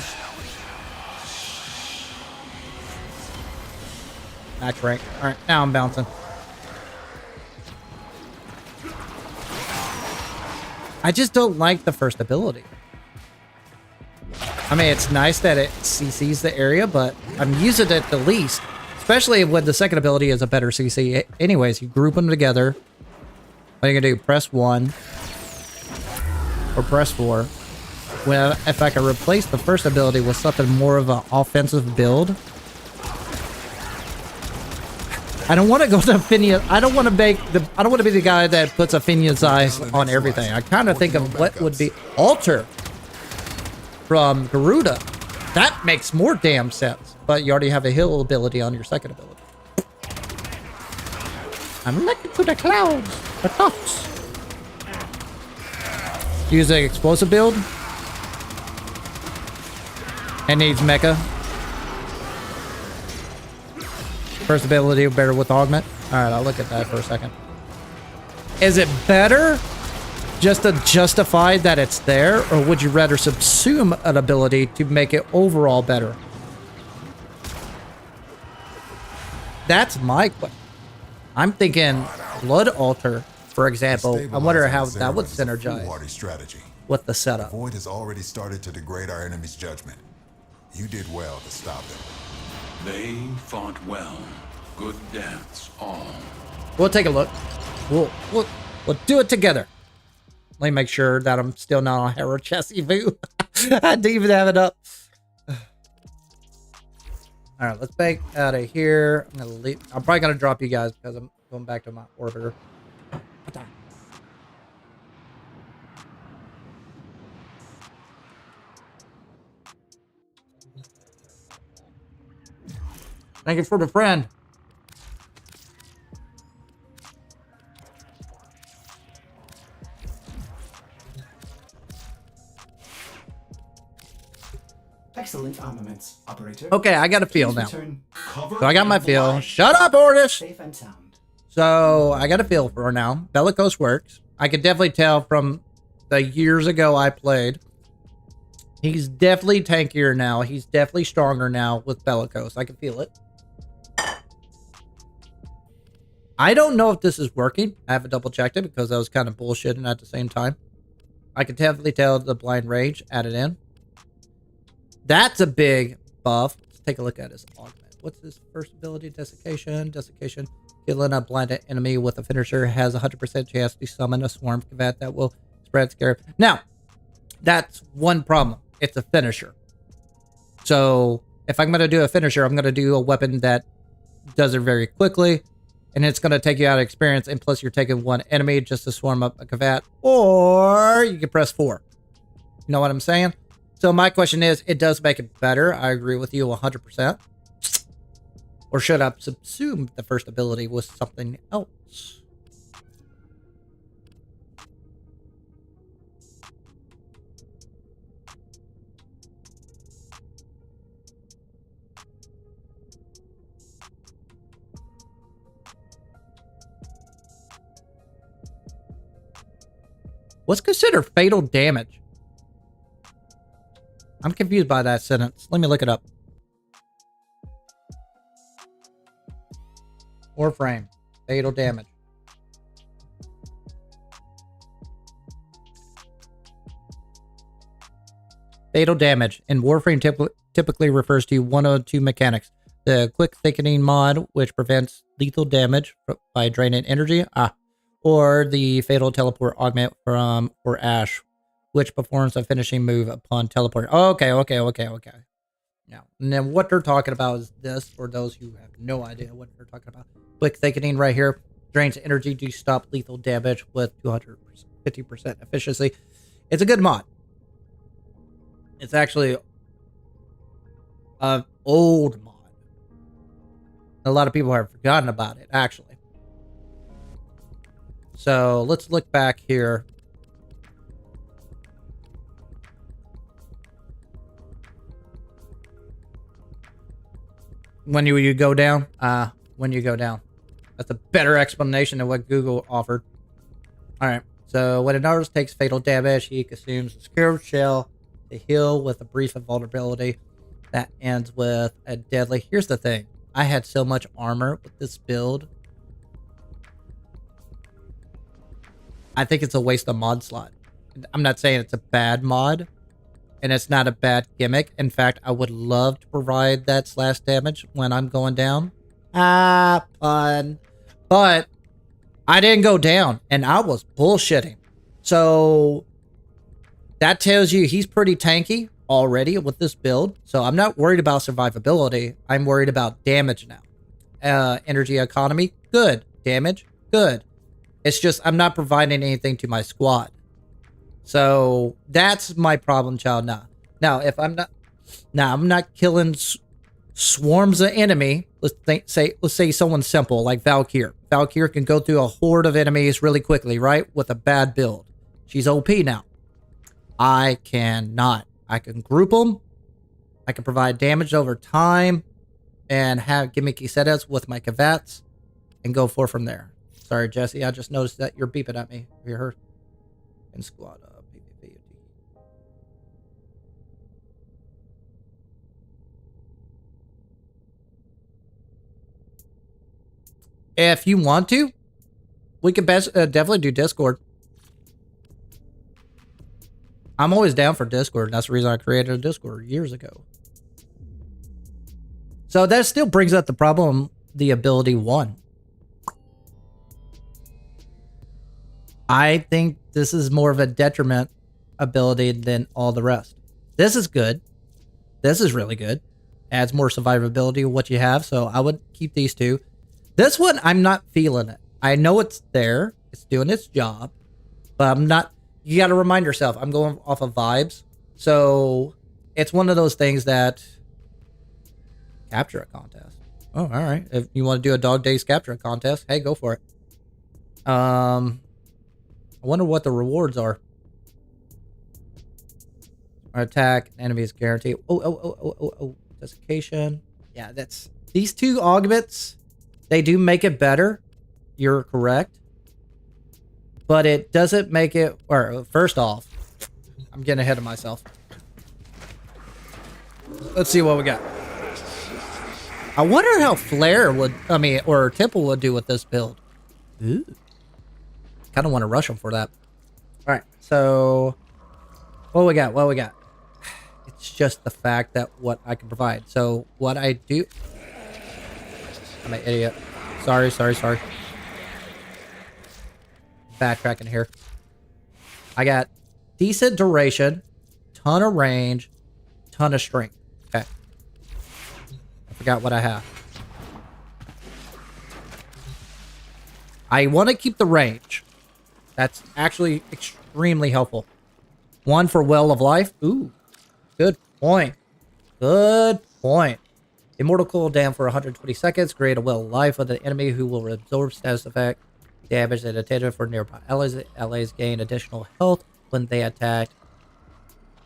Max rank. Alright, now I'm bouncing. I just don't like the first ability. I mean, it's nice that it CCs the area, but I'm using it the least. Especially when the second ability is a better CC. Anyways, you group them together. What are you gonna do? Press 1 or press 4. Well, if I can replace the first ability with something more of an offensive build. I don't want to go to Phineas. I don't want to make the. I don't want to be the guy that puts a Phineas eyes on everything. I kind of think of what would be Alter from Garuda. That makes more damn sense. But you already have a heal ability on your second ability. I'm looking to the clouds. The tops. Use the explosive build. It needs mecha. First ability better with augment. Alright, I'll look at that for a second. Is it better just to justify that it's there? Or would you rather subsume an ability to make it overall better? That's my question. I'm thinking Blood Altar, for example. I wonder how that would synergize with the setup. The void has already started to degrade our enemy's judgment. You did well to stop them. They fought well. Good deaths, all. We'll take a look. We'll do it together. Let me make sure that I'm still not on Harrow Chassis view. I didn't even have it up. All right, let's bank out of here. I'm gonna leave. I'm probably gonna drop you guys because I'm going back to my orbiter. Thank you for the friend. Excellent armaments, operator. Okay, I got a feel now. So I got my feel. Shut up, Ordis! Safe and sound. So I got a feel for now. Bellicose works. I could definitely tell from the years ago I played. He's definitely tankier now. He's definitely stronger now with Bellicose. I can feel it. I don't know if this is working. I haven't double checked it because I was kind of bullshitting at the same time. I can definitely tell the blind rage added in. That's a big buff. Let's take a look at his augment. what's his first ability? Desiccation. Desiccation. Killing a blinded enemy with a finisher has a 100% chance to summon a swarm combat that will spread scare. Now, that's one problem. It's a finisher. So if I'm going to do a finisher, I'm going to do a weapon that does it very quickly. And it's going to take you out of experience. And plus you're taking one enemy just to swarm up a combat. Or you can press 4. You know what I'm saying? So my question is, it does make it better. I agree with you 100%. Or should I subsume the first ability with something else? What's considered fatal damage? I'm confused by that sentence. Let me look it up. Warframe. Fatal damage. Fatal damage. In Warframe typically refers to one of two mechanics. The quick thickening mod, which prevents lethal damage by draining energy. Or the fatal teleport augment for Ash, which performs a finishing move upon teleport. Okay. Now, and then what they're talking about is this, for those who have no idea what they're talking about. Quick thickening right here drains energy to stop lethal damage with 250% efficiency. It's a good mod. It's actually an old mod. A lot of people have forgotten about it, actually. So let's look back here. When you go down, when you go down. That's a better explanation than what Google offered. All right. So when an artist takes fatal damage, he consumes a scared shell to heal with a brief vulnerability that ends with a deadly. Here's the thing. I had so much armor with this build. I think it's a waste of mod slot. I'm not saying it's a bad mod. And it's not a bad gimmick. In fact, I would love to provide that slash damage when I'm going down. Pun. But I didn't go down, and I was bullshitting. So that tells you he's pretty tanky already with this build. So I'm not worried about survivability. I'm worried about damage now. Energy economy, good. Damage, good. It's just I'm not providing anything to my squad. So that's my problem child now. Now, if I'm not killing swarms of enemy. Let's say someone simple like Valkyr. Valkyr can go through a horde of enemies really quickly, right? With a bad build. She's OP now. I cannot. I can group them. I can provide damage over time and have gimmicky setups with my cavats and go forth from there. Sorry, Jesse. I just noticed that you're beeping at me. Have you heard? In squad. If you want to, we could definitely do Discord. I'm always down for Discord. That's the reason I created a Discord years ago. So that still brings up the problem, the ability 1. I think this is more of a detriment ability than all the rest. This is good. This is really good. Adds more survivability to what you have. So I would keep these two. This one, I'm not feeling it. I know it's there. It's doing its job. But I'm not... You got to remind yourself, I'm going off of vibes. So it's one of those things that... Capture a contest. Oh, all right. If you want to do a dog days capture a contest, hey, go for it. I wonder what the rewards are. Our attack, enemy is guaranteed. Oh. Desiccation. Yeah, that's... These two augments... They do make it better. You're correct. But it doesn't make it... Or, first off, I'm getting ahead of myself. Let's see what we got. I wonder how Flare would... or Temple would do with this build. Ooh. Kind of want to rush them for that. Alright, so... What we got? It's just the fact that what I can provide. So, what I do... I'm an idiot. Sorry. Backtracking here. I got decent duration, ton of range, ton of strength. Okay. I forgot what I have. I want to keep the range. That's actually extremely helpful. 1 for Well of Life. Ooh, good point. Good point. Immortal cooldown for 120 seconds. Create a Well of Life with an enemy who will absorb status effect damage and attention for nearby allies. Allies gain additional health when they attack.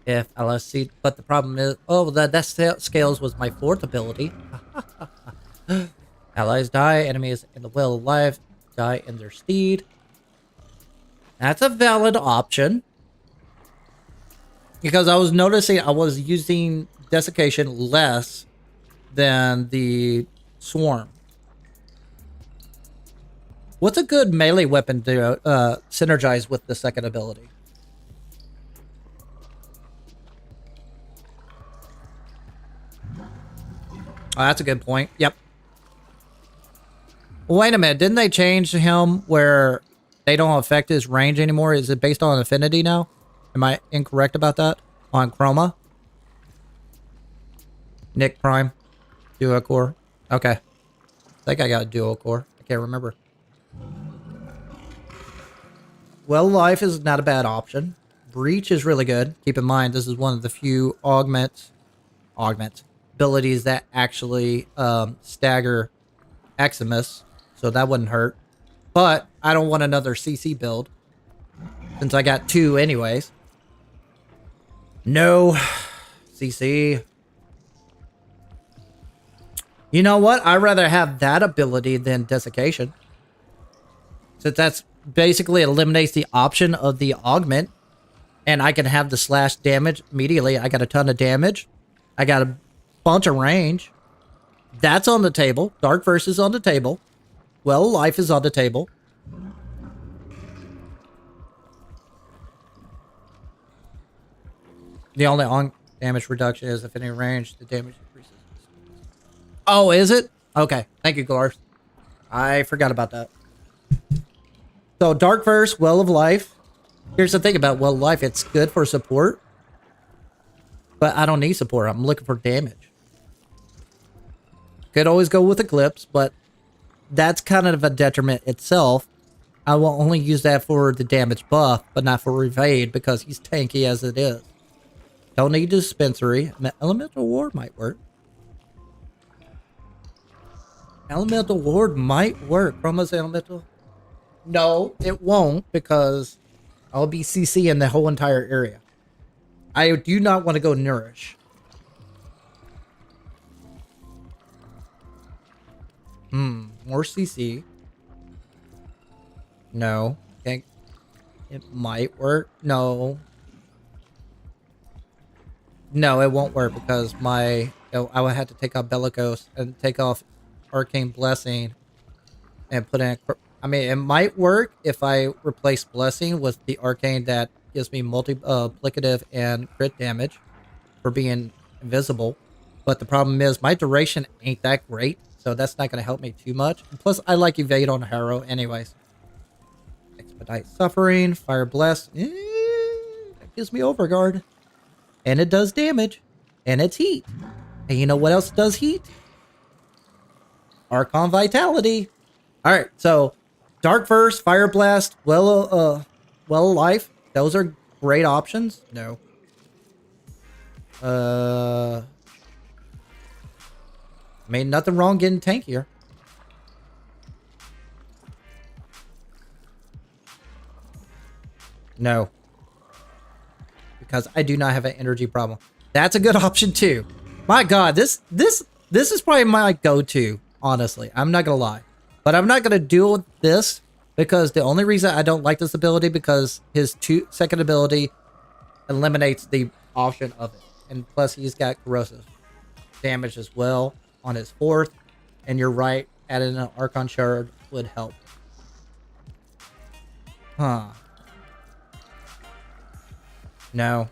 If LSC, but the problem is, that scales was my 4th ability. Allies die. Enemies in the Well of Life die in their steed. That's a valid option. Because I was noticing I was using desiccation less than the swarm. What's a good melee weapon to synergize with the 2nd ability? Oh, that's a good point. Yep. Wait a minute. Didn't they change him where they don't affect his range anymore? Is it based on affinity now? Am I incorrect about that? On Chroma? Nick Prime? Duo core? Okay. I think I got a duo core. I can't remember. Well, Life is not a bad option. Breach is really good. Keep in mind, this is one of the few augment abilities that actually stagger Eximus, so that wouldn't hurt. But I don't want another CC build, since I got 2 anyways. No CC. You know what? I'd rather have that ability than desiccation, since that's basically eliminates the option of the augment, and I can have the slash damage immediately. I got a ton of damage. I got a bunch of range. That's on the table. Dark Verse is on the table. Well, Life is on the table. The only on damage reduction is if any range, the damage increases. Oh, is it? Okay. Thank you, Glars. I forgot about that. So, Dark Verse, Well of Life. Here's the thing about Well of Life. It's good for support. But I don't need support. I'm looking for damage. Could always go with Eclipse, but that's kind of a detriment itself. I will only use that for the damage buff, but not for evade, because he's tanky as it is. Don't need dispensary. Elemental Ward might work. Elemental Ward might work. Chroma's Elemental. No, it won't, because I'll be CC in the whole entire area. I do not want to go Nourish. More CC. No. Okay. It might work. No. No, it won't work because I would have to take off Bellicose and take off Arcane Blessing and put in. I mean, it might work if I replace Blessing with the Arcane that gives me multiplicative and crit damage for being invisible. But the problem is my duration ain't that great, so that's not going to help me too much. And plus, I like Evade on Harrow anyways. Expedite Suffering, Fire Bless. That gives me Overguard. And it does damage. And it's heat. And you know what else does heat? Archon Vitality. Alright, so Dark Verse, Fire Blast, Well Life. Those are great options. No. I mean, nothing wrong getting tankier. No. Because I do not have an energy problem. That's a good option too. My God, this is probably my go-to, honestly. I'm not gonna lie. But I'm not gonna deal with this because the only reason I don't like this ability because his second ability eliminates the option of it. And plus he's got corrosive damage as well on his fourth. And you're right, adding an Archon Shard would help. Huh. No.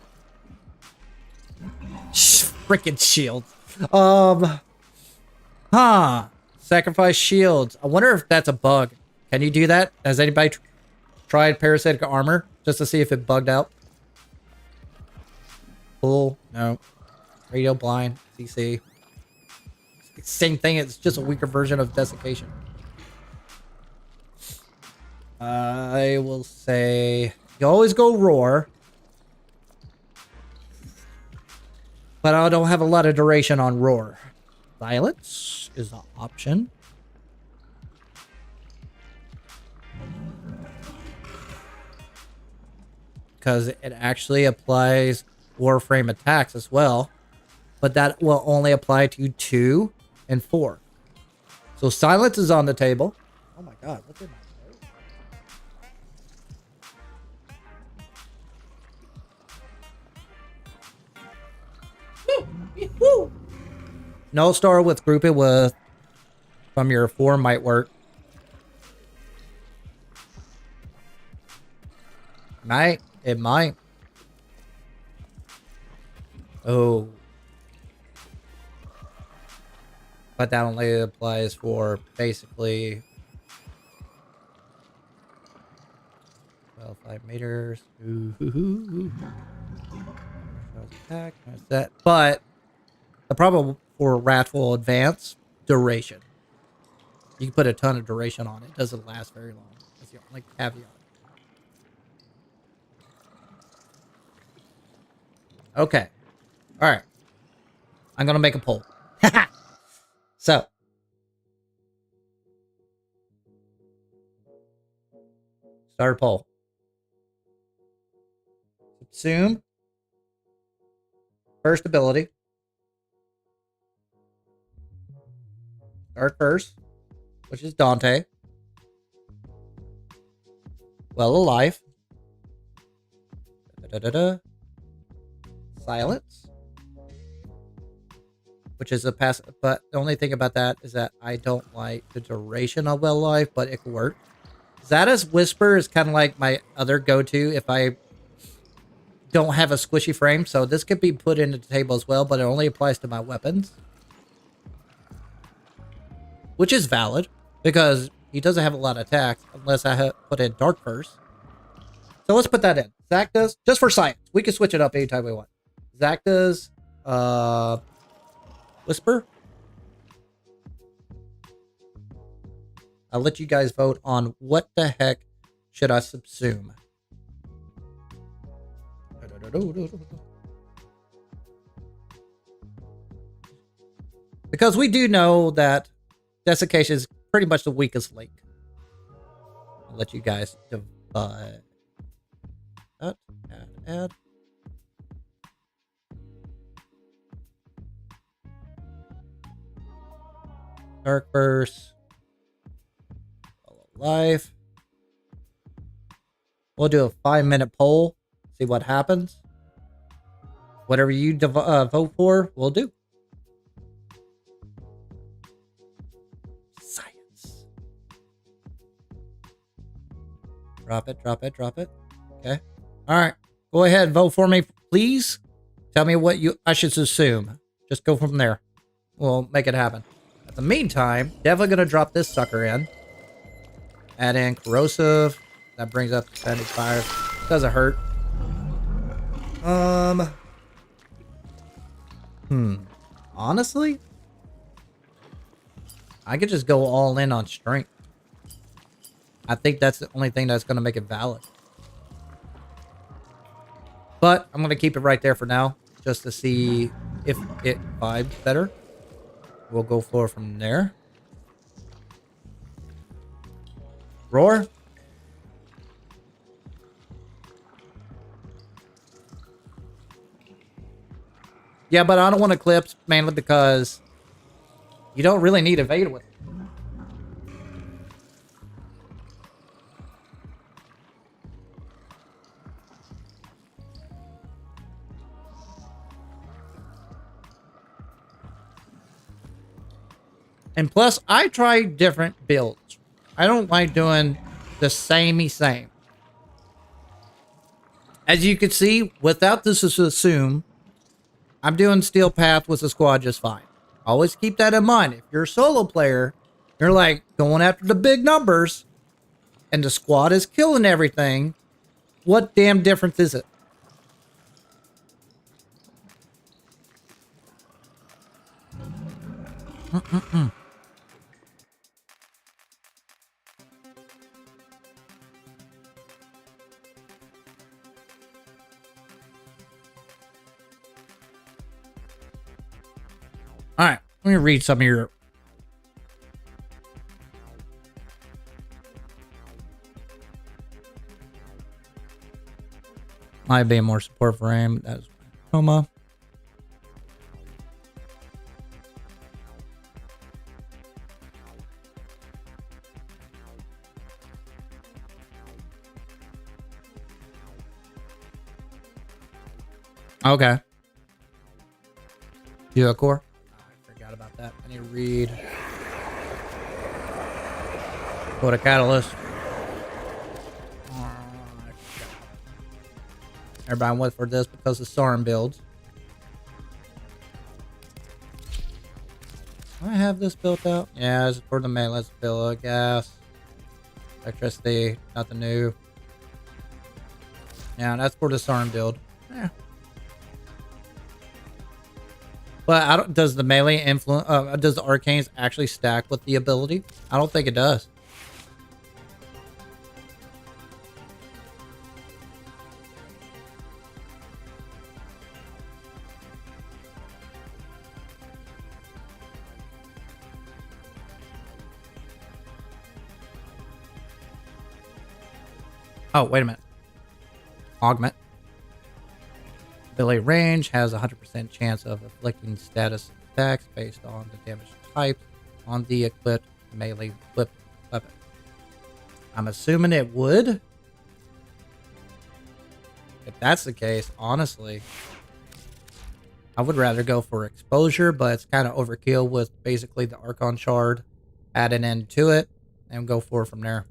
Freaking shield. Huh. Sacrifice shields. I wonder if that's a bug. Can you do that? Has anybody tried parasitic armor just to see if it bugged out? Cool. No. Radio blind. CC. Same thing. It's just a weaker version of desiccation. I will say you always go roar. But I don't have a lot of duration on roar. Silence is an option. Because it actually applies Warframe attacks as well. But that will only apply to 2 and 4. So silence is on the table. Oh my god, what's in my throat? Woo! No star with grouping with from your 4 might work. Might. It might. Oh. But that only applies for basically 5 meters. Ooh. Attack. There's that. But the problem for Wrathful Advance, duration. You can put a ton of duration on it. It doesn't last very long. That's the only caveat. Okay. All right. I'm going to make a poll. So. Start a poll. Subsume. First ability. Start first. Which is Dante. Well alive. Silence. Which is a pass, but the only thing about that is that I don't like the duration of well alive, but it could work. Zada's Whisper is kind of like my other go-to if I don't have a squishy frame, so this could be put into the table as well, but it only applies to my weapons. Which is valid, because he doesn't have a lot of attacks, unless I put in Dark first. So let's put that in. Zach does, just for science. We can switch it up anytime we want. Zach does, Whisper. I'll let you guys vote on what the heck should I subsume. Because we do know that desiccation is pretty much the weakest link. I'll let you guys divide. Add. Dark Burst. Life. We'll do a 5-minute poll. See what happens. Whatever you vote for, we'll do. Science. Drop it, drop it, drop it. Okay. All right. Go ahead, vote for me, please. Tell me what I should assume. Just go from there. We'll make it happen. In the meantime, definitely gonna drop this sucker in. Add in corrosive. That brings up 75. Doesn't hurt. Honestly, I could just go all in on strength. I think that's the only thing that's going to make it valid. But I'm going to keep it right there for now, just to see if it vibes better. We'll go for from there. Roar. Yeah, but I don't want Eclipse, mainly because you don't really need evade with it. And plus, I try different builds. I don't like doing the samey same. As you can see, without this assume, I'm doing Steel Path with the squad just fine. Always keep that in mind. If you're a solo player You're like going after the big numbers and the squad is killing everything. What damn difference is it? All right, let me read some of your. Might be more support for aim. That's Coma. Okay. Duo core. I forgot about that. I need to read. Go to catalyst. Everybody went for this because of SARM builds. Do I have this built out? Yeah, it's for the maintenance build. Gas. Electricity. Nothing new. Yeah, that's for the SARM build. Yeah. But I don't, does the melee influence, does the arcanes actually stack with the ability? I don't think it does. Oh, wait a minute. Augment. Ability range has a 100% chance of inflicting status attacks based on the damage type on the equipped melee weapon. I'm assuming it would. If that's the case, honestly, I would rather go for exposure, but it's kind of overkill with basically the Archon Shard added into it and go for it from there.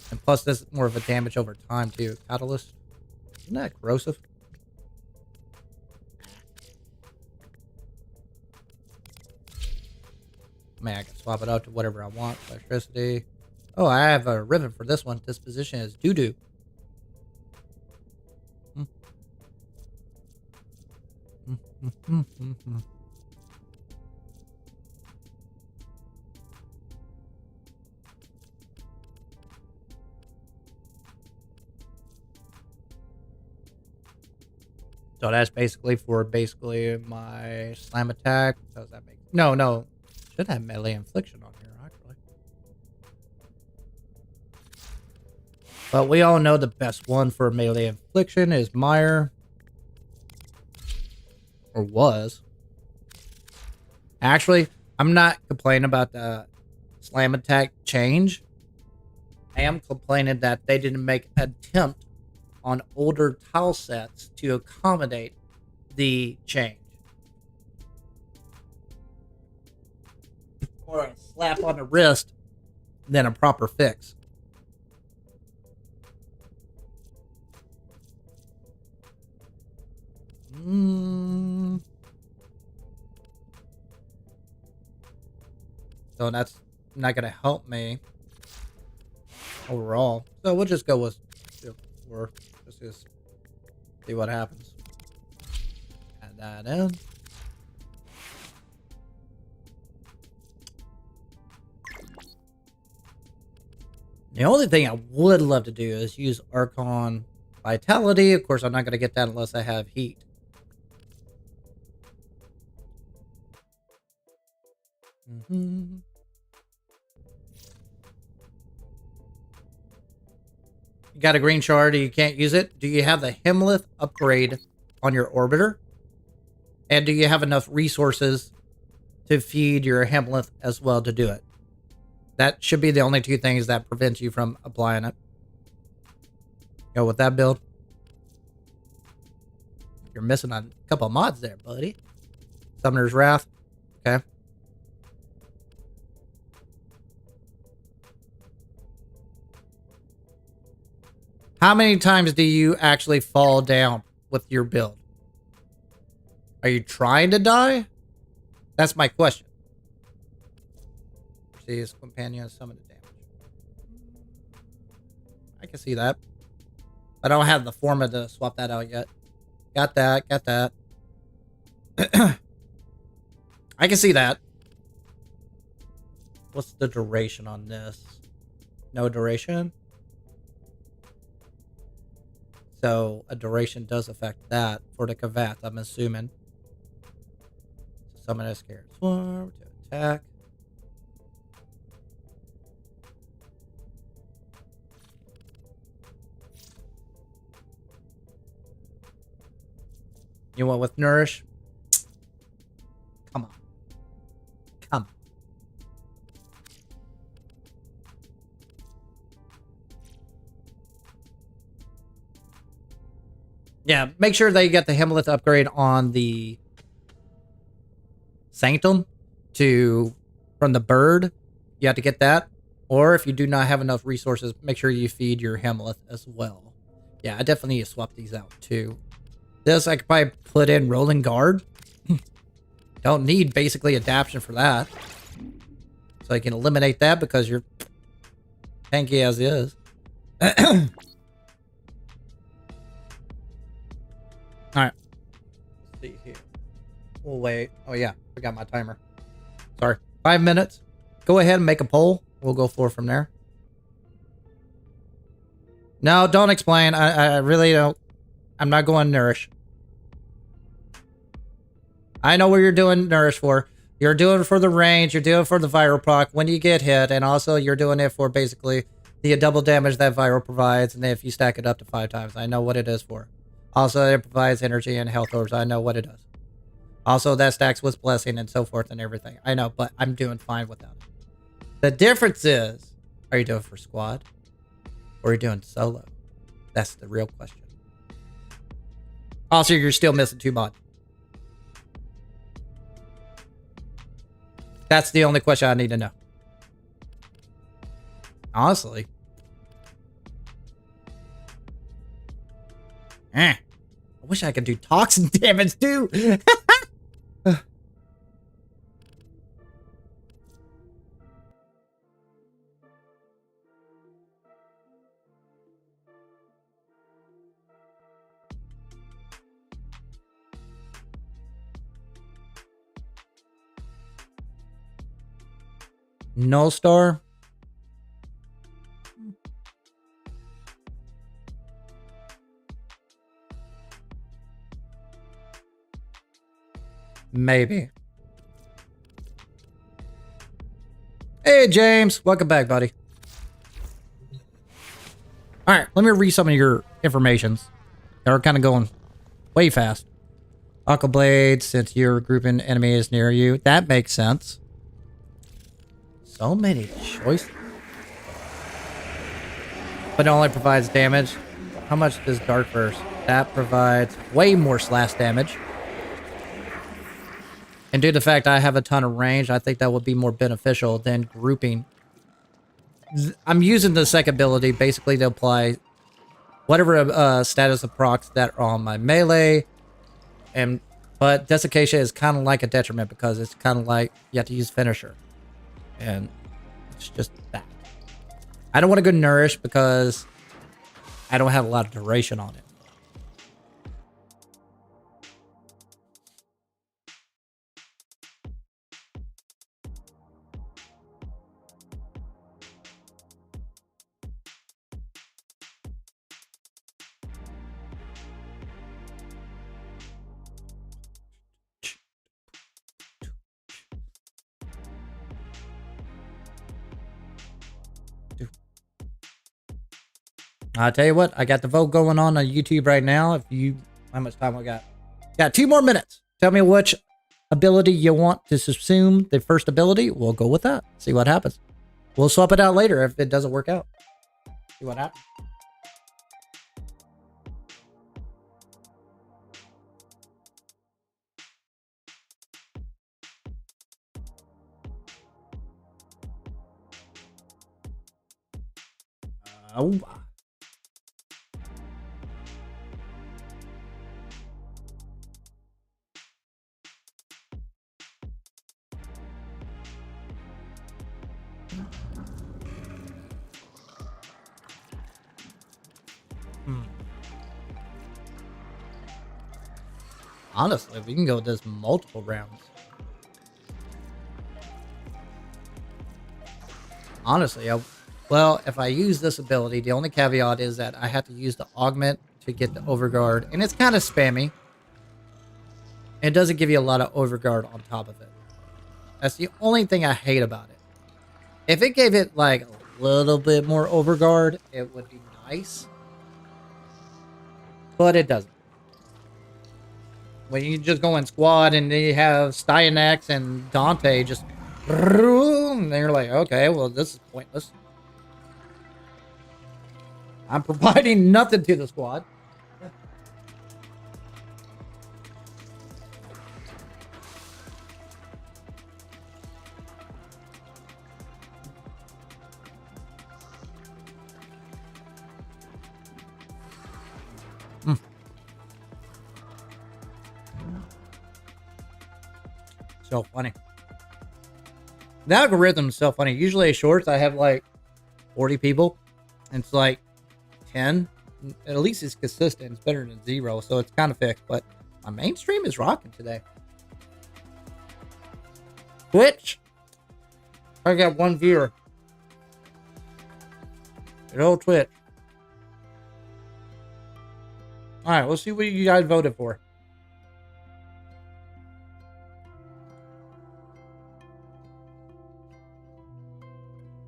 And plus, this is more of a damage over time too. Catalyst. Isn't that corrosive? Man, I can swap it out to whatever I want. Electricity. Oh, I have a ribbon for this one. Disposition is doo-doo. So that's basically for my slam attack. Does that make no? Should have melee infliction on here actually. But we all know the best one for melee infliction is Meyer, or was. Actually, I'm not complaining about the slam attack change. I am complaining that they didn't make an attempt on older tile sets to accommodate the change. Or a slap on the wrist than a proper fix. So that's not going to help me overall. So we'll just go with 4. Just see what happens. Add that in. The only thing I would love to do is use Archon Vitality. Of course, I'm not going to get that unless I have heat. You got a green shard, you can't use it. Do you have the Hemlith upgrade on your orbiter? And do you have enough resources to feed your Hemlith as well to do it? That should be the only 2 things that prevent you from applying it. Go with that build. You're missing a couple mods there, buddy. Summoner's Wrath. Okay. How many times do you actually fall down with your build? Are you trying to die? That's my question. these companions some of the damage. I can see that. I don't have the format to swap that out yet. Got that. Got that. I can see that. What's the duration on this? No duration? So a duration does affect that for the Kavat, I'm assuming. So summon a scared swarm to attack. You want with Nourish? Come on. Come on. Yeah, make sure that you get the Hemlith upgrade on the Sanctum from the bird. You have to get that. Or if you do not have enough resources, make sure you feed your Hemlith as well. Yeah, I definitely need to swap these out too. This I could probably put in Rolling Guard. Don't need basically adaptation for that. So I can eliminate that because you're tanky as is. Alright. Let's see here. We'll wait. Oh yeah, I got my timer. Sorry. 5 minutes. Go ahead and make a poll. We'll go forward from there. No, don't explain. I really don't. I'm not going Nourish. I know what you're doing Nourish for. You're doing it for the range. You're doing it for the viral proc when you get hit. And also you're doing it for basically the double damage that viral provides. And if you stack it up to 5 times, I know what it is for. Also, it provides energy and health orbs. I know what it does. Also, that stacks with blessing and so forth and everything. I know, but I'm doing fine without it. The difference is, are you doing it for squad? Or are you doing solo? That's the real question. Also, you're still missing 2 mod. That's the only question I need to know. Honestly. I wish I could do toxin damage too. Null star. Maybe. Hey, James. Welcome back, buddy. All right, let me read some of your informations. They're kind of going way fast. Aqua Blade, since you're grouping enemies near you. That makes sense. So many choices. But it only provides damage. How much does Dark Burst? That provides way more slash damage. And due to the fact I have a ton of range, I think that would be more beneficial than grouping. I'm using the second ability basically to apply whatever status of procs that are on my melee. But desiccation is kind of like a detriment because it's kind of like you have to use finisher. And it's just that. I don't want to go Nourish because I don't have a lot of duration on it. I'll tell you what, I got the vote going on YouTube right now. How much time we got? Got 2 more minutes. Tell me which ability you want to subsume the first ability. We'll go with that. See what happens. We'll swap it out later if it doesn't work out. See what happens. Oh. Honestly, we can go this multiple rounds. Honestly, well, if I use this ability, the only caveat is that I have to use the augment to get the overguard, and it's kind of spammy. It doesn't give you a lot of overguard on top of it. That's the only thing I hate about it. If it gave it like a little bit more overguard, it would be nice. But it doesn't. When you just go in squad and then you have Styanax and Dante just... And you're like, okay, well, this is pointless. I'm providing nothing to the squad. So funny. The algorithm is so funny. Usually at shorts, I have like 40 people. And it's like 10. At least it's consistent. It's better than 0. So it's kind of fixed. But my mainstream is rocking today. Twitch. I got 1 viewer. Good old Twitch. Alright, let's see what you guys voted for.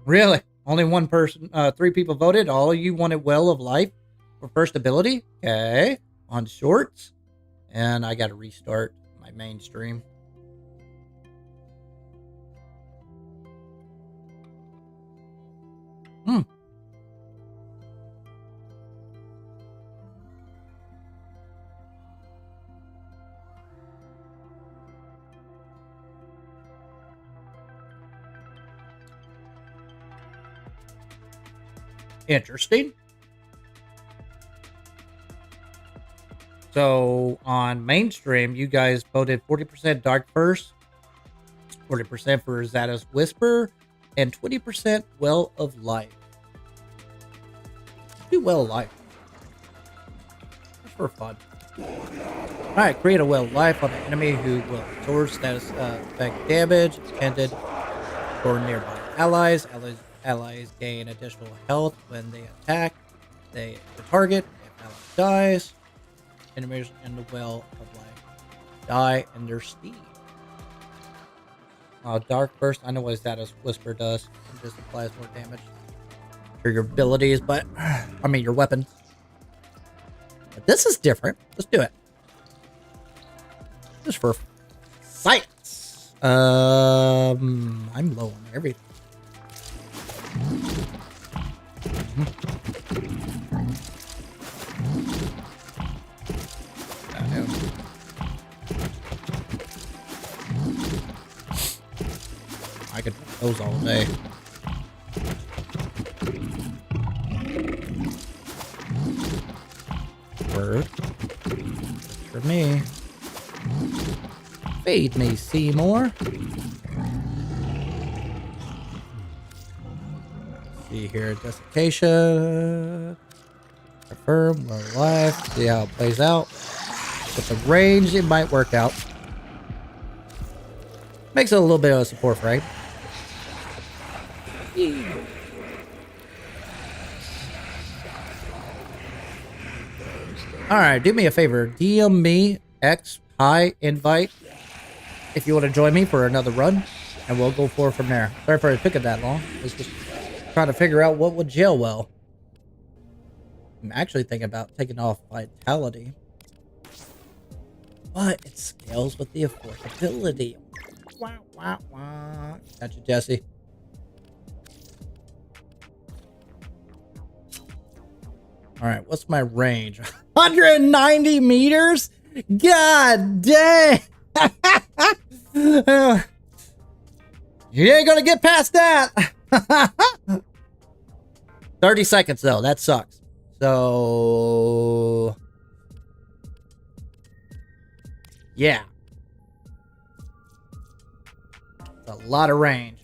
Really? Only one person, 3 people voted. All of you wanted Well of Life for first ability. Okay. On shorts. And I got to restart my main stream. Interesting. So on mainstream, you guys voted 40% Dark First, 40% for Zata's Whisper, and 20% Well of Life. Let's do Well of Life. Just for fun. Alright, create a Well of Life on an enemy who will restore status effect damage expended for nearby allies. Allies gain additional health when they attack the target. If ally dies, enemies in the Well of Life die in their steam. Dark Burst. I know what Zata's Whisper does. It just applies more damage to your abilities, but I mean your weapons. But this is different. Let's do it. Just for science. I'm low on everything. I could do those all day. Bird. For me. Feed me, Seymour. See here, desiccation. Confirm, we're alive. See how it plays out. With the range, it might work out. Makes it a little bit of a support frame. Alright, do me a favor. DM me X high invite if you want to join me for another run, and we'll go forward from there. Sorry for it taking that long. I was just trying to figure out what would gel well. I'm actually thinking about taking off Vitality, but it scales with the affordability. Wah, wah, wah. Gotcha, Jesse. Alright, what's my range? 190 meters? God dang! You ain't gonna get past that! 30 seconds though, that sucks. So... yeah. It's a lot of range.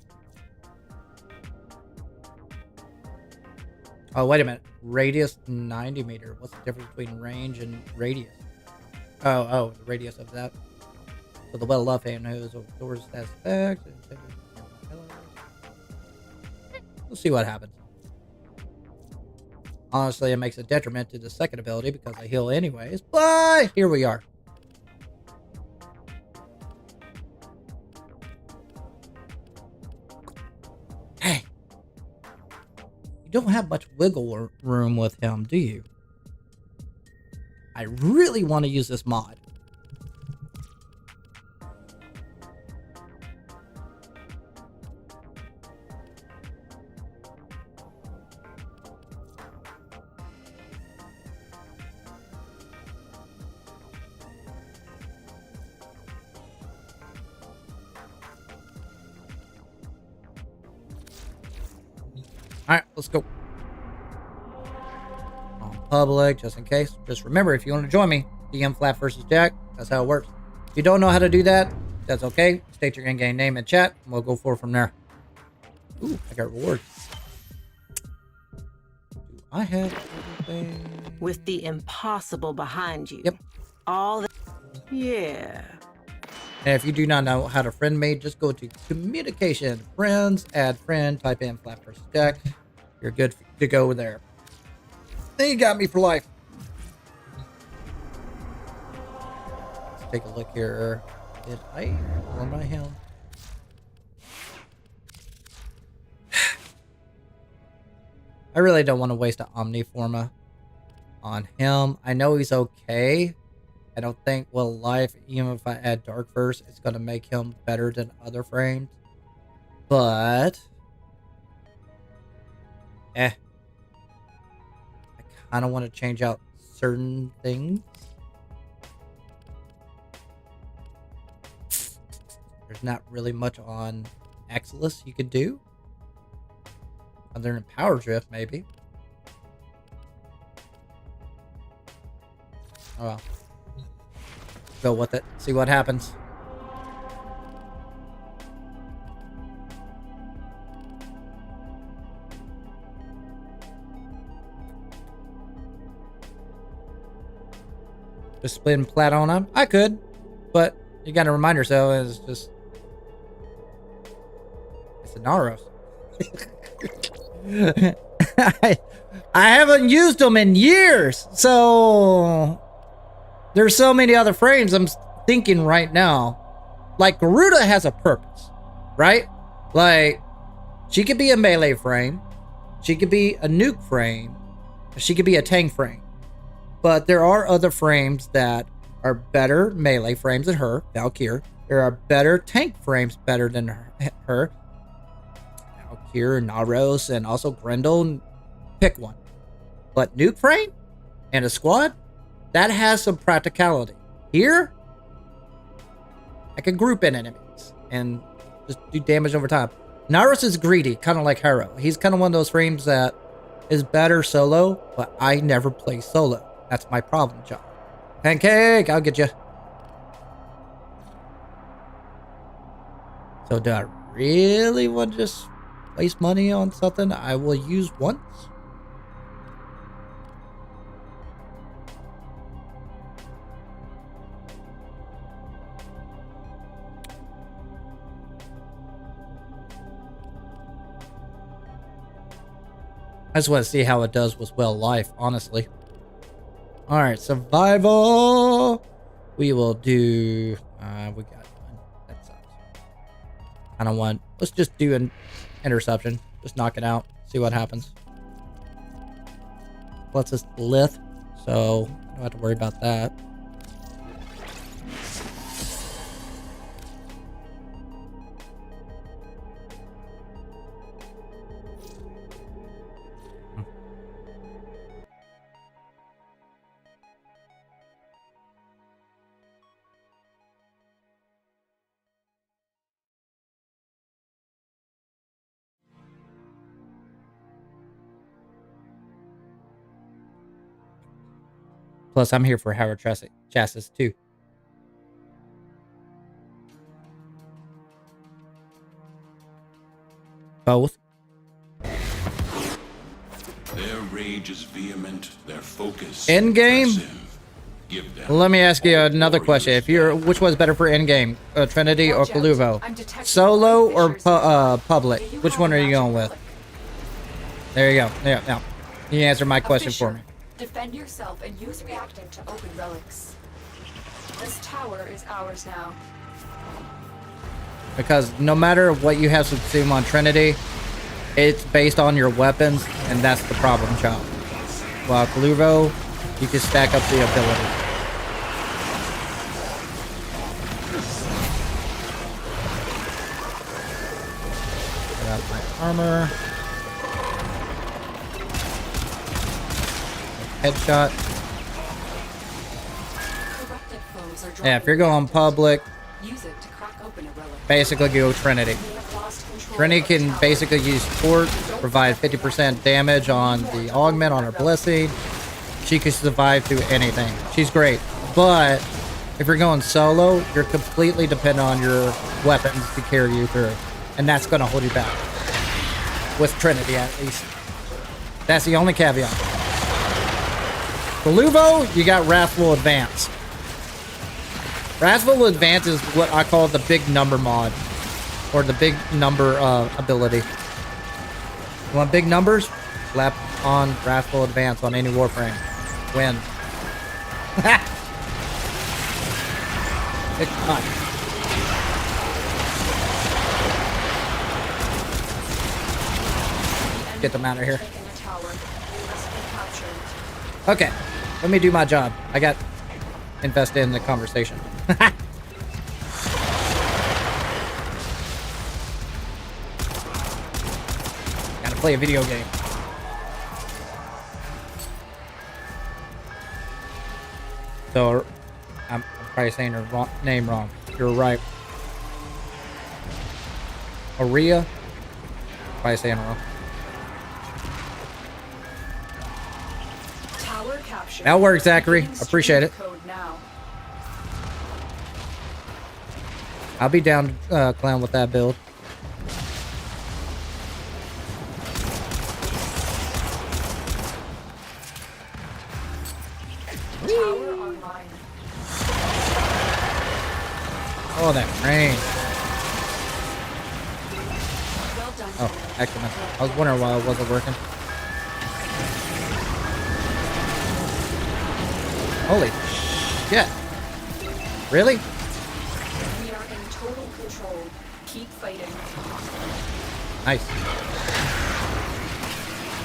Oh, wait a minute. Radius 90 meter. What's the difference between range and radius? Oh, the radius of that. So the well-loved hand knows doors has effects. We'll see what happens. Honestly, it makes a detriment to the second ability because I heal anyways. But here we are. Hey. You don't have much wiggle room with him, do you? I really want to use this mod. Alright, let's go. On public, just in case. Just remember, if you want to join me, DM flapvsjack. That's how it works. If you don't know how to do that, that's okay. State your in-game name in chat, and we'll go forward from there. Ooh, I got rewards. Do I have everything? With the impossible behind you. Yep. All that. Yeah. And if you do not know how to friend me, just go to communication, friends, add friend, type in flapvsjack. You're good to go there. Then you got me for life. Let's take a look here. Did I or my him? I really don't want to waste an Omniforma on him. I know he's okay. I don't think will life, even if I add Dark Verse, it's going to make him better than other frames. But I kind of want to change out certain things. There's not really much on Exilus you could do. Other than Power Drift, maybe. Oh well. Go with it. See what happens. Just spin plat on him? I could, but you gotta remind yourself it's just it's a Naros. I haven't used them in years, so there's so many other frames I'm thinking right now. Like Garuda has a purpose, right? Like she could be a melee frame, she could be a nuke frame, she could be a tank frame. But there are other frames that are better melee frames than her, Valkyr. There are better tank frames better than her. Valkyr, Naros, and also Grendel. Pick one. But nuke frame and a squad, that has some practicality. Here, I can group in enemies and just do damage over time. Naros is greedy, kind of like Harrow. He's kind of one of those frames that is better solo, but I never play solo. That's my problem, John. Pancake, I'll get you. So do I really want to just waste money on something I will use once? I just want to see how it does with well life, honestly. Alright, survival. We will do... we got one. That sucks. I don't want... Let's just do an interception. Just knock it out. See what happens. Let's just lith. So, don't have to worry about that. Plus, I'm here for Harrow Chassis too. Both. Their rage is vehement, their focus Endgame? impressive. Give them Let me ask you another question. If you're, which one's better for endgame, Trinity or Coluvo? Solo or public? Which one are you going with? There you go. Yeah. You answered my question for me. Defend yourself and use reactive to open relics. This tower is ours now. Because no matter what you have to consume on Trinity, it's based on your weapons, and that's the problem, child. While Coluvo, you can stack up the ability. Got my armor. Headshot. Yeah, if you're going public, basically go Trinity. Trinity can basically use support, provide 50% damage on the augment on her blessing. She can survive through anything. She's great. But if you're going solo, you're completely dependent on your weapons to carry you through. And that's going to hold you back. With Trinity, at least. That's the only caveat. For Luvo, you got Wrathful Advance. Wrathful Advance is what I call the big number mod. Or the big number ability. You want big numbers? Slap on Wrathful Advance on any Warframe. Win. It's fun. Get them out of here. Okay, let me do my job. I got invested in the conversation. Gotta play a video game. So, I'm probably saying her name wrong. You're right. Aria? Probably saying it wrong. That works, Zachary. Appreciate it. I'll be down clown with that build. Oh, that rain. Oh, excellent. I was wondering why it wasn't working. Holy shit. Really? We are in total control. Keep fighting. Nice.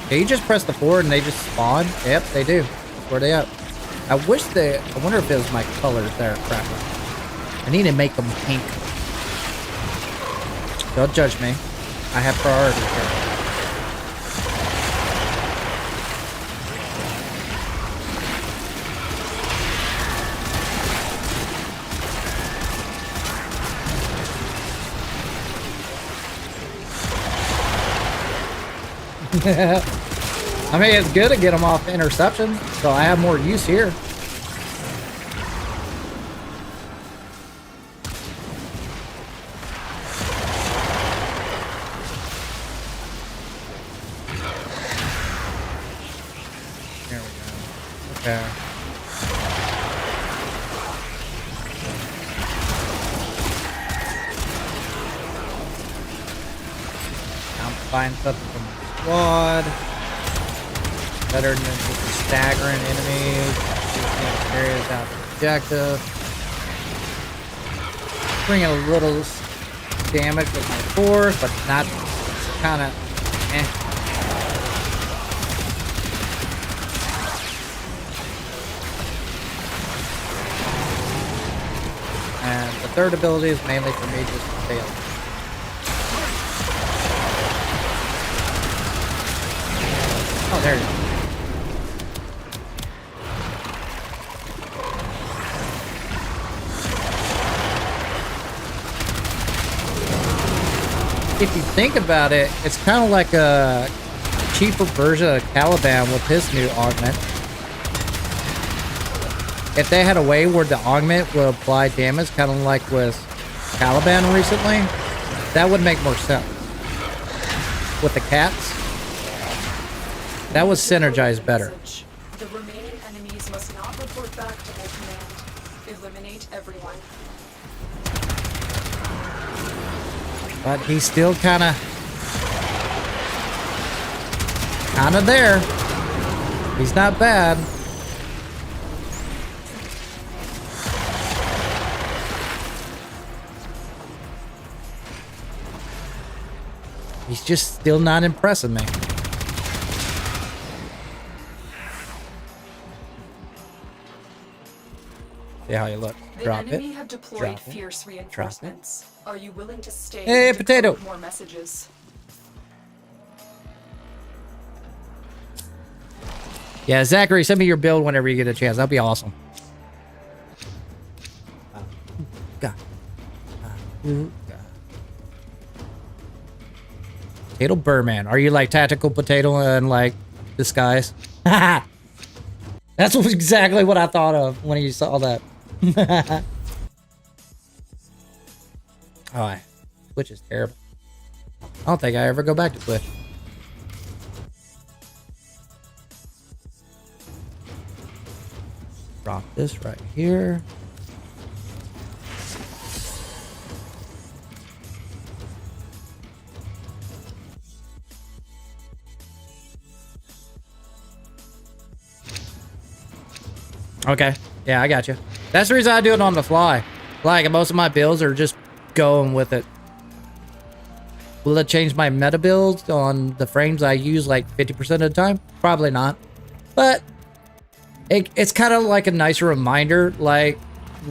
Can you just press the forward and they just spawn? Yep, they do. That's where they at. I wonder if it was my colors there. Crap. I need to make them pink. Don't judge me. I have priorities here. I mean, it's good to get them off interception, so I have more use here. There we go. Okay. I'm finding something from my squad. Better than just staggering enemies. These areas out of objective. Bring a little damage with my force, but not kind of eh. And the third ability is mainly for me just to fail. Oh, there you go. If you think about it, it's kind of like a cheaper version of Caliban with his new augment. If they had a way where the augment would apply damage, kind of like with Caliban recently, that would make more sense. With the cats. That was synergized better. The remaining enemies must not report back to their command. Eliminate everyone. But he's still kind of there. He's not bad. He's just still not impressing me. See how you look. Drop it. The enemy have deployed Drop it. fierce Drop it. reinforcements. Are you willing to stay? Hey, and potato. decode more messages? Yeah, Zachary, send me your build whenever you get a chance. That'd be awesome. God. Potato Burman. Are you like tactical potato and like disguise? That's exactly what I thought of when you saw that. Oh, Twitch is terrible. I don't think I ever go back to Twitch. Drop this right here. Okay. Yeah, I got you. That's the reason I do it on the fly. Like, most of my builds are just going with it. Will it change my meta builds on the frames I use like 50% of the time? Probably not. But it's kind of like a nice reminder, like,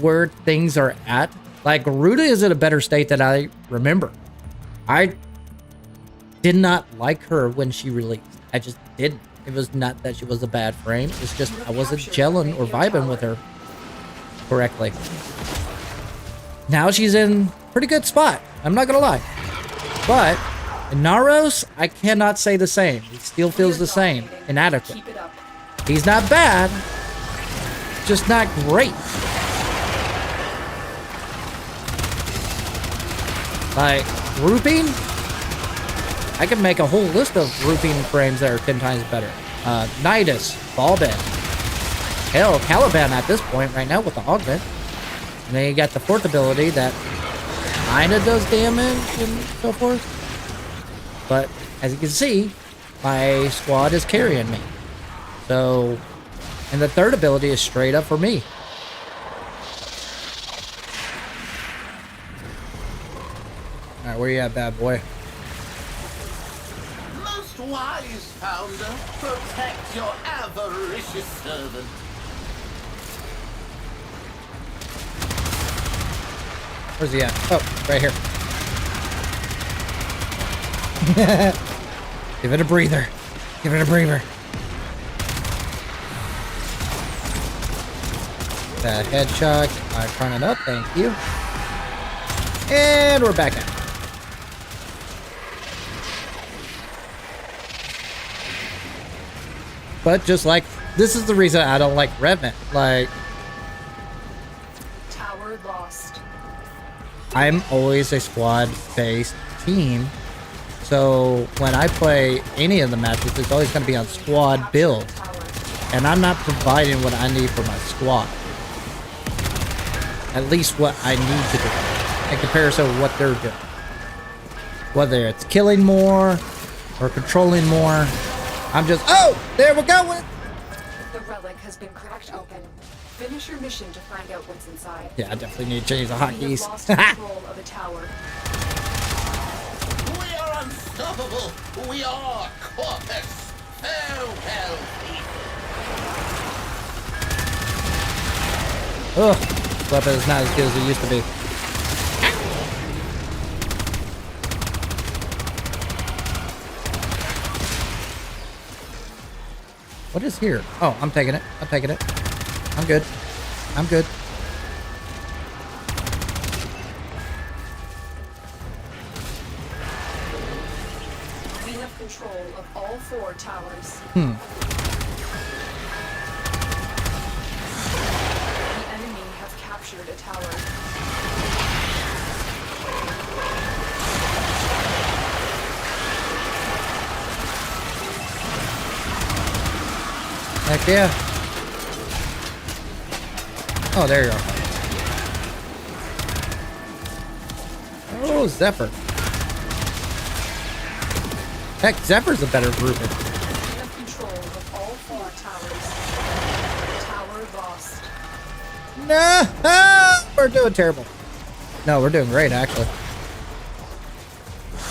where things are at. Like, Garuda is in a better state than I remember. I did not like her when she released. I just didn't. It was not that she was a bad frame. It's just I wasn't gelling or vibing with her correctly. Now she's in pretty good spot. I'm not gonna lie. But Naros, I cannot say the same. He still feels the same. Inadequate. Keep it up. He's not bad. Just not great. Like, grouping? I can make a whole list of grouping frames that are 10 times better. Nidus, Ballbed. Hell, Caliban at this point right now with the augment. And then you got the fourth ability that kinda does damage and so forth. But as you can see, my squad is carrying me. So, and the third ability is straight up for me. Alright, where you at, bad boy? Most wise founder, protect your avaricious servant. Where's he at? Oh, right here. Give it a breather. Give it a breather. That headshot. I'm turning up. Thank you. And we're back at it. But just like, this is the reason I don't like Revenant. Like, Tower lost. I'm always a squad-based team. So when I play any of the matches, it's always going to be on squad build. And I'm not providing what I need for my squad. At least what I need to do in comparison to what they're doing. Whether it's killing more or controlling more. I'm just, oh, there we go. The relic has been cracked open. Finish your mission to find out what's inside. Yeah, I definitely need to change the We have hotkeys. lost control of a tower. We are unstoppable. We are Corpus. Farewell, thief. Ugh, weapon is not as good as it used to be. What is here? Oh, I'm taking it. I'm taking it. I'm good. I'm good. We have control of all 4 towers. Hmm. The enemy have captured a tower. Heck yeah. Oh, there you are. Oh, Zephyr. Heck, Zephyr's a better grouping. Have control of all 4 towers. Tower lost. No! Ah, we're doing terrible. No, we're doing great, actually.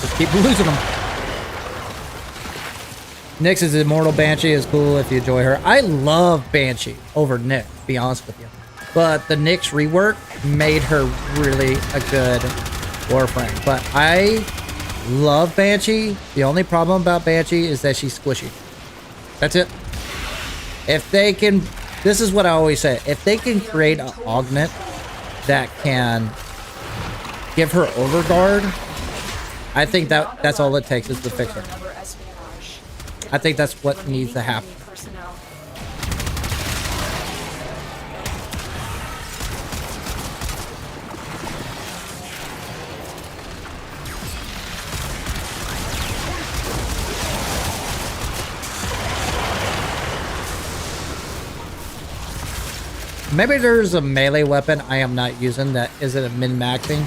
Just keep losing them. Nyx's Immortal Banshee is cool if you enjoy her. I love Banshee over Nyx, to be honest with you. But the Nyx rework made her really a good Warframe. But I love Banshee. The only problem about Banshee is that she's squishy. That's it. If they can, this is what I always say, if they can create an augment that can give her overguard, I think that's all it takes is to fix her. I think that's what needs to happen. Maybe there's a melee weapon I am not using that isn't a min-maxing,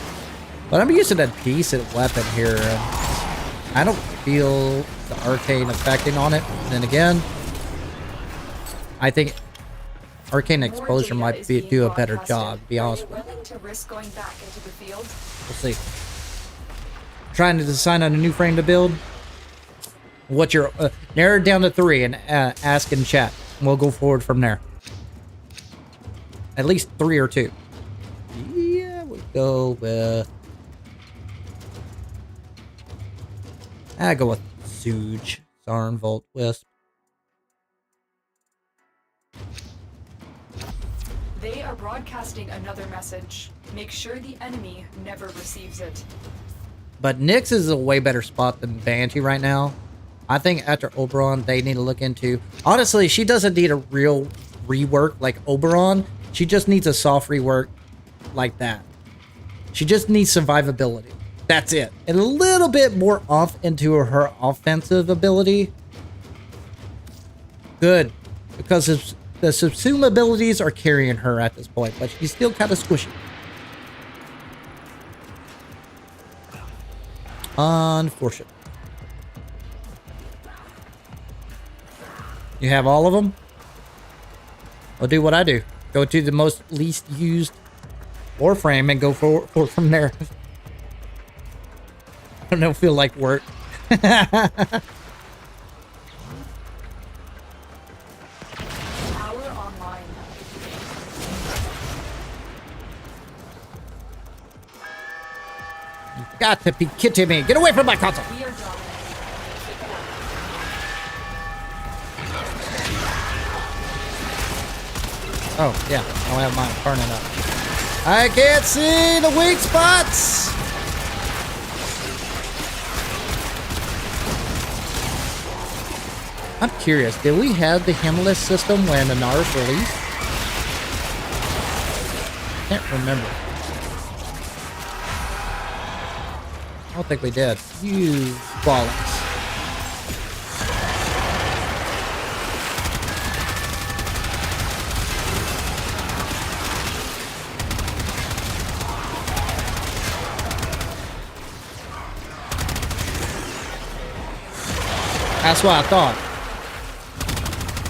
but I'm using a decent weapon here. I don't feel the arcane affecting on it. And then again, I think arcane exposure might do a better job, to be honest with you. We'll see. Trying to decide on a new frame to build. What's your narrow it down to 3 and ask in chat. We'll go forward from there. At least 3 or 2. Yeah, we'll go with. I go with Zooge, Zarn, Volt, Wisp. They are broadcasting another message. Make sure the enemy never receives it. But Nyx is a way better spot than Banshee right now. I think after Oberon, they need to look into. Honestly, she doesn't need a real rework like Oberon. She just needs a soft rework like that. She just needs survivability. That's it. And a little bit more off into her offensive ability. Good. Because the subsume abilities are carrying her at this point. But she's still kind of squishy. Unfortunate. You have all of them? I'll do what I do. Go to the most least used Warframe and go for from there. I don't feel like work. Power online. You got to be kidding me. Get away from my console. We are dominating. Oh, yeah. I'll have mine turning up. I can't see the weak spots. I'm curious, did we have the hemless system when the NARS released? Can't remember. I don't think we did. You bollocks. That's what I thought.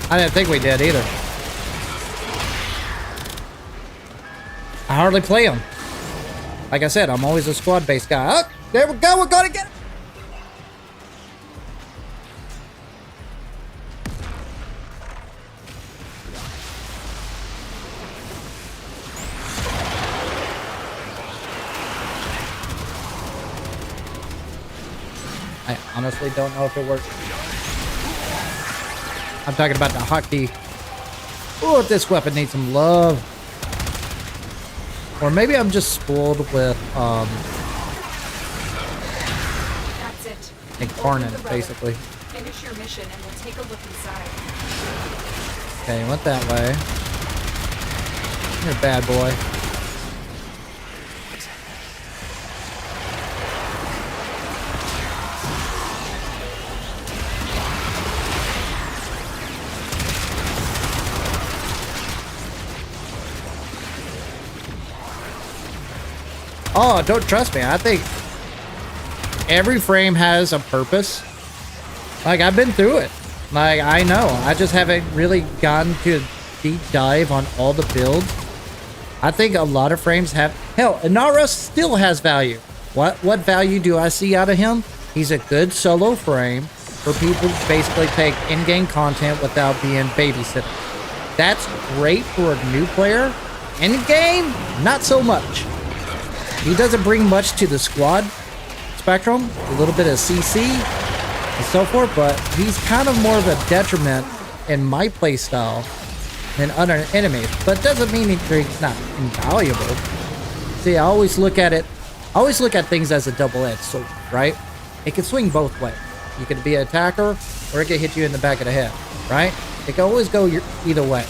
I didn't think we did either. I hardly play them. Like I said, I'm always a squad-based guy. Oh, there we go. We're gonna get it. I honestly don't know if it works. I'm talking about the hotkey. Oh, this weapon needs some love. Or maybe I'm just spoiled with That's it. Incarnate, basically. Finish your mission and we'll take a look inside. Okay, went that way. You're a bad boy. Oh, don't trust me. I think every frame has a purpose. Like, I've been through it. Like, I know. I just haven't really gotten to a deep dive on all the builds. I think a lot of frames have... Hell, Inara still has value. What value do I see out of him? He's a good solo frame for people to basically take in-game content without being babysitted. That's great for a new player. In-game, not so much. He doesn't bring much to the squad spectrum. A little bit of CC and so forth, but he's kind of more of a detriment in my playstyle than other enemies. But it doesn't mean he's not invaluable. See, I always look at things as a double-edged sword, right? It can swing both ways. You can be an attacker, or it can hit you in the back of the head, right? It can always go either way.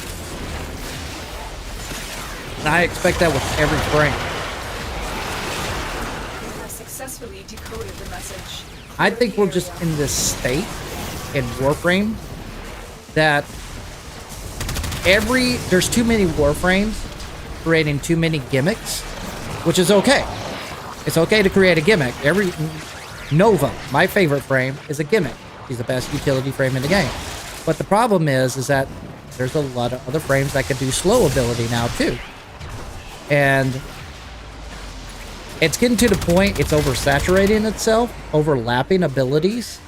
And I expect that with every frame. You have successfully decoded the message. I think we're just in this state in Warframe that there's too many Warframes creating too many gimmicks, which is okay. It's okay to create a gimmick. Nova, my favorite frame, is a gimmick. She's the best utility frame in the game. But the problem is that there's a lot of other frames that can do slow ability now too. And it's getting to the point it's oversaturating itself, overlapping abilities.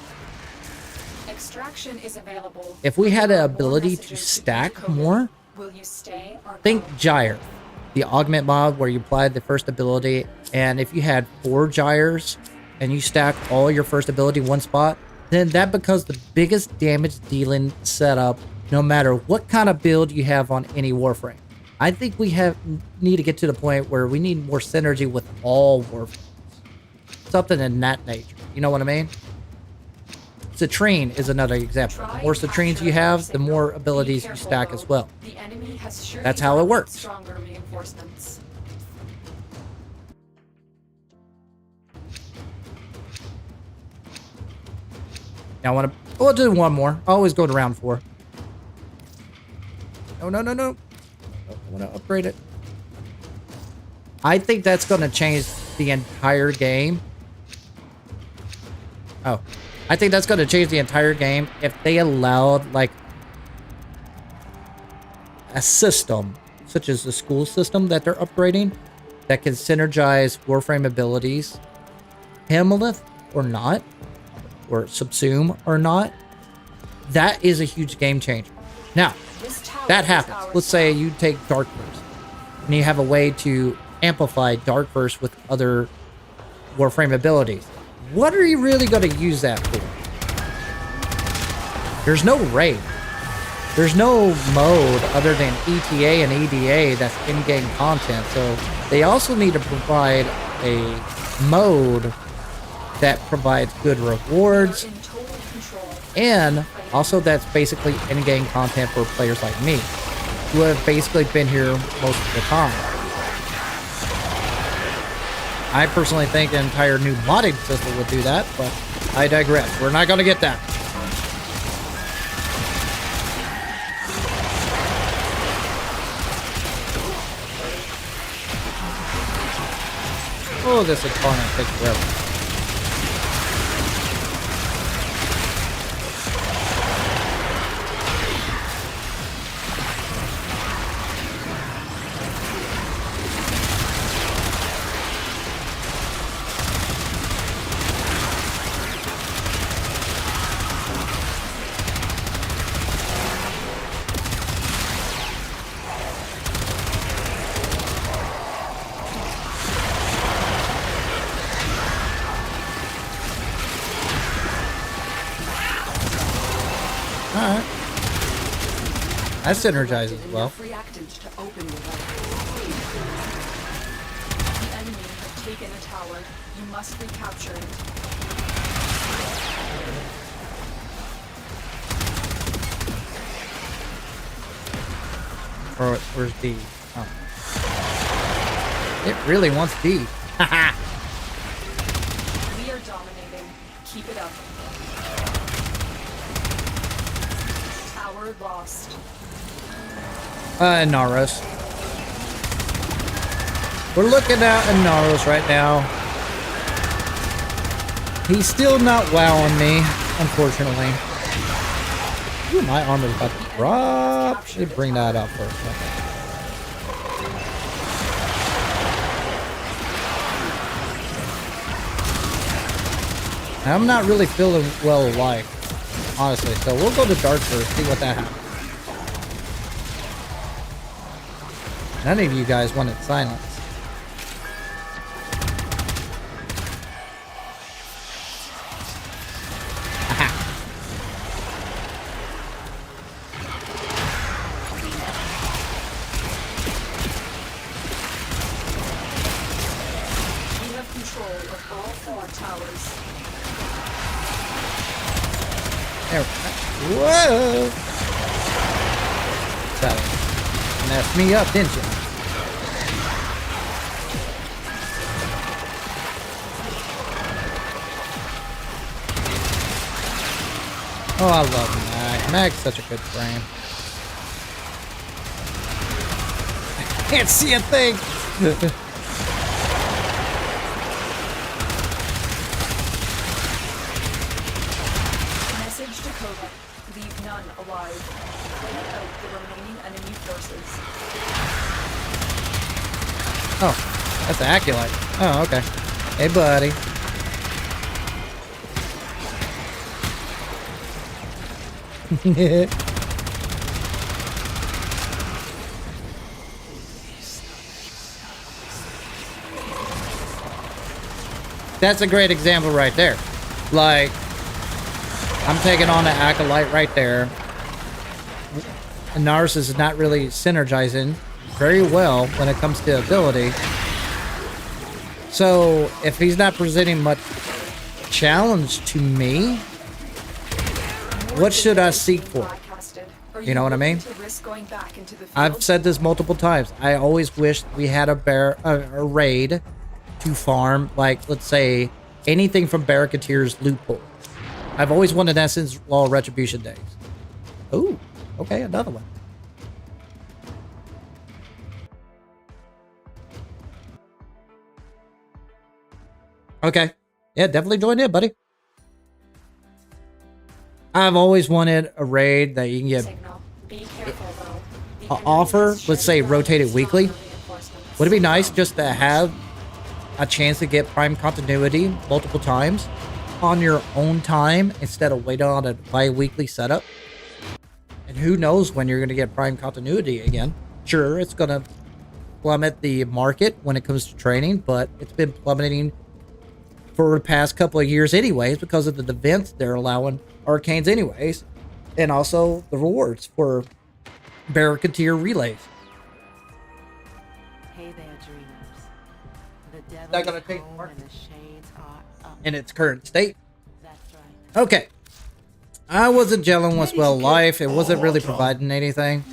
Extraction is available. If we had an ability to stack more, Will you stay or think Gyre, the augment mod where you apply the first ability, and if you had 4 Gyres and you stack all your first ability in one spot, then that becomes the biggest damage dealing setup no matter what kind of build you have on any Warframe. I think we need to get to the point where we need more synergy with all Warframes. Something in that nature. You know what I mean? Citrine is another example. The more Citrines you have, the more abilities you stack as well. That's how it works. Stronger reinforcements. Now we'll do one more. I always go to round 4. No. I want to upgrade it. I think that's going to change the entire game. Oh. I think that's going to change the entire game if they allowed, like, a system, such as the school system that they're upgrading, that can synergize Warframe abilities. Hammelith or not, or Subsume or not, that is a huge game changer. Now, that happens. Let's say you take Dark Verse, and you have a way to amplify Dark Verse with other Warframe abilities. What are you really going to use that for? There's no raid. There's no mode other than ETA and EDA that's in-game content. So they also need to provide a mode that provides good rewards, and also that's basically in-game content for players like me, who have basically been here most of the time. I personally think an entire new modding system would do that, but I digress. We're not going to get that. Oh, this opponent takes forever. Alright. That synergizes as well. Reactant to open the enemy has taken a tower. You must recapture it. Or where's D? Oh. It really wants D. Haha. We are dominating. Keep it up. Tower lost. Naros. We're looking at Inaros right now. He's still not wowing me, unfortunately. Ooh, my armor's about to drop. Should bring that out first. Okay. I'm not really feeling well alive, honestly. So we'll go to dark first, see what that happens. None of you guys wanted silence. Whoa! That messed me up, didn't you? Oh, I love Mag. Mag's such a good frame. I can't see a thing! Leave none alive. Clear out the remaining enemy forces. Oh, that's an Acolyte. Oh, okay. Hey, buddy. That's a great example right there. Like, I'm taking on an Acolyte right there. And Narsys is not really synergizing very well when it comes to ability. So, if he's not presenting much challenge to me, what should I seek for? You know what I mean? I've said this multiple times. I always wish we had a raid to farm, like, let's say, anything from Barricatier's loot pool. I've always wanted that since Law of Retribution days. Ooh, okay, another one. Okay. Yeah, definitely join in, buddy. I've always wanted a raid that you can get an offer, let's say rotated weekly. Would it be nice just to have a chance to get Prime continuity multiple times on your own time instead of waiting on a bi-weekly setup? And who knows when you're going to get Prime continuity again. Sure, it's going to plummet the market when it comes to training, but it's been plummeting for the past couple of years anyways because of the events they're allowing Arcanes anyways, and also the rewards for Barricatier relays. Hey there, dreamers. The devil Not gonna take and the shades are up. In its current state. That's right. Okay. I wasn't gelling with well life. It wasn't really providing anything.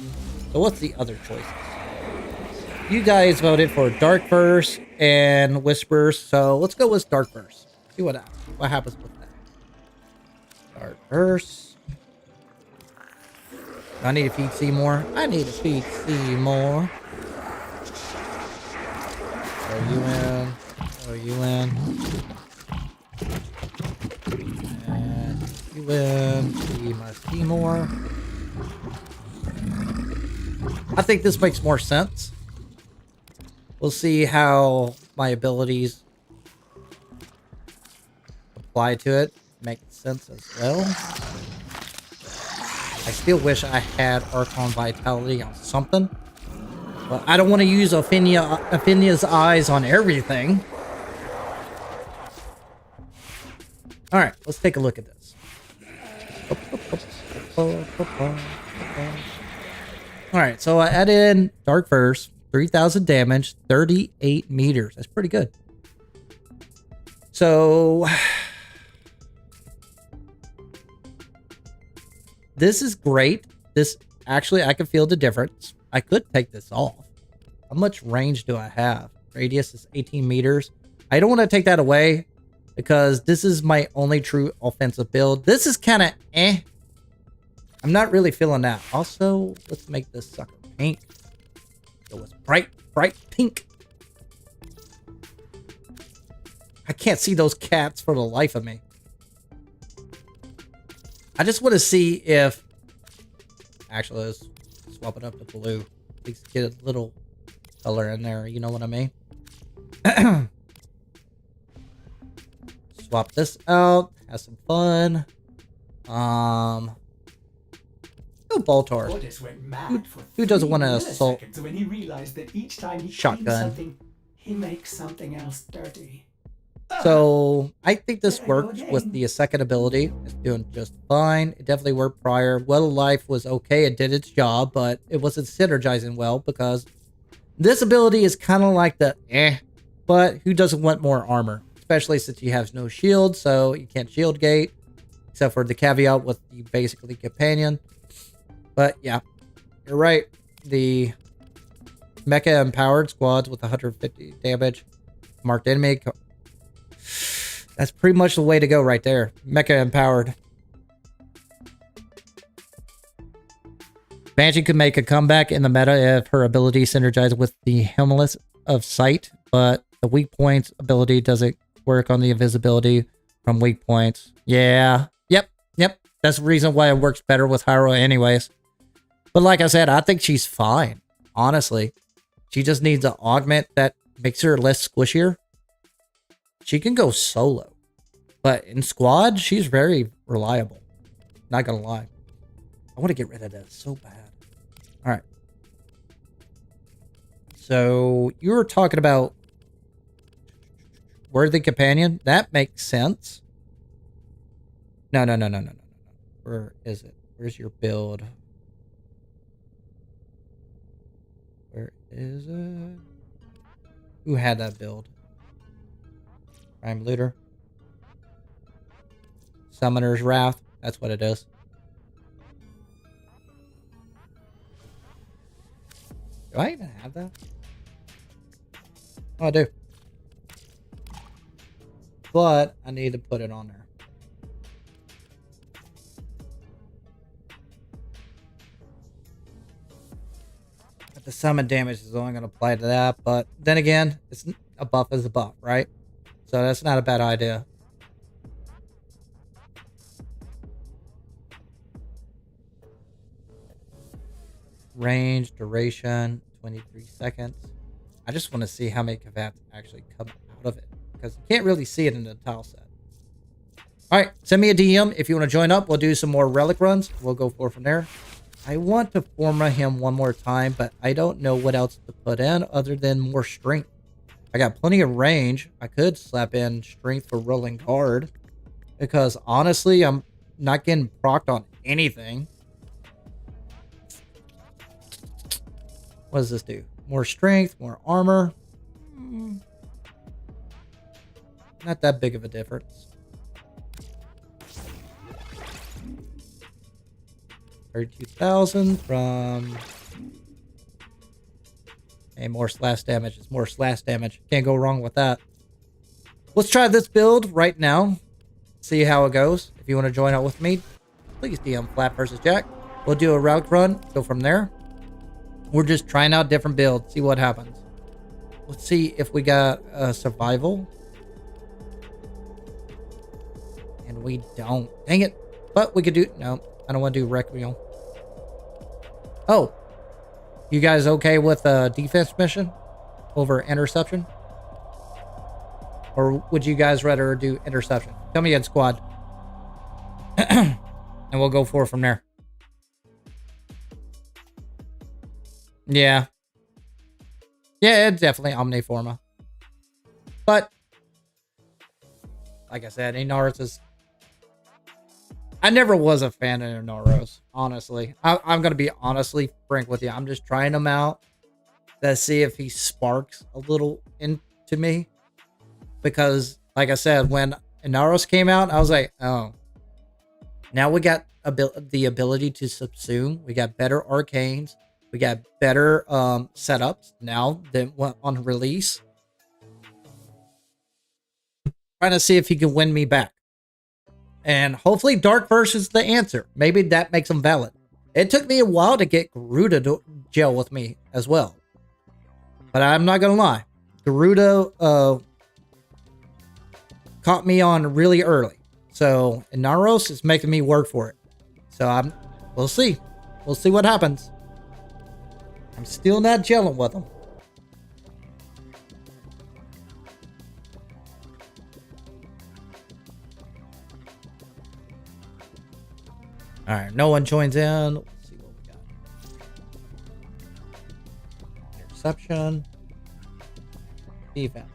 So what's the other choices? You guys voted for Dark Verse and Whispers, so let's go with Dark Verse. See what happens with that. Dark Verse. I need to feed Seymour. I need to feed Seymour. Throw you in. Throw you in. And you in. Feed my Seymour. I think this makes more sense. We'll see how my abilities apply to it. Make sense as well. I still wish I had Archon Vitality on something. But I don't want to use Ophinia's eyes on everything. Alright, let's take a look at this. Alright, so I added in Dark Verse. 3,000 damage, 38 meters. That's pretty good. So this is great. This actually, I can feel the difference. I could take this off. How much range do I have? Radius is 18 meters. I don't want to take that away because this is my only true offensive build. This is kind of eh. I'm not really feeling that. Also, let's make this sucker pink. It was bright pink. I can't see those cats for the life of me. I just want to see if... Actually, let's swap it up to blue. At least get a little color in there. You know what I mean? Swap this out. Have some fun. Go Baltar. Otis went mad for Who doesn't 3 want to assault milliseconds when he realized that each time he cleans shotgun? something, he makes something else dirty. So I think this works with the second ability. It's doing just fine. It definitely worked prior. Well of Life was okay. It did its job, but it wasn't synergizing well because this ability is kind of like the but who doesn't want more armor? Especially since he has no shield, so you can't shield gate. Except for the caveat with the basically companion. But yeah, you're right. The mecha empowered squads with 150 damage. Marked enemy. That's pretty much the way to go right there. Mecha empowered. Banshee could make a comeback in the meta if her ability synergized with the Helmless of Sight, but the weak points ability doesn't work on the invisibility from weak points. Yeah. Yep. That's the reason why it works better with Harrow anyways. But like I said, I think she's fine. Honestly. She just needs an augment that makes her less squishier. She can go solo. But in squad, she's very reliable. Not gonna lie. I want to get rid of that so bad. Alright. So, you were talking about Worthy Companion. That makes sense. No. Where is it? Where's your build? Where is it? Who had that build? Prime Looter. Summoner's Wrath. That's what it is. Do I even have that? Oh, I do. But I need to put it on there. But the summon damage is only going to apply to that. But then again, it's a buff is a buff, right? So that's not a bad idea. Range, duration, 23 seconds. I just want to see how many Kavats actually come out of it. Because you can't really see it in the tile set. Alright, send me a DM if you want to join up. We'll do some more relic runs. We'll go forward from there. I want to forma him one more time, but I don't know what else to put in other than more strength. I got plenty of range. I could slap in strength for rolling guard. Because honestly, I'm not getting procced on anything. What does this do? More strength, more armor. Not that big of a difference. 32,000 from... Hey, more slash damage. It's more slash damage. Can't go wrong with that. Let's try this build right now. See how it goes. If you want to join up with me, please DM flapvsjack. We'll do a route run. Go from there. We're just trying out different builds. See what happens. Let's see if we got survival. And we don't. Dang it. But we could do... No, I don't want to do Requiem. Oh. You guys okay with a defense mission over interception? Or would you guys rather do interception? Tell me in squad. And we'll go forward from there. Yeah. Yeah, it's definitely Omniforma. But, like I said, Inaros is... I never was a fan of Inaros, honestly. I'm going to be honestly frank with you. I'm just trying him out to see if he sparks a little into me. Because, like I said, when Inaros came out, I was like, oh. Now we got the ability to subsume. We got better arcanes. We got better setups now than on release. Trying to see if he can win me back. And hopefully Dark Verse is the answer. Maybe that makes him valid. It took me a while to get Garuda to gel with me as well. But I'm not going to lie. Garuda caught me on really early. So Inaros is making me work for it. So we'll see. We'll see what happens. I'm still not gelling with them. All right, no one joins in. Let's see what we got. Interception. Defense.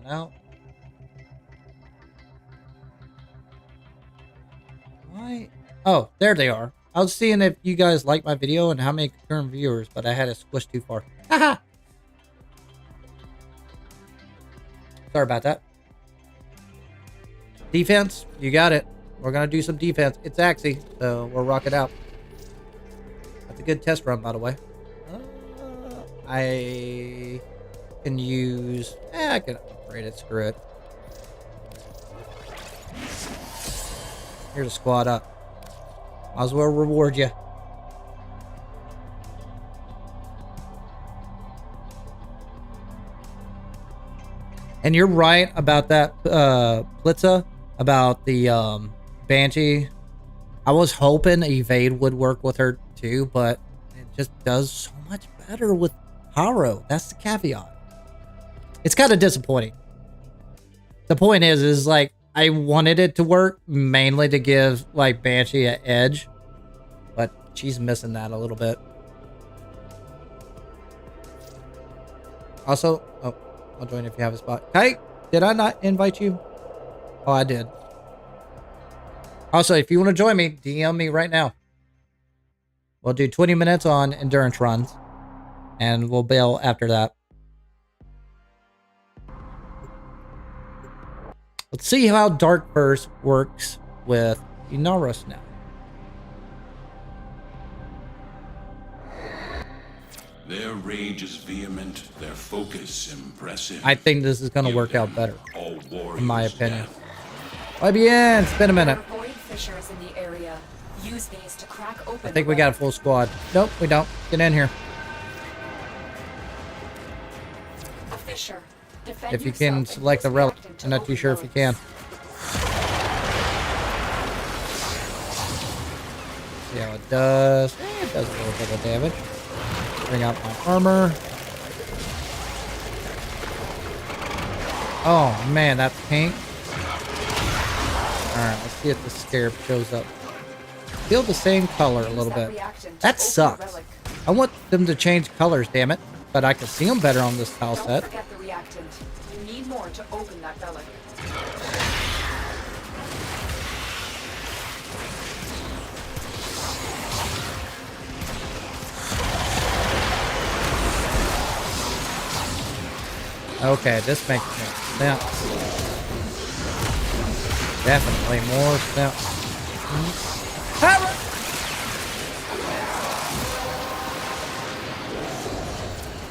Out. Why? Oh, there they are. I was seeing if you guys like my video and how many current viewers, but I had it squished too far. Haha. Sorry about that. Defense, you got it. We're gonna do some defense. It's Axie, so we'll rock it out. That's a good test run, by the way. I can use. I can upgrade it. Screw it. Here to squad up. Might as well reward you. And you're right about that, Blitza, about the Banshee. I was hoping Evade would work with her too, but it just does so much better with Harrow. That's the caveat. It's kind of disappointing. The point is like, I wanted it to work mainly to give like Banshee an edge, but she's missing that a little bit. Also, oh, I'll join if you have a spot. Kite, did I not invite you? Oh, I did. Also, if you want to join me, DM me right now. We'll do 20 minutes on endurance runs, and we'll bail after that. Let's see how Dark Burst works with Inaros now. Their rage is vehement, their focus impressive. I think this is going to work out better, in my opinion. YBN, it's been a minute. I think we got a full squad. Nope, we don't. Get in here. If you can select the relic. I'm not too sure if you can. See how it does. It does a little bit of damage. Bring out my armor. Oh man, that's pink. Alright, let's see if the scarab shows up. Feel the same color a little bit. That sucks. I want them to change colors, damn it. But I can see them better on this tile set. You need more to open that relic. Okay, this makes more sense. Definitely more sense.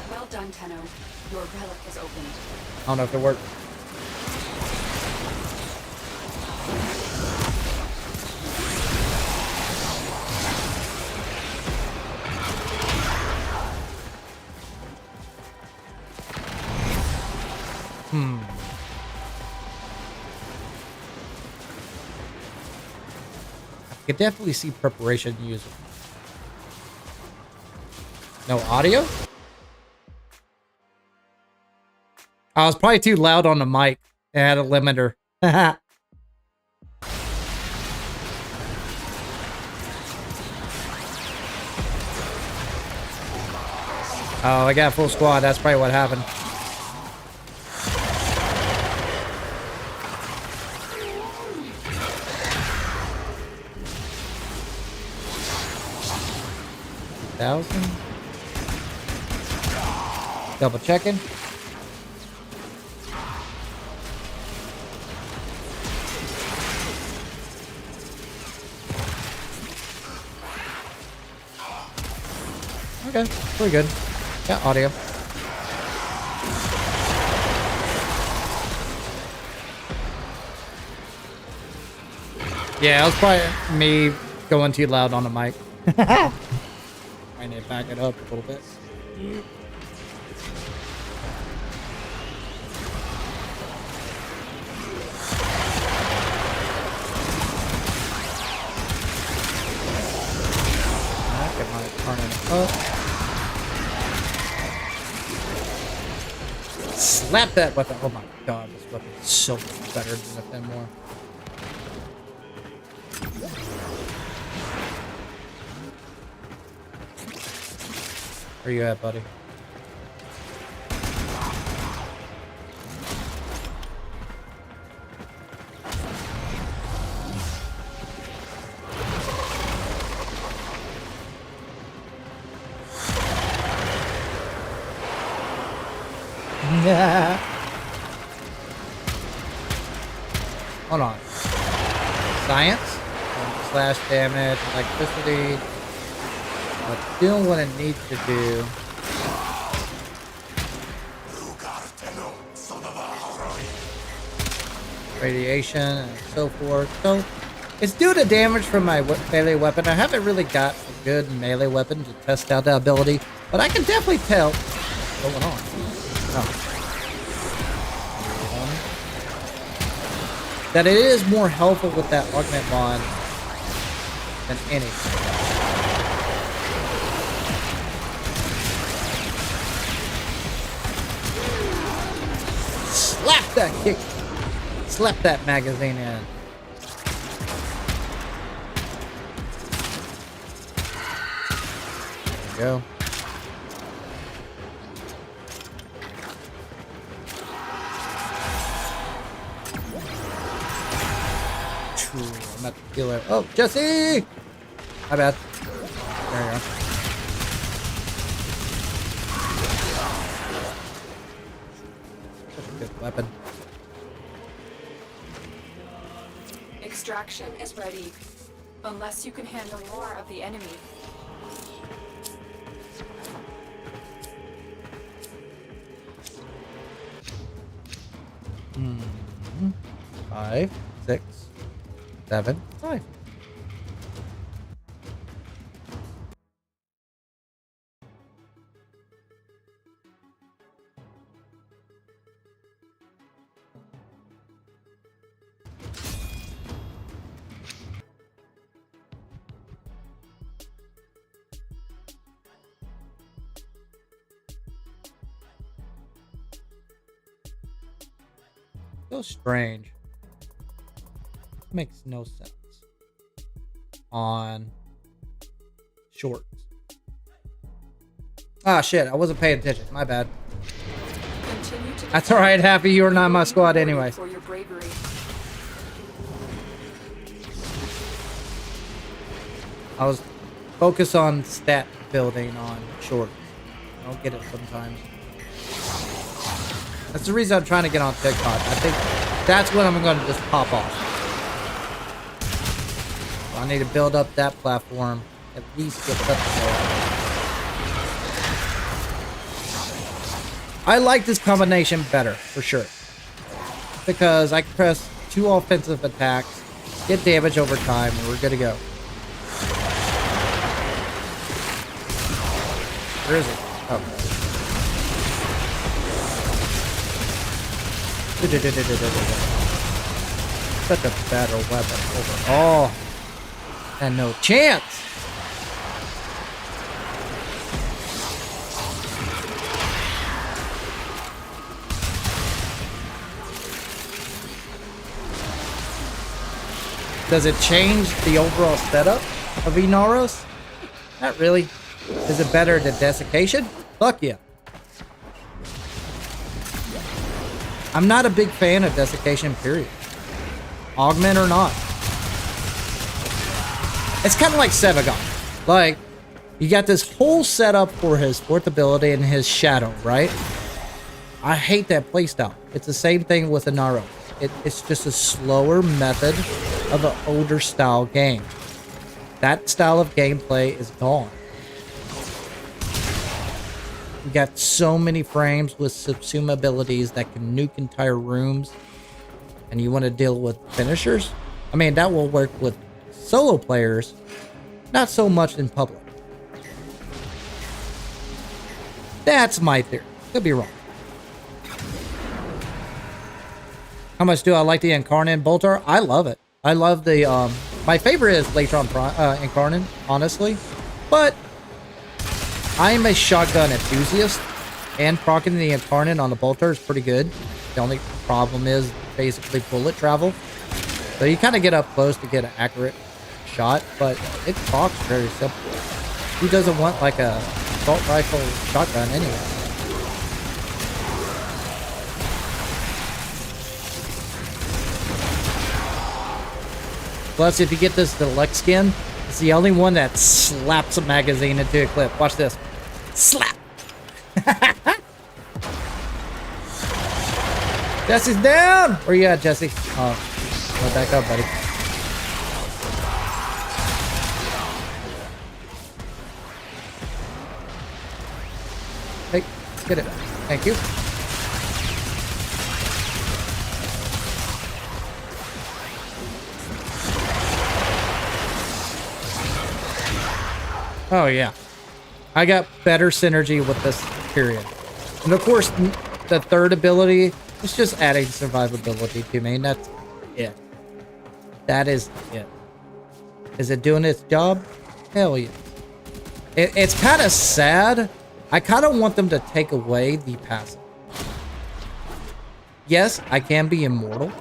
Well done, Tenno. Your relic is opened. I don't know if it worked. I could definitely see preparation using. No audio? I was probably too loud on the mic. It had a limiter. Oh, I got a full squad. That's probably what happened. 1,000. Double checking. Okay, pretty good. Got audio. Yeah, it was probably me going too loud on the mic. I need to back it up a little bit. Get my turning up. Slap that weapon. Oh my god, this weapon is so much better than the Fenmore. Where you at, buddy? Hold on. Science? Slash damage, electricity. But still what it needs to do. Radiation and so forth. So it's due to damage from my melee weapon. I haven't really got a good melee weapon to test out the ability, but I can definitely tell what's going on. Oh. That it is more helpful with that augment bond than anything. Slap that kick. Slap that magazine in. There we go. I'm at the killer. Oh, Jesse! My bad. There you go. Such a good weapon. Extraction is ready. Unless you can handle more of the enemy. Mm-hmm. 5, 6, 7, 5. So strange. Makes no sense. On shorts. Ah, shit. I wasn't paying attention. My bad. That's alright, Happy. You're not my squad anyway. For your bravery. I was focused on stat building on shorts. I don't get it sometimes. That's the reason I'm trying to get on TikTok. I think that's when I'm going to just pop off. So I need to build up that platform. At least get something there. I like this combination better, for sure. Because I can press 2 offensive attacks, get damage over time, and we're good to go. Where is it? Oh. Such a better weapon overall. And no chance. Does it change the overall setup of Inaros? Not really. Is it better than Desiccation? Fuck yeah. I'm not a big fan of Desiccation, period. Augment or not. It's kind of like Sevagon. Like, You got this whole setup for his fourth ability and his shadow, right? I hate that playstyle. It's the same thing with a Naruto. It's just a slower method of an older style game. That style of gameplay is gone. You got so many frames with subsume abilities that can nuke entire rooms. And you want to deal with finishers? I mean, that will work with solo players, not so much in public. That's my theory. Could be wrong. How much do I like the Incarnate Bolter? I love it. I love the, my favorite is Latron Incarnate, honestly. But I'm a shotgun enthusiast, and proccing the Incarnate on the Bolter is pretty good. The only problem is basically bullet travel. So you kind of get up close to get an accurate shot, but it procs very simple. Who doesn't want like a assault rifle shotgun anyway? Plus, if you get this deluxe skin, it's the only one that slaps a magazine into a clip. Watch this. Slap! Jesse's down! Where you at, Jesse? Oh, go back up, buddy. Hey, get it. Thank you. Oh, yeah. I got better synergy with this period. And of course, the third ability is just adding survivability to me, and that's it. That is it. Is it doing its job? Hell yeah. It's kind of sad. I kind of want them to take away the passive. Yes, I can be immortal.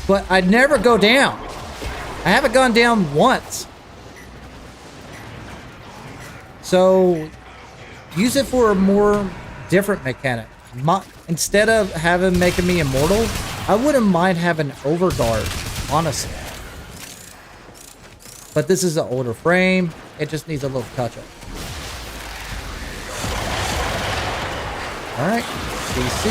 But I'd never go down. I haven't gone down once. So, use it for a more different mechanic. Instead of making me immortal, I wouldn't mind having overguard, honestly. But this is an older frame. It just needs a little touch-up. Alright, DC.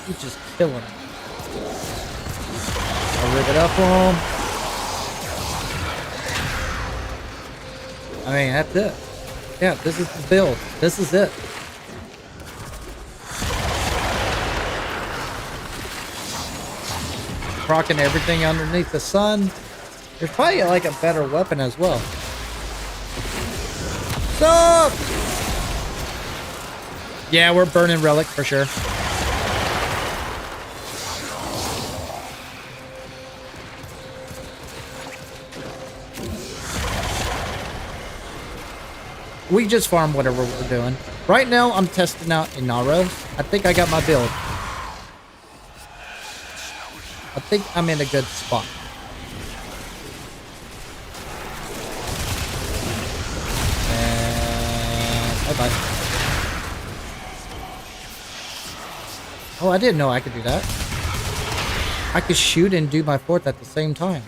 He's just killing him. I'll rip it up on him. I mean, that's it. Yeah, this is the build. This is it. Proccing everything underneath the sun. There's probably like a better weapon as well. Stop! Yeah, we're burning relic for sure. We just farm whatever we're doing. Right now, I'm testing out Inaro. I think I got my build. I think I'm in a good spot. And bye-bye. Oh, I didn't know I could do that. I could shoot and do my fourth at the same time.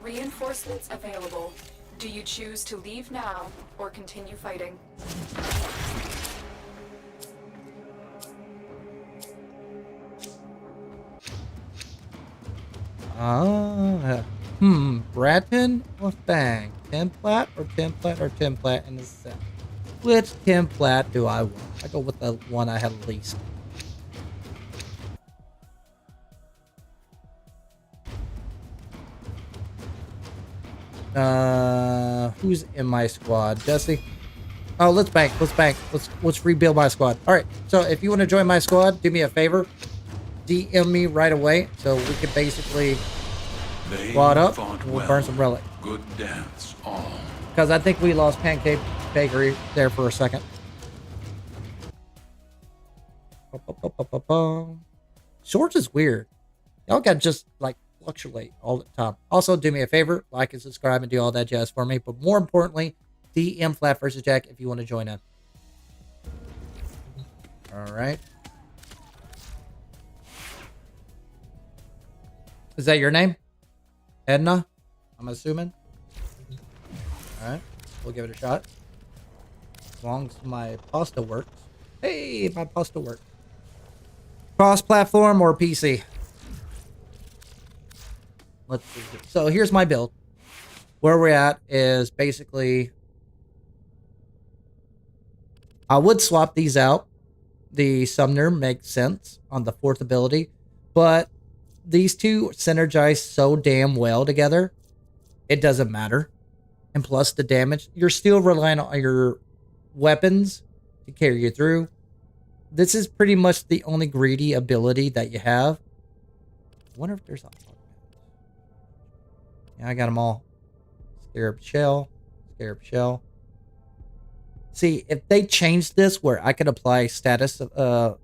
Reinforcements available. Do you choose to leave now or continue fighting? Bradton or Fang? Templat or Templat or Templat in the set? Which Templat do I want? I go with the one I had least. Who's in my squad? Jesse? Oh, let's bank. Let's rebuild my squad. All right. So if you want to join my squad, do me a favor. DM me right away so we can basically squad up and we'll burn some relic. Good dance, all. Because I think we lost Pancake Bakery there for a second. Swords is weird. Y'all got just like fluctuate all the time. Also, do me a favor, like and subscribe and do all that jazz for me. But more importantly, DM flapvsjack if you want to join in. All right. Is that your name? Edna? I'm assuming. All right. We'll give it a shot. As long as my pasta works. Hey, my pasta works. Cross-platform or PC? Let's see. So here's my build. Where we're at is basically... I would swap these out. The Sumner makes sense on the 4th ability. But these two synergize so damn well together. It doesn't matter. And plus the damage. You're still relying on your weapons to carry you through. This is pretty much the only greedy ability that you have. I wonder if there's a... Yeah, I got them all. Scarab Shell. Scarab Shell. See, if they change this where I could apply status... does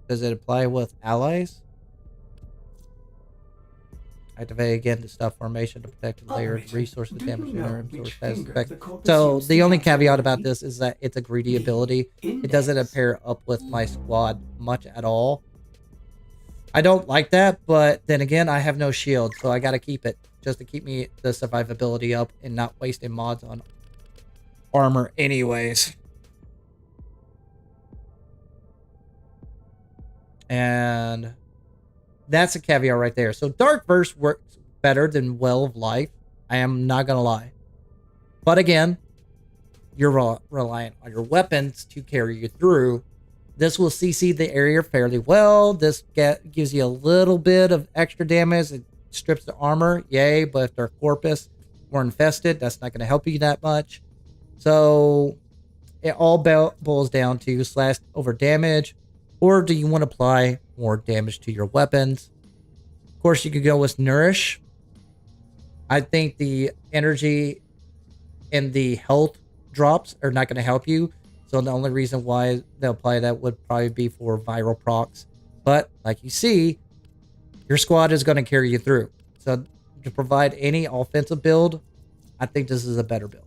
it apply with allies? Activate again to stop formation to protect the layer of resources damage resource status effect. So the only caveat about this is that it's a greedy ability. It doesn't pair up with my squad much at all. I don't like that, but then again, I have no shield, so I gotta keep it just to keep me the survivability up and not wasting mods on armor anyways. And that's a caveat right there. So Dark Verse works better than Well of Life. I am not going to lie. But again, you're reliant on your weapons to carry you through. This will CC the area fairly well. This gives you a little bit of extra damage. It strips the armor. Yay. But if they're corpus or infested, that's not going to help you that much. So it all boils down to slash over damage. Or do you want to apply more damage to your weapons? Of course, you could go with Nourish. I think the energy and the health drops are not going to help you. So the only reason why they'll apply that would probably be for viral procs. But like you see, your squad is going to carry you through. So to provide any offensive build, I think this is a better build.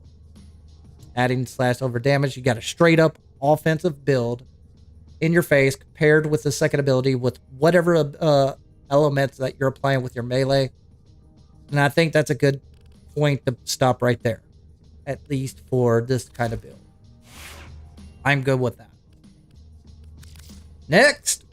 Adding slash over damage, you got a straight up offensive build in your face paired with the second ability with whatever elements that you're applying with your melee. And I think that's a good point to stop right there, at least for this kind of build. I'm good with that. Next.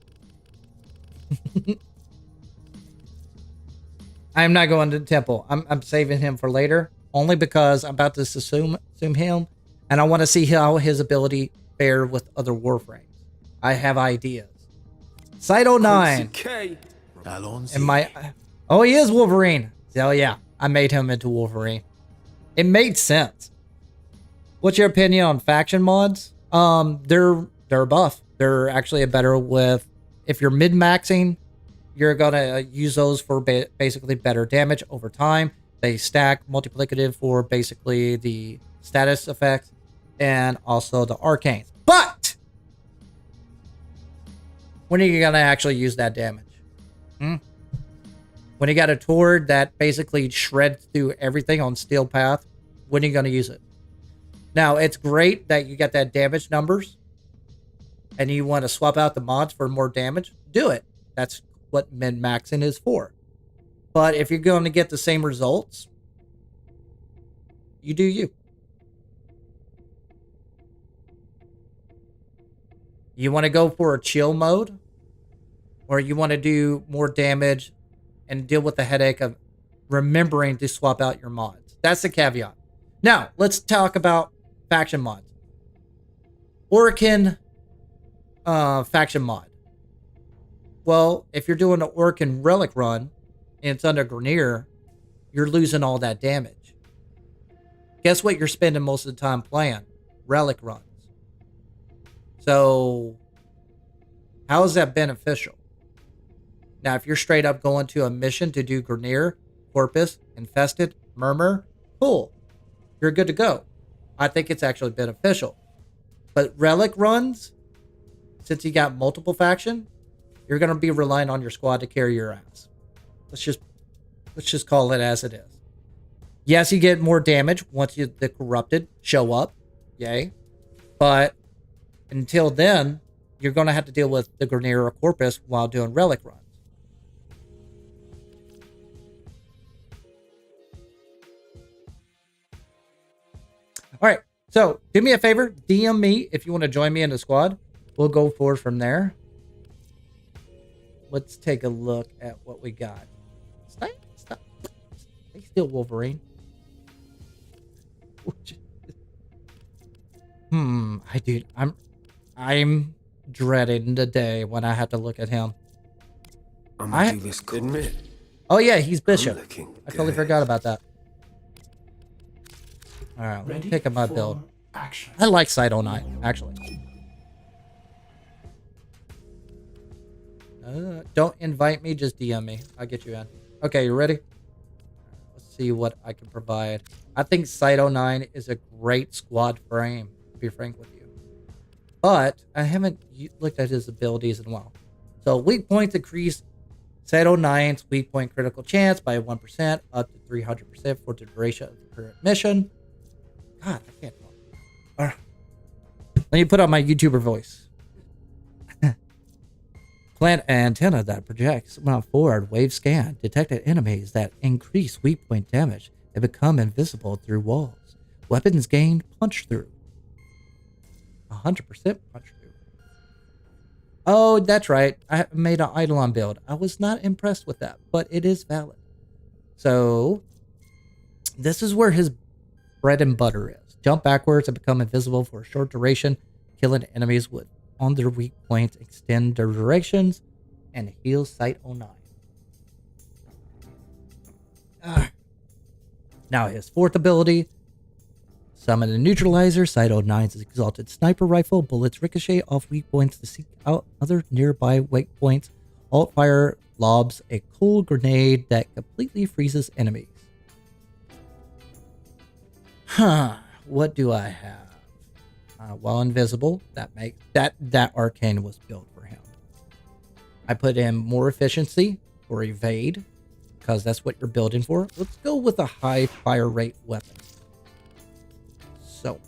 I'm not going to the temple. I'm saving him for later, only because I'm about to assume him, and I want to see how his ability fare with other Warframes. I have ideas. Cyto 9. And my... Oh, he is Wolverine. Oh, yeah. I made him into Wolverine. It made sense. What's your opinion on faction mods? They're buff. They're actually a better with... If you're mid-maxing, you're going to use those for basically better damage over time. They stack multiplicative for basically the status effects and also the arcanes. But when are you going to actually use that damage? When you got a Tord that basically shreds through everything on Steel Path, when are you going to use it? Now, it's great that you got that damage numbers and you want to swap out the mods for more damage. Do it. That's what min-maxing is for. But if you're going to get the same results, you do you. You want to go for a chill mode? Or you want to do more damage and deal with the headache of remembering to swap out your mods? That's the caveat. Now, let's talk about faction mods. Orokin faction mod. Well, if you're doing an Orokin relic run and it's under Grineer, you're losing all that damage. Guess what you're spending most of the time playing? Relic runs. So, how is that beneficial? Now, if you're straight up going to a mission to do Grineer, Corpus, Infested, Murmur, cool. You're good to go. I think it's actually beneficial. But relic runs, since you got multiple faction, you're going to be relying on your squad to carry your ass. Let's just call it as it is. Yes, you get more damage once the corrupted show up. Yay. But until then, you're going to have to deal with the Grenadier Corpus while doing relic runs. All right, so do me a favor, DM me if you want to join me in the squad. We'll go forward from there. Let's take a look at what we got. Stay still, Wolverine. I'm dreading the day when I have to look at him. Admit. Oh yeah, he's Bishop. I totally forgot about that. All right, let's pick up my build. Action. I like Site 09, actually. Don't invite me, just DM me. I'll get you in. Okay, you ready? Let's see what I can provide. I think Site 09 is a great squad frame, to be frank with you. But I haven't looked at his abilities in a while. So weak points increase Site 09's weak point critical chance by 1% up to 300% for the duration of the current mission. God, I can't talk. All right. Let me put on my YouTuber voice. Plant antenna that projects forward wave scan. Detected enemies that increase weak point damage and become invisible through walls. Weapons gained punch through. 100% punch through. Oh, that's right. I made an Eidolon build. I was not impressed with that, but it is valid. So, this is where his bread and butter is. Jump backwards and become invisible for a short duration. Killing enemies on their weak points, extend their durations, and heal Site 09. Now his fourth ability. Summon a neutralizer. Site 09's exalted sniper rifle. Bullets ricochet off weak points to seek out other nearby weak points. Alt fire lobs a cold grenade that completely freezes enemies. What do I have? While invisible, that arcane was built for him. I put in more efficiency for evade, because that's what you're building for. Let's go with a high fire rate weapon. So.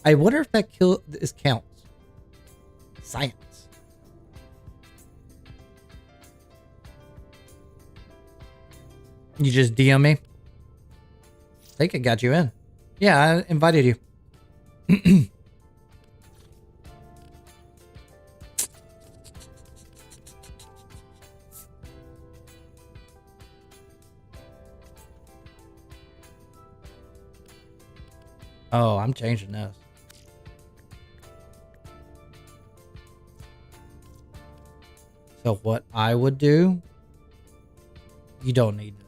I wonder if that this counts. Science. You just DM me? I think I got you in. Yeah, I invited you. Oh, I'm changing this. So what I would do, you don't need this.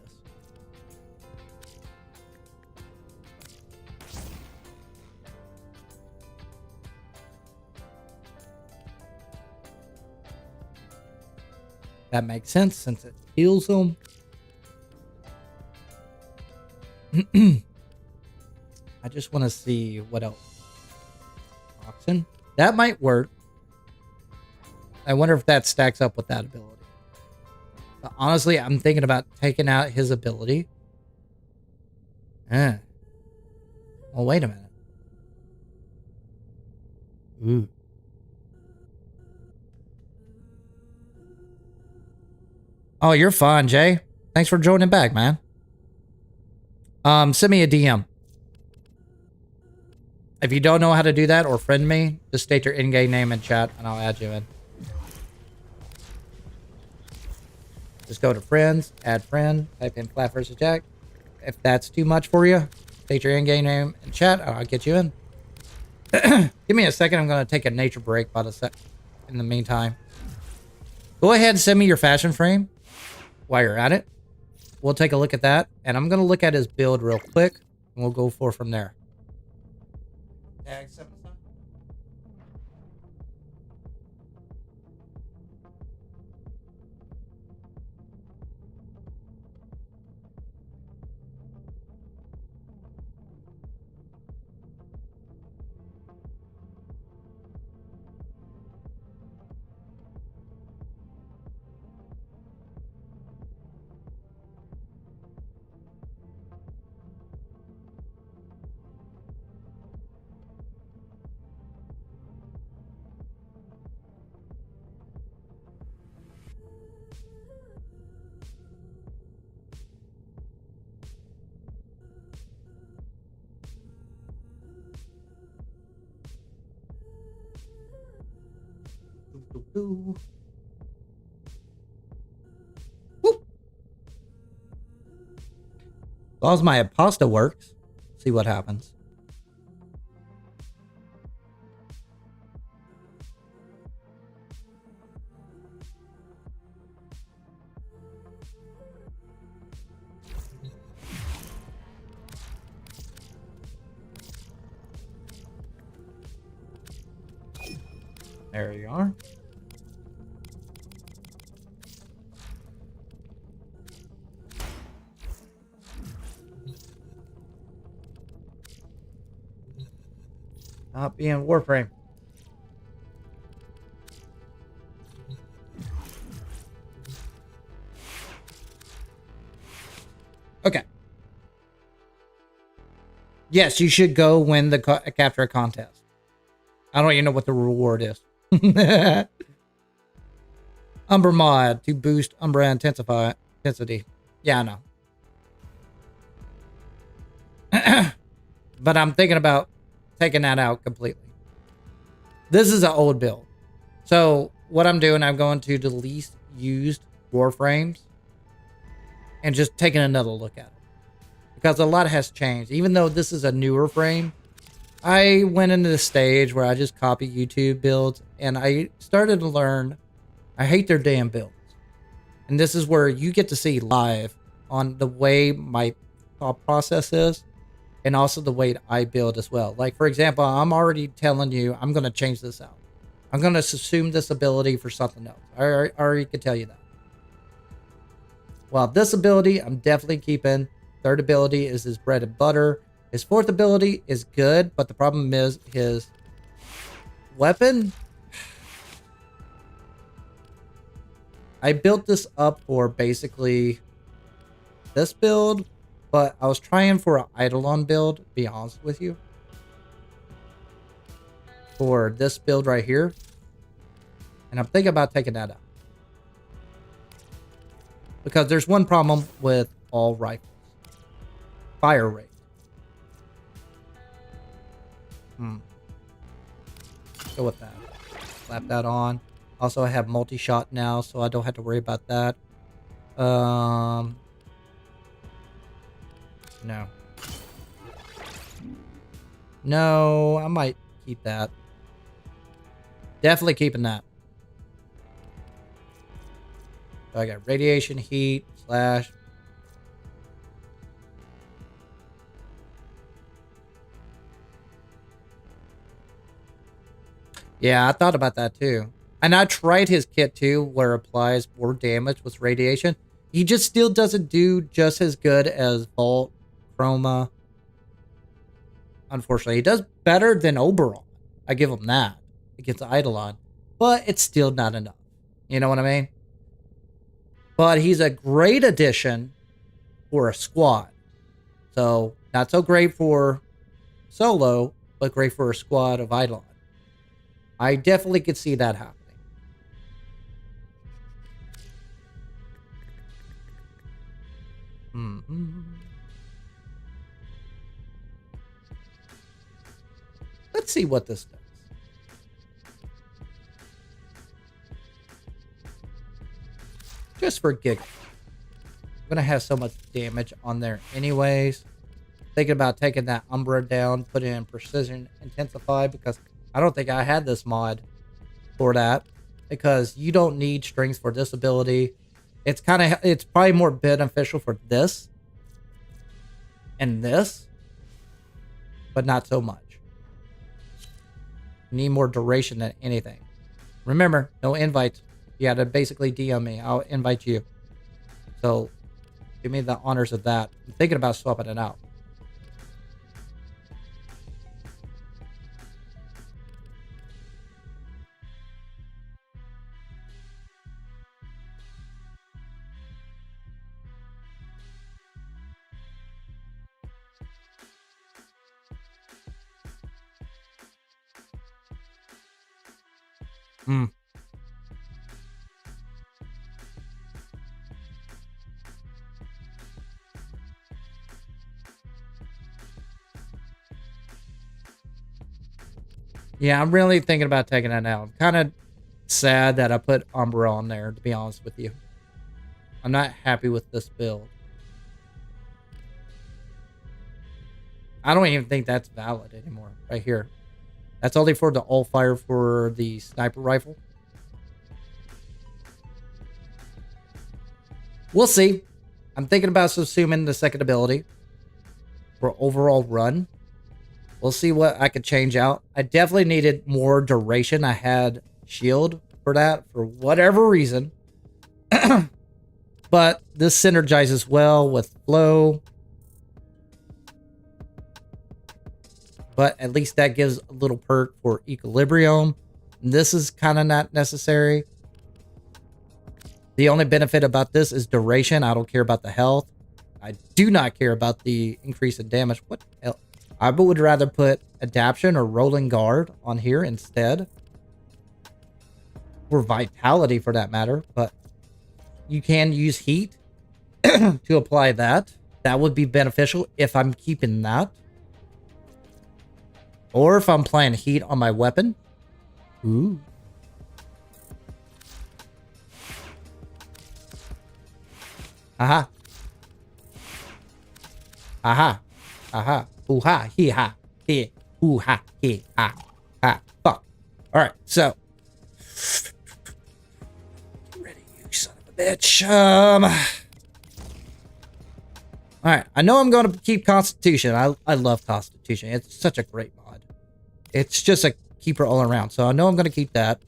That makes sense since it heals them. I just want to see what else. Oxen. That might work. I wonder if that stacks up with that ability. But honestly, I'm thinking about taking out his ability. Well, wait a minute. Ooh. Oh, you're fine, Jay. Thanks for joining back, man. Send me a DM. If you don't know how to do that or friend me, just state your in-game name in chat and I'll add you in. Just go to friends, add friend, type in flapvsjack. If that's too much for you, state your in-game name in chat and I'll get you in. Give me a second. I'm going to take a nature break in the meantime. Go ahead and send me your fashion frame while you're at it. We'll take a look at that. And I'm going to look at his build real quick. And we'll go from there. Tag 7. Woo. As long as my pasta works, see what happens. There you are. Not being Warframe. Okay. Yes, you should go win the capture contest. I don't even know what the reward is. Umbra mod to boost Umbra intensity. Yeah, I know. But I'm thinking about taking that out completely. This is an old build. So what I'm doing, I'm going to the least used Warframes and just taking another look at it. Because a lot has changed. Even though this is a newer frame, I went into the stage where I just copy YouTube builds and I started to learn I hate their damn builds. And this is where you get to see live on the way my thought process is and also the way I build as well. Like, for example, I'm already telling you I'm going to change this out. I'm going to assume this ability for something else. I already can tell you that. Well, this ability I'm definitely keeping. Third ability is his bread and butter. His fourth ability is good, but the problem is his weapon. I built this up for basically this build, but I was trying for an Eidolon build, to be honest with you. For this build right here. And I'm thinking about taking that out. Because there's one problem with all rifles. Fire rate. Go with that. Slap that on. Also, I have multi-shot now, so I don't have to worry about that. No. No, I might keep that. Definitely keeping that. So I got radiation, heat, slash. Yeah, I thought about that too. And I tried his kit too, where it applies more damage with radiation. He just still doesn't do just as good as Vault, Chroma. Unfortunately, he does better than Oberon. I give him that against Eidolon. But it's still not enough. You know what I mean? But he's a great addition for a squad. So, not so great for solo, but great for a squad of Eidolon. I definitely could see that happening. Let's see what this does. Just for giggles. I'm going to have so much damage on there anyways. Thinking about taking that Umbra down, putting it in Precision Intensify, because I don't think I had this mod for that. Because you don't need strings for this ability. It's probably more beneficial for this and this, but not so much. You need more duration than anything. Remember, no invites. You had to basically DM me. I'll invite you. So, give me the honors of that. I'm thinking about swapping it out. Yeah, I'm really thinking about taking that out. I'm kind of sad that I put Umbra on there, to be honest with you. I'm not happy with this build. I don't even think that's valid anymore. Right here. That's only for the all fire for the sniper rifle. We'll see. I'm thinking about subsuming the second ability for overall run. We'll see what I could change out. I definitely needed more duration. I had shield for that for whatever reason. But this synergizes well with flow. But at least that gives a little perk for equilibrium. This is kind of not necessary. The only benefit about this is duration. I don't care about the health. I do not care about the increase in damage. What the hell? I would rather put adaption or rolling guard on here instead. Or vitality for that matter. But you can use heat to apply that. That would be beneficial if I'm keeping that. Or if I'm playing heat on my weapon. Ooh. Aha. Aha. Aha. Ooh ha. He ha. He. Ooh ha. He ha. Ha. Fuck. Alright, so. Get ready, you son of a bitch. Alright, I know I'm going to keep Constitution. I love Constitution. It's such a great mod. It's just a keeper all around. So I know I'm going to keep that.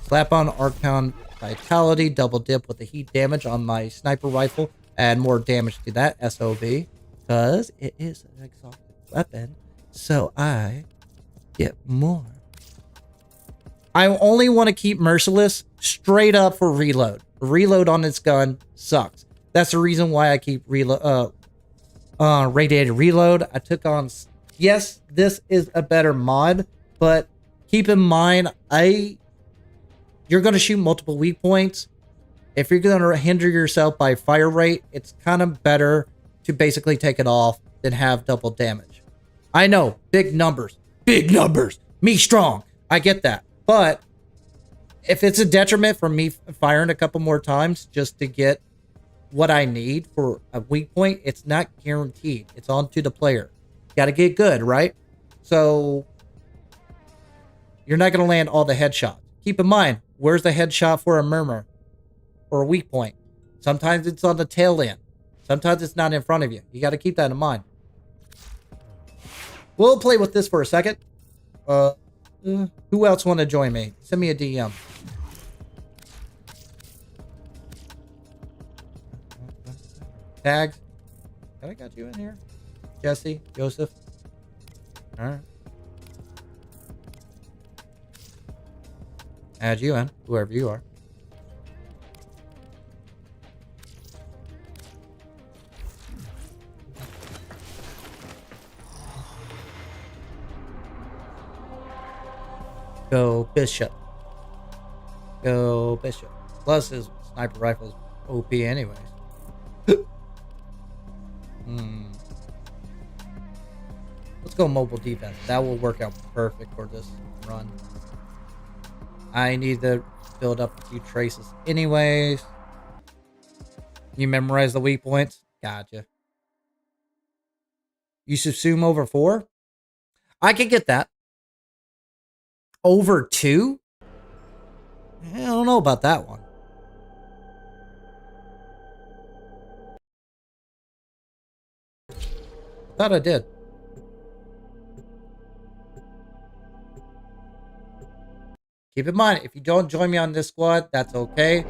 Slap on Archon Vitality. Double dip with the heat damage on my sniper rifle. Add more damage to that SOB. Because it is an exotic weapon. So I get more. I only want to keep Merciless straight up for reload. Reload on this gun sucks. That's the reason why I keep radiated reload. I took on... Yes, this is a better mod, but keep in mind, you're going to shoot multiple weak points. If you're going to hinder yourself by fire rate, it's kind of better to basically take it off than have double damage. I know, big numbers. Big numbers. Me strong. I get that. But if it's a detriment for me firing a couple more times just to get what I need for a weak point, it's not guaranteed. It's on to the player. Got to get good, right? So you're not going to land all the headshots. Keep in mind, where's the headshot for a murmur or a weak point? Sometimes it's on the tail end. Sometimes it's not in front of you. You got to keep that in mind. We'll play with this for a second. Who else want to join me? Send me a DM. Tags. I got you in here. Jesse, Joseph. All right. Add you in, whoever you are. Go Bishop. Go Bishop. Plus his sniper rifle's OP anyways. Let's go mobile defense. That will work out perfect for this run. I need to build up a few traces anyways. You memorize the weak points? Gotcha. You subsume over 4? I can get that. Over 2? I don't know about that one. Thought I did. Keep in mind, if you don't join me on this squad, that's okay.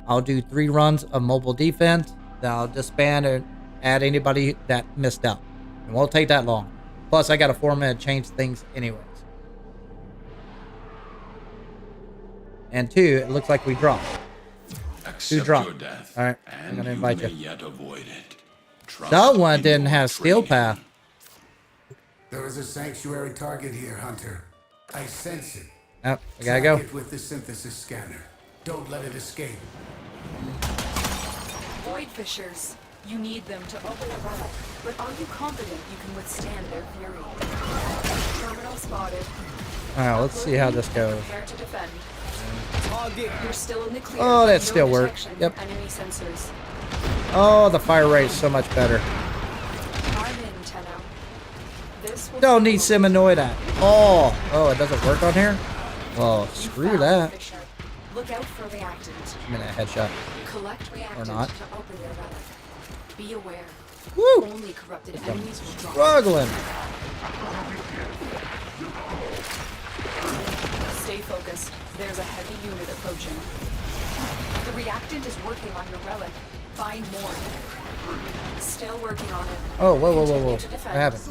I'll do 3 runs of mobile defense. Then I'll disband and add anybody that missed out. It won't take that long. Plus, I got a 4-minute change things anyways. And 2, it looks like we dropped. 2 dropped. Alright, I'm going to invite you. That one didn't have steel path. There is a sanctuary target here, Hunter. I sense it. Oh, I gotta go. Track it with the synthesis scanner. Don't let it escape. Void fissures. You need them to open a tunnel, but are you confident you can withstand their fury? Terminal spotted. Alright, let's see how this goes. Prepare to defend. You're still in the clear. Oh, that No still works. detection Yep. from enemy sensors. Oh, the fire rate's so much better. I'm in, Tenno. This will Don't take need a moment. Seminoid at all. Oh, it doesn't work on here? Well, You screw found that. the fissure. Look out for reactant. I'm in a headshot. Collect reactant not. to open your relic. Be aware. Woo! Only corrupted enemies will drop. Struggling. Stay focused. There's a heavy unit approaching. The reactant is working on your relic. Find more. Still working on it. Oh, whoa, whoa, whoa, whoa. Continue to What defend. happened?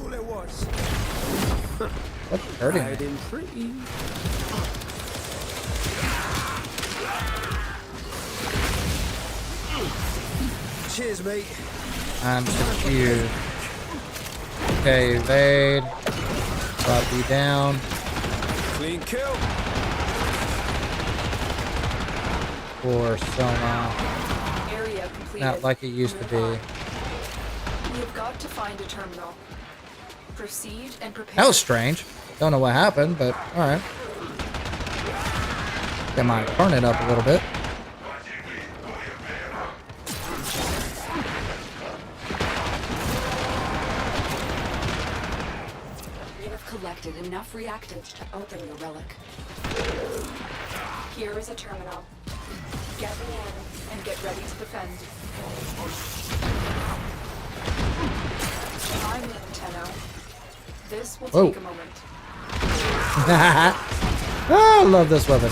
What's hurting me? Cheers, mate. I'm confused. Okay, evade. Drop you down. Clean kill. For Soma. Area completed. Not like it used to be. We have got to find a terminal. Proceed and prepare. That was strange. Don't know what happened, but alright. Get my turn up a little bit. We have collected enough reactants to open your relic. Here is a terminal. Get me in and get ready to defend. I'm in, Tenno. This will Whoa. take a moment. Oh, I love this weapon.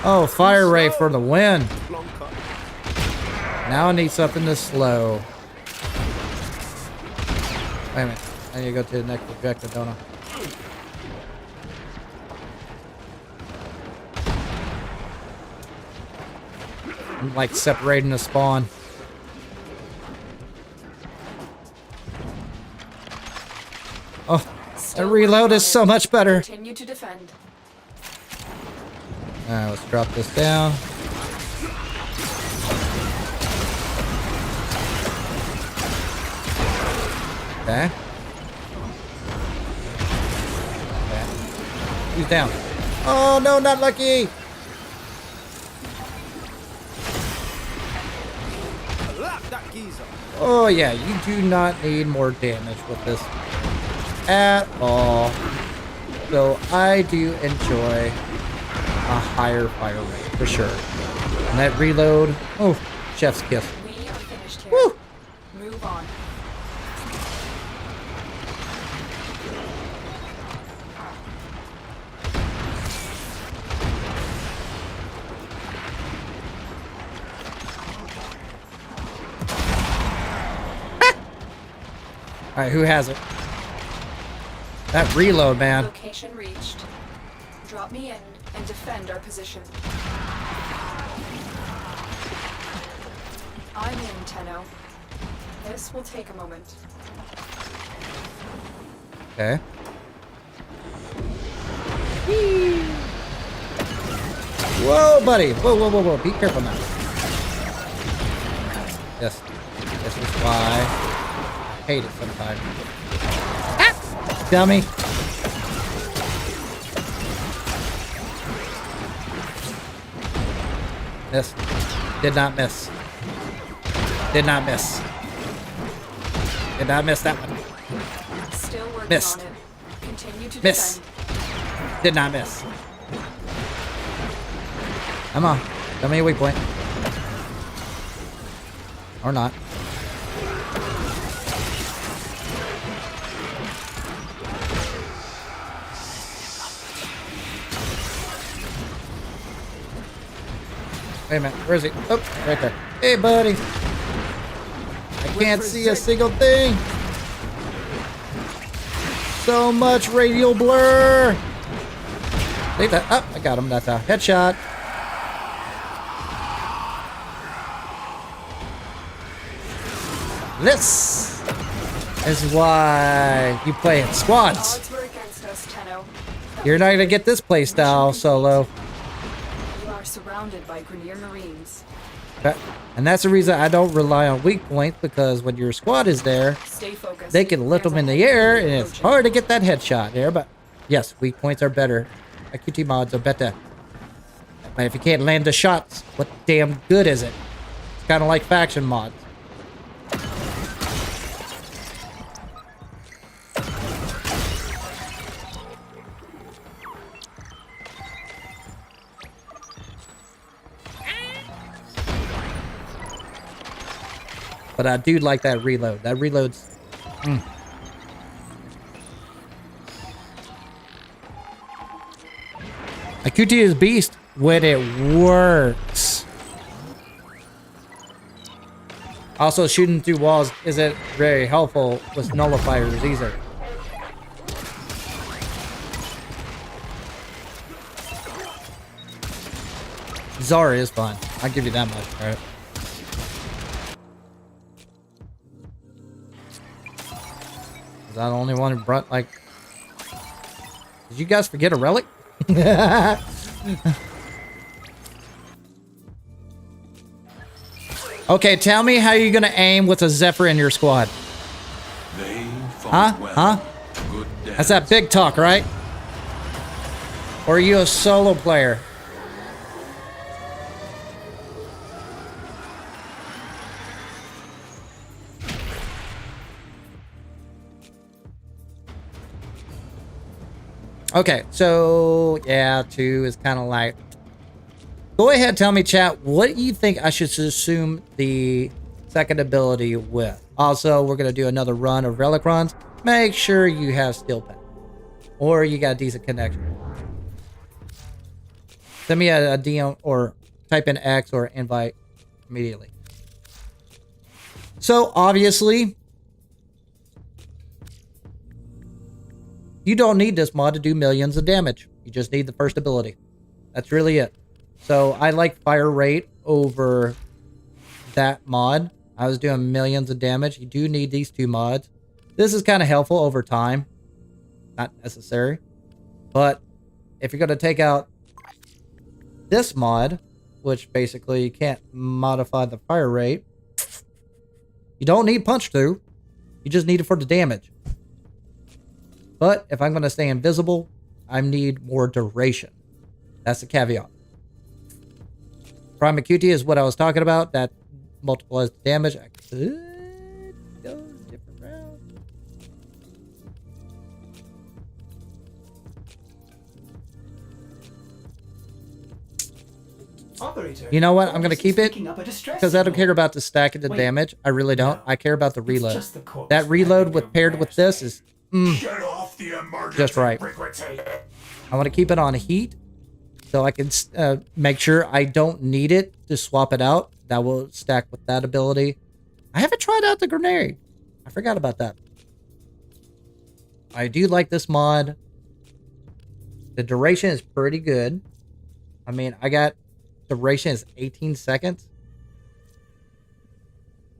Oh, fire ray for the win. Now I need something to slow. Wait a minute. I need to go to the next objective, don't I? I'm like separating the spawn. Oh, the reload is so much better. Continue to defend. Alright, let's drop this down. Okay. He's down. Oh no, not lucky! Oh yeah, you do not need more damage with this at all. So I do enjoy a higher fire rate for sure. And that reload, oh, chef's kiss. We are finished here. Woo! Move on. Alright, who has it? That reload, man. Location reached. Drop me in and defend our position. I'm in, Tenno. This will take a moment. Okay. Whoa, buddy. Whoa, whoa, whoa, whoa. Be careful now. Yes. This is why I hate it sometimes. Ah! Dummy. Miss. Did not miss. Did not miss. Did not miss that one. Still working Missed. on it. Continue to Miss. defend. Did not miss. Come on. Tell me a weak point. Or not. Wait a minute. Where is he? Oh, right there. Hey, buddy. I can't see a single thing. So much radial blur. Leave that up. I got him. That's a headshot. This is why you play in squads. Odds were against us, Tenno. You're not gonna get this play style solo. You are surrounded by Grenier Marines. And that's the reason I don't rely on weak points, because when your squad is there, Stay focused. they can lift them in the air, and it's hard to get that headshot there. But yes, weak points are better. AQT mods are better. But if you can't land the shots, what damn good is it? It's kind of like faction mods. But I do like that reload. That reload's... AQT is beast when it works. Also, shooting through walls isn't very helpful with nullifiers either. Zara is fun. I'll give you that much, right? Was I the only one who brought, like... Did you guys forget a relic? Okay, tell me how you're gonna aim with a Zephyr in your squad. Huh? That's that big talk, right? Or are you a solo player? Okay, so yeah, 2 is kind of like... Go ahead, tell me, chat, what do you think I should assume the second ability with? Also, we're going to do another run of relic runs. Make sure you have steel pen. Or you got a decent connection. Send me a DM or type in X or invite immediately. So, obviously... You don't need this mod to do millions of damage. You just need the first ability. That's really it. So I like fire rate over that mod. I was doing millions of damage. You do need these 2 mods. This is kind of helpful over time. Not necessary. But if you're going to take out this mod, which basically you can't modify the fire rate, you don't need punch through. You just need it for the damage. But if I'm going to stay invisible, I need more duration. That's the caveat. Prime AQT is what I was talking about. That multiplies the damage. I could go a different route. Operator, you know what? I'm going to keep it because I don't care about the stack of the damage. I really don't. No, I care about the reload. That reload with paired with this is just right. I want to keep it on heat so I can make sure I don't need it to swap it out. That will stack with that ability. I haven't tried out the grenade. I forgot about that. I do like this mod. The duration is pretty good. I mean, I got duration is 18 seconds.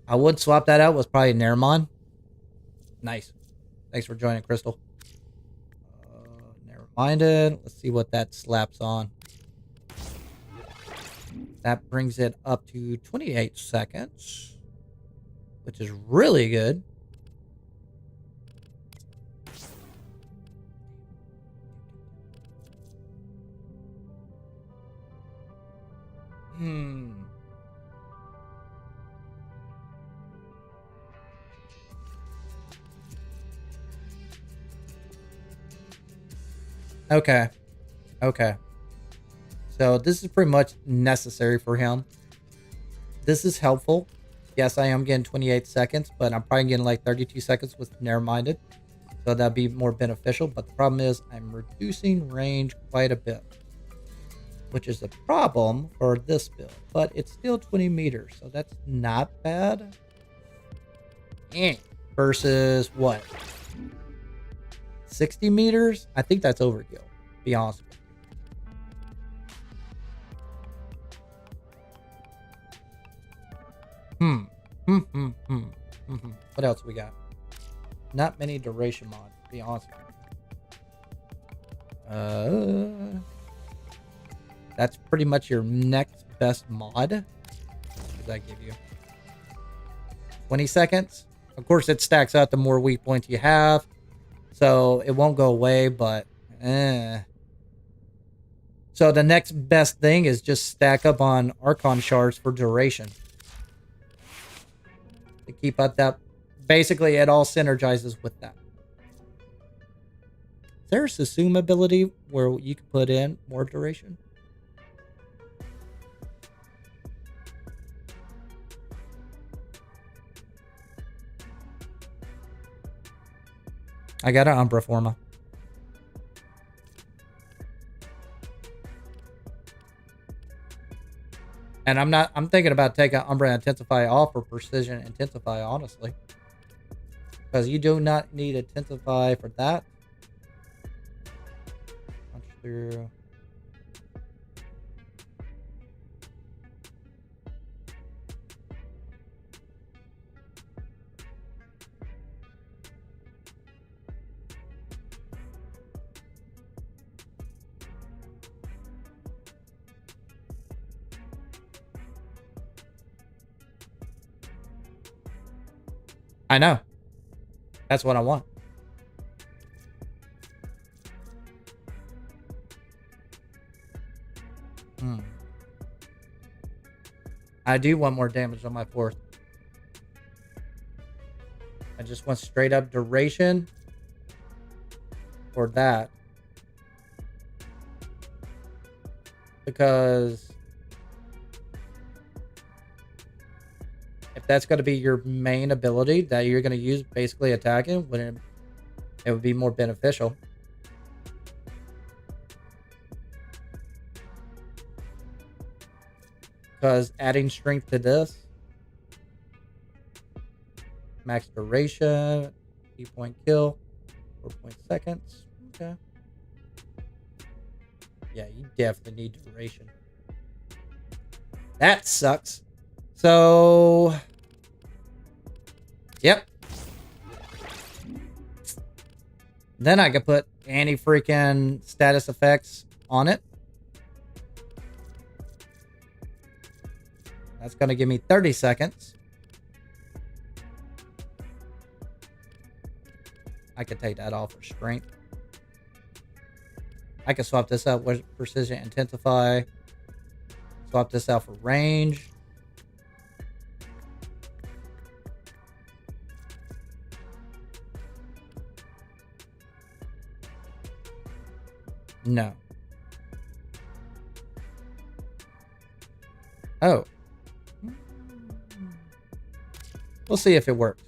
I would swap that out with probably Nerimon. Nice. Thanks for joining, Crystal. Never minded. Let's see what that slaps on. That brings it up to 28 seconds, which is really good. Okay. Okay. So this is pretty much necessary for him. This is helpful. Yes, I am getting 28 seconds, but I'm probably getting like 32 seconds with narrow-minded. So that'd be more beneficial. But the problem is I'm reducing range quite a bit, which is a problem for this build. But it's still 20 meters, so that's not bad. Versus what? 60 meters? I think that's overkill, to be honest with you. What else we got? Not many duration mods, to be honest with you. That's pretty much your next best mod. that give you? 20 seconds. Of course, it stacks out the more weak points you have. So it won't go away, but So the next best thing is just stack up on Archon shards for duration. To keep up that. Basically, it all synergizes with that. Is there a Susume ability where you can put in more duration? I got an Umbra Forma. And I'm thinking about taking Umbra Intensify off for Precision Intensify, honestly. Because you do not need Intensify for that. Punch through. I know. That's what I want. I do want more damage on my 4th. I just want straight up duration for that. Because if that's going to be your main ability that you're going to use basically attacking, when it would be more beneficial. Because adding strength to this, max duration, 8-point kill, 4 seconds. Okay. Yeah, you definitely need duration. That sucks. So, yep. Then I could put any freaking status effects on it. That's going to give me 30 seconds. I could take that off for strength. I could swap this out with Precision Intensify. Swap this out for range. No. Oh. We'll see if it works.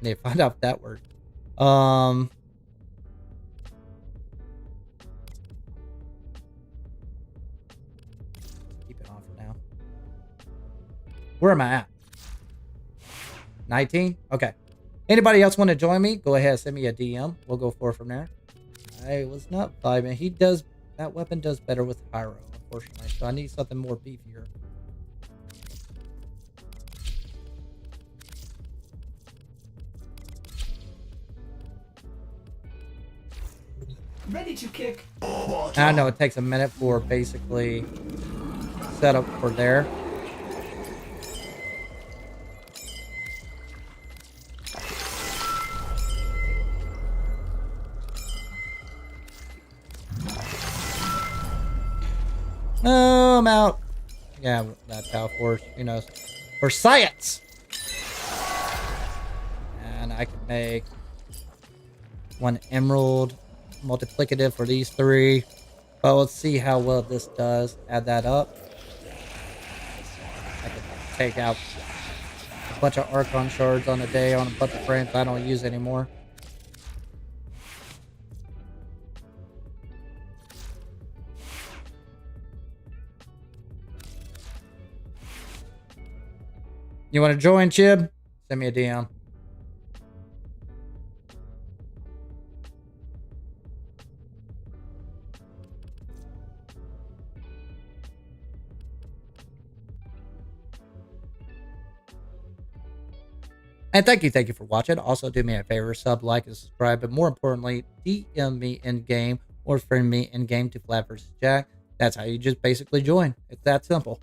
Need to find out if that works. Keep it on for now. Where am I at? 19? Okay. Anybody else want to join me? Go ahead, send me a DM. We'll go forward from there. I was not vibing. He does, that weapon does better with Harrow, unfortunately. So I need something more beefier. Ready to kick. I know it takes a minute for basically setup for there. Oh, I'm out. Yeah, that's how for, you know, for science. And I can make 1 emerald multiplicative for these 3. But let's see how well this does. Add that up. I can take out a bunch of Archon shards on a day on a bunch of frames I don't use anymore. You want to join, Chib? Send me a DM. And thank you for watching. Also, do me a favor, sub, like, and subscribe. But more importantly, DM me in-game or friend me in-game to flapvsjack. That's how you just basically join. It's that simple.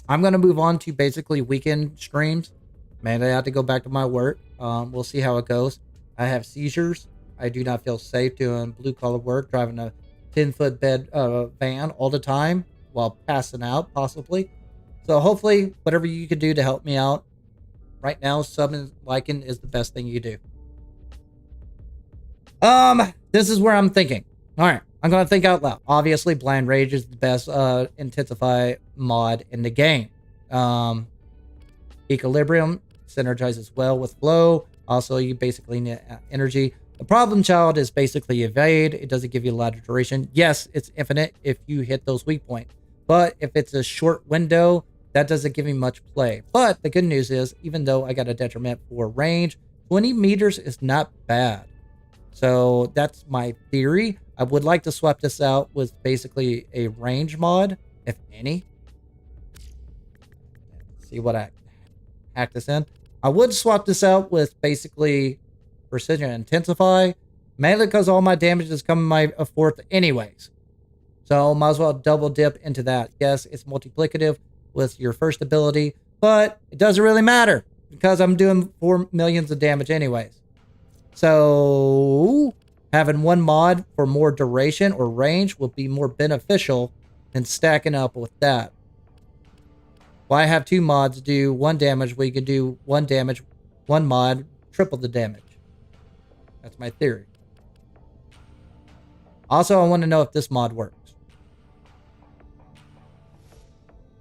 I'm going to move on to basically weekend streams. Man, I have to go back to my work. We'll see how it goes. I have seizures. I do not feel safe doing blue-collar work, driving a 10-foot bed van all the time while passing out, possibly. So hopefully, whatever you can do to help me out. Right now, sub and liking is the best thing you do. This is where I'm thinking. All right, I'm going to think out loud. Obviously, Blind Rage is the best intensify mod in the game. Equilibrium synergizes well with flow. Also, you basically need energy. The problem child is basically evade. It doesn't give you a lot of duration. Yes, it's infinite if you hit those weak points. But if it's a short window, that doesn't give me much play. But the good news is, even though I got a detriment for range, 20 meters is not bad. So that's my theory. I would like to swap this out with basically a range mod, if any. Let's see what I hack this in. I would swap this out with basically precision intensify, mainly because all my damage is coming my fourth anyways. So might as well double dip into that. Yes, it's multiplicative with your first ability, but it doesn't really matter because I'm doing 4 millions of damage anyways. So having one mod for more duration or range will be more beneficial than stacking up with that. Why have two mods do 1 damage where you can do 1 damage, 1 mod, triple the damage? That's my theory. Also, I want to know if this mod works.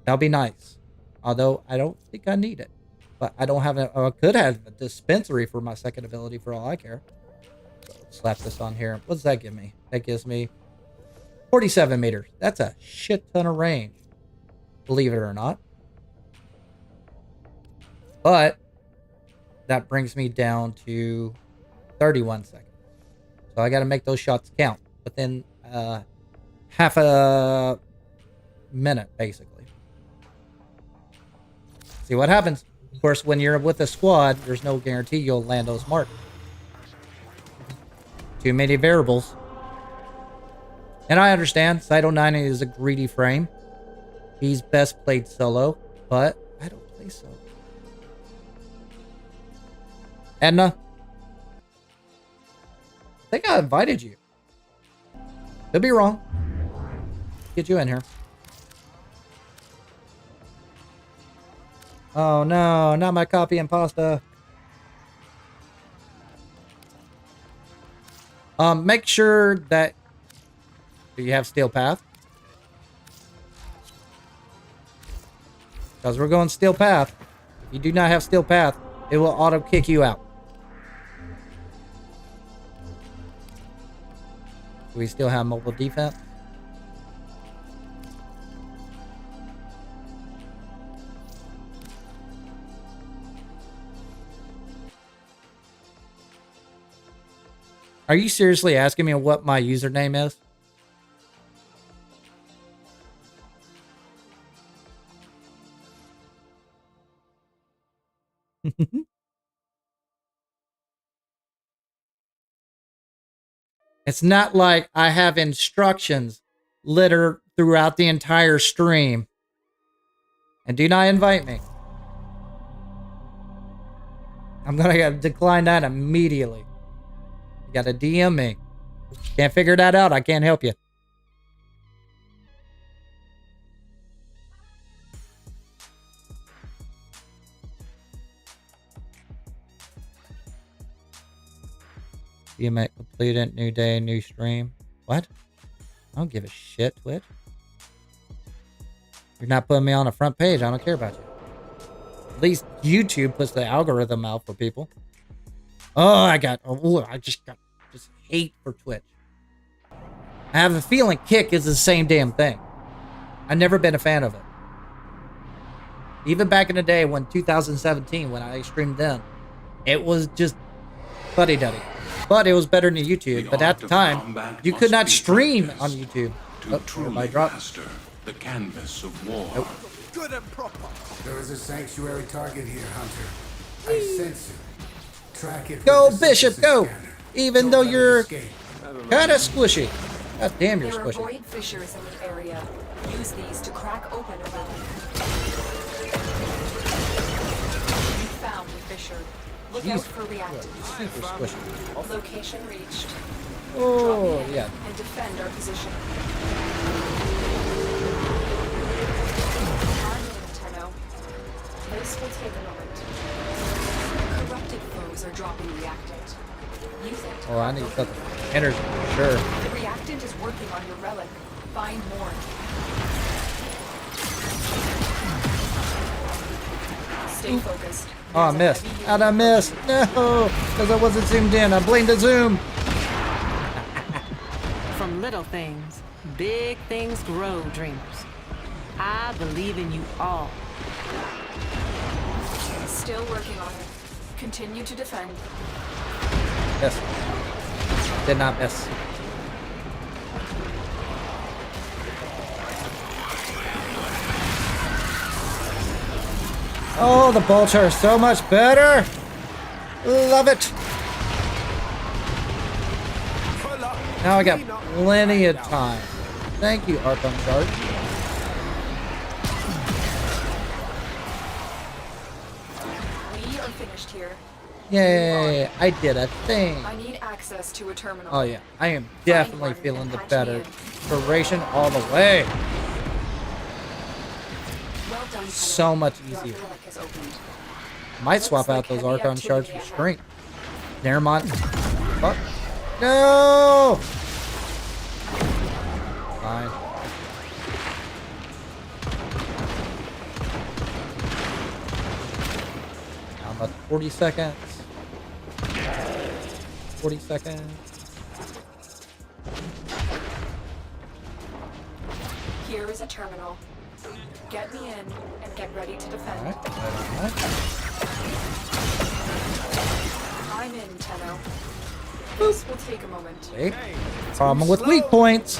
That'll be nice. Although, I don't think I need it. But I don't have I could have a dispensary for my second ability for all I care. So slap this on here. What does that give me? That gives me 47 meters. That's a shit ton of range. Believe it or not. But that brings me down to 31 seconds. So I got to make those shots count within half a minute, basically. See what happens. Of course, when you're with a squad, there's no guarantee you'll land those marks. Too many variables. And I understand, Saito 9 is a greedy frame. He's best played solo, but I don't play solo. Edna? I think I invited you. Could be wrong. Get you in here. Oh no, not my copy and pasta. Make sure that... Do you have Steel Path? Because we're going Steel Path. If you do not have Steel Path, it will auto kick you out. Do we still have mobile defense? Are you seriously asking me what my username is? It's not like I have instructions littered throughout the entire stream. And do not invite me. I'm gonna decline that immediately. You gotta DM me. Can't figure that out, I can't help you. DM completed, new day, new stream. What? I don't give a shit, Twitch. You're not putting me on the front page, I don't care about you. At least YouTube puts the algorithm out for people. Oh, I just hate for Twitch. I have a feeling Kick is the same damn thing. I've never been a fan of it. Even back in the day when 2017, when I streamed then, it was just fuddy-duddy. But it was better than YouTube. But at the time, you could not stream on YouTube. To truly master the canvas of war. Nope. Good and proper. There is a sanctuary target here, Hunter. I sense it. Track it. Go, Bishop, go! Even though you're kind of squishy. God damn, you're There are squishy. void fissures in the area. Use these to crack open a room. You found the fissure. Look out for reactants. Super squishy. Location reached. Oh, Drop in yeah. and defend our position. Tenno. This will take a moment. Corrupted foes are dropping reactant. Use it. Oh, I need something. Energy, for sure. The reactant is working on your relic. Find more. Stay focused. Oh, I missed. How'd I miss? No, because I wasn't zoomed in. I blamed the zoom. From little things, big things grow, dreamers. I believe in you all. Still working on it. Continue to defend. Yes. Did not miss. Oh, the bolts are so much better. Love it. Now I got plenty of time. Thank you, Arkham Guard. We are finished here. Yay, I did a thing. I need access to a terminal. Oh yeah, I am definitely feeling the better. Duration all the way. Well done, So much easier. Might swap out those Archon shards for strength. Never mind. Fuck. No! Fine. Now about 40 seconds. 40 seconds. Here is a terminal. Get me in and get ready to defend. Alright. I'm in, Tenno. This will take a moment. See? Problem with weak points.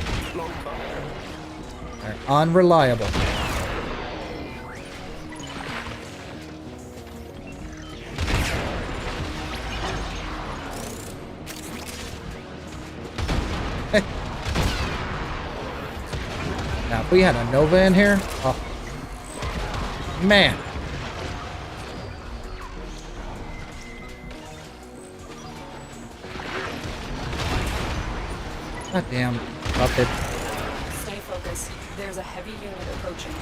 They're unreliable. Now, if we had a Nova in here, oh, man. God damn, Buffett. Stay focused. There's a heavy unit approaching.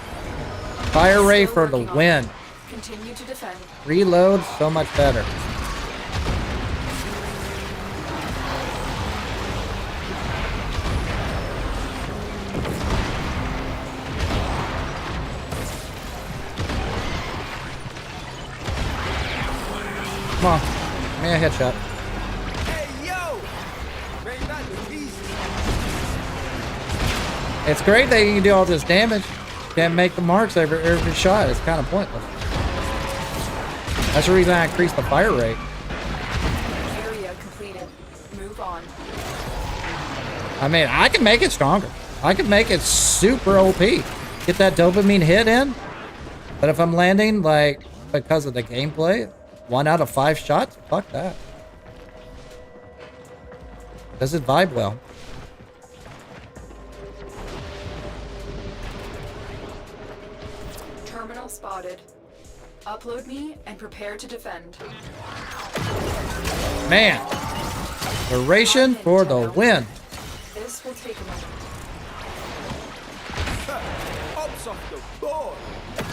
Fire ray for the win. Continue to defend. Reload, so much better. Come on, give me a headshot. Hey, yo! Man, that was easy. It's great that you can do all this damage. Can't make the marks every shot. It's kind of pointless. That's the reason I increased the fire rate. Area completed. Move on. I mean, I can make it stronger. I can make it super OP. Get that dopamine hit in. But if I'm landing, like, because of the gameplay, 1 out of 5 shots, fuck that. Does it vibe well? Terminal spotted. Upload me and prepare to defend. Man. Duration for the win. This will take a moment. Ops off the board.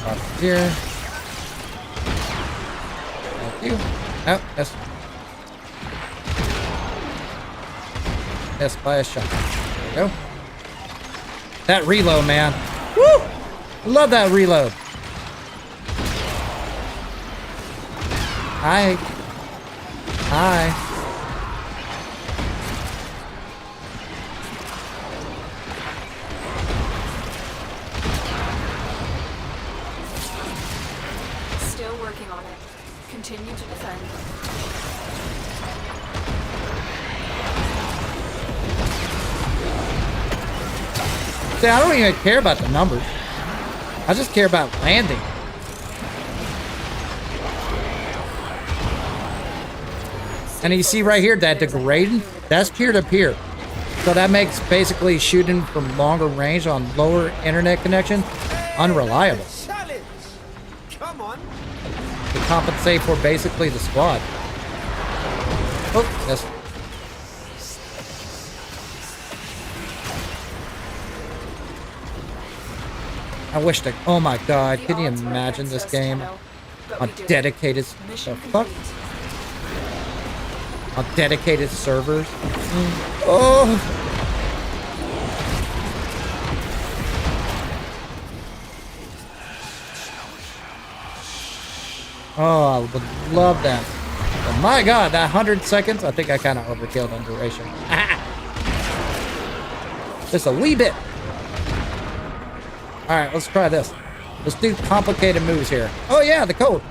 Up here. Thank you. Oh, that's... Missed by a shot. There we go. That reload, man. Woo! Love that reload. Hi. Hi. Still working on it. Continue to defend. See, I don't even care about the numbers. I just care about landing. And you see right here, that degrading, that's peer-to-peer. So that makes basically shooting from longer range on lower internet connection unreliable. Challenge! Come on. To compensate for basically the squad. Oh, yes. I wish to. Oh my god, can you imagine this game on dedicated. The fuck? On dedicated servers? Oh! Oh, I would love that. But my god, that 100 seconds, I think I kind of overkilled on duration. Just a wee bit. Alright, let's try this. Let's do complicated moves here. Oh yeah, the code.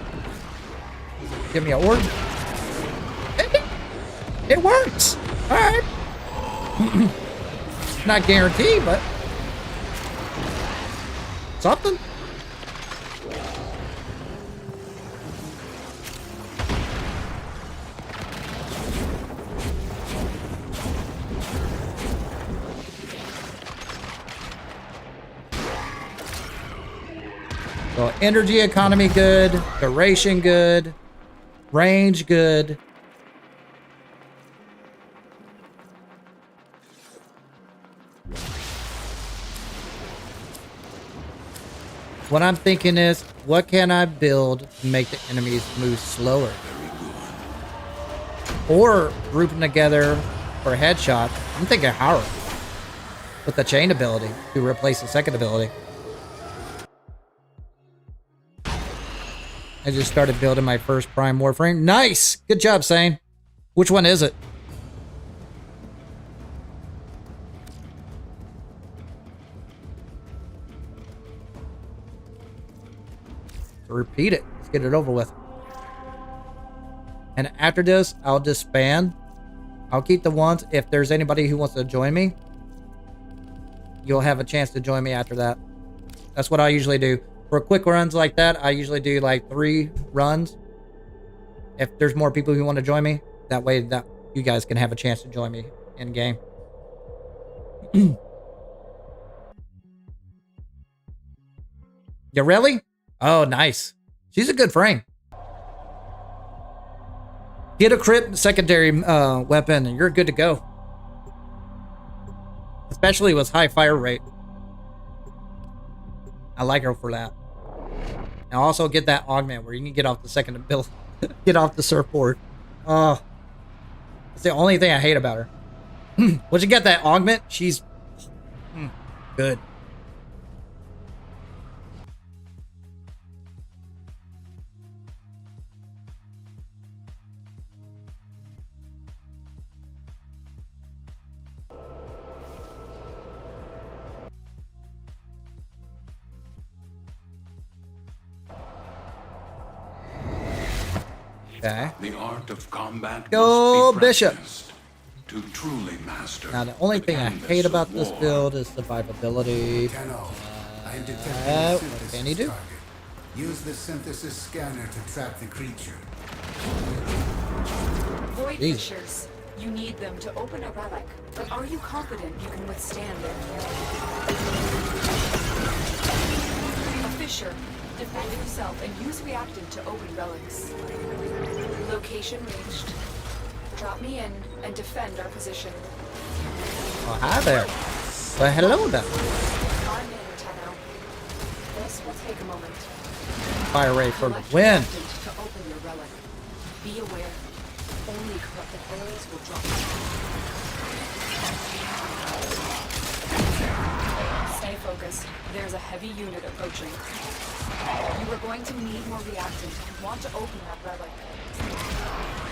Give me an orb. It works. Alright. Not guaranteed, but something. So energy economy good, duration good, range good. What I'm thinking is, what can I build to make the enemies move slower? Or grouping together for a headshot. I'm thinking Harrow with the chain ability to replace the second ability. I just started building my first Prime Warframe. Nice! Good job, Sane. Which one is it? So repeat it. Let's get it over with. And after this, I'll disband. I'll keep the ones. If there's anybody who wants to join me, you'll have a chance to join me after that. That's what I usually do. For quick runs like that, I usually do like 3 runs. If there's more people who want to join me, that way that you guys can have a chance to join me in game. You really? Oh, nice. She's a good frame. Get a crit secondary weapon and you're good to go. Especially with high fire rate. I like her for that. And also get that augment where you can get off the second build. Get off the surfboard. Oh. It's the only thing I hate about her. Once you get that augment, she's good. Okay. The art of combat Go, must be Bishop. practiced to truly master. Now, the only thing I hate about this build is survivability. What can you do? Use the synthesis scanner to trap the creature. Void Fishers. You need them to open a relic, but are you confident you can withstand it? A Fisher. Defend yourself and use reactant to open relics. Location reached. Drop me in and defend our position. Oh, hi there. Well, hello there. I'm in, Tenno. This will take a moment. Fire rate for the win. To open your relic. Be aware. Only corrupted arrows will drop. Stay focused. There's a heavy unit approaching. You are going to need more reactant and want to open that relic.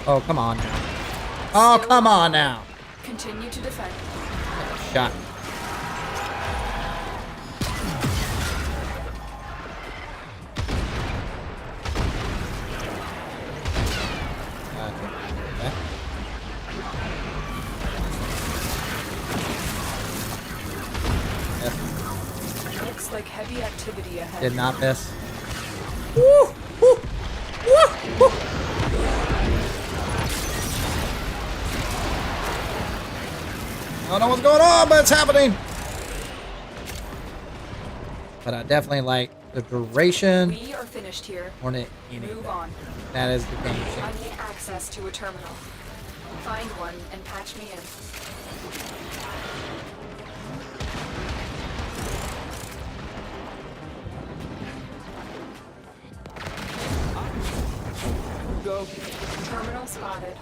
Oh, come on now. Oh, come on now. Continue to defend. Shot. Okay. Looks like heavy activity ahead. Did not miss. Woo! Woo! Woo! Woo! I don't know what's going on, but it's happening. But I definitely like the duration. We are finished here. More than anything. Move on. That is the game changer. I need access to a terminal. Find one and patch me in. Go. Terminal spotted.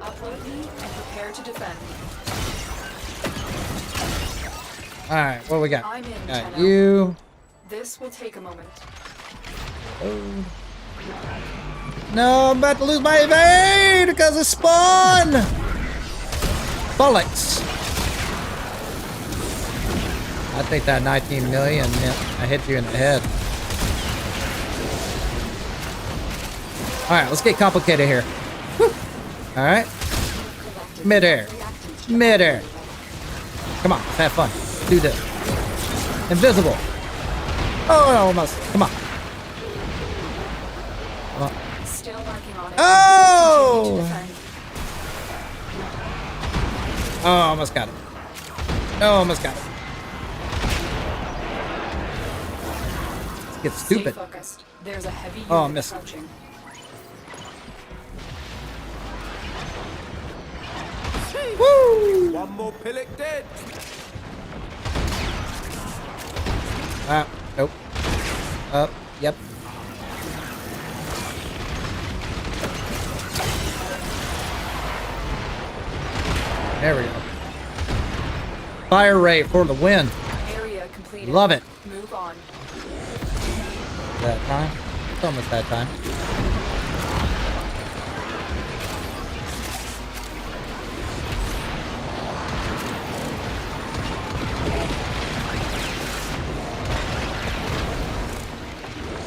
Upload me and prepare to defend. Alright, what we got? I'm in, Got Tenno. you. This will take a moment. Oh. No, I'm about to lose my evade because of spawn. Bullets. I think that 19 million meant I hit you in the head. Alright, let's get complicated here. Alright. Midair. Midair. Come on, let's have fun. Do this. Invisible. Oh, almost. Come on. Come on. Still working on it. Oh! Oh, almost got it. Oh, almost got it. Let's get stupid. Stay focused. There's a heavy unit Oh, I missed. approaching. Woo! One more pillock dead. Ah, nope. Up, yep. There we go. Fire rate for the win. Area completed. Love it. Move on. That time? It's almost that time.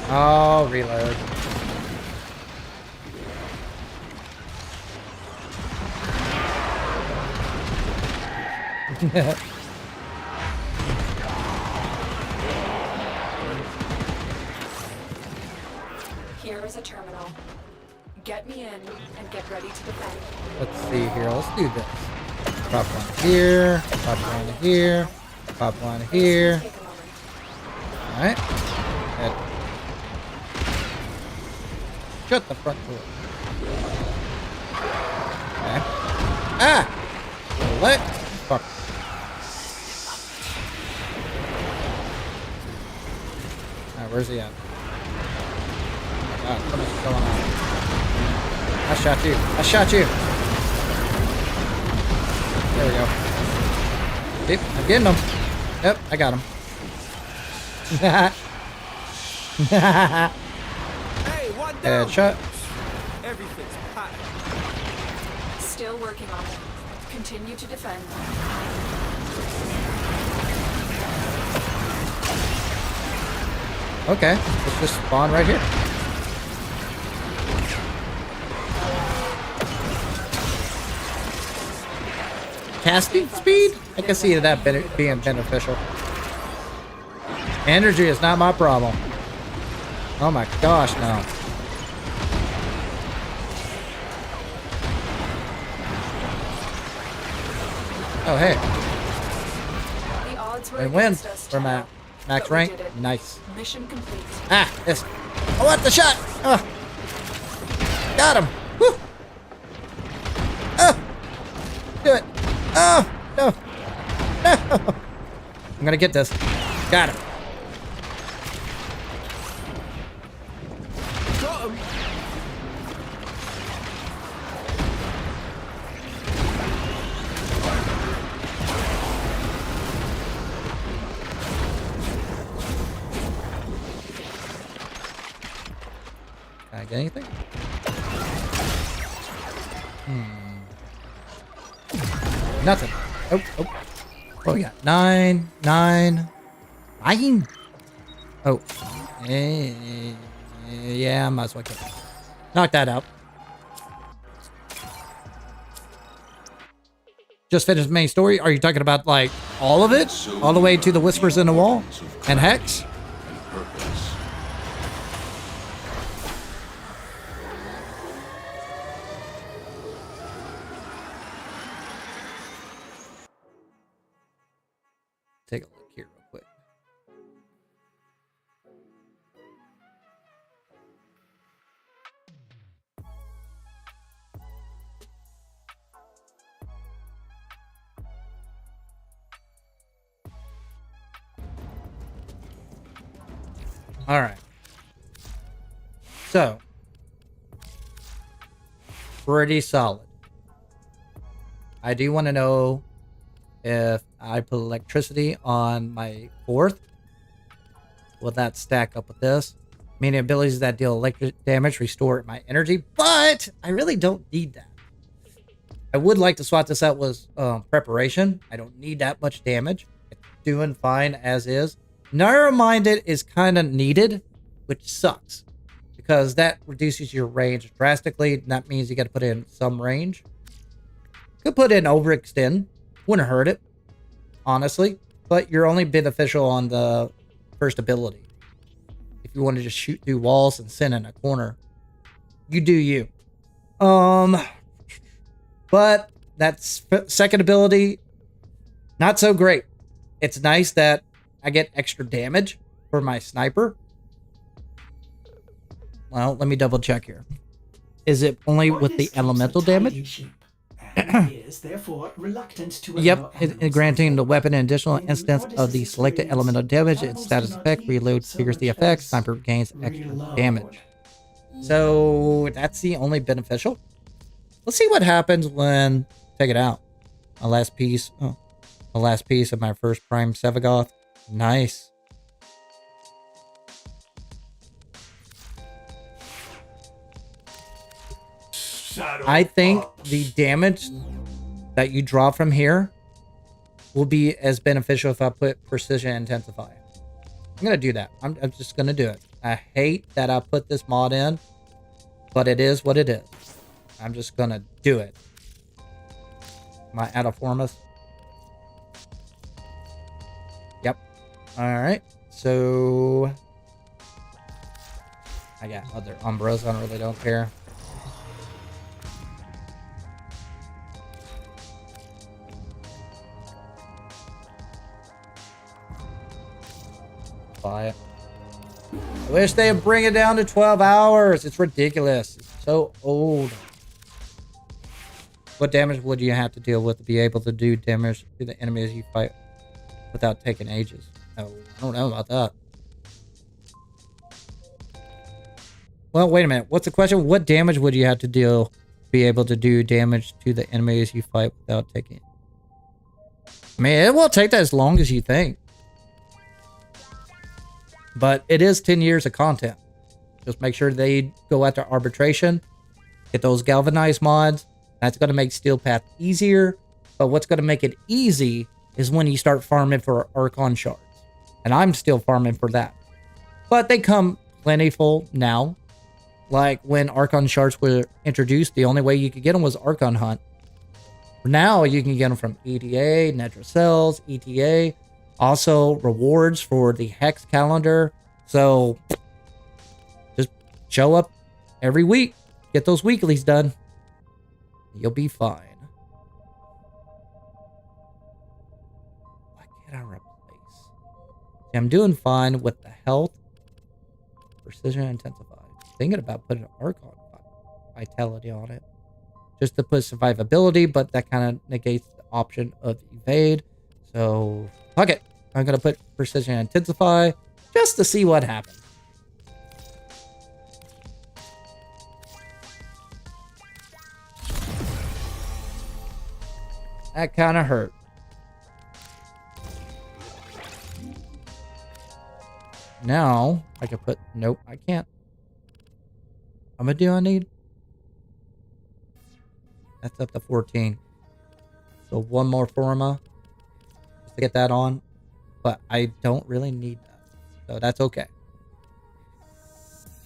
Oh, reload. Here is a terminal. Get me in and get ready to defend. Let's see here. Let's do this. Pop one here. Pop one here. Pop one here. Take a moment. Alright. Good. Shut the front door. Okay. Ah! Let. Fuck. Alright, where's he at? Oh, what is going on? I shot you. I shot you. There we go. Yep, I'm getting him. Yep, I got him. Hey, one down. Headshot. Everything's packed. Still working on it. Continue to defend. Okay, let's just spawn right here. Casting speed? I can see that being beneficial. Energy is not my problem. Oh my gosh, no. Oh, hey. The odds were And win against us, for Tenno, max but we rank. did it. Nice. Mission complete. Ah, yes. I want the shot. Oh. Got him. Woo. Oh. Do it. Oh, no. No. I'm gonna get this. Got him. Got him. Can I get anything? Nothing. Oh, oh. What we got? 9. Oh. Yeah, I might as well get it. Knock that out. Just finished the main story? Are you talking about, like, all of it? All the way to the Whispers in the Wall? And Hex? Purpose. take a look here real quick. All right. So, pretty solid. I do want to know if I put electricity on my 4th. Will that stack up with this? Meaning abilities that deal electric damage restore my energy, but I really don't need that. I would like to swap this out with preparation. I don't need that much damage. It's doing fine as is. Narrow-minded is kind of needed, which sucks because that reduces your range drastically. And that means you got to put in some range. Could put in overextend. Wouldn't hurt it, honestly. But you're only beneficial on the first ability. If you want to just shoot through walls and sit in a corner, you do you. But that second ability, not so great. It's nice that I get extra damage for my sniper. Well, let me double check here. Is it only with the elemental damage? Is therefore reluctant to yep, granting the weapon an additional instance of the selected elemental damage. Its status effect reload triggers the effect. Sniper gains extra damage. So that's the only beneficial. Let's see what happens when take it out. My last piece. Oh, the last piece of my first Prime Sevagoth. Nice. I think the damage that you draw from here will be as beneficial if I put Precision Intensify. I'm going to do that. I'm just going to do it. I hate that I put this mod in, but it is what it is. I'm just going to do it. My Adaformus. Yep. Alright. So I got other Umbras. I really don't care. Buy it. I wish they would bring it down to 12 hours. It's ridiculous. It's so old. What damage would you have to deal with to be able to do damage to the enemies you fight without taking ages? Oh, I don't know about that. Well, wait a minute. What's the question? What damage would you have to deal to be able to do damage to the enemies you fight without taking? I mean, it won't take that as long as you think. But it is 10 years of content. Just make sure they go after arbitration. Get those galvanized mods. That's going to make Steel Path easier. But what's going to make it easy is when you start farming for Archon shards. And I'm still farming for that. But they come plentiful now. Like when Archon shards were introduced, the only way you could get them was Archon Hunt. Now you can get them from EDA, Nedra Cells, ETA. Also, rewards for the Hex calendar. So, just show up every week. Get those weeklies done. You'll be fine. What can I replace? See, I'm doing fine with the health. Precision Intensify. Thinking about putting Archon Vitality on it. Just to put survivability, but that kind of negates the option of evade. So, fuck it. I'm going to put Precision Intensify just to see what happens. That kind of hurt. Now, I can put... Nope, I can't. How much do I need? That's up to 14. So one more Forma. Just to get that on. But I don't really need that. So that's okay.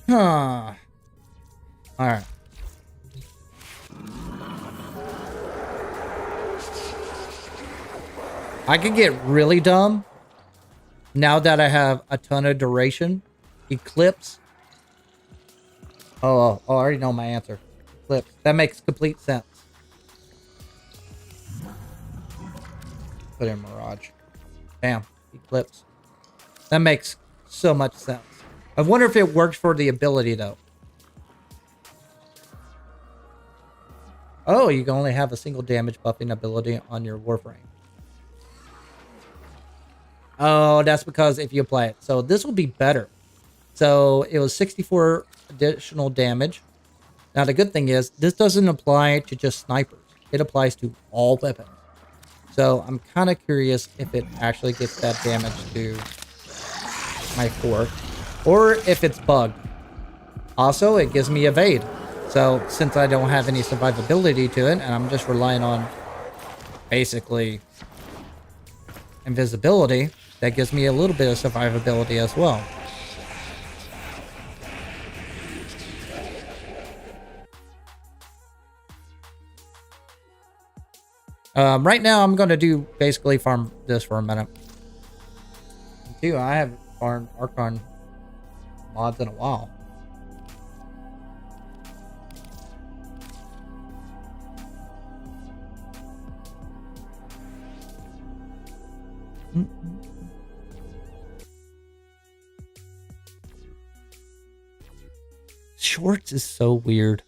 Huh. Alright. I can get really dumb. Now that I have a ton of duration. Eclipse. Oh, I already know my answer. Eclipse. That makes complete sense. Put in Mirage. Bam. Eclipse. That makes so much sense. I wonder if it works for the ability, though. Oh, you can only have a single damage buffing ability on your Warframe. Oh, that's because if you apply it. So this will be better. So it was 64 additional damage. Now the good thing is, this doesn't apply to just snipers. It applies to all weapons. So I'm kind of curious if it actually gets that damage to my fork. Or if it's bugged. Also, it gives me evade. So since I don't have any survivability to it, and I'm just relying on basically invisibility, that gives me a little bit of survivability as well. Right now, I'm going to do basically farm this for a minute. Dude, I haven't farmed Archon mods in a while. Shorts is so weird.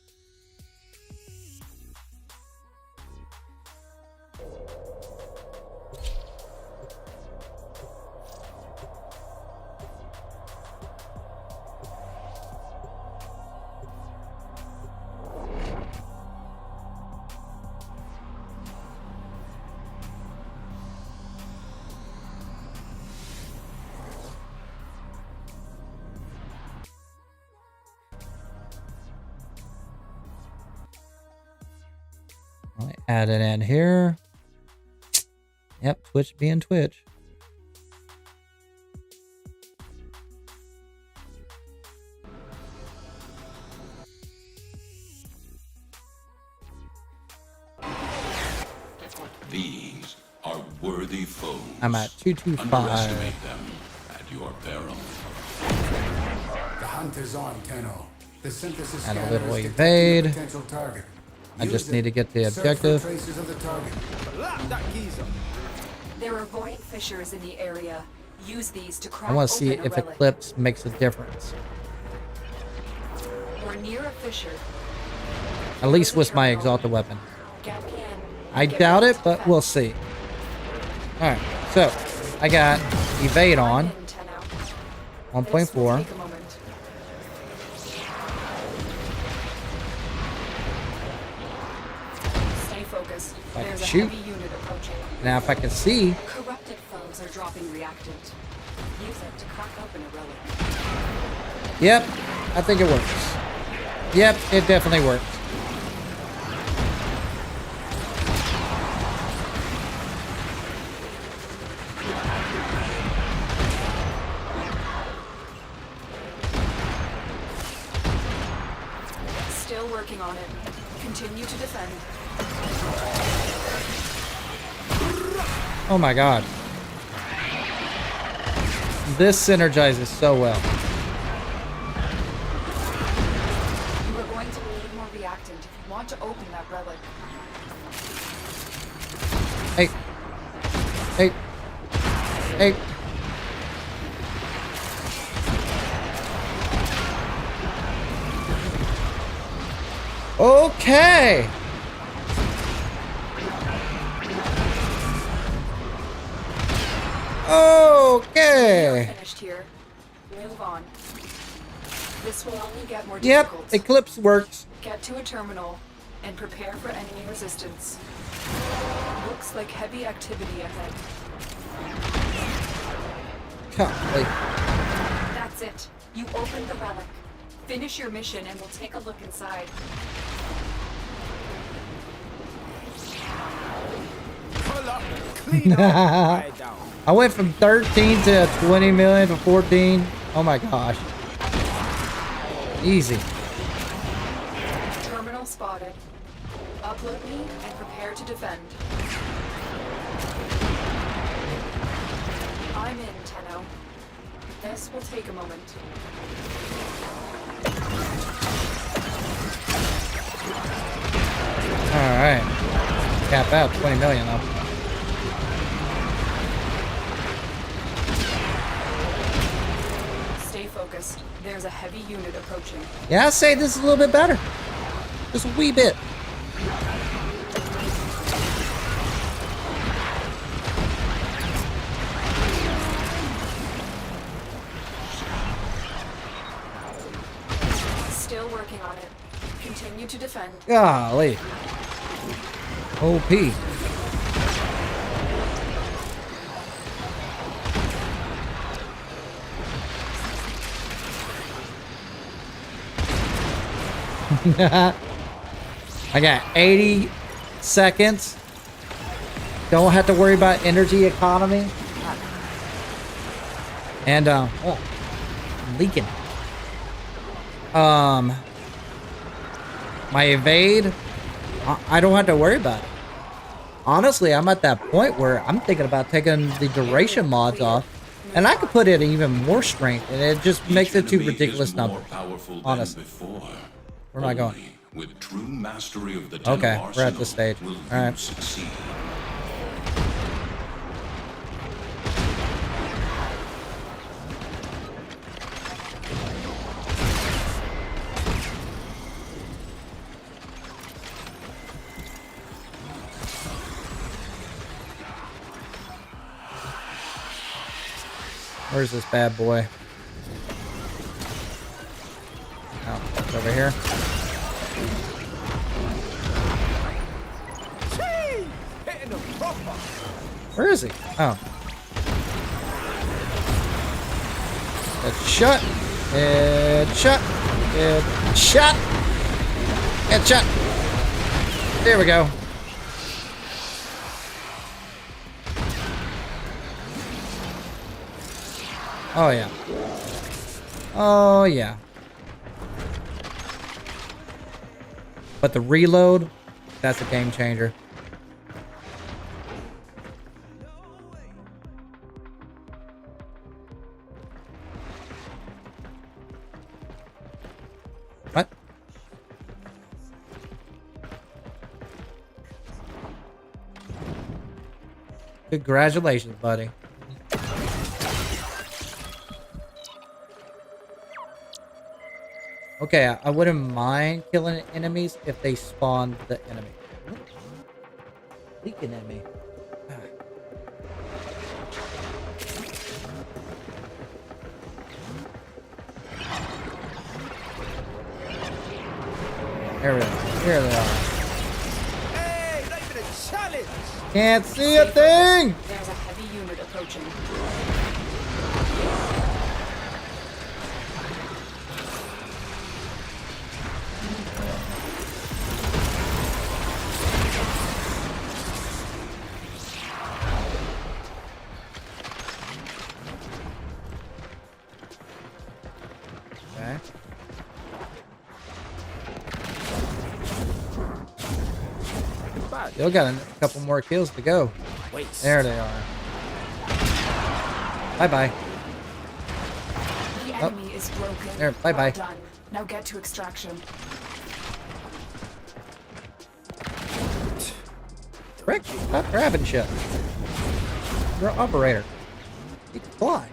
Add it in here. Yep, Twitch being Twitch. These are worthy foes. I'm at 225. Underestimate them at your peril. The hunt is on, Tenno. The synthesis And a scanner little is evade. detecting the potential target. I just Use need to get the Search for objective. traces of the target. There are void fissures in the area. Use these to crack I want to see open a if relic. Eclipse makes a difference. We're near a fissure. At least with my exalted weapon. Get in. I doubt it, but we'll see. Alright, so I got evade on. 1.4. Stay focused. I can There's a shoot. heavy unit approaching. Now if I can see. Corrupted foes are dropping reactant. Use it to crack open a relic. Yep, I think it works. Yep, it definitely works. Still working on it. Continue to defend. Oh my god. This synergizes so well. You are going to need more reactant if you want to open that relic. Hey. Hey. Hey. Okay. Okay. Finished here. Move on. This will only get more Yep, difficult. Eclipse works. Get to a terminal and prepare for enemy resistance. Looks like heavy activity ahead. Golly. That's it. You opened the relic. Finish your mission and we'll take a look inside. Pull up, clean up, lie down. I went from 13 to 20 million to 14. Oh my gosh. Easy. Terminal spotted. Upload me and prepare to defend. I'm in, Tenno. This will take a moment. Alright. Cap out 20 million though. noticed. There's a heavy unit approaching. Yeah, I'd say this is a little bit better. Just a wee bit. Still working on it. Continue to defend. Golly. OP. I got 80 seconds. Don't have to worry about energy economy. And oh, I'm leaking. My evade, I don't have to worry about it. Honestly, I'm at that point where I'm thinking about taking the duration mods off, and I could put it in even more strength, and it just makes it too ridiculous numbers. Honestly. Where am I going? With true mastery of the Okay, we're at this stage. All right. Succeed. Where's this bad boy? Oh, it's over here. Where is he? Oh. It's shut. It's shut. It's shut. It's shut. There we go. Oh, yeah. Oh, yeah. But the reload, that's a game changer. What? Congratulations, buddy. Okay, I wouldn't mind killing enemies if they spawned the enemy. Leaking enemy. Ah. There we go. Here they are. Hey, not even a challenge. Can't see a thing! There's a heavy unit approaching. Okay. Still got a couple more kills to go. There they are. Bye-bye. The enemy is broken. There, bye-bye. Done. Now get to extraction. Rick, stop grabbing shit. You're an operator. You can fly.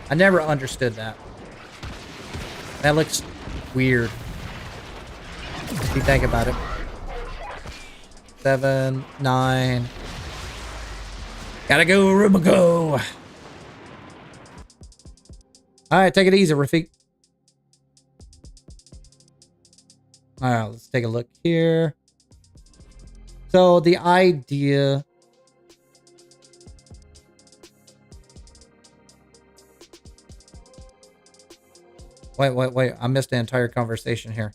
I never understood that. That looks weird. If you think about it. 7, 9. Gotta go, Rubico. Alright, take it easy, Rafik. Alright, let's take a look here. So the idea... Wait. I missed the entire conversation here.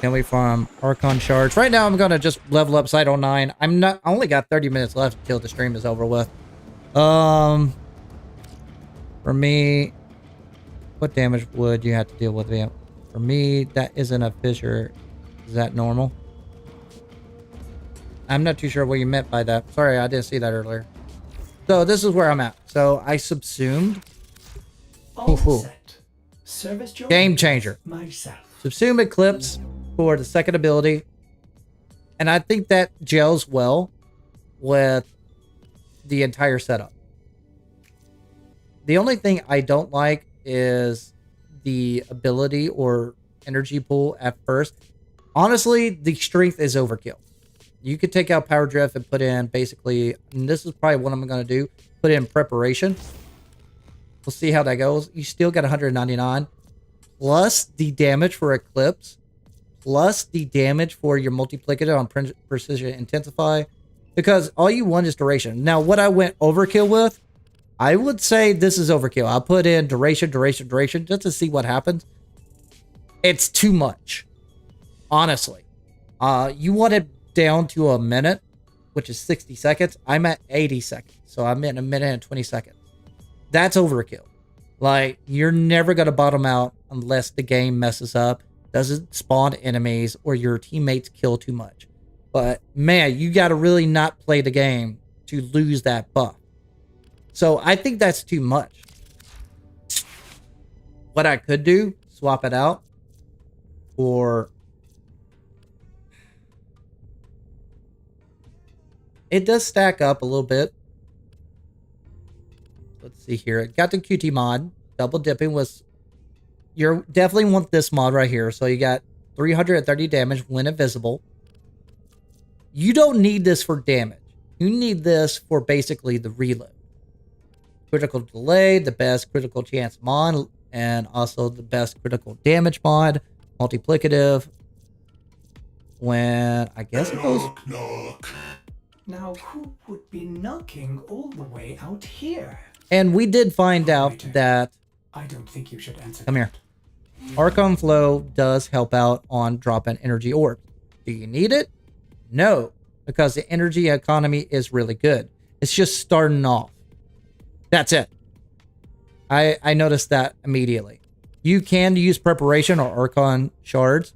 Can we farm Archon shards? Right now, I'm going to just level up Cyto 9. I only got 30 minutes left until the stream is over with. For me, what damage would you have to deal with? For me, that isn't a fissure. Is that normal? I'm not too sure what you meant by that. Sorry, I didn't see that earlier. So this is where I'm at. So I subsumed. Game changer. Subsume Eclipse for the second ability. And I think that gels well with the entire setup. The only thing I don't like is the ability or energy pool at first. Honestly, the strength is overkill. You could take out power drift and put in basically, and this is probably what I'm going to do, put in preparation. We'll see how that goes. You still got 199 plus the damage for eclipse, plus the damage for your multiplicator on precision intensify, because all you want is duration. Now, what I went overkill with, I would say this is overkill. I'll put in duration just to see what happens. It's too much, honestly. You want it down to a minute, which is 60 seconds. I'm at 80 seconds, so I'm in a minute and 20 seconds. That's overkill. Like, you're never going to bottom out unless the game messes up, doesn't spawn enemies, or your teammates kill too much. But, man, you got to really not play the game to lose that buff. So, I think that's too much. What I could do, swap it out for... It does stack up a little bit. Let's see here. It got the QT mod. Double dipping was... You definitely want this mod right here. So you got 330 damage when invisible. You don't need this for damage. You need this for basically the reload. Critical delay, the best critical chance mod, and also the best critical damage mod. Multiplicative. When I guess it goes... Now, who would be knocking all the way out here? And we did find out that... I don't think you should answer. Come here. Archon Flow does help out on dropping energy orbs. Do you need it? No, because the energy economy is really good. It's just starting off. That's it. I noticed that immediately. You can use preparation or Archon shards.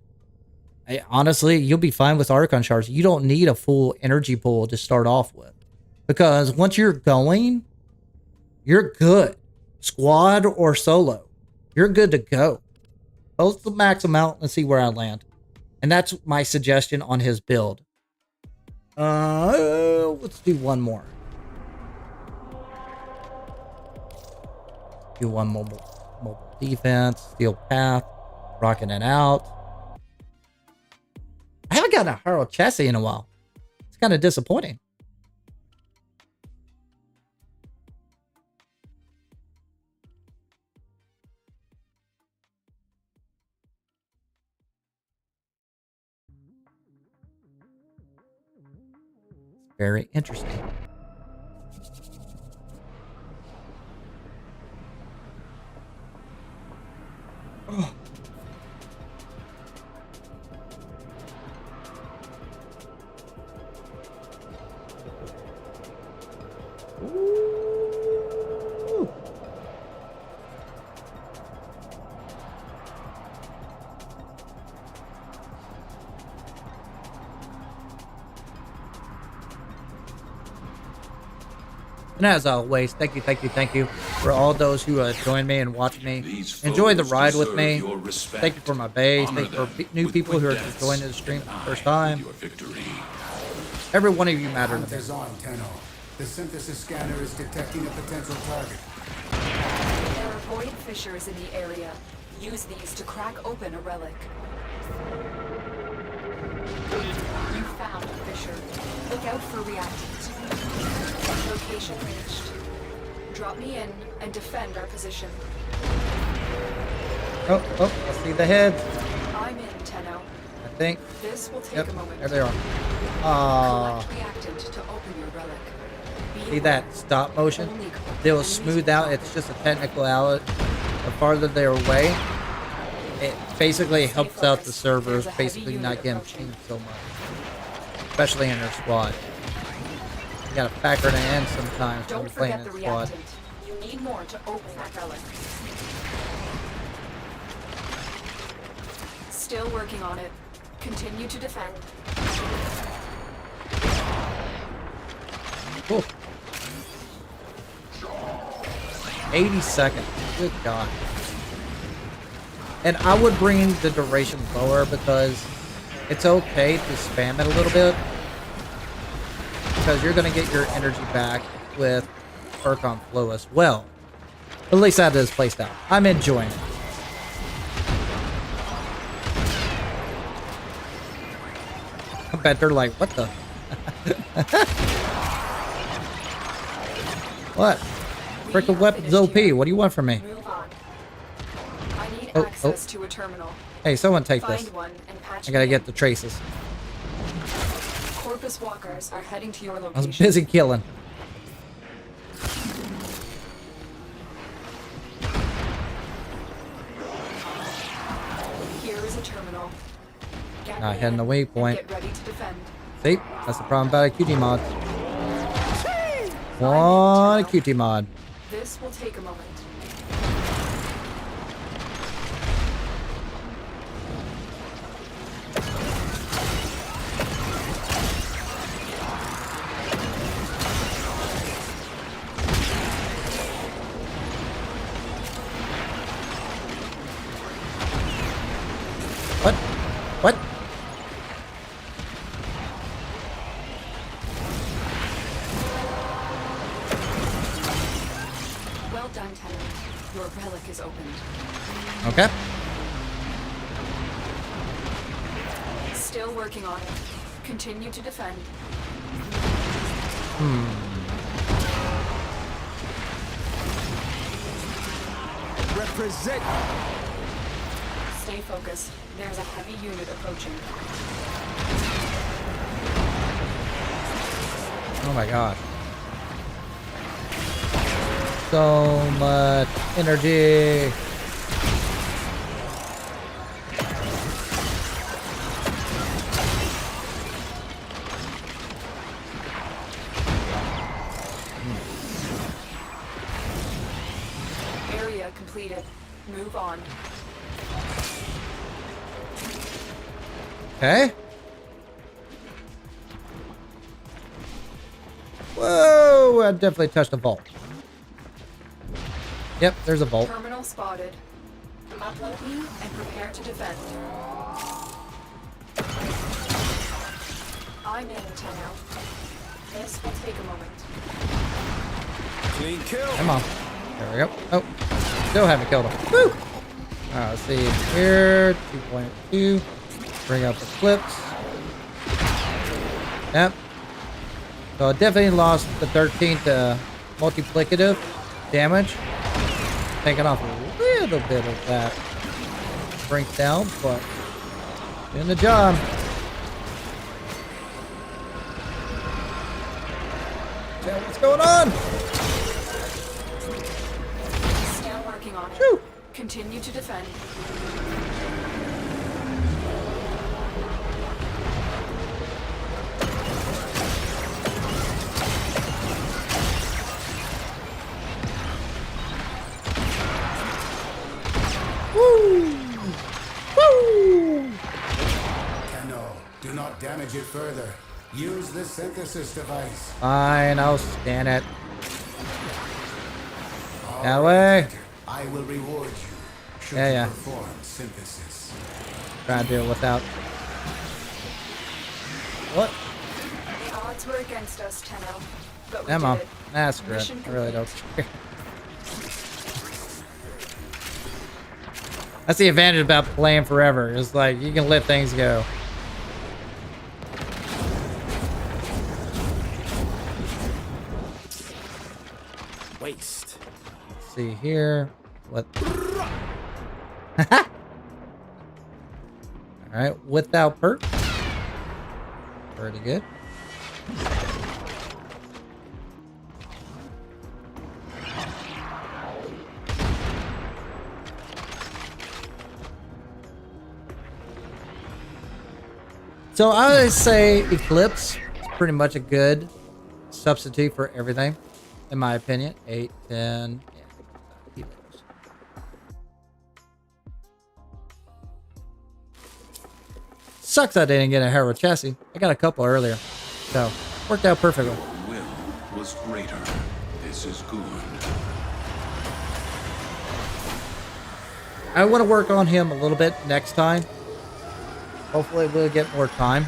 Honestly, you'll be fine with Archon shards. You don't need a full energy pool to start off with. Because once you're going, you're good. Squad or solo. You're good to go. Let's max them out and see where I land. And that's my suggestion on his build. Let's do one more. Do one mobile defense, steel path, rocking it out. I haven't gotten a Harrow Chassis in a while. It's kind of disappointing. Very interesting. Oh. Ooh. And as always, thank you for all those who join me and watch me. Enjoy the ride with me. Thank you for my base. Thank you for new people who are just joining the stream for the first time. Every one of you matter to me. The synthesis scanner is detecting a potential target. There are void fissures in the area. Use these to crack open a relic. You found a fissure. Look out for reactants. Location reached. Drop me in and defend our position. Oh, I see the heads. I'm in, Tenno. I think. This will take a moment. There they are. Collect reactant to open your relic. See that stop motion? They'll smooth out. It's just a technicality. The farther they're away, it basically helps out the servers, basically not getting pinged so much. Especially in their squad. You gotta factor that in sometimes when you're playing in squad. You need more to open that relic. Still working on it. Continue to defend. Cool. 80 seconds. Good God. And I would bring the duration lower because it's okay to spam it a little bit. Because you're going to get your energy back with Archon Flow as well. At least that is placed out. I'm enjoying it. I bet they're like, what the? What? Freaking weapons OP. What do you want from me? Move on. I need Oh, access to a terminal. Hey, someone take Find this. one and patch I gotta me get in. the traces. Corpus walkers are heading to your I was location. busy killing. Here is a terminal. Get Not ready hitting the and waypoint. Get ready to defend. See? That's the problem about a QT mod. One QT mod. This will take a moment. What? What? Well done, Tenant. Your relic is opened. Okay. Still working on it. Continue to defend. Represent. Stay focused. There's a heavy unit approaching. Oh my god. So much energy. Area completed. Move on. Okay. Whoa, I definitely touched a vault. Yep, there's a vault. Terminal spotted. Upload me and prepare to defend. I'm in, Tenno. This will take a moment. Clean kill. Come on. There we go. Oh, still haven't killed him. Woo! Alright, let's see here. 2.2. Bring up the clips. Yep. So I definitely lost the 13th multiplicative damage. Taking off a little bit of that breakdown, but doing the job. Yeah, what's going on? Still working on it. Whew. Continue to defend. Woo! Woo! Tenno, do not damage it further. Use the synthesis device. Fine, I'll scan it. All That right, way. Hunter. I will reward you. Should Yeah. you perform synthesis. Try to do it without. What? The odds were against us, Tenno. But we Come did on. it. Nah, screw it. Mission I really don't complete. care. That's the advantage about playing forever. It's like you can let things go. Waste. Let's see here. What? Alright, without perk. Pretty good. So I would say Eclipse is pretty much a good substitute for everything, in my opinion. 8, 10, yeah. Sucks I didn't get a Harrow Chassis. I got a couple earlier, so worked out perfectly. Will was greater. This is good. I want to work on him a little bit next time. Hopefully we'll get more time.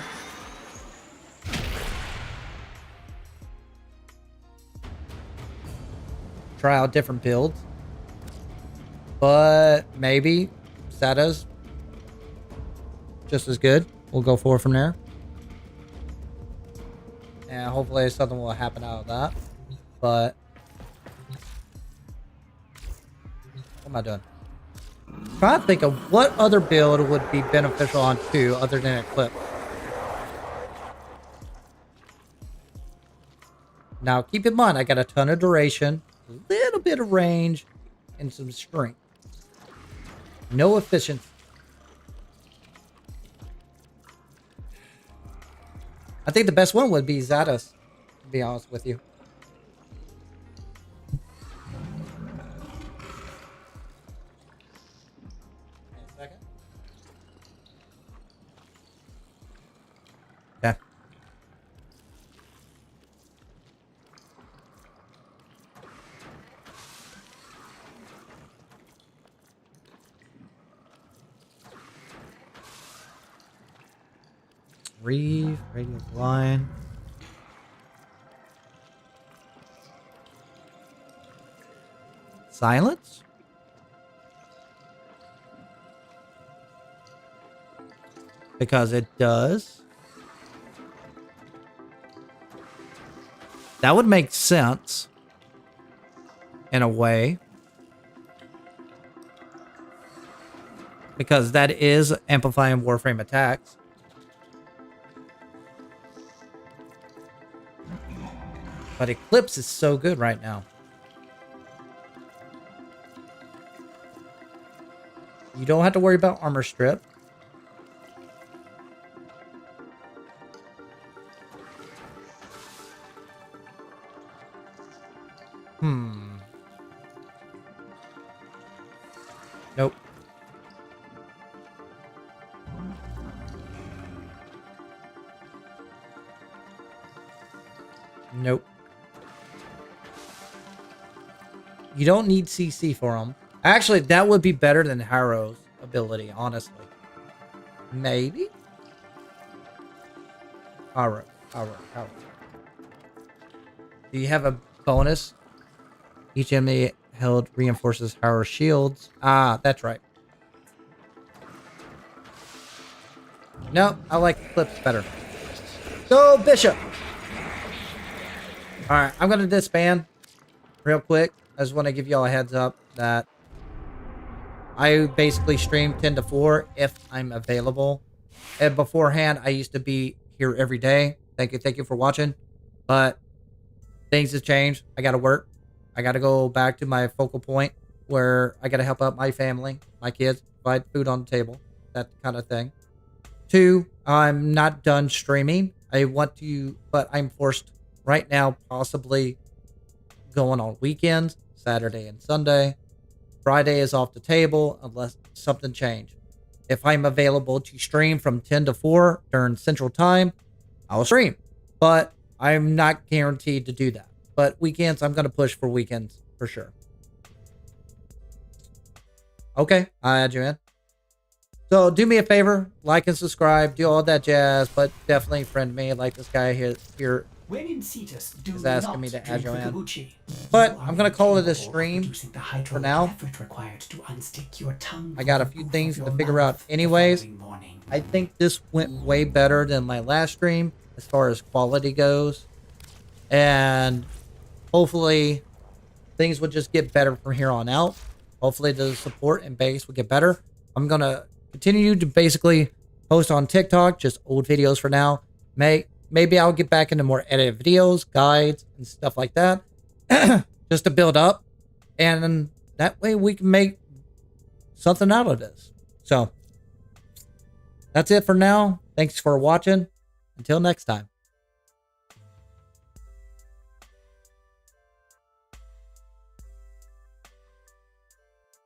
Try out different builds. but maybe Seta's just as good. We'll go forward from there. And hopefully something will happen out of that. But what am I doing? Trying to think of what other build would be beneficial on 2 other than Eclipse. Now, keep in mind, I got a ton of duration, a little bit of range, and some strength. No efficiency. I think the best one would be Zados, to be honest with you. Yeah. Reeve, radius line. Silence? Because it does. That would make sense. In a way. Because that is amplifying Warframe attacks. But Eclipse is so good right now. You don't have to worry about armor strip. Nope. Nope. You don't need CC for them. Actually, that would be better than Harrow's ability, honestly. Maybe? Harrow. Do you have a bonus? Each enemy held reinforces Harrow shields. Ah, that's right. No, I like Eclipse better. Go, Bishop! Alright, I'm going to disband real quick. I just want to give y'all a heads up that I basically stream 10 to 4 if I'm available. And beforehand, I used to be here every day. Thank you for watching. But things have changed. I got to work. I got to go back to my focal point where I got to help out my family, my kids, provide food on the table, that kind of thing. 2, I'm not done streaming. I want to, but I'm forced right now, possibly going on weekends, Saturday and Sunday. Friday is off the table unless something changed. If I'm available to stream from 10 to 4 during Central Time, I'll stream. But I'm not guaranteed to do that. But weekends, I'm going to push for weekends for sure. Okay, I'll add you in. So do me a favor, like and subscribe, do all that jazz, but definitely friend me like this guy here when in Cetus, do is asking not me to drink add you the in. kombucha. But You I'm going to call it a stream producing the for hydraulic now. effort required to unstick your tongue I got a from the few roof things of to your figure out mouth the anyways. following morning. I think this went way better than my last stream as far as quality goes. And hopefully things would just get better from here on out. Hopefully the support and base would get better. I'm going to continue to basically post on TikTok, just old videos for now. Maybe I'll get back into more edited videos, guides, and stuff like that. Just to build up. And that way we can make something out of this. So, that's it for now. Thanks for watching. Until next time.